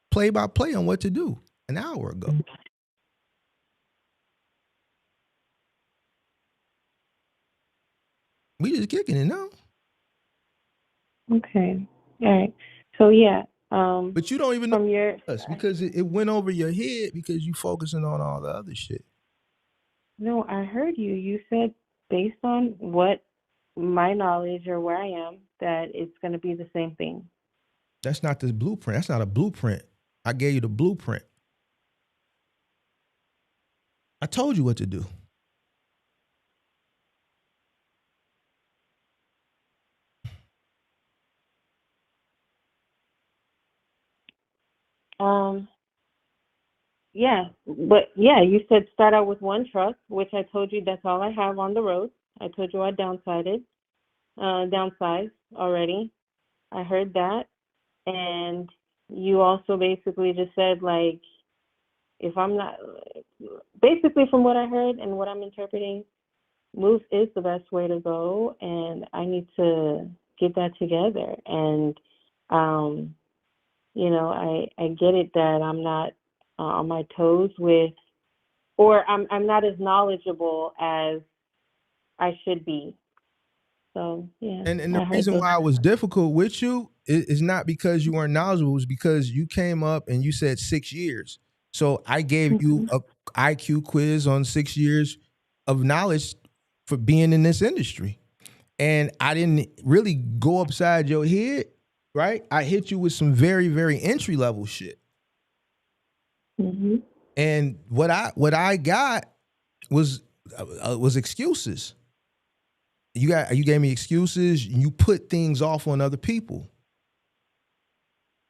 play by play on what to do an hour ago. We just kicking it now. Okay. All right. So yeah. But you don't even know from your us because it went over your head because you focusing on all the other shit. No, I heard you. You said based on what my knowledge or where I am, that it's going to be the same thing. That's not the blueprint. That's not a blueprint. I gave you the blueprint. I told you what to do. Yeah, but yeah, you said start out with one truck, which I told you that's all I have on the road. I told you I downsized already. I heard that. And you also basically just said, like, if I'm not, basically from what I heard and what I'm interpreting, moves is the best way to go. And I need to get that together. And, you know, I get it that I'm not on my toes with, or I'm not as knowledgeable as I should be. So yeah. And the reason why it was difficult with you is not because you weren't knowledgeable, it was because you came up and you said 6 years. So I gave you a IQ quiz on 6 years of knowledge for being in this industry. And I didn't really go upside your head, right? I hit you with some very, very entry level shit. Mm-hmm. And what I got was excuses. You gave me excuses. You put things off on other people.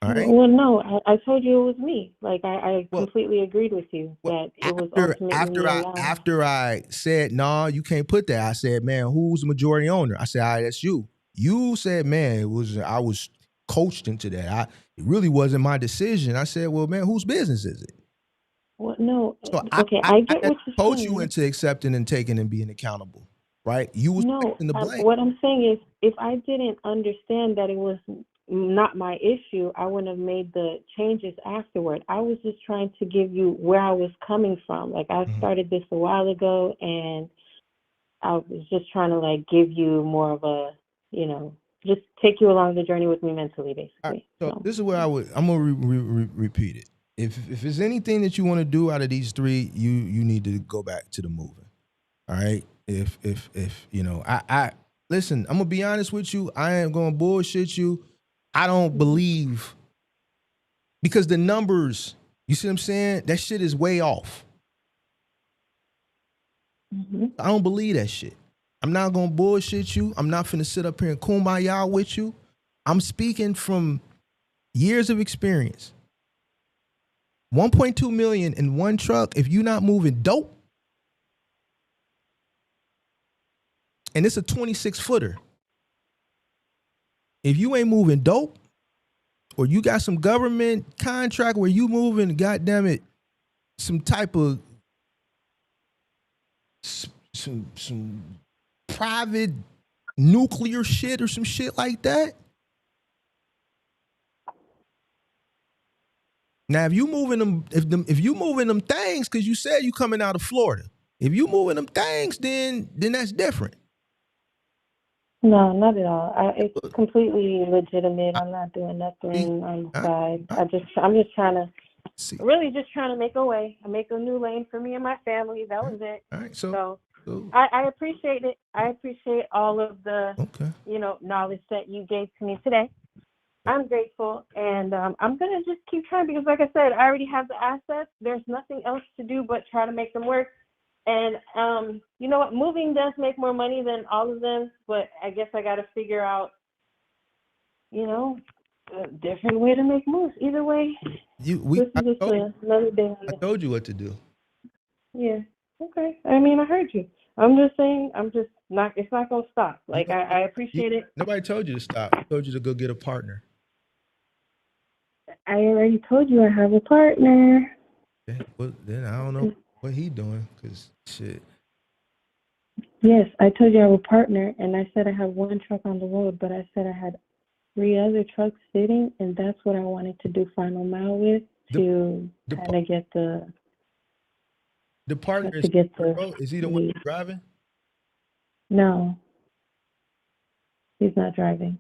All right. Well, no, I told you it was me. Like I completely agreed with you that it was ultimately me alone. After I said, "No, you can't put that," I said, "Man, who's the majority owner?" I said, "All right, that's you." You said, "Man, I was coached into that. It really wasn't my decision." I said, "Well, man, whose business is it?" Well, no. So Okay, I get what you're coach saying. you into accepting and taking and being accountable, right? You was in the blame. What I'm saying is, if I didn't understand that it was not my issue, I wouldn't have made the changes afterward. I was just trying to give you where I was coming from. Like I started this a while ago, and I was just trying to like give you more of a, you know, just take you along the journey with me mentally, basically. Right, so this is where I'm gonna repeat it. If there's anything that you want to do out of these three, you need to go back to the moving. All right. If you know, I listen, I'm gonna be honest with you. I ain't gonna bullshit you. I don't believe, because the numbers, you see what I'm saying? That shit is way off. I don't believe that shit. I'm not gonna bullshit you. I'm not finna sit up here and kumbaya with you. I'm speaking from years of experience. 1.2 million in one truck. If you're not moving dope, and it's a 26 footer. If you ain't moving dope, or you got some government contract where you moving, goddamn it, some type of some private nuclear shit or some shit like that. Now, if you moving them, if you moving them things, because you said you coming out of Florida, if you moving them things, then that's different. No, not at all. It's completely legitimate. I'm not doing nothing on the side. I'm just trying to, really just trying to make a way, make a new lane for me and my family. That was it. All right, so I appreciate it. I appreciate all of the, you know, knowledge that you gave to me today. I'm grateful, and I'm gonna just keep trying because, like I said, I already have the assets. There's nothing else to do but try to make them work. And you know what? Moving does make more money than all of them, but I guess I got to figure out, you know, a different way to make moves. Either way, another day. I told you what to do. Yeah. Okay. I mean, I heard you. I'm just saying. It's not gonna stop. Like I appreciate it. Nobody told you to stop. I told you to go get a partner. I already told you I have a partner. Well, then I don't know what he doing, because shit. Yes, I told you I have a partner, and I said I have one truck on the road, but I said I had 3 other trucks sitting, and that's what I wanted to do final mile with to kind of get the partner to get the is he the one driving? No, he's not driving.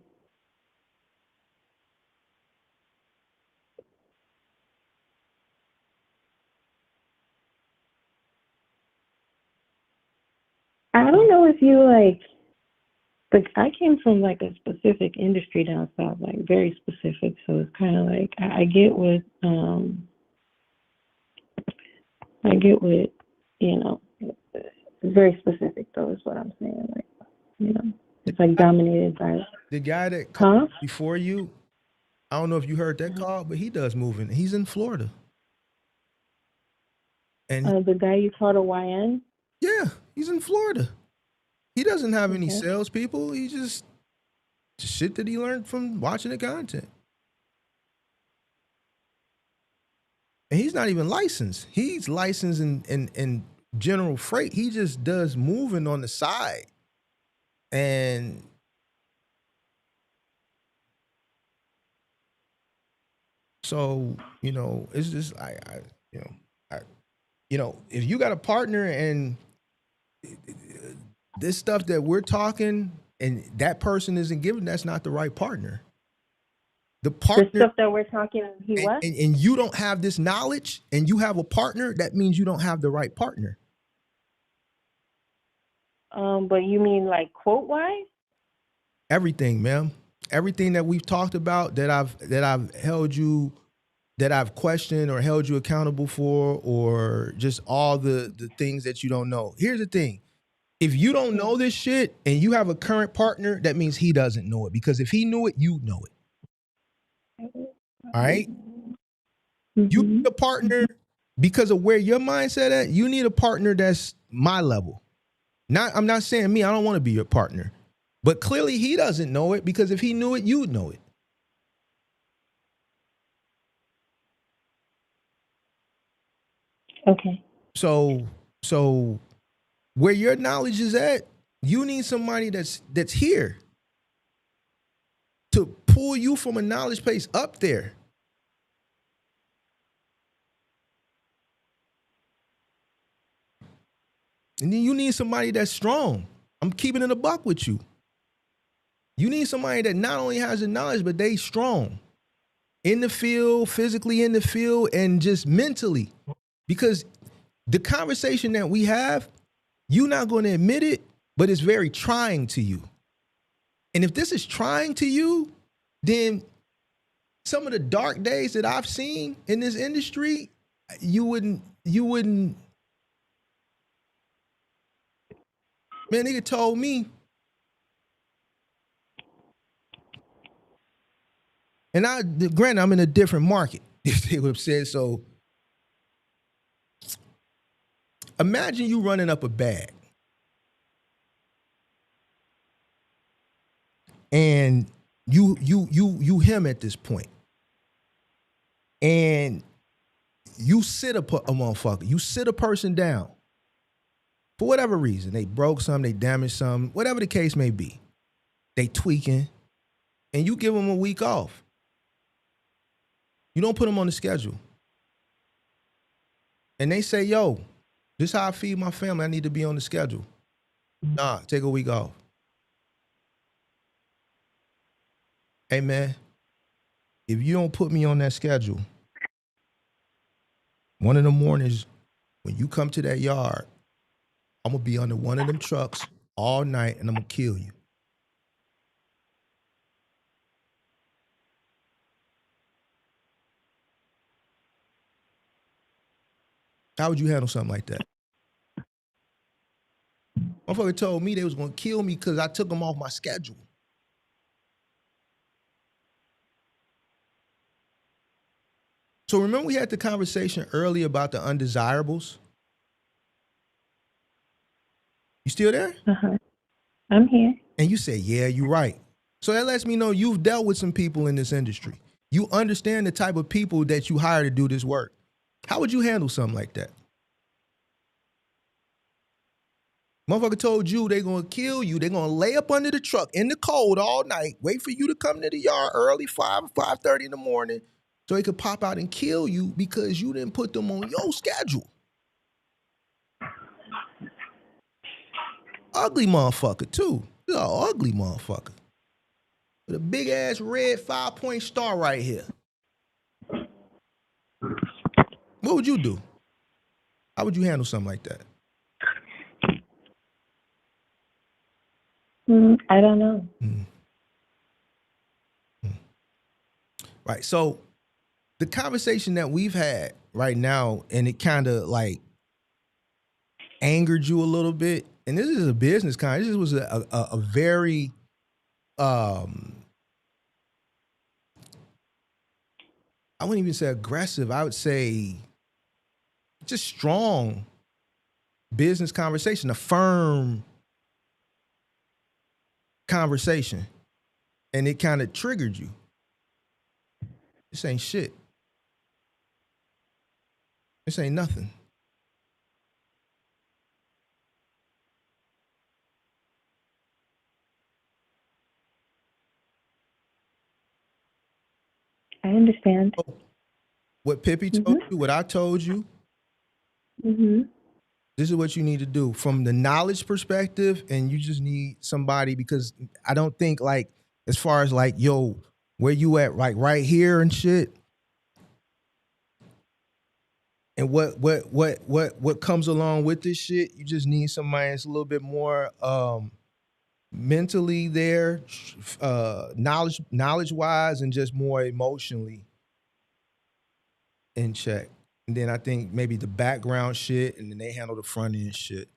I don't know if you like I came from like a specific industry down south, like very specific. So it's kind of like I get what you know. It's very specific though, is what I'm saying. Like, you know, it's like dominated by the guy that called before you. I don't know if you heard that call, but he does moving. He's in Florida. And the guy you called a YN? Yeah, he's in Florida. He doesn't have any salespeople. He just shit that he learned from watching the content. And he's not even licensed. He's licensed in general freight. He just does moving on the side. And so, you know, it's just if you got a partner and this stuff that we're talking and that person isn't giving, that's not the right partner. The stuff that we're talking, and you don't have this knowledge and you have a partner, that means you don't have the right partner. But you mean like quote wise? Everything, ma'am. Everything that we've talked about that I've held you, that I've questioned or held you accountable for, or just all the things that you don't know. Here's the thing. If you don't know this shit and you have a current partner, that means he doesn't know it. Because if he knew it, you know it. All right? You need a partner because of where your mindset at. You need a partner that's my level. I'm not saying me, I don't want to be your partner. But clearly he doesn't know it, because if he knew it, you'd know it. Okay. So where your knowledge is at, you need somebody that's here to pull you from a knowledge place up there. And then you need somebody that's strong. I'm keeping it a buck with you. You need somebody that not only has the knowledge, but they strong in the field, physically in the field, and just mentally. Because the conversation that we have, you're not going to admit it, but it's very trying to you. And if this is trying to you, then some of the dark days that I've seen in this industry, you wouldn't. Man, nigga told me, and granted, I'm in a different market. They would have said so. Imagine you running up a bag, and you him at this point, and you sit a motherfucker, you sit a person down for whatever reason. They broke something, they damaged something, whatever the case may be. They tweaking, and you give them a week off. You don't put them on the schedule, and they say, "Yo, this is how I feed my family. I need to be on the schedule." Nah, take a week off. Hey man, if you don't put me on that schedule, one of the mornings when you come to that yard, I'm gonna be under one of them trucks all night and I'm gonna kill you. How would you handle something like that? Motherfucker told me they was gonna kill me because I took them off my schedule. So remember we had the conversation earlier about the undesirables? You still there? Uh-huh. I'm here. And you say, yeah, you're right. So that lets me know you've dealt with some people in this industry. You understand the type of people that you hire to do this work. How would you handle something like that? Motherfucker told you they gonna kill you. They gonna lay up under the truck in the cold all night, wait for you to come to the yard early, 5:30 in the morning, so they could pop out and kill you because you didn't put them on your schedule. Ugly motherfucker too. You're an ugly motherfucker. With a big ass red 5-point star right here. What would you do? How would you handle something like that? I don't know. Right. So the conversation that we've had right now, and it kind of like angered you a little bit. And this is a business this was a very I wouldn't even say aggressive. I would say just strong business conversation, a firm conversation. And it kind of triggered you. This ain't shit. This ain't nothing. I understand. What Pippi told you, what I told you, this is what you need to do from the knowledge perspective, and you just need somebody, because I don't think like, as far as like, yo, where you at, like right here and shit, and what comes along with this shit, you just need somebody that's a little bit more mentally there, knowledge wise, and just more emotionally in check. And then I think maybe the background shit, and then they handle the front end shit.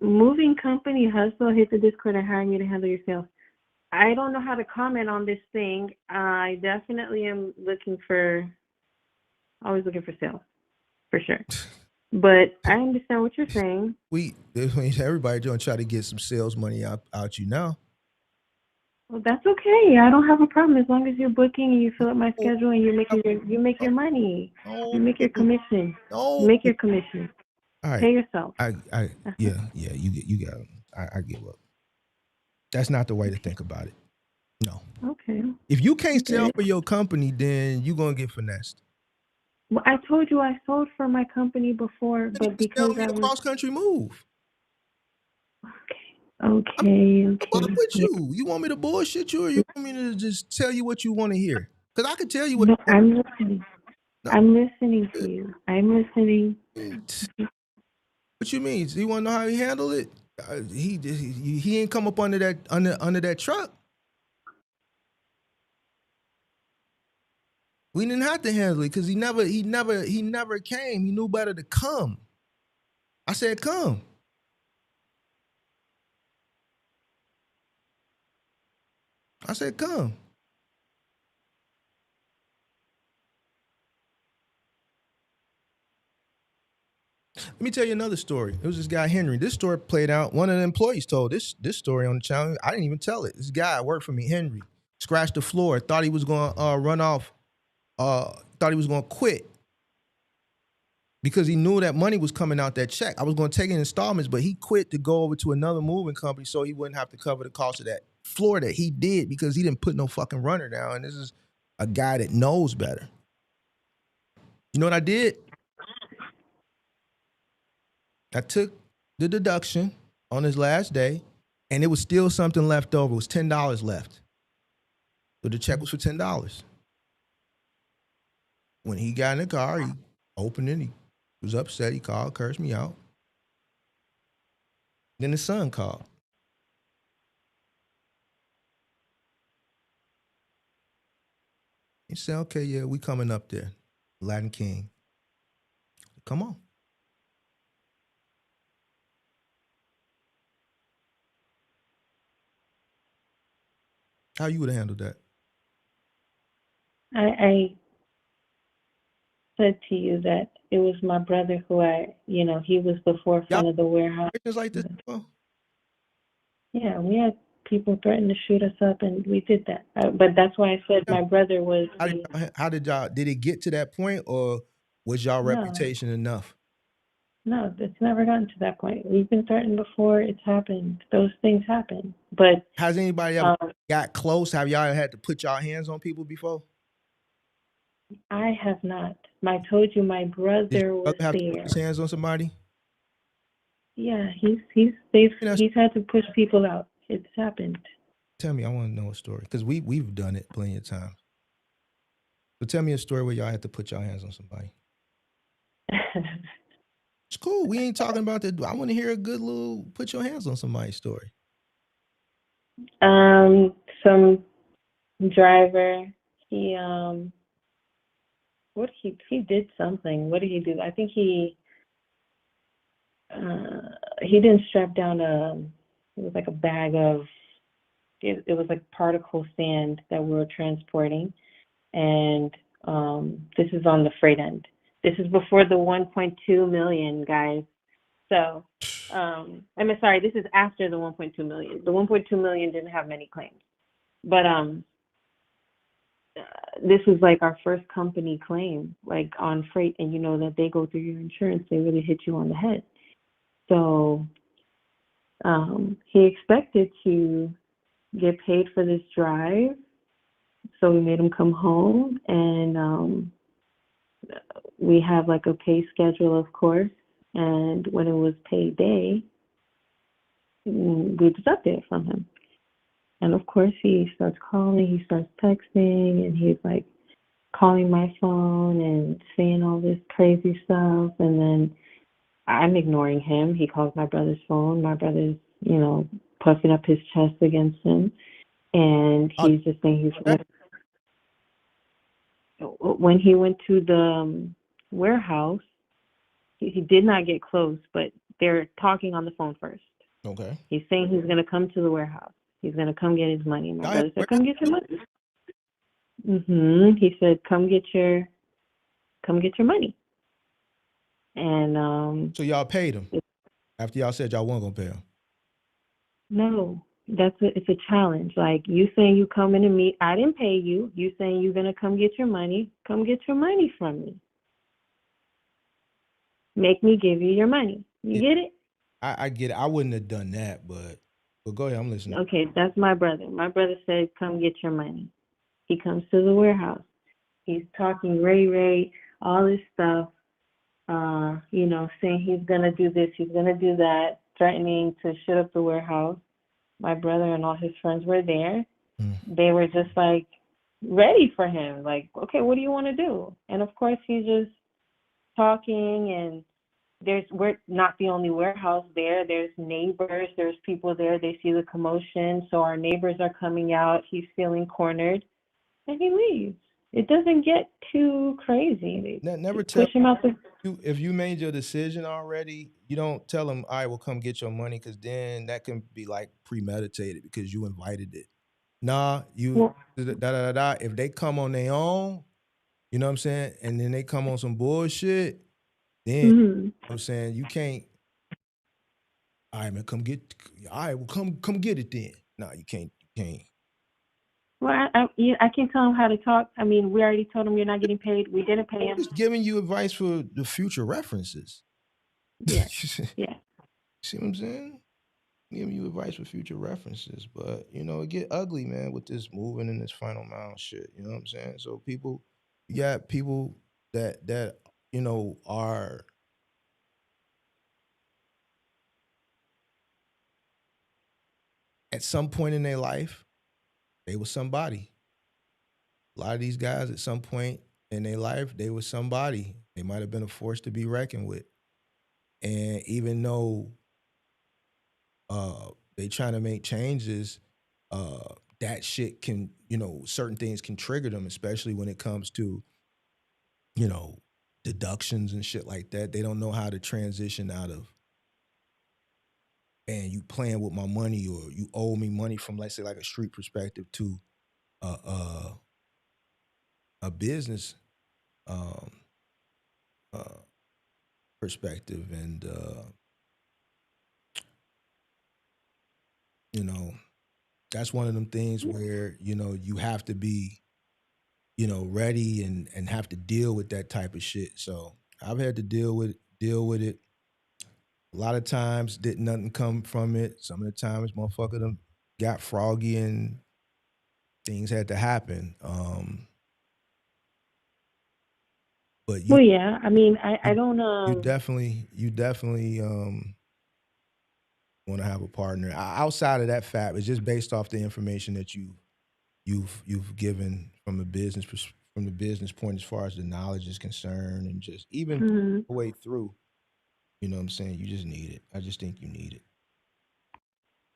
Moving company hustle, hit the Discord and hire me to handle your sales. I don't know how to comment on this thing. I definitely am always looking for sales, for sure. But I understand what you're saying. Everybody doing try to get some sales money out you now. Well, that's okay. I don't have a problem as long as you're booking and you fill up my schedule and you make your money. You make your commission. You make your commission. All right. Pay yourself. You got it. I give up. That's not the way to think about it. No. Okay. If you can't sell for your company, then you're gonna get finessed. Well, I told you I sold for my company before, but because I was cross country move. Okay. What with you? You want me to bullshit you, or you want me to just tell you what you want to hear? Because I can tell you what. No, I'm listening. No. I'm listening to you. I'm listening. What you mean? You want to know how he handled it? He ain't come up under that truck. We didn't have to handle it because he never came. He knew better to come. I said, come. I said, come. Let me tell you another story. It was this guy, Henry. This story played out. One of the employees told this story on the channel. I didn't even tell it. This guy worked for me, Henry, scratched the floor, thought he was going to run off, thought he was going to quit because he knew that money was coming out that check. I was going to take it in installments, but he quit to go over to another moving company so he wouldn't have to cover the cost of that floor that he did because he didn't put no fucking runner down. And this is a guy that knows better. You know what I did? I took the deduction on his last day, and it was still something left over. It was $10 left. So the check was for $10. When he got in the car, he opened it. He was upset. He called, cursed me out. Then his son called. He said, okay, yeah, we coming up there. Latin King. Come on. How you would have handled that? I said to you that it was my brother who he was the forefront of the warehouse. Just like this. Yeah, we had people threaten to shoot us up, and we did that. But that's why I said my brother was. How did y'all? Did it get to that point, or was y'all reputation enough? No, it's never gotten to that point. We've been threatened before. It's happened. Those things happen. But has anybody ever got close? Have y'all had to put y'all hands on people before? I have not. I told you my brother was have there. to put his hands on somebody? Yeah, he's had to push people out. It's happened. Tell me, I want to know a story because we've done it plenty of times. So tell me a story where y'all had to put your hands on somebody. It's cool. We ain't talking about that. I want to hear a good little put your hands on somebody story. Some driver, he did something. What did he do? I think he didn't strap down it was like a bag of, it was like particle sand that we were transporting. And this is on the freight end. This is before the 1.2 million, guys. So, sorry, this is after the 1.2 million. The 1.2 million didn't have many claims. But this was like our first company claim, like on freight, and you know that they go through your insurance, they really hit you on the head. So he expected to get paid for this drive. So we made him come home, and we have like a pay schedule, of course. And when it was payday, we deducted it from him. And of course, he starts calling, he starts texting, and he's like calling my phone and saying all this crazy stuff. And then I'm ignoring him. He calls my brother's phone. My brother's, puffing up his chest against him. And he's just saying when he went to the warehouse, he did not get close, but they're talking on the phone first. Okay. He's saying he's going to come to the warehouse. He's going to come get his money. My brother said, come get your money. He said, come get your money. And so y'all paid him after y'all said y'all weren't going to pay him? No, it's a challenge. Like, you saying you coming to me, I didn't pay you. You saying you're going to come get your money from me. Make me give you your money. You get it? I get it. I wouldn't have done that, but go ahead. I'm listening. Okay, that's my brother. My brother said, come get your money. He comes to the warehouse. He's talking Ray, all this stuff, saying he's going to do this, he's going to do that, threatening to shut up the warehouse. My brother and all his friends were there. They were just like ready for him. Like, okay, what do you want to do? And of course, he's just talking, and we're not the only warehouse there. There's neighbors, there's people there. They see the commotion. So our neighbors are coming out. He's feeling cornered, and he leaves. It doesn't get too crazy. Never push him out. If you made your decision already, you don't tell them, all right, well, come get your money, because then that can be like premeditated because you invited it. Nah, if they come on their own, you know what I'm saying, and then they come on some bullshit, then you know what I'm saying, you can't, all right, man, come get it then. No, you can't. Well, I can't tell him how to talk. I mean, we already told him you're not getting paid. We didn't pay him. I'm just giving you advice for the future references. Yeah. Yeah. See what I'm saying? Giving you advice for future references. But, it get ugly, man, with this moving and this final mile shit. You know what I'm saying? So people that are at some point in their life, they were somebody. A lot of these guys at some point in their life, they were somebody. They might have been a force to be reckoned with. And even though they trying to make changes, that shit can, certain things can trigger them, especially when it comes to, deductions and shit like that. They don't know how to transition out of, and you playing with my money, or you owe me money from, let's say, like a street perspective to a business perspective. And that's one of them things where you have to be ready and have to deal with that type of shit. So I've had to deal with it A lot of times didn't nothing come from it. Some of the times motherfucker them got froggy and things had to happen. But Well, yeah. I mean, I don't. you definitely want to have a partner. Outside of that fact, it's just based off the information that you've given from the business point as far as the knowledge is concerned, and just even the way through. You know what I'm saying? You just need it. I just think you need it.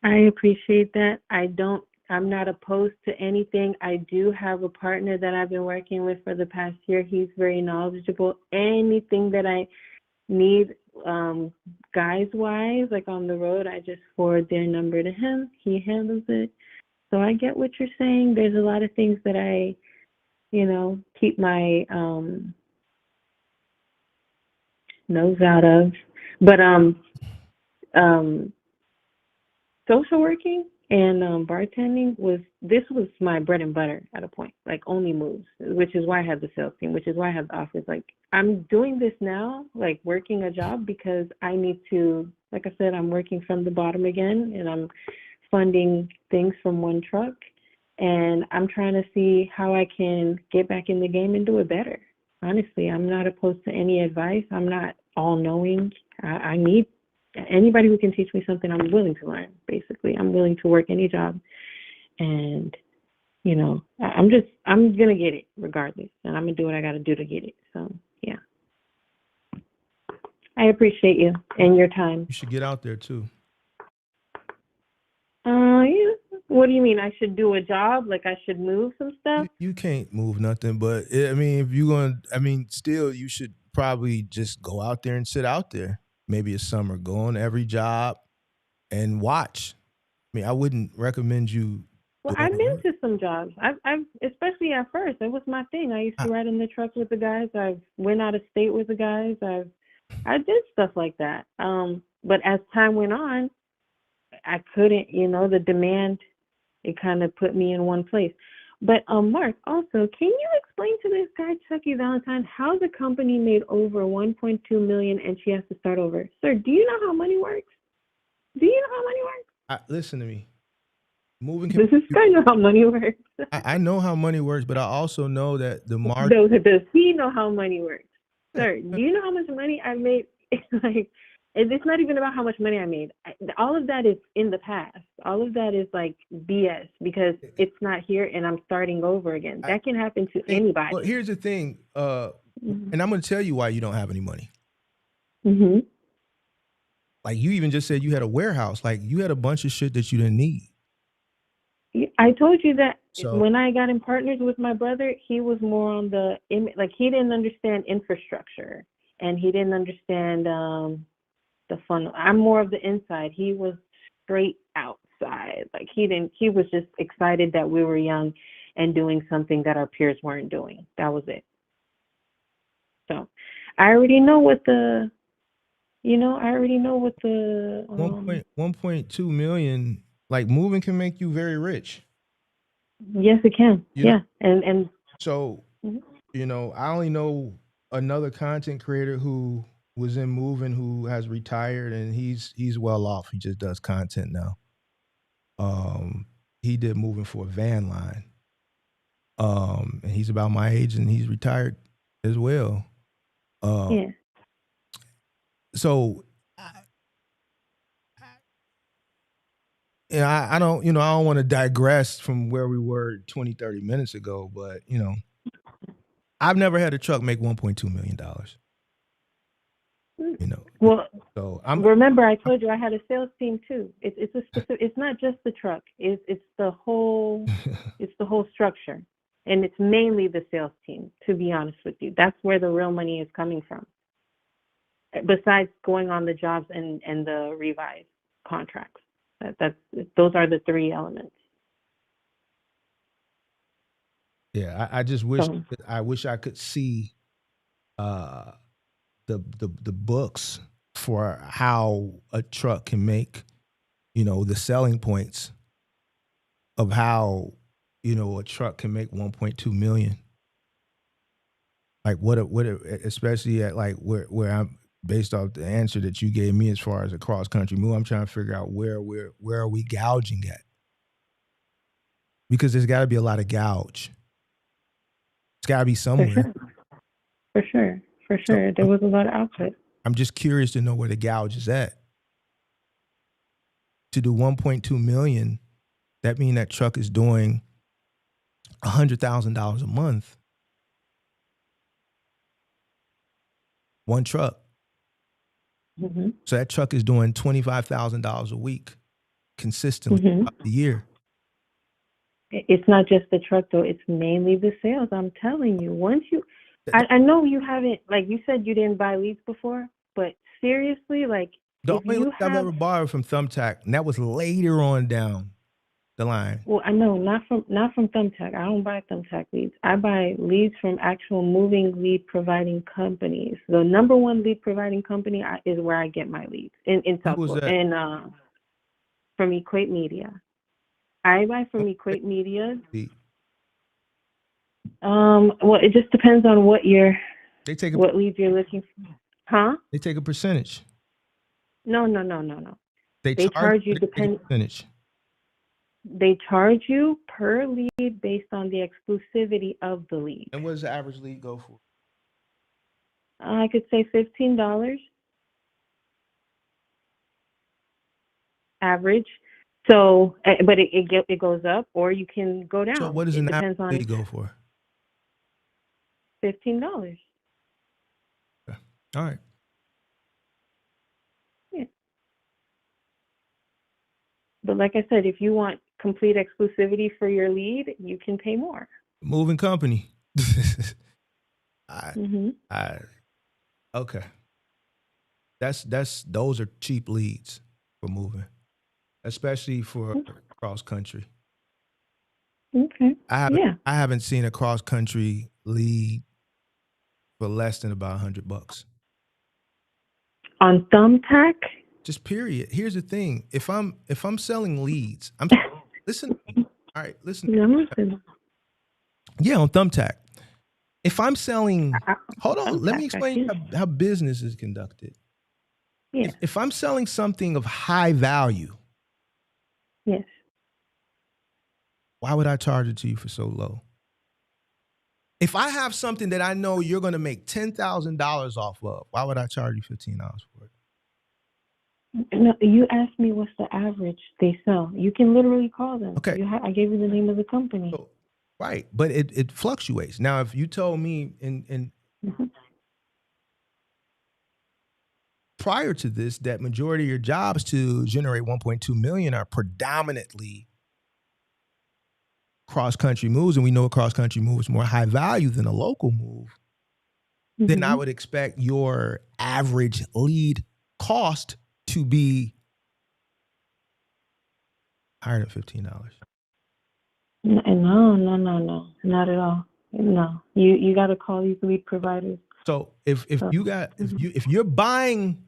I appreciate that. I'm not opposed to anything. I do have a partner that I've been working with for the past year. He's very knowledgeable. Anything that I need, guys-wise, like on the road, I just forward their number to him. He handles it. So I get what you're saying. There's a lot of things that I, keep my nose out of. But social working and bartending was my bread and butter at a point, like only moves, which is why I had the sales team, which is why I have the office. Like I'm doing this now, like working a job because I need to, like I said, I'm working from the bottom again and I'm funding things from one truck and I'm trying to see how I can get back in the game and do it better. Honestly, I'm not opposed to any advice. I'm not all knowing. I need anybody who can teach me something. I'm willing to learn. Basically, I'm willing to work any job, and I'm gonna get it regardless, and I'm gonna do what I got to do to get it. So yeah, I appreciate you and your time. You should get out there too. Yeah. What do you mean? I should do a job? Like I should move some stuff? You can't move nothing, but I mean, if you're still you should probably just go out there and sit out there. Maybe a summer, go on every job and watch. I mean, I wouldn't recommend you. Well, I've been to some jobs. I've especially at first, it was my thing. I used to ride in the truck with the guys. I went out of state with the guys. I did stuff like that. But as time went on, I couldn't. The demand, it kind of put me in one place. But Mark, also, can you explain to this guy, Chucky Valentine, how the company made over $1.2 million and she has to start over? Sir, do you know how money works? Listen to me. Does this guy know how money works? I know how money works, but I also know that the market. Does he know how money works? Sir, do you know how much money I made? Like, it's not even about how much money I made. All of that is in the past. All of that is like BS because it's not here and I'm starting over again. That can happen to anybody. Well, here's the thing, and I'm going to tell you why you don't have any money. Mm-hmm. Like you even just said you had a warehouse. Like you had a bunch of shit that you didn't need. I told you that when I got in partners with my brother, he was more on the, like he didn't understand infrastructure and he didn't understand the funnel. I'm more of the inside. He was straight outside. Like he was just excited that we were young and doing something that our peers weren't doing. That was it. So I already know what the 1.2 million, like moving can make you very rich. Yes, it can. Yeah. And so, I only know another content creator who was in moving who has retired and he's well off. He just does content now. He did moving for a van line. And he's about my age and he's retired as well. Yeah. So I don't, I don't want to digress from where we were 20, 30 minutes ago, but I've never had a truck make $1.2 million. Well, so remember I told you I had a sales team too. It's a specific. It's not just the truck. It's the whole. It's the whole structure, and it's mainly the sales team. To be honest with you, that's where the real money is coming from. Besides going on the jobs and the revised contracts, those are the three elements. Yeah, I just wish I wish I could see the books for how a truck can make, the selling points of how, a truck can make 1.2 million. Like what especially at like where I'm based off the answer that you gave me as far as a cross country move, I'm trying to figure out where are we gouging at? Because there's got to be a lot of gouge. It's got to be somewhere. For sure. There was a lot of output. I'm just curious to know where the gouge is at. To do 1.2 million, that means that truck is doing $100,000 a month. One truck. Mm-hmm. So that truck is doing $25,000 a week consistently throughout the year. It's not just the truck though, it's mainly the sales. I'm telling you, once you, I know you haven't, like you said, you didn't buy leads before, but seriously, like The if only you lead I've ever borrowed from Thumbtack, and that was later on down the line. Well, I know, not from Thumbtack. I don't buy Thumbtack leads. I buy leads from actual moving lead providing companies. The number one lead providing company is where I get my leads in South Florida. And from Equate Media. I buy from Equate Media. Well, it just depends on what leads you're looking for. Huh? They take a percentage. No. They charge you percentage. They charge you per lead based on the exclusivity of the lead. And what does the average lead go for? I could say $15 average. So, but it goes up, or you can go down. So what does an average lead go for? $15. Okay. All right. Yeah. But like I said, if you want complete exclusivity for your lead, you can pay more. Moving company. Okay. Those are cheap leads for moving, especially for cross country. Okay. I haven't seen a cross country lead for less than about $100. On Thumbtack? Just period. Here's the thing. If I'm selling leads, listen. All right, listen. Yeah, on Thumbtack. If I'm selling, hold on, let me explain how business is conducted. Yeah. If I'm selling something of high value, yes, why would I charge it to you for so low? If I have something that I know you're going to make $10,000 off of, why would I charge you $15 for it? No, you asked me what's the average they sell. You can literally call them. Okay. I gave you the name of the company. So, right, but it fluctuates. Now, if you told me in prior to this that majority of your jobs to generate 1.2 million are predominantly cross-country moves, and we know a cross-country move is more high value than a local move, then I would expect your average lead cost to be higher than $15. No, not at all. No, you got to call these lead providers. So if you're buying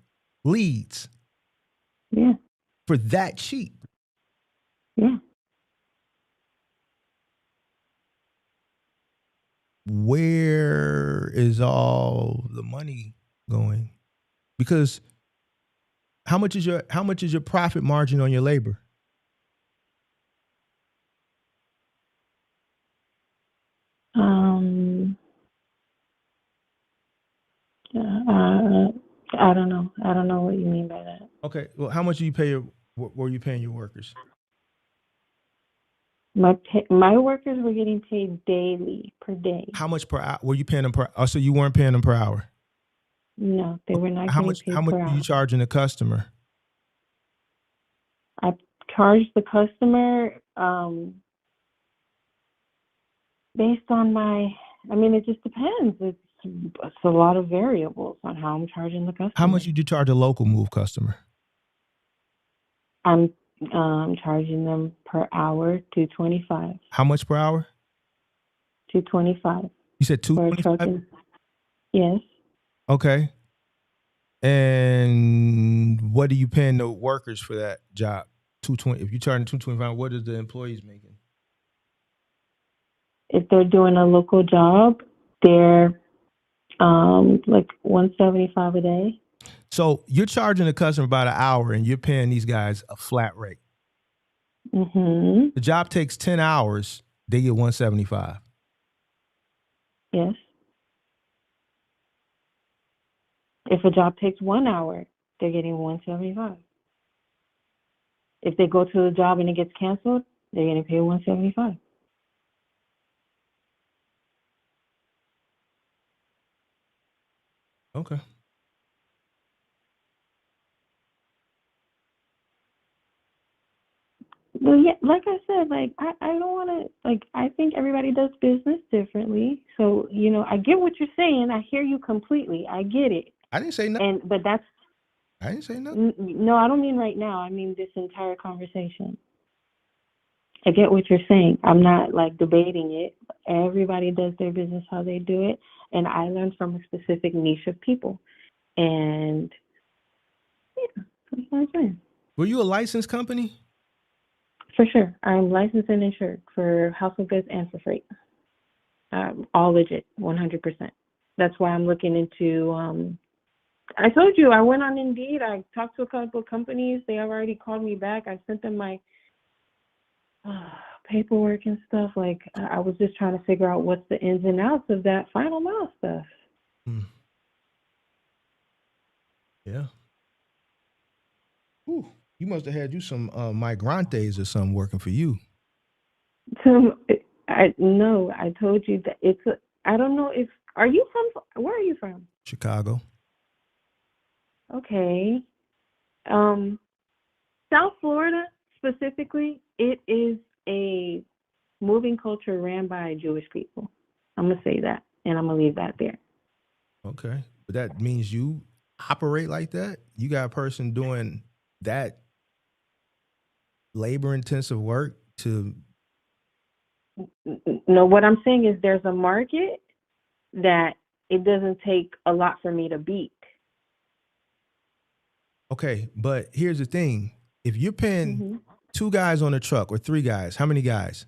leads, yeah, for that cheap, yeah, where is all the money going? Because how much is your profit margin on your labor? I don't know. I don't know what you mean by that. Okay. Well, how much do you pay were you paying your workers? My workers were getting paid daily, per day. How much per hour were you paying them per? Oh, so you weren't paying them per hour? No, they were not getting paid per hour. How much are you charging the customer? I charge the customer based on it just depends. It's a lot of variables on how I'm charging the customer. How much did you charge a local move customer? I'm charging them per hour $2.25. How much per hour? $2.25. You said $2.25? Yes. Okay. And what are you paying the workers for that job? $2.20. If you're charging $2.25, what is the employees making? If they're doing a local job, they're like $175 a day. So you're charging the customer about an hour and you're paying these guys a flat rate. Mm-hmm. The job takes 10 hours, they get $175. Yes. If a job takes 1 hour, they're getting $175. If they go to the job and it gets canceled, they're getting paid $175. Okay. Well, yeah, like I said, like I don't want to, like I think everybody does business differently. So, you know, I get what you're saying. I hear you completely. I get it. I didn't say nothing. But that's I didn't say nothing. no, I don't mean right now. I mean this entire conversation. I get what you're saying. I'm not like debating it. Everybody does their business how they do it, and I learned from a specific niche of people. And yeah, that's what I'm saying. Were you a licensed company? For sure. I'm licensed and insured for household goods and for freight. All legit, 100%. That's why I'm looking into, I told you, I went on Indeed. I talked to a couple of companies. They have already called me back. I sent them my paperwork and stuff. Like, I was just trying to figure out what's the ins and outs of that final mile stuff. Yeah. Ooh, you must have had you some migrantes or something working for you. So, I told you that I don't know if, where are you from? Chicago. Okay. South Florida specifically, it is a moving culture ran by Jewish people. I'm going to say that, and I'm going to leave that there. Okay. But that means you operate like that? You got a person doing that labor-intensive work to... No, what I'm saying is there's a market that it doesn't take a lot for me to beat. Okay, but here's the thing. If you're paying 2 guys on a truck or 3 guys, how many guys?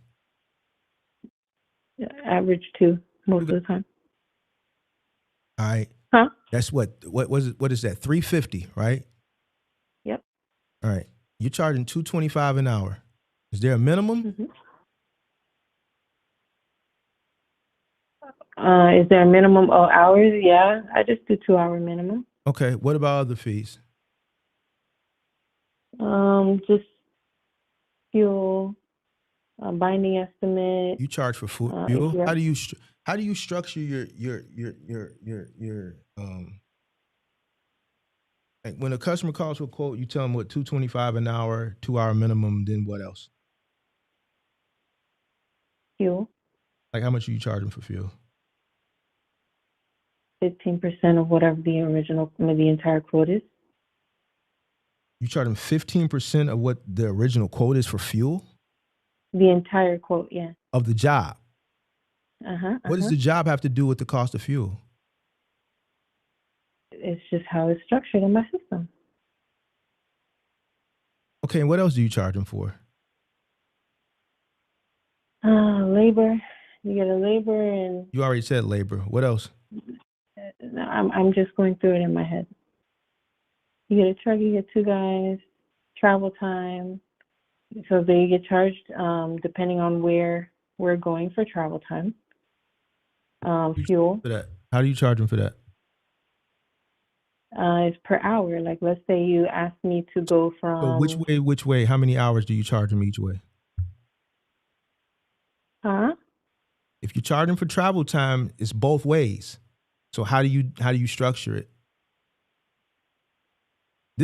Average 2 most of the time. All right. Huh? That's what is that? $350, right? Yep. All right. You're charging $225 an hour. Is there a minimum? Is there a minimum of hours? Yeah, I just do 2-hour minimum. Okay. What about other fees? Just fuel, binding estimate. You charge for fuel. How do you structure your like when a customer calls for a quote, you tell them what $225 an hour, 2-hour minimum, then what else? Fuel. Like how much are you charging for fuel? 15% of whatever the entire quote is. You charge them 15% of what the original quote is for fuel? The entire quote, yeah. Of the job? What does the job have to do with the cost of fuel? It's just how it's structured in my system. Okay, and what else do you charge them for? Labor. You get a labor and... You already said labor. What else? I'm just going through it in my head. You get a truck, you get 2 guys, travel time. So they get charged depending on where we're going for travel time. Fuel. For that. How do you charge them for that? It's per hour. Like, let's say you ask me to go from... So which way? How many hours do you charge them each way? Huh? If you charge them for travel time, it's both ways. So how do you structure it?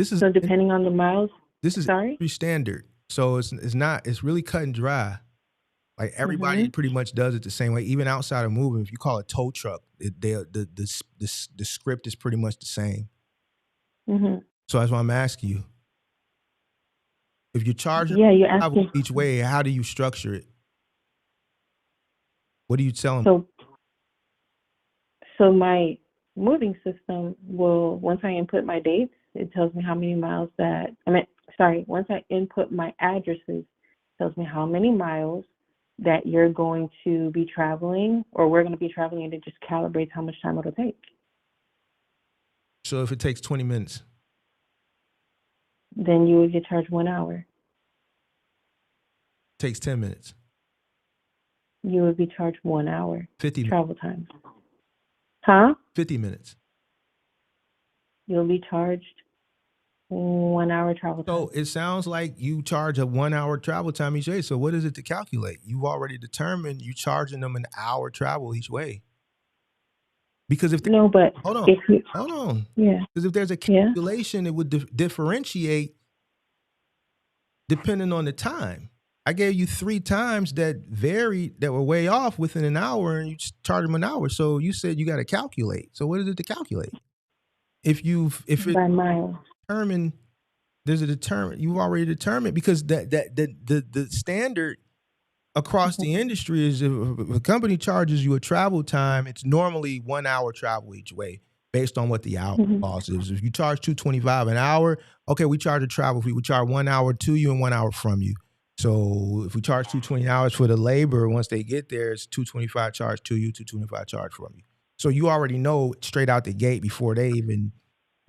So depending on the miles. This is pretty standard. So it's really cut and dry. Like everybody pretty much does it the same way. Even outside of moving, if you call a tow truck, the script is pretty much the same. So that's why I'm asking you. If you're charging each way, how do you structure it? What are you telling them? So my moving system will, once I input my dates, it tells me how many miles once I input my addresses, it tells me how many miles that you're going to be traveling or we're going to be traveling, and it just calibrates how much time it'll take. So if it takes 20 minutes, Then you would get charged 1 hour. Takes 10 minutes. You would be charged 1 hour 50 travel time. Huh? 50 minutes. You'll be charged 1 hour travel time. So it sounds like you charge a 1 hour travel time each way. So what is it to calculate? You've already determined you charging them an hour travel each way. Because if No, but hold on, if you, hold on. yeah, Because if there's a calculation, it would differentiate depending on the time. I gave you 3 times that varied, that were way off within an hour, and you charge them an hour. So you said you got to calculate. So what is it to calculate? If it by mile. determined, you've already determined, because the standard across the industry is if a company charges you a travel time, it's normally 1 hour travel each way based on what the hour cost is. If you charge $225 an hour, okay, we charge a travel fee. We charge 1 hour to you and 1 hour from you. So if we charge $220 for the labor, once they get there, it's $225 charge to you, $225 charge from you. So you already know straight out the gate before they even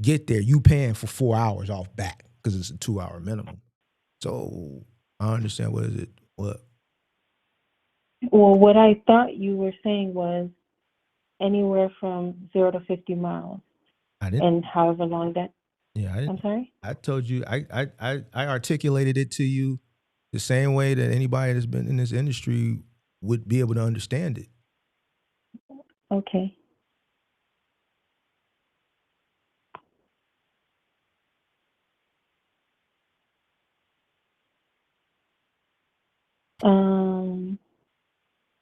get there, you paying for 4 hours off back because it's a 2 hour minimum. So I understand. What is it? What? Well, what I thought you were saying was anywhere from 0 to 50 miles. I didn't. And however long that. Yeah, I'm sorry? I told you, I articulated it to you the same way that anybody that's been in this industry would be able to understand it. Okay.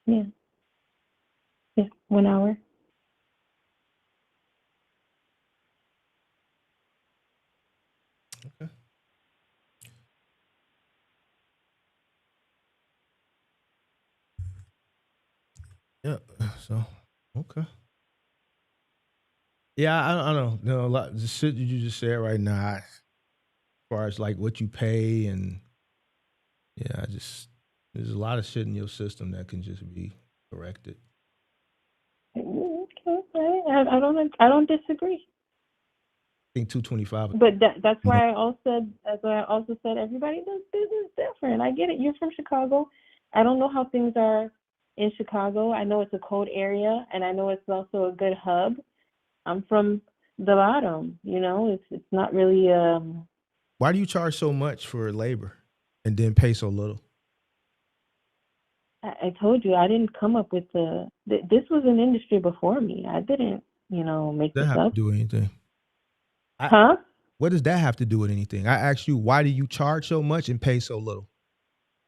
Yeah. Yeah, 1 hour. Okay. Yeah. So, okay. Yeah, I don't know. A lot the shit you just said right now, as far as like what you pay, and yeah, there's a lot of shit in your system that can just be corrected. Okay. I don't disagree. I think 225. But that's why I also said everybody does business different. I get it. You're from Chicago. I don't know how things are in Chicago. I know it's a cold area, and I know it's also a good hub. I'm from the bottom. It's not really. Why do you charge so much for labor and then pay so little? I told you I didn't come up with this was an industry before me. I didn't, make this That have up. to do anything? Huh? What does that have to do with anything? I asked you, why do you charge so much and pay so little?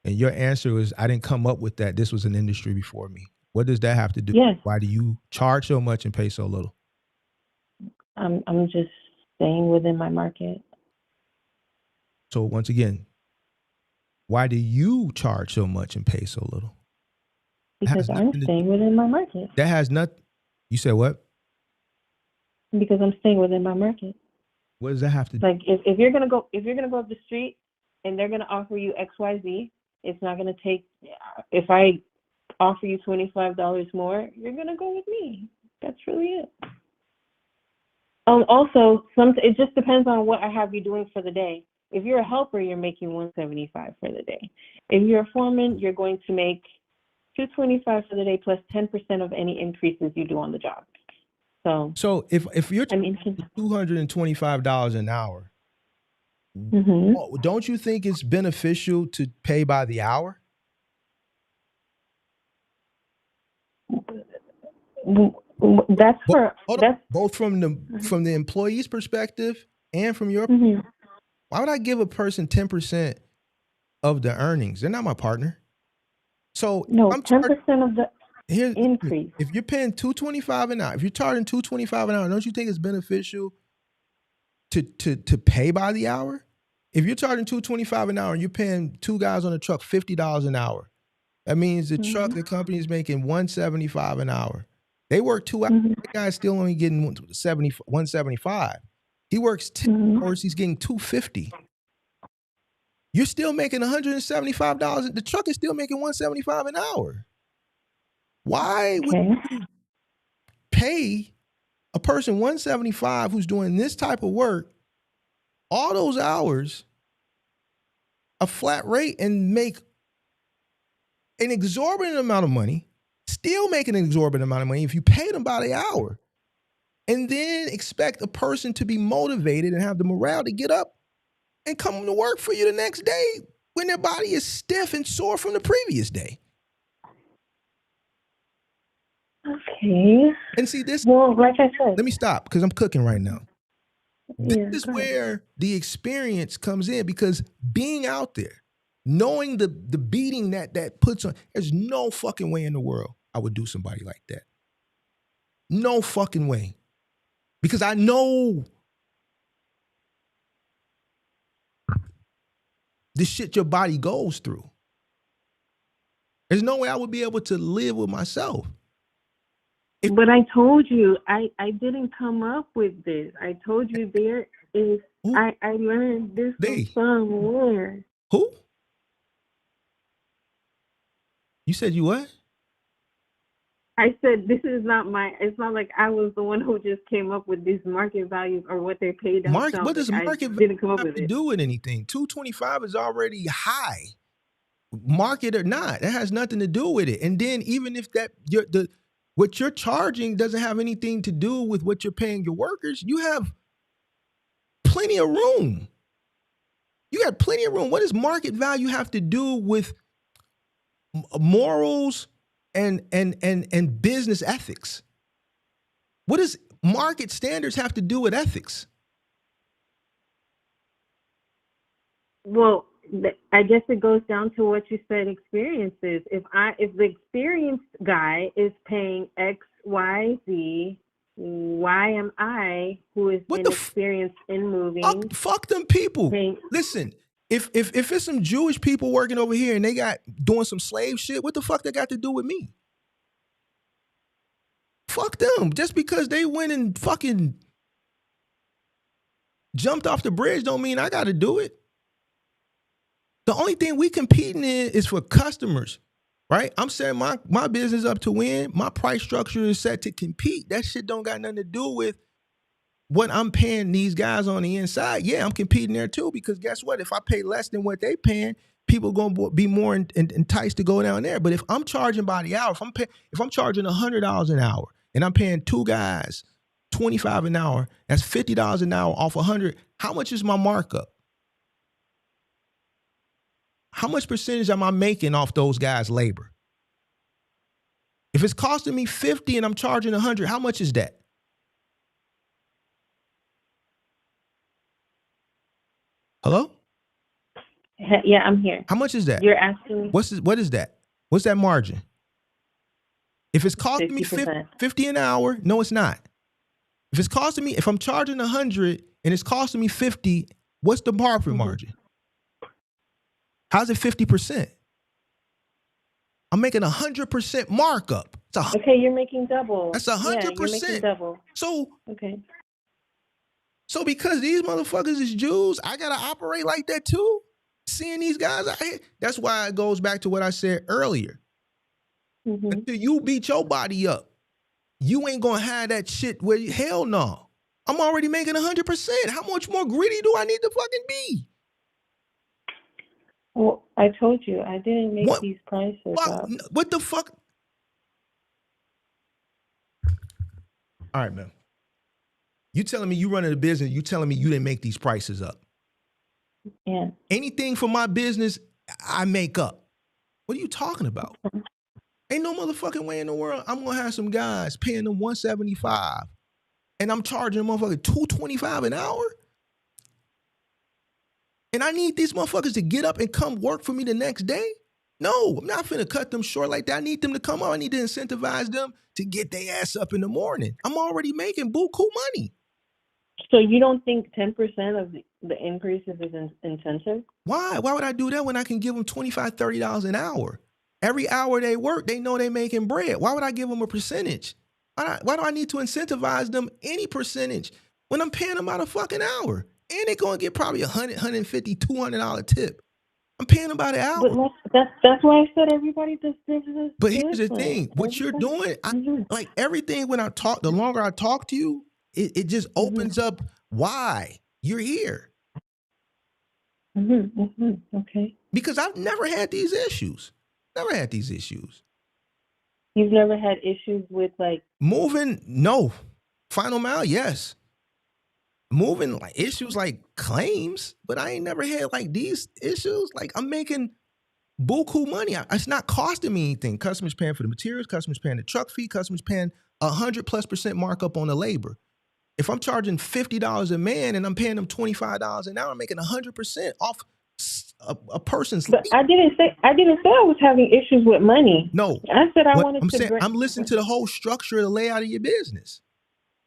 And your answer was, I didn't come up with that. This was an industry before me. What does that have to do? Yes. Why do you charge so much and pay so little? I'm just staying within my market. So once again, why do you charge so much and pay so little? Because I'm staying within my market. That has nothing. You said what? Because I'm staying within my market. What does that have to do? Like if you're gonna go up the street and they're gonna offer you XYZ, it's not gonna take. If I offer you $25 more, you're gonna go with me. That's really it. Also, it just depends on what I have you doing for the day. If you're a helper, you're making $175 for the day. If you're a foreman, you're going to make $225 for the day plus 10% of any increases you do on the job. So if you're $225 an hour, don't you think it's beneficial to pay by the hour? That's both from the employee's perspective and from your. Why would I give a person 10% of the earnings? They're not my partner. So no, 10% of the increase. If you're paying $225 an hour, if you're charging $225 an hour, don't you think it's beneficial to pay by the hour? If you're charging $225 an hour and you're paying 2 guys on the truck $50 an hour, that means the company is making $175 an hour. They work 2 hours. The guy's still only getting $175. He works 10 hours. He's getting $250. You're still making $175. The truck is still making $175 an hour. Why would you pay a person $175 who's doing this type of work all those hours a flat rate and make an exorbitant amount of money, still make an exorbitant amount of money if you pay them by the hour, and then expect a person to be motivated and have the morale to get up and come to work for you the next day when their body is stiff and sore from the previous day. Okay. And see this. Well, like I said, let me stop because I'm cooking right now. Yeah, This is where the experience comes in, because being out there, knowing the beating that puts on, there's no fucking way in the world I would do somebody like that. No fucking way. Because I know the shit your body goes through. There's no way I would be able to live with myself. But I told you, I didn't come up with this. I told you there is, I learned this from somewhere. Who? You said you what? I said this is not it's not like I was the one who just came up with these market values or what they paid themselves. What does market value have to do with anything? 225 is already high. Market or not, that has nothing to do with it. And then even if what you're charging doesn't have anything to do with what you're paying your workers, you have plenty of room. You got plenty of room. What does market value have to do with morals and business ethics? What does market standards have to do with ethics? Well, I guess it goes down to what you said experiences. If the experienced guy is paying X, Y, Z, why am I, who is inexperienced in moving? Fuck them people. Listen, if it's some Jewish people working over here and they got doing some slave shit, what the fuck they got to do with me? Fuck them. Just because they went and fucking jumped off the bridge don't mean I got to do it. The only thing we competing in is for customers, right? I'm setting my business up to win. My price structure is set to compete. That shit don't got nothing to do with what I'm paying these guys on the inside. Yeah, I'm competing there too, because guess what? If I pay less than what they paying, people going to be more enticed to go down there. But if I'm charging by the hour, if I'm charging $100 an hour and I'm paying two guys $25 an hour, that's $50 an hour off 100. How much is my markup? How much percentage am I making off those guys' labor? If it's costing me 50 and I'm charging 100, how much is that? Hello? Yeah, I'm here. How much is that? You're asking. What is that? What's that margin? If it's costing 50%. me 50 an hour, no, it's not. If I'm charging 100 and it's costing me 50, what's the profit margin? How's it 50%? I'm making 100% markup. Okay, you're making double. That's 100%. Yeah, you're making double. So okay. So because these motherfuckers is Jews, I gotta operate like that too. Seeing these guys out here, that's why it goes back to what I said earlier. Mm-hmm. Until you beat your body up, you ain't gonna have that shit where hell no. I'm already making 100%. How much more greedy do I need to fucking be? Well, I told you I didn't make these prices up. What the fuck? All right, man. You telling me you running a business, you telling me you didn't make these prices up. Yeah. Anything for my business, I make up. What are you talking about? Ain't no motherfucking way in the world I'm gonna have some guys paying them $175 and I'm charging them motherfucker $225 an hour. And I need these motherfuckers to get up and come work for me the next day? No, I'm not finna cut them short like that. I need them to come out. I need to incentivize them to get their ass up in the morning. I'm already making buku money. So you don't think 10% of the increases is incentive? Why? Why would I do that when I can give them $25, $30 an hour? Every hour they work, they know they making bread. Why would I give them a percentage? Why do I need to incentivize them any percentage when I'm paying them out a fucking hour? And they're going to get probably $100, $150, $200 tip. I'm paying them by the hour. But that's why I said everybody does this. But here's the thing. What you're doing, like everything when I talk, the longer I talk to you, it just opens up why you're here. Okay. Because I've never had these issues. Never had these issues. You've never had issues with like moving? No. Final mile? Yes. Moving like issues like claims, but I ain't never had like these issues. Like I'm making buku money. It's not costing me anything. Customers paying for the materials, customers paying the truck fee, customers paying 100+% markup on the labor. If I'm charging $50 a man and I'm paying them $25 an hour, I'm making 100% off a person's. But I didn't say I was having issues with money. No, I said I what wanted I'm to. saying, I'm listening to the whole structure of the layout of your business.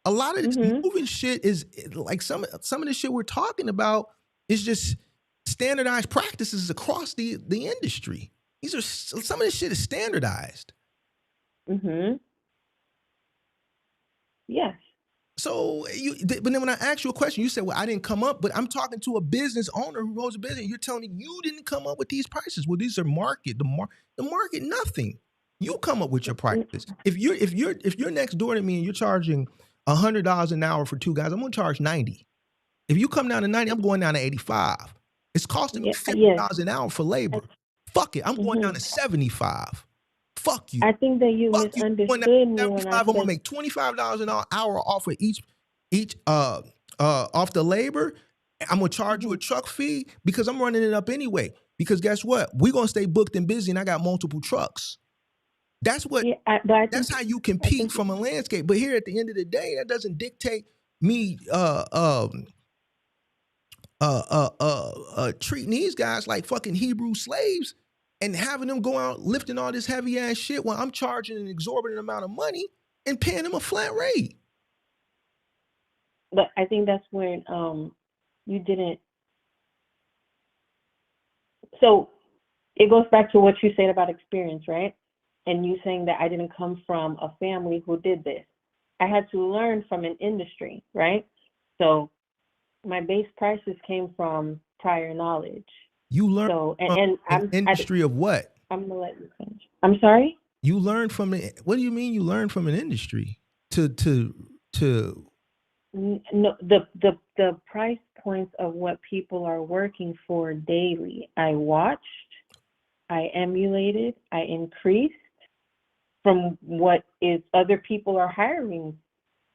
A lot of this moving shit is like some of the shit we're talking about is just standardized practices across the industry. These are some of this shit is standardized. Yes. So but then when I asked you a question, you said, "Well, I didn't come up," but I'm talking to a business owner who owns a business. You're telling me you didn't come up with these prices. Well, these are market. The market, nothing. You come up with your prices. If you're next door to me and you're charging $100 an hour for two guys, I'm gonna charge $90. If you come down to $90, I'm going down to $85. It's costing me $50 an hour for labor. Fuck it, I'm going down to $75. Fuck you. I think that you misunderstood me when I said I'm gonna said make $25 an hour off of each off the labor. I'm gonna charge you a truck fee because I'm running it up anyway. Because guess what? We're gonna stay booked and busy, and I got multiple trucks. That's what. That's how you compete from a landscape. But here, at the end of the day, that doesn't dictate me treating these guys like fucking Hebrew slaves and having them go out lifting all this heavy ass shit while I'm charging an exorbitant amount of money and paying them a flat rate. But I think that's when you didn't. So it goes back to what you said about experience, right? And you saying that I didn't come from a family who did this. I had to learn from an industry, right? So my base prices came from prior knowledge. You learned from an industry of what? I'm gonna let you finish. I'm sorry? You learned from it. What do you mean you learned from an industry? No, the price points of what people are working for daily. I watched, I emulated, I increased from what is other people are hiring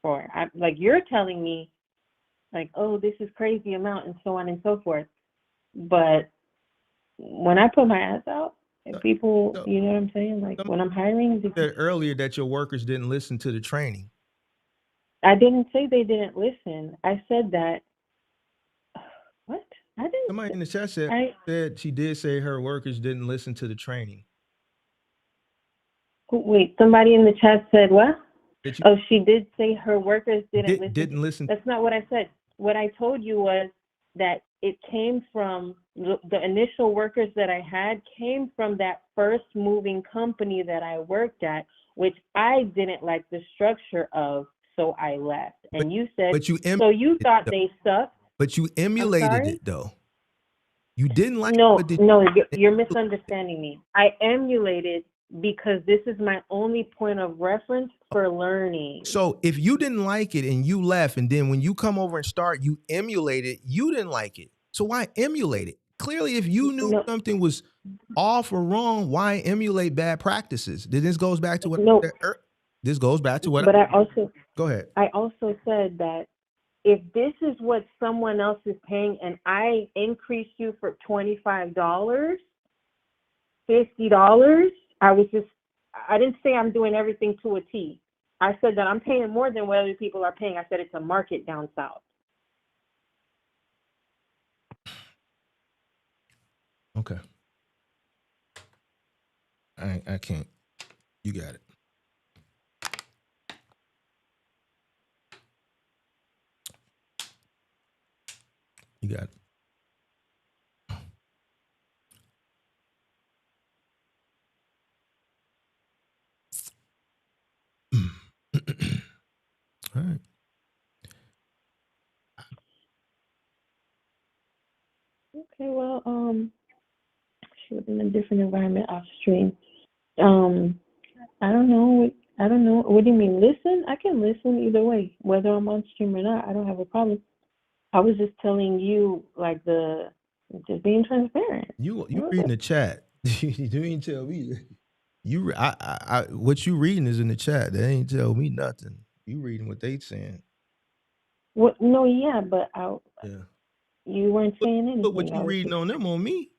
for. Like you're telling me, like, oh, this is crazy amount and so on and so forth. But when I put my ass out, and people, you know what I'm saying? Like when I'm hiring. You said earlier that your workers didn't listen to the training. I didn't say they didn't listen. I said that. What? I didn't. Somebody in the chat said she did say her workers didn't listen to the training. Wait, somebody in the chat said what? She did say her workers didn't listen. That's not what I said. What I told you was that it came from the initial workers that I had came from that first moving company that I worked at, which I didn't like the structure of, so I left. And you said, so you thought they sucked. But you emulated it though. You didn't like No, you're misunderstanding me. I emulated because this is my only point of reference for learning. So if you didn't like it and you left, and then when you come over and start, you emulate it, you didn't like it. So why emulate it? Clearly, if you knew something was off or wrong, why emulate bad practices? Then this goes back to what this goes back to what. But I also go ahead. I also said that if this is what someone else is paying and I increase you for $25, $50, I didn't say I'm doing everything to a T. I said that I'm paying more than what other people are paying. I said it's a market down south. Okay. I can't. You got it. You got it. All right. Okay, well, she was in a different environment off stream. I don't know. What do you mean, listen? I can listen either way, whether I'm on stream or not. I don't have a problem. I was just telling you, like, the Just being transparent. You reading the chat. You ain't tell me. What you reading is in the chat. They ain't tell me nothing. You reading what they saying. What? No, yeah, but Yeah. you weren't saying anything. But what you reading on them on me?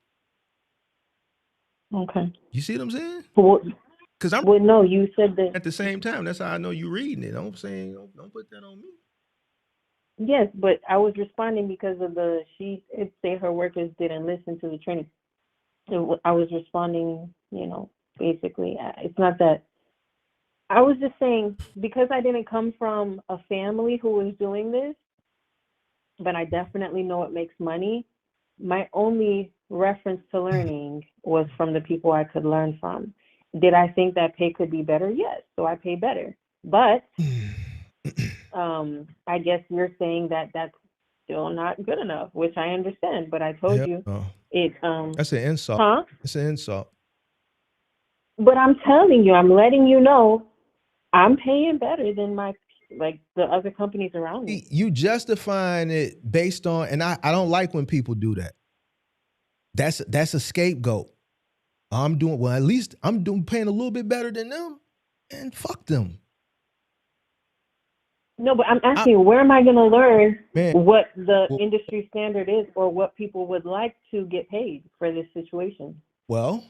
Okay. You see what I'm saying? Because I'm. Well, no, you said that at the same time. That's how I know you reading it. I'm saying don't put that on me. Yes, but I was responding because of she say her workers didn't listen to the training. So I was responding, basically. It's not that. I was just saying, because I didn't come from a family who was doing this, but I definitely know it makes money. My only reference to learning was from the people I could learn from. Did I think that pay could be better? Yes, so I pay better. But I guess you're saying that that's still not good enough, which I understand. But I told you it. That's an insult. Huh? It's an insult. But I'm telling you, I'm letting you know, I'm paying better than the other companies around me. You justifying it based on, and I don't like when people do that. That's a scapegoat. At least I'm paying a little bit better than them, and fuck them. No, but I'm asking you, where am I going to learn what the industry standard is, or what people would like to get paid for this situation? Well,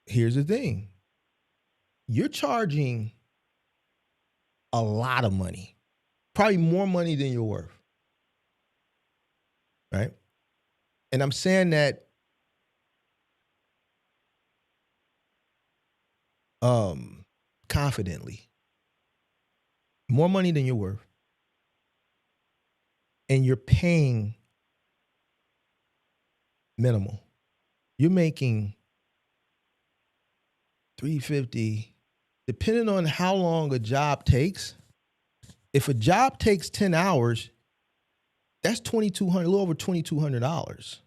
here's the thing. You're charging a lot of money, probably more money than you're worth, right? And I'm saying that confidently. More money than you're worth. And you're paying minimal. You're making $350, depending on how long a job takes. If a job takes 10 hours, that's $2,200, a little over $2,200.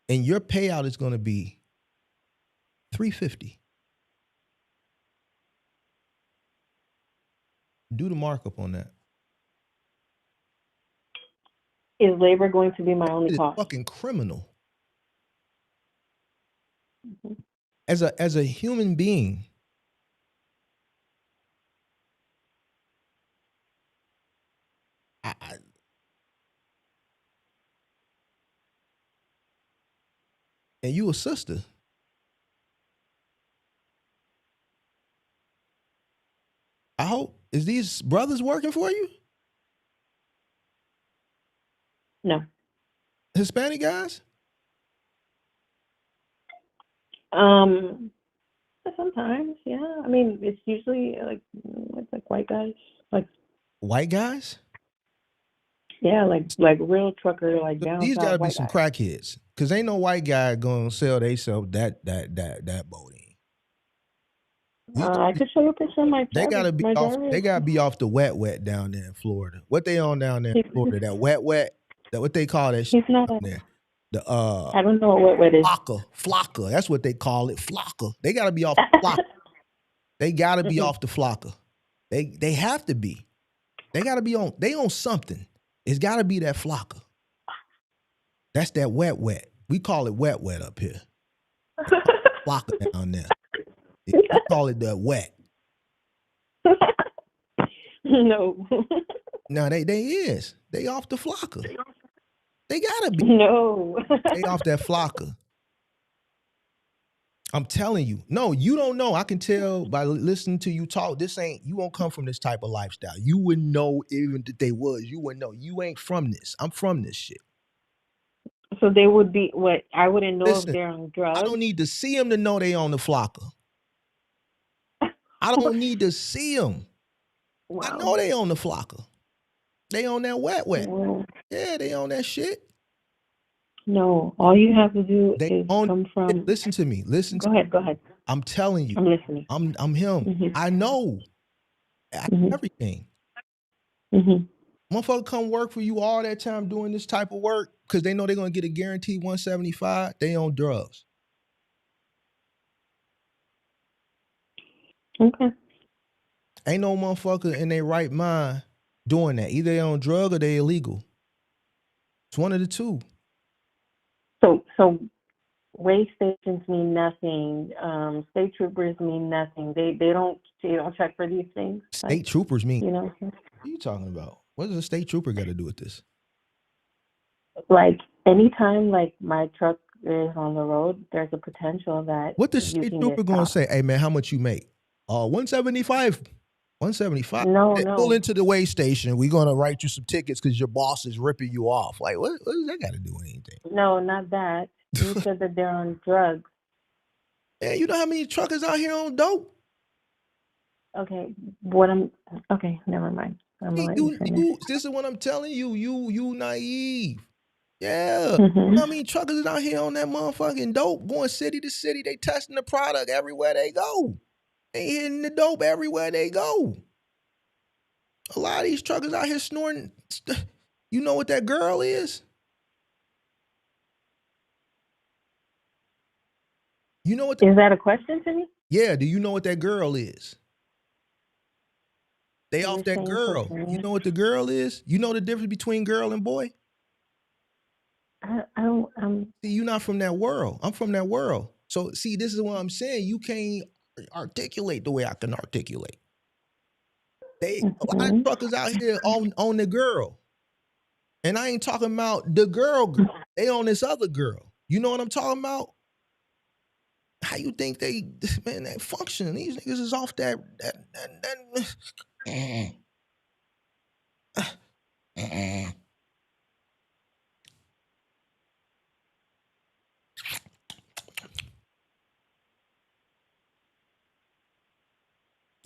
And your payout is going to be $350. Do the markup on that. Is labor going to be my only cost? Fucking criminal. Mm-hmm. As a human being, and you a sister. I hope. Is these brothers working for you? No. Hispanic guys? Sometimes, yeah. I mean, it's usually like white guys. Like white guys? Yeah, like real trucker, like down these south gotta be white some guys. crackheads. Cause ain't no white guy gonna sell theyself that boat in. I could show you a picture of my They gotta be off. driver. They gotta be off the wet down there in Florida. What they on down there in Florida? That wet. That what they call that shit not down there. I don't know what wet is. Flocker. That's what they call it. Flocker. They gotta be off the flocker. They gotta be off the flocker. They have to be. They gotta be on. They on something. It's gotta be that flocker. That's that wet. We call it wet up here. Flocker down there. We call it the wet. No. No, they is. They off the flocker. They gotta be. No. They off that flocker. I'm telling you. No, you don't know. I can tell by listening to you talk. You won't come from this type of lifestyle. You wouldn't know even if they was. You wouldn't know. You ain't from this. I'm from this shit. So they would be what? I wouldn't know if they're on drugs. I don't need to see them to know they on the flocker. I don't need to see them. Wow. I know they on the flocker. They on that wet. Wow. Yeah, they on that shit. No, all you have to do is come from. Listen to me. Go ahead. I'm telling you. I'm listening. I'm him. Mm-hmm. I know everything. Mm-hmm. Motherfucker come work for you all that time doing this type of work because they know they're gonna get a guaranteed 175. They on drugs. Okay. Ain't no motherfucker in their right mind doing that. Either they on drug or they illegal. It's one of the two. So way stations mean nothing. State troopers mean nothing. They don't check for these things. State troopers mean. You know. What are you talking about? What does a state trooper got to do with this? Like anytime, like my truck is on the road, there's a potential that what the state trooper gonna say? Hey man, how much you make? 175. 175. No. Pull into the weigh station. We're gonna write you some tickets because your boss is ripping you off. Like what does that got to do with anything? No, not that. You said that they're on drugs. Yeah, you know how many truckers out here on dope? Okay, never mind. This is what I'm telling you. You naive. Yeah. Mm-hmm. I mean, truckers out here on that motherfucking dope, going city to city. They testing the product everywhere they go. They hitting the dope everywhere they go. A lot of these truckers out here snorting. You know what that girl is? You know what? Is that a question to me? Yeah. Do you know what that girl is? They You're off that girl. cocaine. You know what the girl is? You know the difference between girl and boy? I don't. See, you're not from that world. I'm from that world. So, see, this is what I'm saying. You can't articulate the way I can articulate. A lot of truckers out here on the girl. And I ain't talking about the girl. They on this other girl. You know what I'm talking about? How you think they function? These niggas is off that.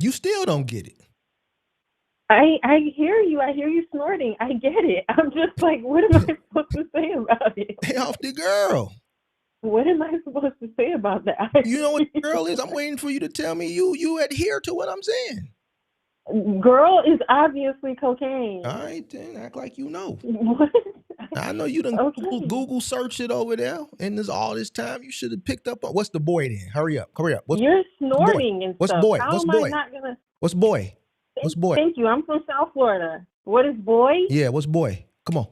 You still don't get it. I hear you. I hear you snorting. I get it. I'm just like, what am I supposed to say about it? They off the girl. What am I supposed to say about that? You know what the girl is? I'm waiting for you to tell me you adhere to what I'm saying. Girl is obviously cocaine. All right, then act like you know. What? I know you done Google search it over there, and there's all this time you should have picked up on. What's the boy then? Hurry up. You're snorting and what's stuff. Boy? How What's am boy? I not gonna? What's boy? What's boy? Thank you. I'm from South Florida. What is boy? Yeah, what's boy? Come on.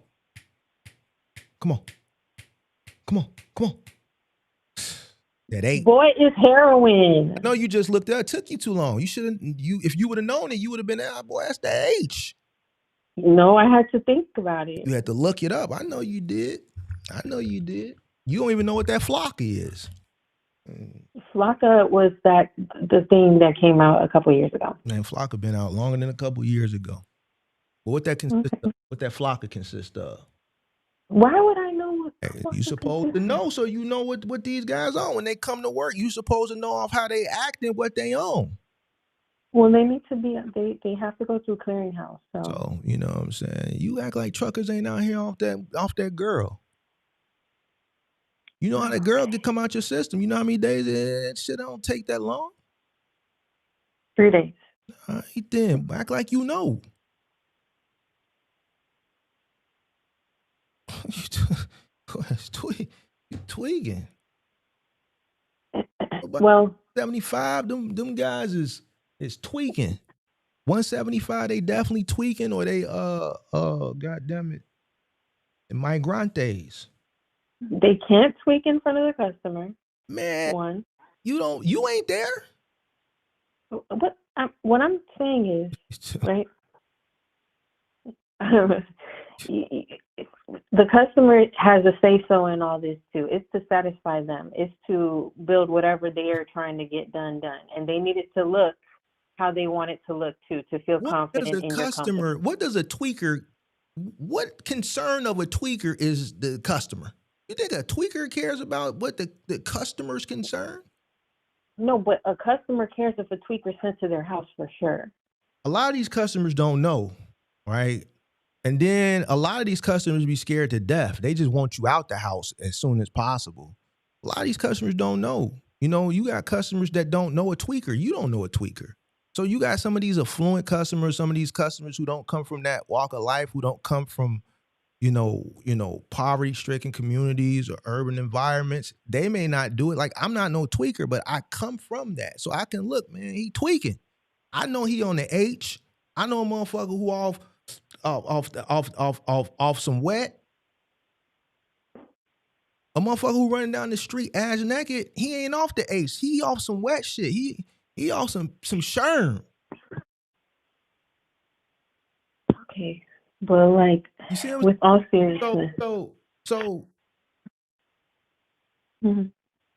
That ain't. Boy is heroin. I know you just looked at it. Took you too long. You shouldn't. If you would have known it, you would have been boy, that's the H. No, I had to think about it. You had to look it up. I know you did. You don't even know what that flocka is. Flocka was the thing that came out a couple years ago. Man, flocka been out longer than a couple years ago. But what that consists of? What that flocka consists of? Why would I know what? You supposed to know, so you know what these guys on when they come to work. You supposed to know off how they act and what they own. Well, they need to be. They have to go through clearinghouse. So you know what I'm saying. You act like truckers ain't out here off that girl. You know how that girl could come out your system. You know how many days that shit don't take that long? 3 days. All right, then act like you know. You tweaking. Well, 75, them guys is tweaking. 175, they definitely tweaking, or they goddamn it, migrantes. They can't tweak in front of the customer. Man, one. You ain't there. What I'm saying is, right? The customer has a say-so in all this too. It's to satisfy them. It's to build whatever they are trying to get done. And they need it to look how they want it to look too, to feel confident in your company. What does a tweaker, what concern of a tweaker is the customer? You think a tweaker cares about what the customer's concern? No, but a customer cares if a tweaker sent to their house for sure. A lot of these customers don't know, right? And then a lot of these customers be scared to death. They just want you out the house as soon as possible. A lot of these customers don't know. You know, you got customers that don't know a tweaker. You don't know a tweaker. So you got some of these affluent customers, some of these customers who don't come from that walk of life, who don't come from, you know, poverty-stricken communities or urban environments. They may not do it. Like, I'm not no tweaker, but I come from that. So I can look, man, he tweaking. I know he on the H. I know a motherfucker who off some wet. A motherfucker who running down the street ass naked, he ain't off the ace. He off some wet shit. He off some sherm. Okay. But like, you see with all seriousness. So mm-hmm.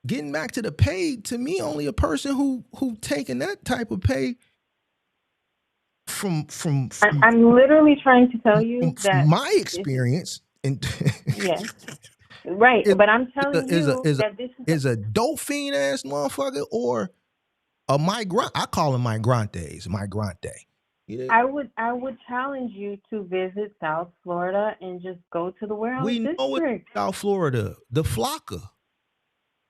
Getting back to the pay, to me, only a person who taking that type of pay from I'm literally trying to tell you that my experience and yes. Right, but I'm telling you that this is a dope fiend ass motherfucker or a migrant. I call them migrantes, migrante. I would challenge you to visit South Florida and just go to the warehouse district. We know it's South Florida, the Flocka.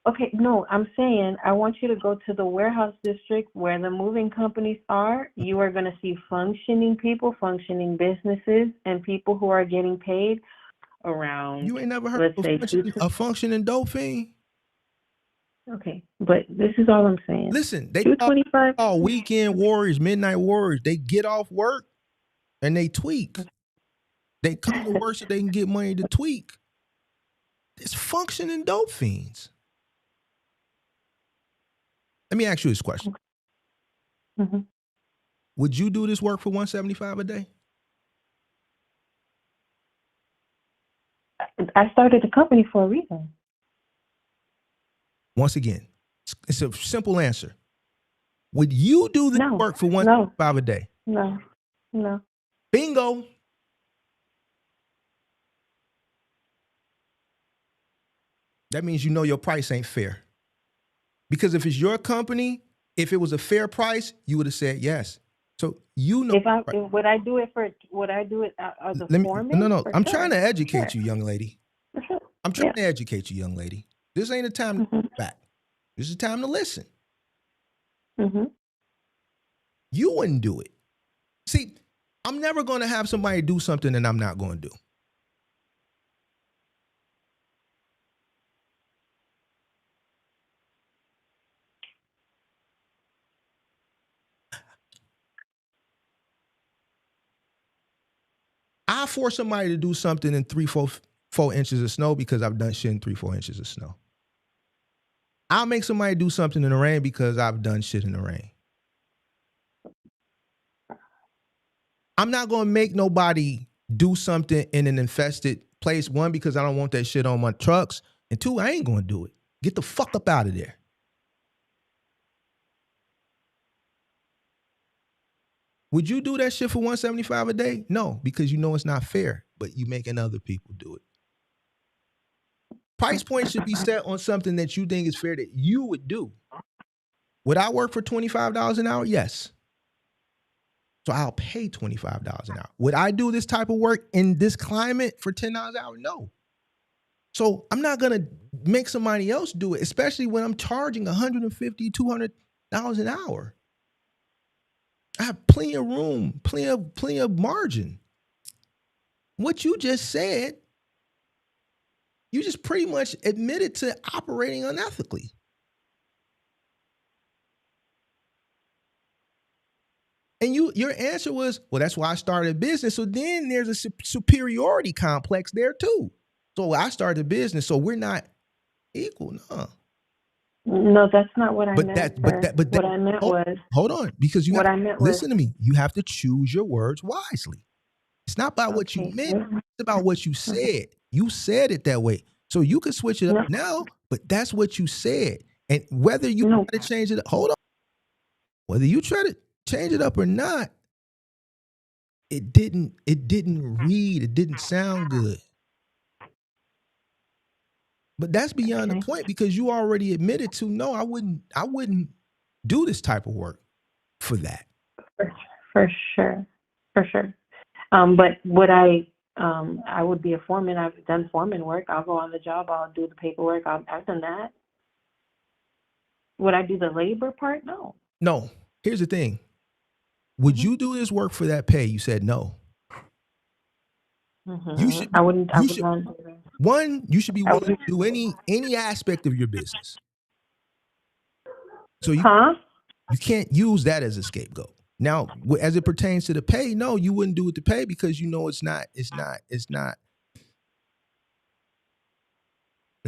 Okay, no, I'm saying I want you to go to the warehouse district where the moving companies are. You are going to see functioning people, functioning businesses, and people who are getting paid around. You ain't never heard of a functioning dope fiend? Okay, but this is all I'm saying. Listen, they $225 all weekend warriors, midnight warriors. They get off work and they tweak. They come to work so they can get money to tweak. It's functioning dope fiends. Let me ask you this question. Mm-hmm. Would you do this work for $175 a day? I started the company for a reason. Once again, it's a simple answer. Would you do this work for $175 a day? No. Bingo. That means you know your price ain't fair. Because if it's your company, if it was a fair price, you would have said yes. So you know. Would I do it as a foreman? No. I'm trying to educate you, young lady. I'm trying to educate you, young lady. This ain't a time to go back. This is a time to listen. Mm-hmm. You wouldn't do it. See, I'm never going to have somebody do something that I'm not going to do. I force somebody to do something in 3-4 inches of snow because I've done shit in 3-4 inches of snow. I'll make somebody do something in the rain because I've done shit in the rain. I'm not going to make nobody do something in an infested place. One, because I don't want that shit on my trucks. And two, I ain't going to do it. Get the fuck up out of there. Would you do that shit for $175 a day? No, because you know it's not fair, but you making other people do it. Price point should be set on something that you think is fair that you would do. Would I work for $25 an hour? Yes. So I'll pay $25 an hour. Would I do this type of work in this climate for $10 an hour? No. So I'm not going to make somebody else do it, especially when I'm charging $150, $200 an hour. I have plenty of room, plenty of margin. What you just said, you just pretty much admitted to operating unethically. And your answer was, well, that's why I started a business. So then there's a superiority complex there too. So I started a business, so we're not equal. No, that's not what I meant. What I meant was. Hold on, because listen to me. You have to choose your words wisely. It's not about what you meant. It's about what you said. You said it that way. So you can switch it up now, but that's what you said. And whether you try to change it, whether you try to change it up or not, it didn't read, it didn't sound good. But that's beyond the point because you already admitted to, no, I wouldn't do this type of work for that. For sure. But would I would be a foreman. I've done foreman work. I'll go on the job. I'll do the paperwork. I've done that. Would I do the labor part? No. No. Here's the thing. Would you do this work for that pay? You said no. Mm-hmm. I wouldn't. One, you should be willing to do any aspect of your business. So you can't use that as a scapegoat. Now, as it pertains to the pay, no, you wouldn't do it to pay because you know it's not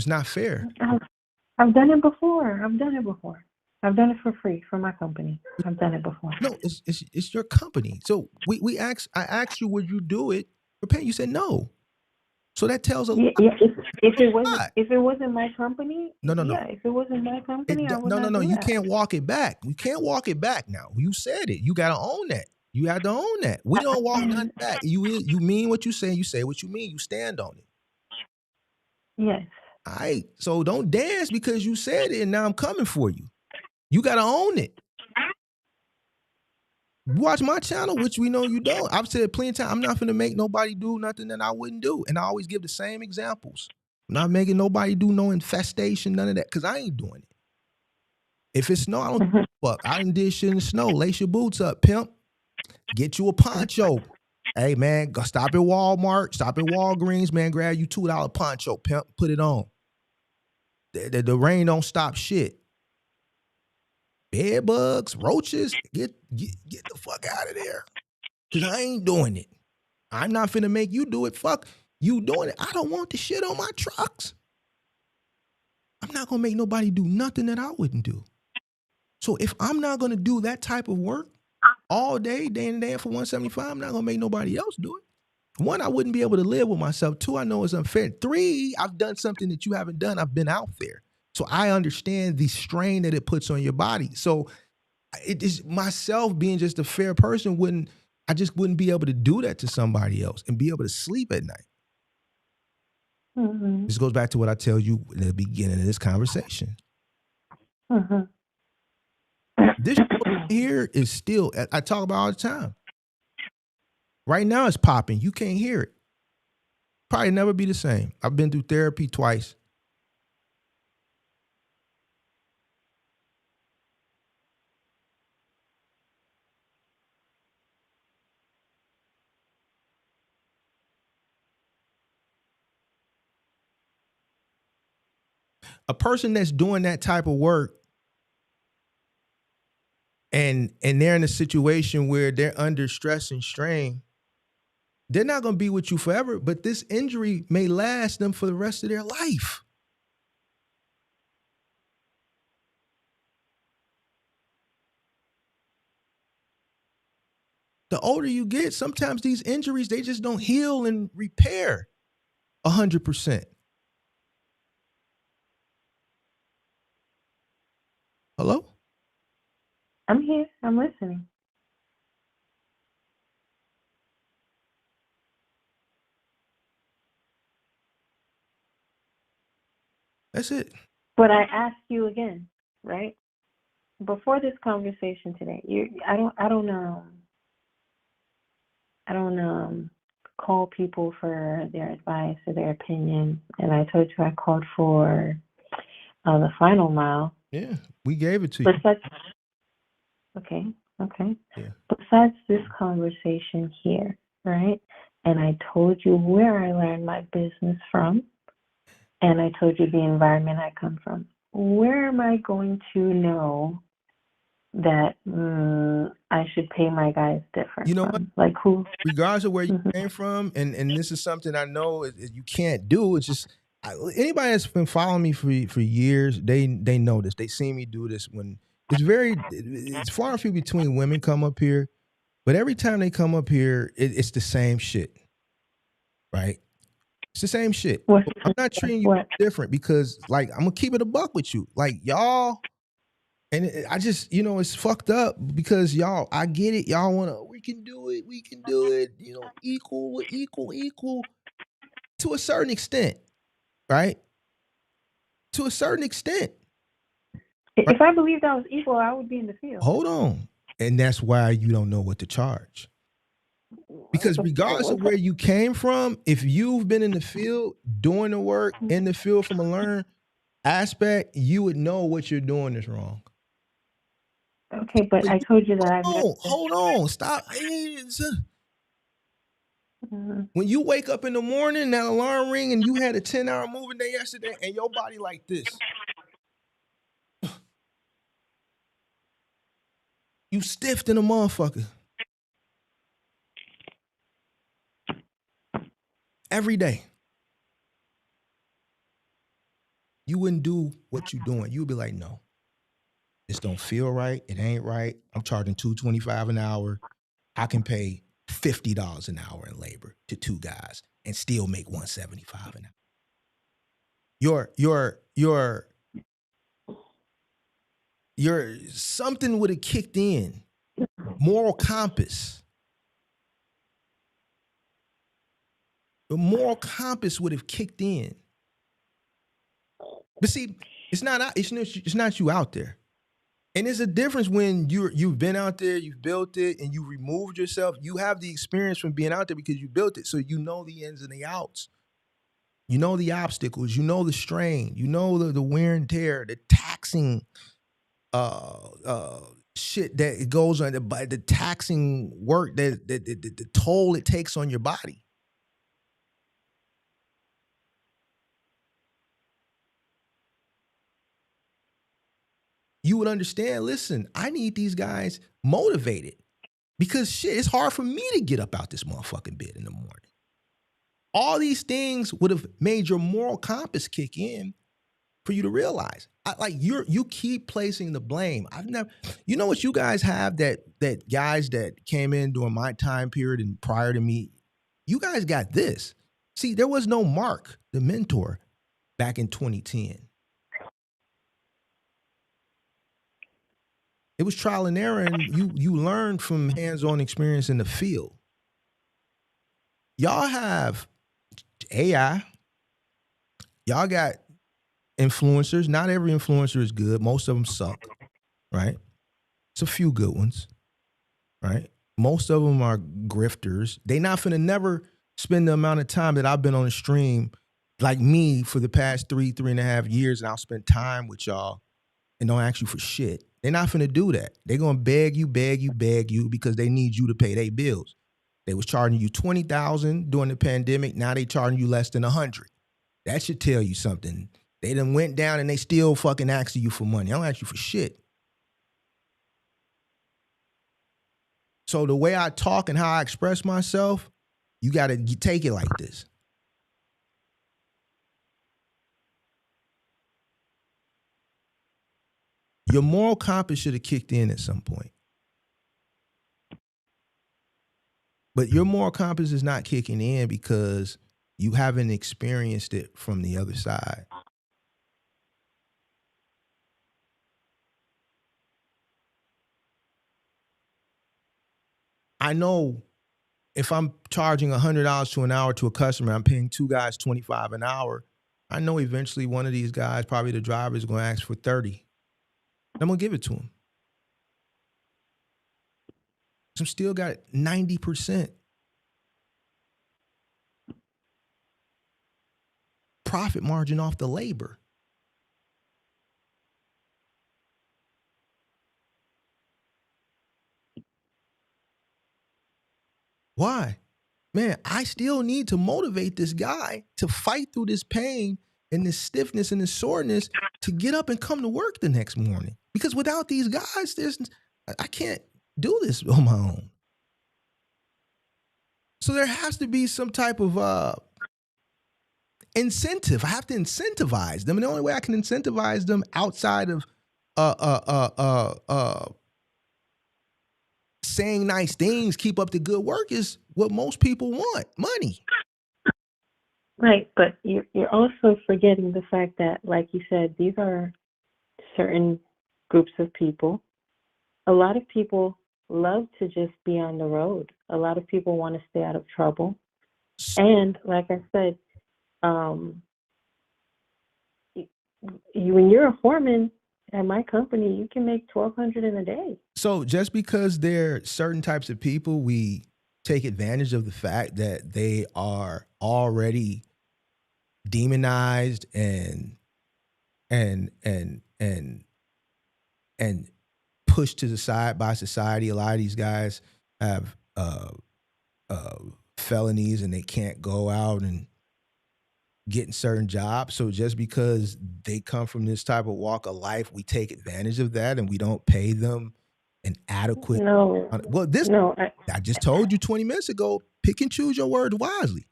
It's not fair. I've done it before. I've done it for free for my company. I've done it before. No, it's your company. So I asked you, would you do it for pay? You said no. So that tells a lot. If it wasn't my company, no. Yeah, if it wasn't my company, I would not do You that. can't walk it back. You can't walk it back now. You said it. You gotta own that. You have to own that. We don't walk nothing back. You mean what you say. You say what you mean. You stand on it. Yes. All right. So don't dance because you said it and now I'm coming for you. You gotta own it. Watch my channel, which we know you don't. I've said plenty of times, I'm not finna make nobody do nothing that I wouldn't do. And I always give the same examples. I'm not making nobody do no infestation, none of that, because I ain't doing it. If it's snow, I don't give a fuck. I done did shit in the snow. Lace your boots up, pimp. Get you a poncho. Hey, man, go stop at Walmart, stop at Walgreens, man, grab you $2 poncho, pimp, put it on. The rain don't stop shit. Bed bugs, roaches, get the fuck out of there. Because I ain't doing it. I'm not finna make you do it. Fuck you doing it. I don't want the shit on my trucks. I'm not gonna make nobody do nothing that I wouldn't do. So if I'm not gonna do that type of work all day, day in and day out for $175, I'm not gonna make nobody else do it. 1, I wouldn't be able to live with myself. 2, I know it's unfair. 3, I've done something that you haven't done. I've been out there. So I understand the strain that it puts on your body. So it is myself being just a fair person I just wouldn't be able to do that to somebody else and be able to sleep at night. Mm-hmm. This goes back to what I tell you in the beginning of this conversation. Mm-hmm. This here is still, I talk about all the time. Right now it's popping. You can't hear it. Probably never be the same. I've been through therapy twice. A person that's doing that type of work and they're in a situation where they're under stress and strain, they're not going to be with you forever, but this injury may last them for the rest of their life. The older you get, sometimes these injuries, they just don't heal and repair 100%. Hello? I'm here. I'm listening. That's it. But I ask you again, right? Before this conversation today, I don't call people for their advice or their opinion. And I told you I called for the final mile. Yeah, we gave it to you. Okay. Yeah. Besides this conversation here, right? And I told you where I learned my business from, and I told you the environment I come from. Where am I going to know that I should pay my guys different? You know what? Like who? Regardless of where you came from, and this is something I know you can't do. It's just anybody that's been following me for years, they know this. They see me do this when it's far and few between women come up here, but every time they come up here, it's the same shit, right? It's the same shit. I'm not treating you different because, like, I'm gonna keep it a buck with you, like y'all. And I just, it's fucked up because y'all, I get it. Y'all we can do it, equal to a certain extent, right? To a certain extent. If I believed I was equal, I would be in the field. Hold on. And that's why you don't know what to charge. Because regardless of where you came from, if you've been in the field, doing the work in the field from a learn aspect, you would know what you're doing is wrong. Okay, but I told you that hold on, stop. When you wake up in the morning, that alarm ring, and you had a 10-hour moving day yesterday, and your body like this, you stiffed in a motherfucker. Every day. you wouldn't do what you're doing. You'd be like, no, this don't feel right. It ain't right. I'm charging $225 an hour. I can pay $50 an hour in labor to 2 guys and still make $175 an hour. Your something would have kicked in. Moral compass. The moral compass would have kicked in. But see, it's not you out there. And there's a difference when you've been out there, you've built it, and you removed yourself. You have the experience from being out there because you built it. So you know the ins and the outs. You know the obstacles. You know the strain. You know the wear and tear, the taxing shit that it goes on, the taxing work, the toll it takes on your body. You would understand, listen, I need these guys motivated because shit, it's hard for me to get up out this motherfucking bed in the morning. All these things would have made your moral compass kick in for you to realize. You keep placing the blame. You know what you guys have that guys that came in during my time period and prior to me, you guys got this. See, there was no Mark, the mentor, back in 2010. It was trial and error, and you learned from hands-on experience in the field. Y'all have AI. Y'all got influencers. Not every influencer is good. Most of them suck, right? It's a few good ones, right? Most of them are grifters. They not finna never spend the amount of time that I've been on the stream like me for the past 3.5 years, and I'll spend time with y'all and don't ask you for shit. They're not finna do that. They're gonna beg you because they need you to pay their bills. They was charging you $20,000 during the pandemic. Now they charging you less than $100. That should tell you something. They done went down and they still fucking asking you for money. I don't ask you for shit. So the way I talk and how I express myself, you gotta take it like this. Your moral compass should have kicked in at some point. But your moral compass is not kicking in because you haven't experienced it from the other side. I know if I'm charging $100 to an hour to a customer, I'm paying 2 guys $25 an hour. I know eventually one of these guys, probably the driver, is going to ask for $30. I'm going to give it to him. So I'm still got 90% profit margin off the labor. Why? Man, I still need to motivate this guy to fight through this pain and this stiffness and this soreness to get up and come to work the next morning. Because without these guys, I can't do this on my own. So there has to be some type of incentive. I have to incentivize them. And the only way I can incentivize them outside of saying nice things, keep up the good work, is what most people want: money. Right, but you're also forgetting the fact that, like you said, these are certain groups of people. A lot of people love to just be on the road. A lot of people want to stay out of trouble. And like I said, when you're a foreman at my company, you can make $1,200 in a day. So just because there are certain types of people, we take advantage of the fact that they are already demonized and pushed to the side by society. A lot of these guys have felonies and they can't go out and get in certain jobs. So just because they come from this type of walk of life, we take advantage of that and we don't pay them an adequate. No. Well, I just told you 20 minutes ago, pick and choose your words wisely.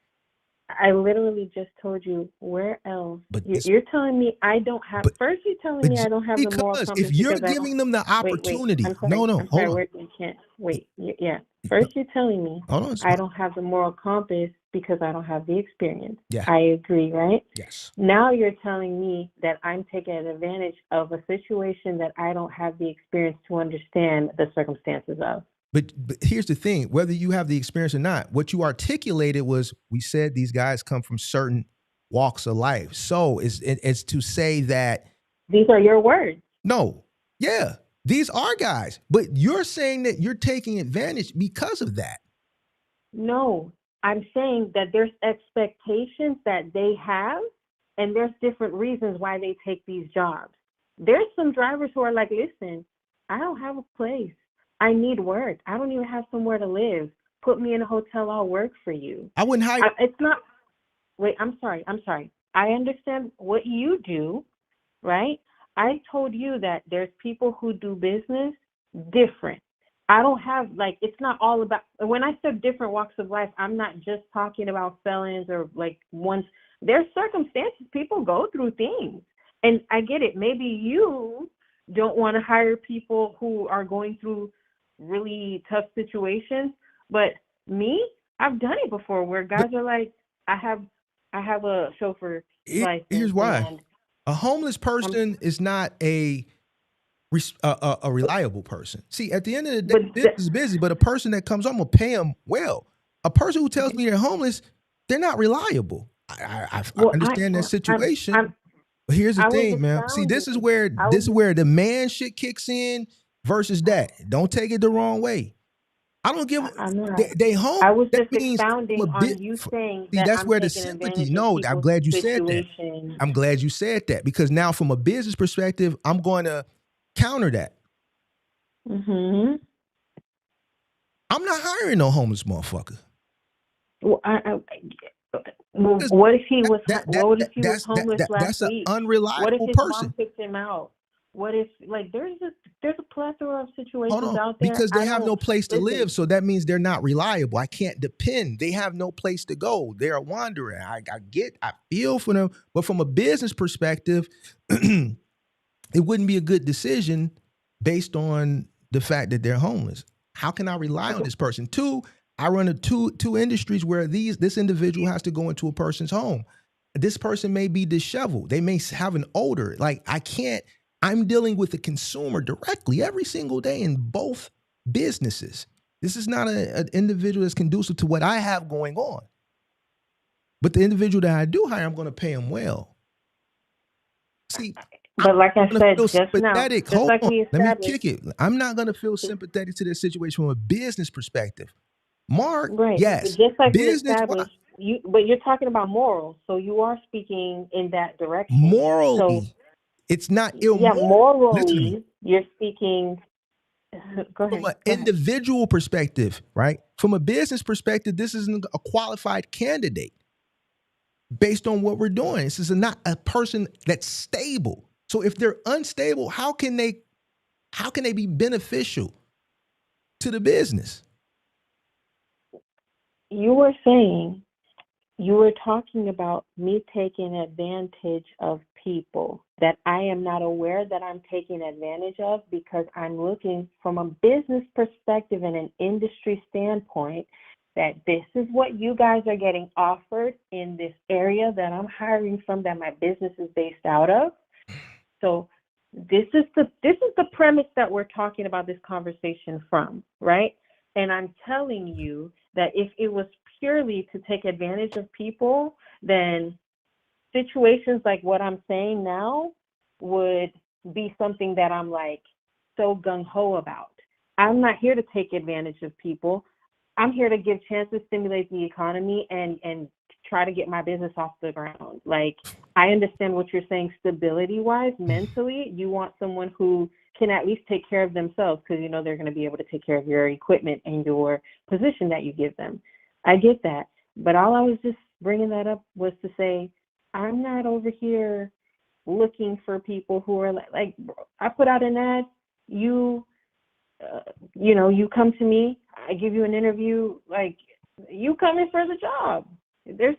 I literally just told you where else. But You're telling me I don't have. First, you're telling me I don't have the moral because compass if you're because I don't. giving them the opportunity, I'm sorry. no, I'm hold sorry. on. You can't wait. Yeah. First, you're telling me Hold on. I don't have the moral compass because I don't have the experience. Yeah. I agree, right? Yes. Now you're telling me that I'm taking advantage of a situation that I don't have the experience to understand the circumstances of. But here's the thing, whether you have the experience or not, what you articulated was, we said these guys come from certain walks of life. So it's to say that. These are your words. No. Yeah. These are guys. But you're saying that you're taking advantage because of that. No. I'm saying that there's expectations that they have, and there's different reasons why they take these jobs. There's some drivers who are like, listen, I don't have a place. I need work. I don't even have somewhere to live. Put me in a hotel. I'll work for you. I wouldn't hire. It's not. Wait, I'm sorry. I understand what you do, right? I told you that there's people who do business different. I don't have, like, it's not all about, when I said different walks of life, I'm not just talking about felons or like ones. There's circumstances. People go through things. And I get it. Maybe you don't want to hire people who are going through really tough situations, but me, I've done it before where guys are like, I have a chauffeur license. Here's why. A homeless person is not a reliable person. See, at the end of the day, business is busy, but a person that comes, I'm gonna pay them well. A person who tells me they're homeless, they're not reliable. I understand that situation. But here's the thing, man. See, this is where the man shit kicks in versus that. Don't take it the wrong way. I don't give. They home. I was that just expounding on you saying see, that that's I'm where the taking sympathy. advantage No, of I'm glad you situations. said that. I'm glad you said that, because now from a business perspective, I'm going to counter that. Mm-hmm. I'm not hiring no homeless motherfucker. Well, what if he was? What if he was homeless last week? That's an unreliable what if his person. mom kicked him out? What if, like, there's a plethora of situations out there because they have no place to live, so that means they're not reliable. I can't depend. They have no place to go. They're wandering. I feel for them, but from a business perspective, it wouldn't be a good decision based on the fact that they're homeless. How can I rely on this person? Two, I run two industries where this individual has to go into a person's home. This person may be disheveled. They may have an odor. Like, I'm dealing with the consumer directly every single day in both businesses. This is not an individual that's conducive to what I have going on. But the individual that I do hire, I'm going to pay him well. See, but like I said just now, just Hold like on. we established. Let me kick it. I'm not going to feel sympathetic to this situation from a business perspective. Mark, right. yes. But just like business, we established, but you're talking about morals, so you are speaking in that direction. Morally. So, it's not immoral. Yeah, morally, you're speaking. Go ahead. From an individual perspective, right? From a business perspective, this isn't a qualified candidate based on what we're doing. This is not a person that's stable. So if they're unstable, how can they be beneficial to the business? You were talking about me taking advantage of people that I am not aware that I'm taking advantage of, because I'm looking from a business perspective and an industry standpoint that this is what you guys are getting offered in this area that I'm hiring from, that my business is based out of. So this is the premise that we're talking about this conversation from, right? And I'm telling you that if it was purely to take advantage of people, then situations like what I'm saying now would be something that I'm like so gung-ho about. I'm not here to take advantage of people. I'm here to give chances, stimulate the economy, and try to get my business off the ground. Like, I understand what you're saying stability-wise, mentally. You want someone who can at least take care of themselves, because you know they're going to be able to take care of your equipment and your position that you give them. I get that. But all I was just bringing that up was to say, I'm not over here looking for people who are like I put out an ad, you come to me, I give you an interview, like, you come in for the job. There's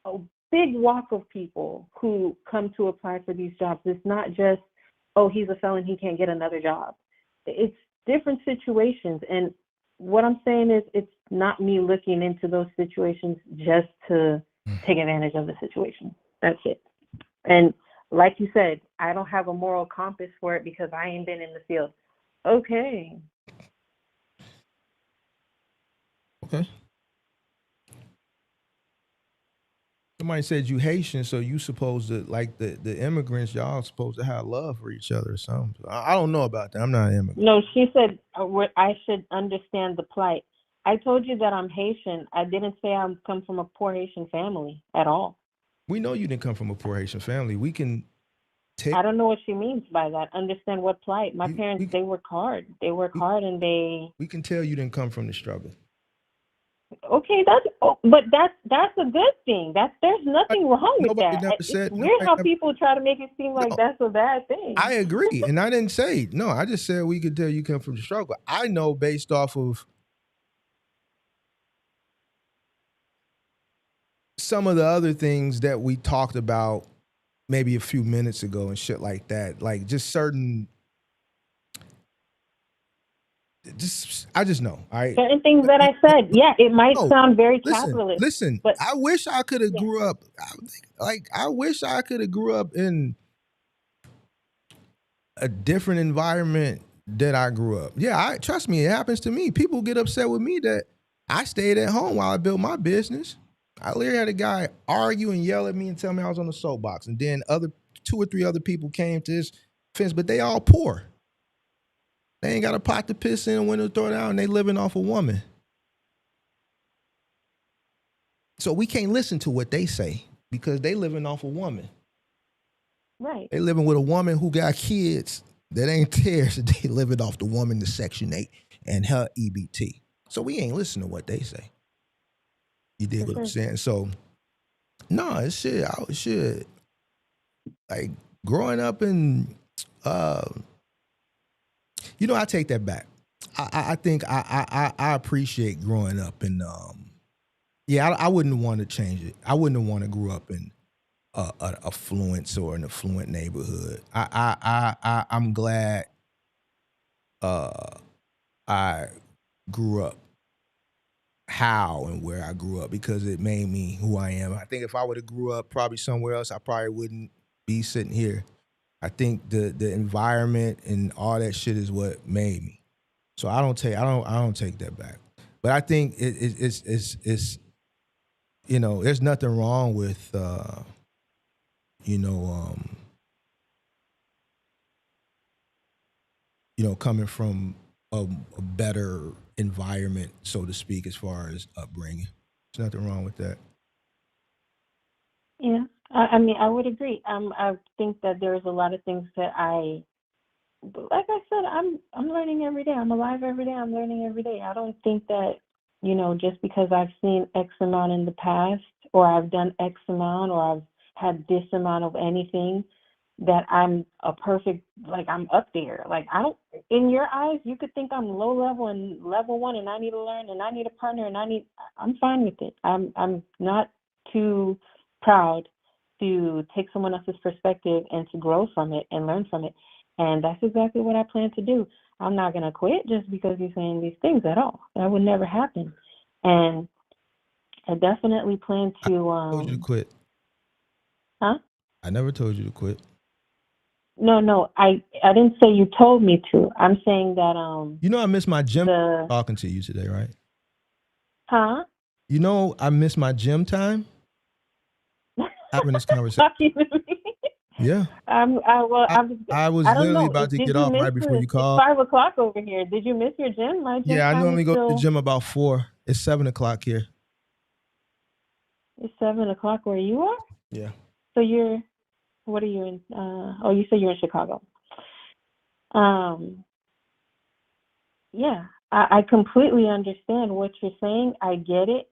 a big walk of people who come to apply for these jobs. It's not just, oh, he's a felon, he can't get another job. It's different situations. And what I'm saying is, it's not me looking into those situations just to take advantage of the situation. That's it. And like you said, I don't have a moral compass for it because I ain't been in the field. Okay. Somebody said you Haitian, so you supposed to, like the immigrants, y'all supposed to have love for each other or something. I don't know about that. I'm not an immigrant. No, she said I should understand the plight. I told you that I'm Haitian. I didn't say I come from a poor Haitian family at all. We know you didn't come from a poor Haitian family. We can take. I don't know what she means by that. Understand what plight. My parents, they work hard. They work hard, and they. We can tell you didn't come from the struggle. Okay, but that's a good thing. There's nothing wrong with that. It's weird how people try to make it seem like that's a bad thing. I agree, and I didn't say no. I just said we could tell you come from the struggle. I know based off of some of the other things that we talked about maybe a few minutes ago and shit like that, like just certain. I just know. All right. Certain things that I said, yeah, it might sound very capitalist. Listen, but I wish I could have grew up. I wish I could have grew up in a different environment that I grew up. Yeah, trust me, it happens to me. People get upset with me that I stayed at home while I built my business. I literally had a guy argue and yell at me and tell me I was on the soapbox, and then 2 or 3 other people came to this fence, but they all poor. They ain't got a pot to piss in, a window to throw down, and they living off a woman. So we can't listen to what they say because they living off a woman. Right. They living with a woman who got kids that ain't theirs. They living off the woman, the Section 8, and her EBT. So we ain't listening to what they say. You dig what I'm saying? So, no, it's shit. Like, growing up in... I take that back. I think I appreciate growing up in I wouldn't want to change it. I wouldn't want to grow up in an affluence or an affluent neighborhood. I'm glad I grew up how and where I grew up because it made me who I am. I think if I would have grew up probably somewhere else, I probably wouldn't be sitting here. I think the environment and all that shit is what made me. So I don't take that back. But I think it's there's nothing wrong with coming from a better environment, so to speak, as far as upbringing. There's nothing wrong with that. Yeah. I mean, I would agree. I think that there's a lot of things that like I said, I'm learning every day. I'm alive every day. I'm learning every day. I don't think that, just because I've seen X amount in the past or I've done X amount or I've had this amount of anything that I'm I'm up there. Like, in your eyes, you could think I'm low level and level 1 and I need to learn and I need a partner and I'm fine with it. I'm not too proud to take someone else's perspective and to grow from it and learn from it. And that's exactly what I plan to do. I'm not going to quit just because you're saying these things at all. That would never happen. And I definitely plan to... I told you to quit. Huh? I never told you to quit. No, I didn't say you told me to. I'm saying that... I miss my gym talking to you today, right? Huh? I miss my gym time. Having this conversation. Yeah. I was literally about to get off right before you called. It's 5:00 over here. Did you miss your gym? My gym I normally go to the gym about 4. It's 7:00 here. It's 7:00 where you are? Yeah. So what are you in? You said you're in Chicago. Yeah, I completely understand what you're saying. I get it.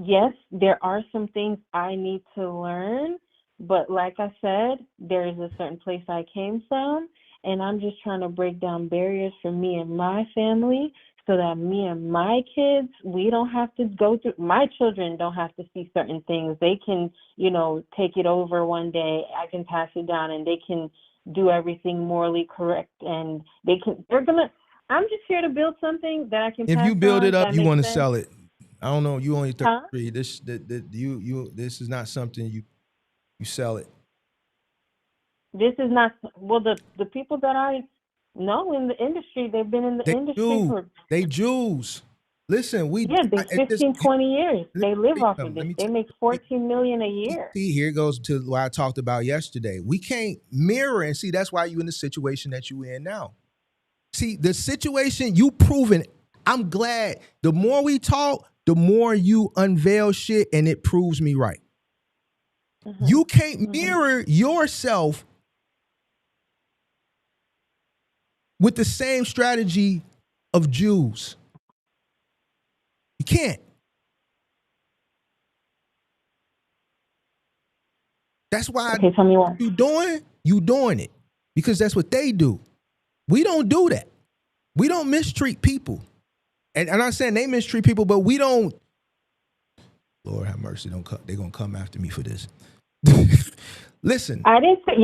Yes, there are some things I need to learn, but like I said, there is a certain place I came from, and I'm just trying to break down barriers for me and my family so that me and my kids, we don't have to go through, my children don't have to see certain things. They can, you know, take it over one day. I can pass it down and they can do everything morally correct. And I'm just here to build something that I can pass on. If you build it up, that you makes want to sense. sell it. I don't know. You only 33. Huh? This is not something you sell it. This is not, well, the people that I know in the industry, they've been in the industry for. They Jews. Listen, They 15, 20 years. They live off of it. They make $14 million a year. See, here goes to what I talked about yesterday. We can't mirror and see. That's why you're in the situation that you're in now. See, the situation you proven. I'm glad. The more we talk, the more you unveil shit, and it proves me right. Mm-hmm. You can't mirror yourself with the same strategy of Jews. You can't. That's why tell me why. You doing it. Because that's what they do. We don't do that. We don't mistreat people. And I'm not saying they mistreat people, but we don't. Lord have mercy, they're gonna come after me for this. Listen. I didn't say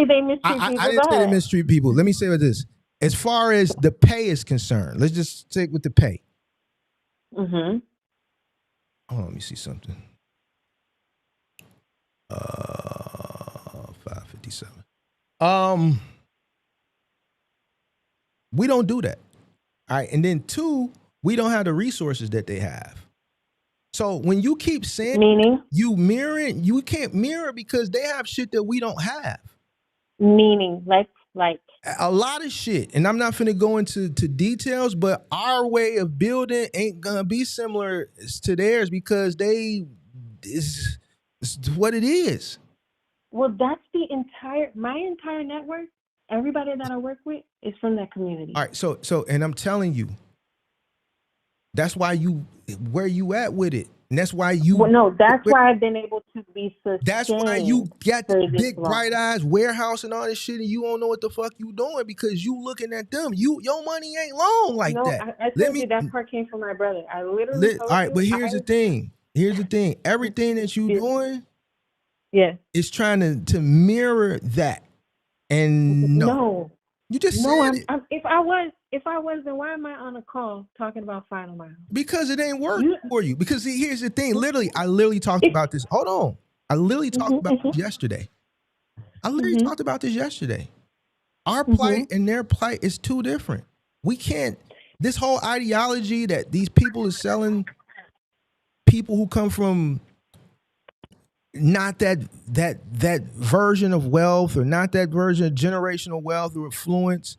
they mistreat people. I didn't say they mistreat people. Let me say with this. As far as the pay is concerned, let's just stick with the pay. Mm-hmm. Hold on, let me see something. 557. We don't do that. All right, and then 2, we don't have the resources that they have. So when you keep saying meaning you mirroring, you can't mirror because they have shit that we don't have. Meaning like a lot of shit, and I'm not finna go into details, but our way of building ain't gonna be similar to theirs because it's what it is. Well, that's my entire network. Everybody that I work with is from that community. All right, so and I'm telling you, that's why where you at with it. And that's why why I've been able to be sustained. That's why you got the big bright eyes warehouse and all this shit, and you don't know what the fuck you doing because you looking at them. Your money ain't long like that. I told you that part came from my brother. I literally told all right, but here's the thing. Everything that you doing, is trying to mirror that. And no. You just said it. If I was, then why am I on a call talking about Final Mile? Because it ain't working for you. Because see, here's the thing. I literally talked about this. Hold on. I literally talked about this yesterday. Talked about this yesterday. Our plight and their plight is too different. We can't. This whole ideology that these people are selling people who come from not that version of wealth or not that version of generational wealth or affluence,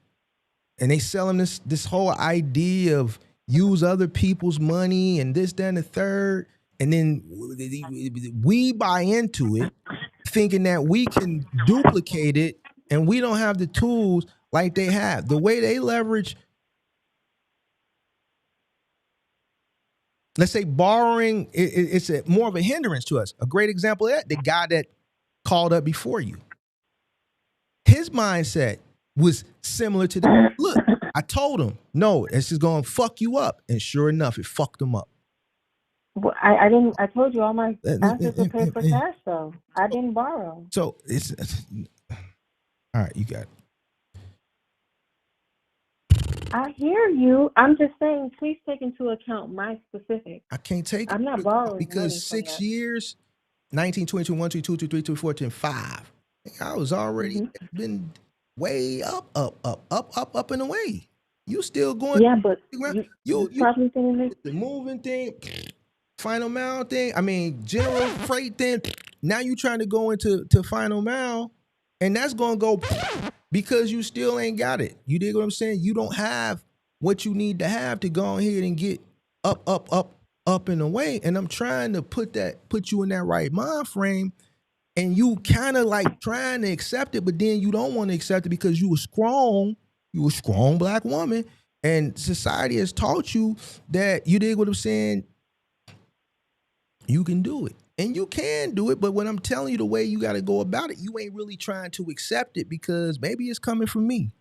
and they sell them this whole idea of use other people's money and this, that, and the third, and then we buy into it, thinking that we can duplicate it, and we don't have the tools like they have. The way they leverage, let's say borrowing, it's more of a hindrance to us. A great example of that, the guy that called up before you. His mindset was similar to the look. I told him, no, this is going to fuck you up. And sure enough, it fucked him up. Well, I didn't. I told you all my assets are paid for cash, though. I didn't borrow. So it's all right. You got it. I hear you. I'm just saying, please take into account my specifics. I can't take. I'm not borrowing because 6 years, 19, 22, 1, 2, 2, 3, 2, 4, 10, 5. I was already been way up and away. You still going? Yeah, but you the moving thing, Final Mile thing. I mean, general freight thing. Now you trying to go into Final Mile, and that's gonna go because you still ain't got it. You dig what I'm saying? You don't have what you need to have to go ahead and get up and away. And I'm trying to put you in that right mind frame. And you kind of like trying to accept it, but then you don't want to accept it because you a strong black woman, and society has taught you that, you dig what I'm saying, you can do it. And you can do it, but when I'm telling you the way you got to go about it, you ain't really trying to accept it because maybe it's coming from me.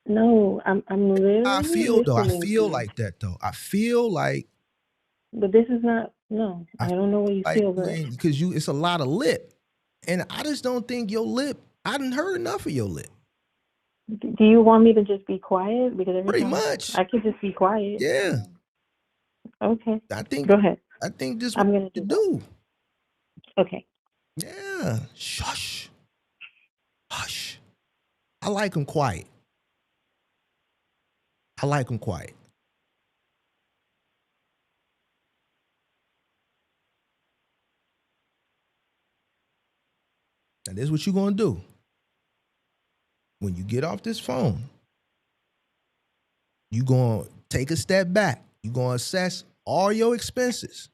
No, I'm literally I feel listening to you. like that though. I feel like But this is not. No, I don't know what you like feel, you but ain't, because it's a lot of lip, and I just don't think your lip. I didn't heard enough of your lip. do you want me to just be quiet? Because every Pretty time much. I could just be quiet. Yeah. Okay. I think. Go ahead. I think this I'm what gonna you do do. Okay. Yeah. Shush. Hush. I like them quiet. I like them quiet. And this is what you're going to do. When you get off this phone, you're going to take a step back. You're going to assess all your expenses.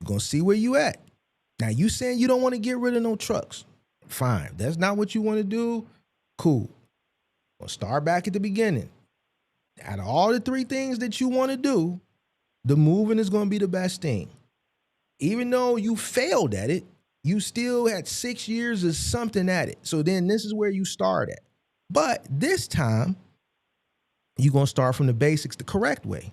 You're going to see where you at. Now, you saying you don't want to get rid of no trucks. Fine. If that's not what you want to do, cool. We'll start back at the beginning. Out of all the 3 things that you want to do, the moving is going to be the best thing. Even though you failed at it, you still had 6 years of something at it. So then this is where you start at. But this time, you're going to start from the basics the correct way.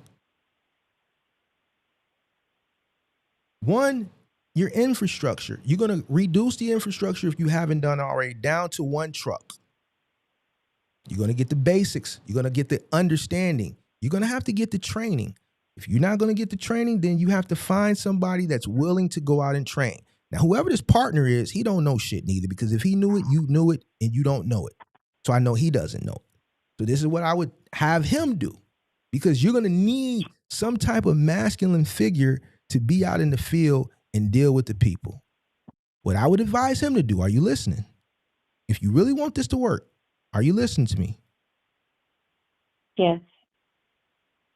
1, your infrastructure. You're going to reduce the infrastructure, if you haven't done already, down to 1 truck. You're going to get the basics. You're going to get the understanding. You're going to have to get the training. If you're not going to get the training, then you have to find somebody that's willing to go out and train. Now, whoever this partner is, he don't know shit neither, because if he knew it, you knew it, and you don't know it. So I know he doesn't know it. So this is what I would have him do, because you're going to need some type of masculine figure to be out in the field and deal with the people. What I would advise him to do, are you listening? If you really want this to work, are you listening to me? Yes.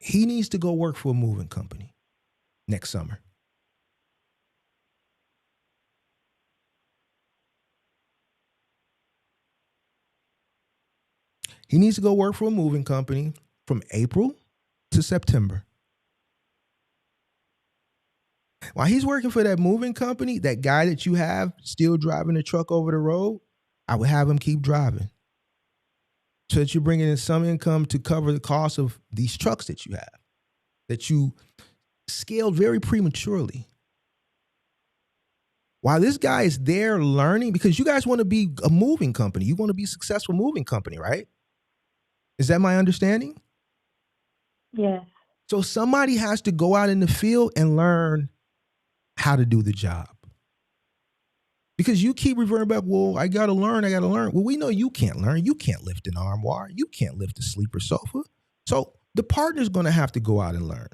He needs to go work for a moving company next summer. He needs to go work for a moving company from April to September. While he's working for that moving company, that guy that you have still driving the truck over the road, I would have him keep driving, so that you're bringing in some income to cover the cost of these trucks that you have, that you scaled very prematurely. While this guy is there learning, because you guys want to be a moving company. You want to be a successful moving company, right? Is that my understanding? Yes. So somebody has to go out in the field and learn how to do the job. Because you keep reverting back, well, I got to learn. Well, we know you can't learn. You can't lift an armoire. You can't lift a sleeper sofa. So the partner's going to have to go out and learn.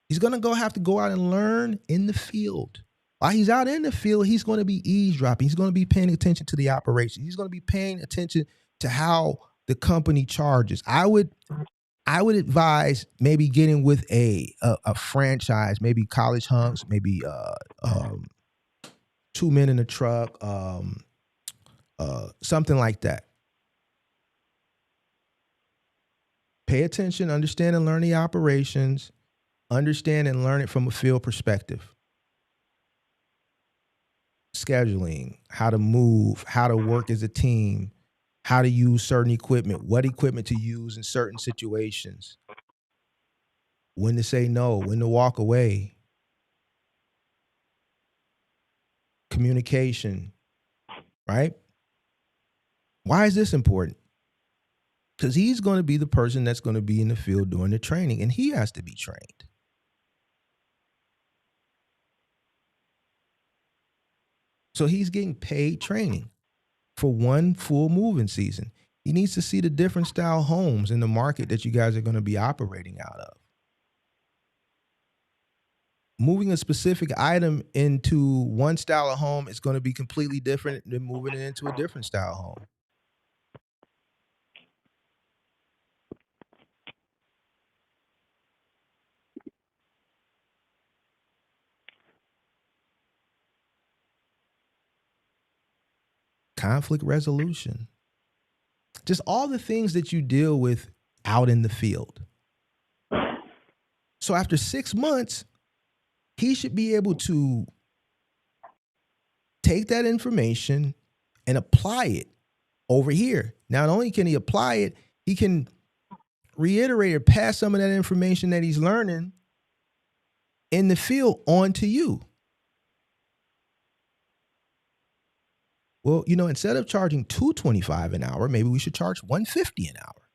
He's going to have to go out and learn in the field. While he's out in the field, he's going to be eavesdropping. He's going to be paying attention to the operation. He's going to be paying attention to how the company charges. I would advise maybe getting with a franchise, maybe College Hunks, maybe 2 Men in a Truck, something like that. Pay attention, understand and learn the operations, understand and learn it from a field perspective. Scheduling, how to move, how to work as a team, how to use certain equipment, what equipment to use in certain situations, when to say no, when to walk away. Communication, right? Why is this important? Because he's going to be the person that's going to be in the field doing the training, and he has to be trained. So he's getting paid training for 1 full moving season. He needs to see the different style homes in the market that you guys are going to be operating out of. Moving a specific item into one style of home is going to be completely different than moving it into a different style home. Conflict resolution. Just all the things that you deal with out in the field. So after 6 months, he should be able to take that information and apply it over here. Not only can he apply it, he can reiterate or pass some of that information that he's learning in the field on to you. Well, instead of charging $225 an hour, maybe we should charge $150 an hour.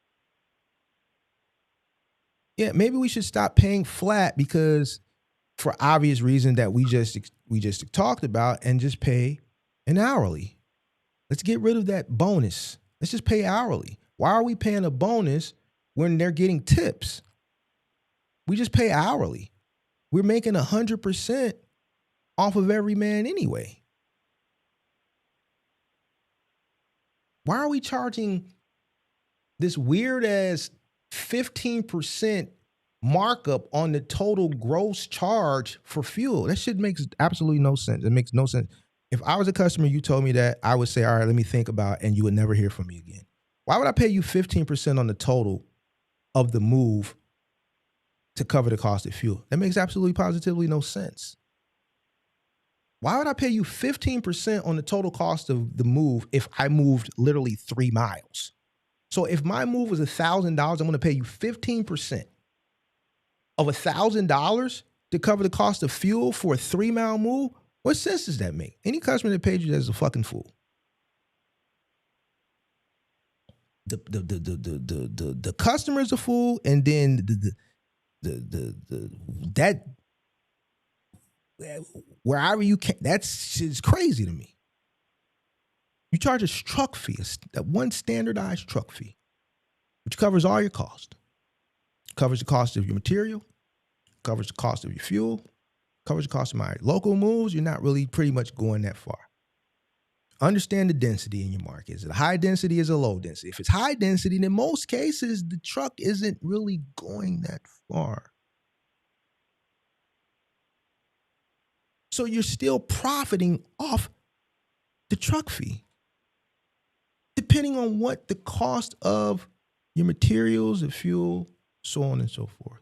Yeah, maybe we should stop paying flat because for obvious reason that we just talked about, and just pay an hourly. Let's get rid of that bonus. Let's just pay hourly. Why are we paying a bonus when they're getting tips? We just pay hourly. We're making 100% off of every man anyway. Why are we charging this weird ass 15% markup on the total gross charge for fuel? That shit makes absolutely no sense. It makes no sense. If I was a customer, you told me that, I would say, all right, let me think about it, and you would never hear from me again. Why would I pay you 15% on the total of the move to cover the cost of fuel? That makes absolutely positively no sense. Why would I pay you 15% on the total cost of the move if I moved literally 3 miles? So if my move was $1,000, I'm going to pay you 15% of $1,000 to cover the cost of fuel for a 3-mile move? What sense does that make? Any customer that paid you that is a fucking fool. The customer is a fool, and then that wherever you can, that's just crazy to me. You charge a truck fee, that one standardized truck fee, which covers all your cost. Covers the cost of your material, covers the cost of your fuel, covers the cost of my local moves. You're not really pretty much going that far. Understand the density in your market. Is it a high density? Is it a low density? If it's high density, then in most cases, the truck isn't really going that far. So you're still profiting off the truck fee, depending on what the cost of your materials, the fuel, so on and so forth.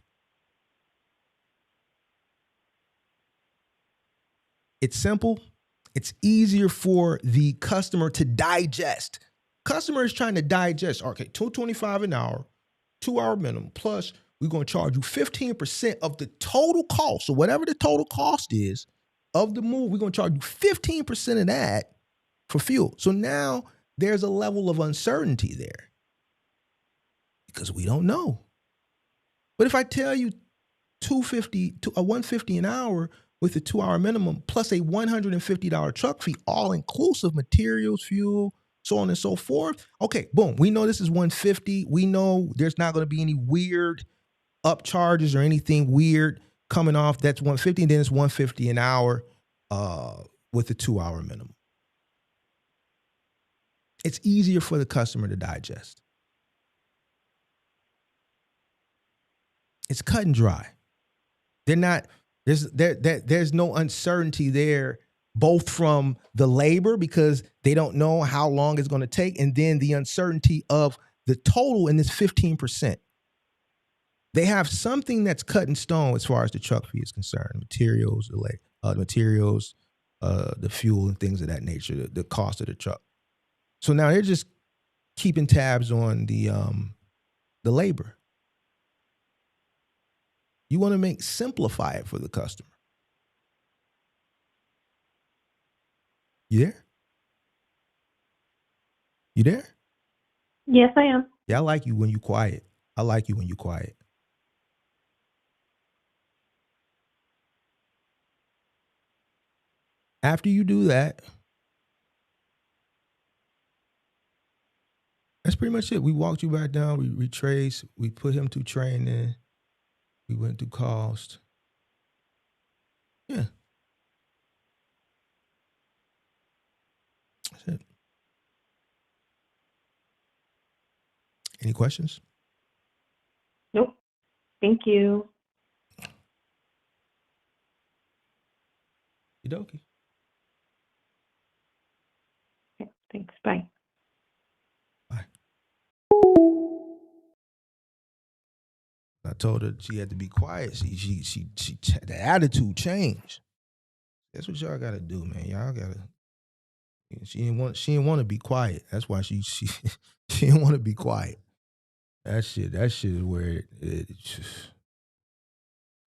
It's simple. It's easier for the customer to digest. Customer is trying to digest, okay, $225 an hour, 2-hour minimum, plus we're going to charge you 15% of the total cost. So whatever the total cost is of the move, we're going to charge you 15% of that for fuel. So now there's a level of uncertainty there because we don't know. But if I tell you $150 an hour with a 2-hour minimum plus a $150 truck fee, all inclusive, materials, fuel, so on and so forth. Okay, boom. We know this is $150. We know there's not going to be any weird upcharges or anything weird coming off. That's $150, and then it's $150 an hour with a 2-hour minimum. It's easier for the customer to digest. It's cut and dry. There's no uncertainty there, both from the labor because they don't know how long it's going to take, and then the uncertainty of the total in this 15%. They have something that's cut in stone as far as the truck fee is concerned, materials, the fuel and things of that nature, the cost of the truck. So now they're just keeping tabs on the labor. You want to simplify it for the customer. You there? You there? Yes, I am. Yeah, I like you when you quiet. I like you when you quiet. After you do that, that's pretty much it. We walked you back down. We retraced. We put him through training. We went through cost. Yeah. That's it. Any questions? Nope. Thank you. Okie Okay, thanks. Bye. Bye. I told her she had to be quiet. The attitude changed. That's what y'all gotta do, man. Y'all gotta She didn't want to be quiet. That's why she didn't want to be quiet. That shit is where it just.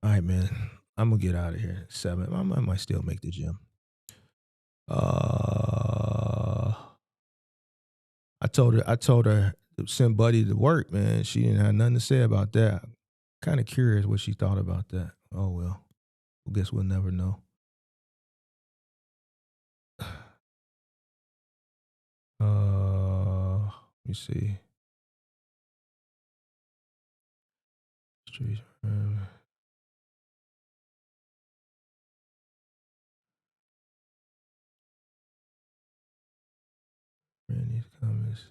All right, man. I'm gonna get out of here. 7. I might still make the gym. I told her to send Buddy to work, man. She didn't have nothing to say about that. Kind of curious what she thought about that. Oh well. I guess we'll never know. Let me see. Street. Randy's comments.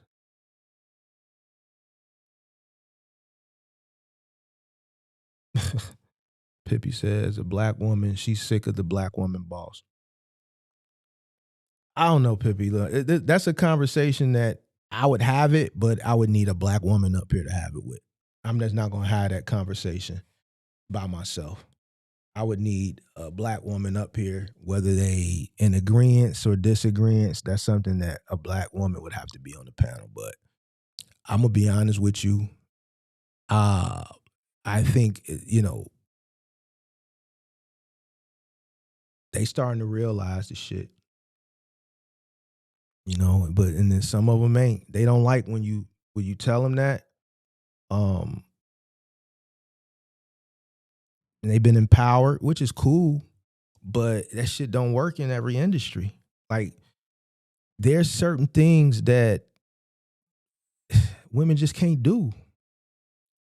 Pippi says, a black woman, she's sick of the black woman boss. I don't know, Pippi. Look, that's a conversation that I would have it, but I would need a black woman up here to have it with. I'm just not going to have that conversation by myself. I would need a black woman up here, whether they in agreement or disagreement. That's something that a black woman would have to be on the panel. But I'm going to be honest with you. I think, they starting to realize the shit. But and then some of them ain't. They don't like when you tell them that. And they've been empowered, which is cool, but that shit don't work in every industry. Like, there's certain things that women just can't do.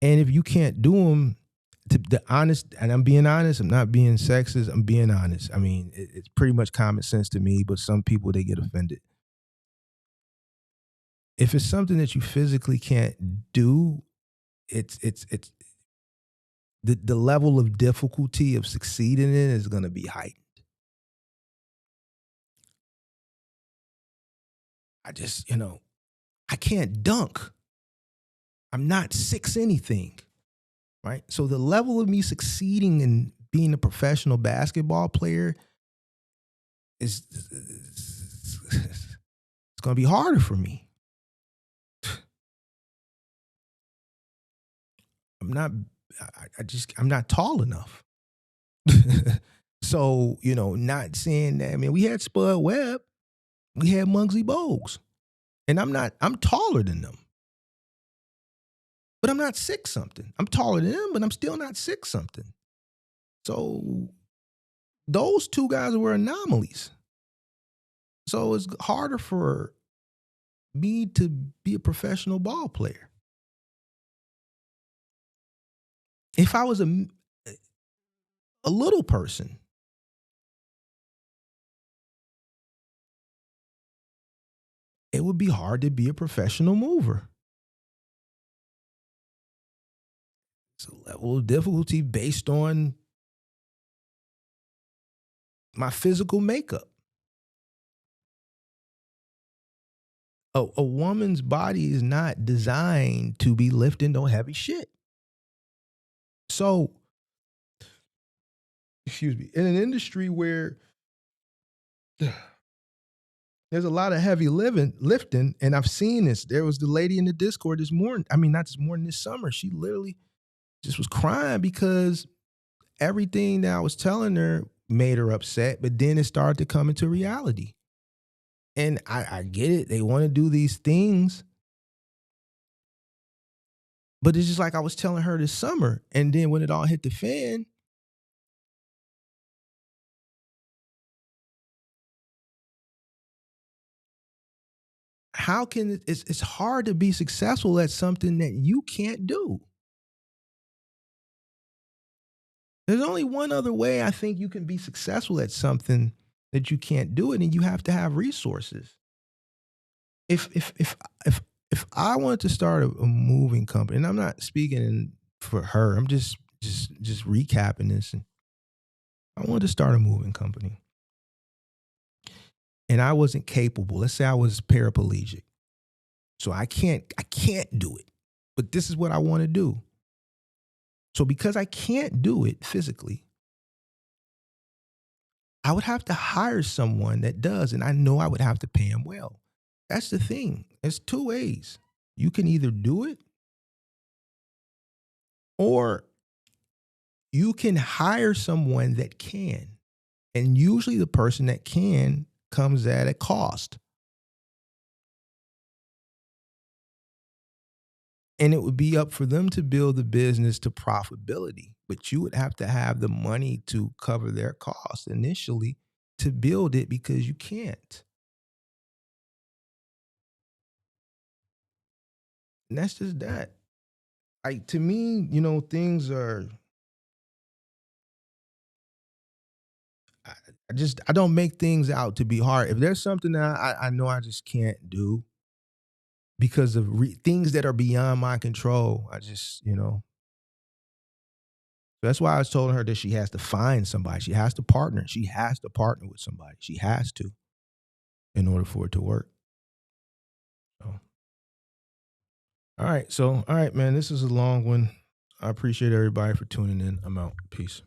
And if you can't do them, the honest, and I'm being honest, I'm not being sexist, I'm being honest. I mean, it's pretty much common sense to me, but some people, they get offended. If it's something that you physically can't do, it's the level of difficulty of succeeding in it is going to be heightened. I just, I can't dunk. I'm not 6 anything, right? So the level of me succeeding in being a professional basketball player is it's going to be harder for me. I'm not tall enough. So, not saying that. I mean, we had Spud Webb, we had Muggsy Bogues, and I'm taller than them. But I'm not 6 something. I'm taller than them, but I'm still not 6 something. So those 2 guys were anomalies. So it's harder for me to be a professional ball player. If I was a little person, it would be hard to be a professional mover. It's a level of difficulty based on my physical makeup. A woman's body is not designed to be lifting no heavy shit. So, excuse me, in an industry where there's a lot of heavy lifting, and I've seen this. There was the lady in the Discord this morning. I mean, not this morning, this summer. She literally just was crying because everything that I was telling her made her upset, but then it started to come into reality. And I get it. They want to do these things. But it's just like I was telling her this summer. And then when it all hit the fan, how can it's hard to be successful at something that you can't do. There's only one other way I think you can be successful at something that you can't do it, and you have to have resources. If I wanted to start a moving company, and I'm not speaking for her, I'm just recapping this. And I wanted to start a moving company, and I wasn't capable. Let's say I was paraplegic, so I can't do it. But this is what I want to do. So because I can't do it physically, I would have to hire someone that does, and I know I would have to pay him well. That's the thing. It's two ways. You can either do it, or you can hire someone that can. And usually the person that can comes at a cost. And it would be up for them to build the business to profitability. But you would have to have the money to cover their costs initially to build it, because you can't. And that's just that. To me, things are, I don't make things out to be hard. If there's something that I know I just can't do because of things that are beyond my control, I just, that's why I was telling her that she has to find somebody. She has to partner. She has to partner with somebody. She has to, in order for it to work. So, all right, man, this is a long one. I appreciate everybody for tuning in. I'm out. Peace.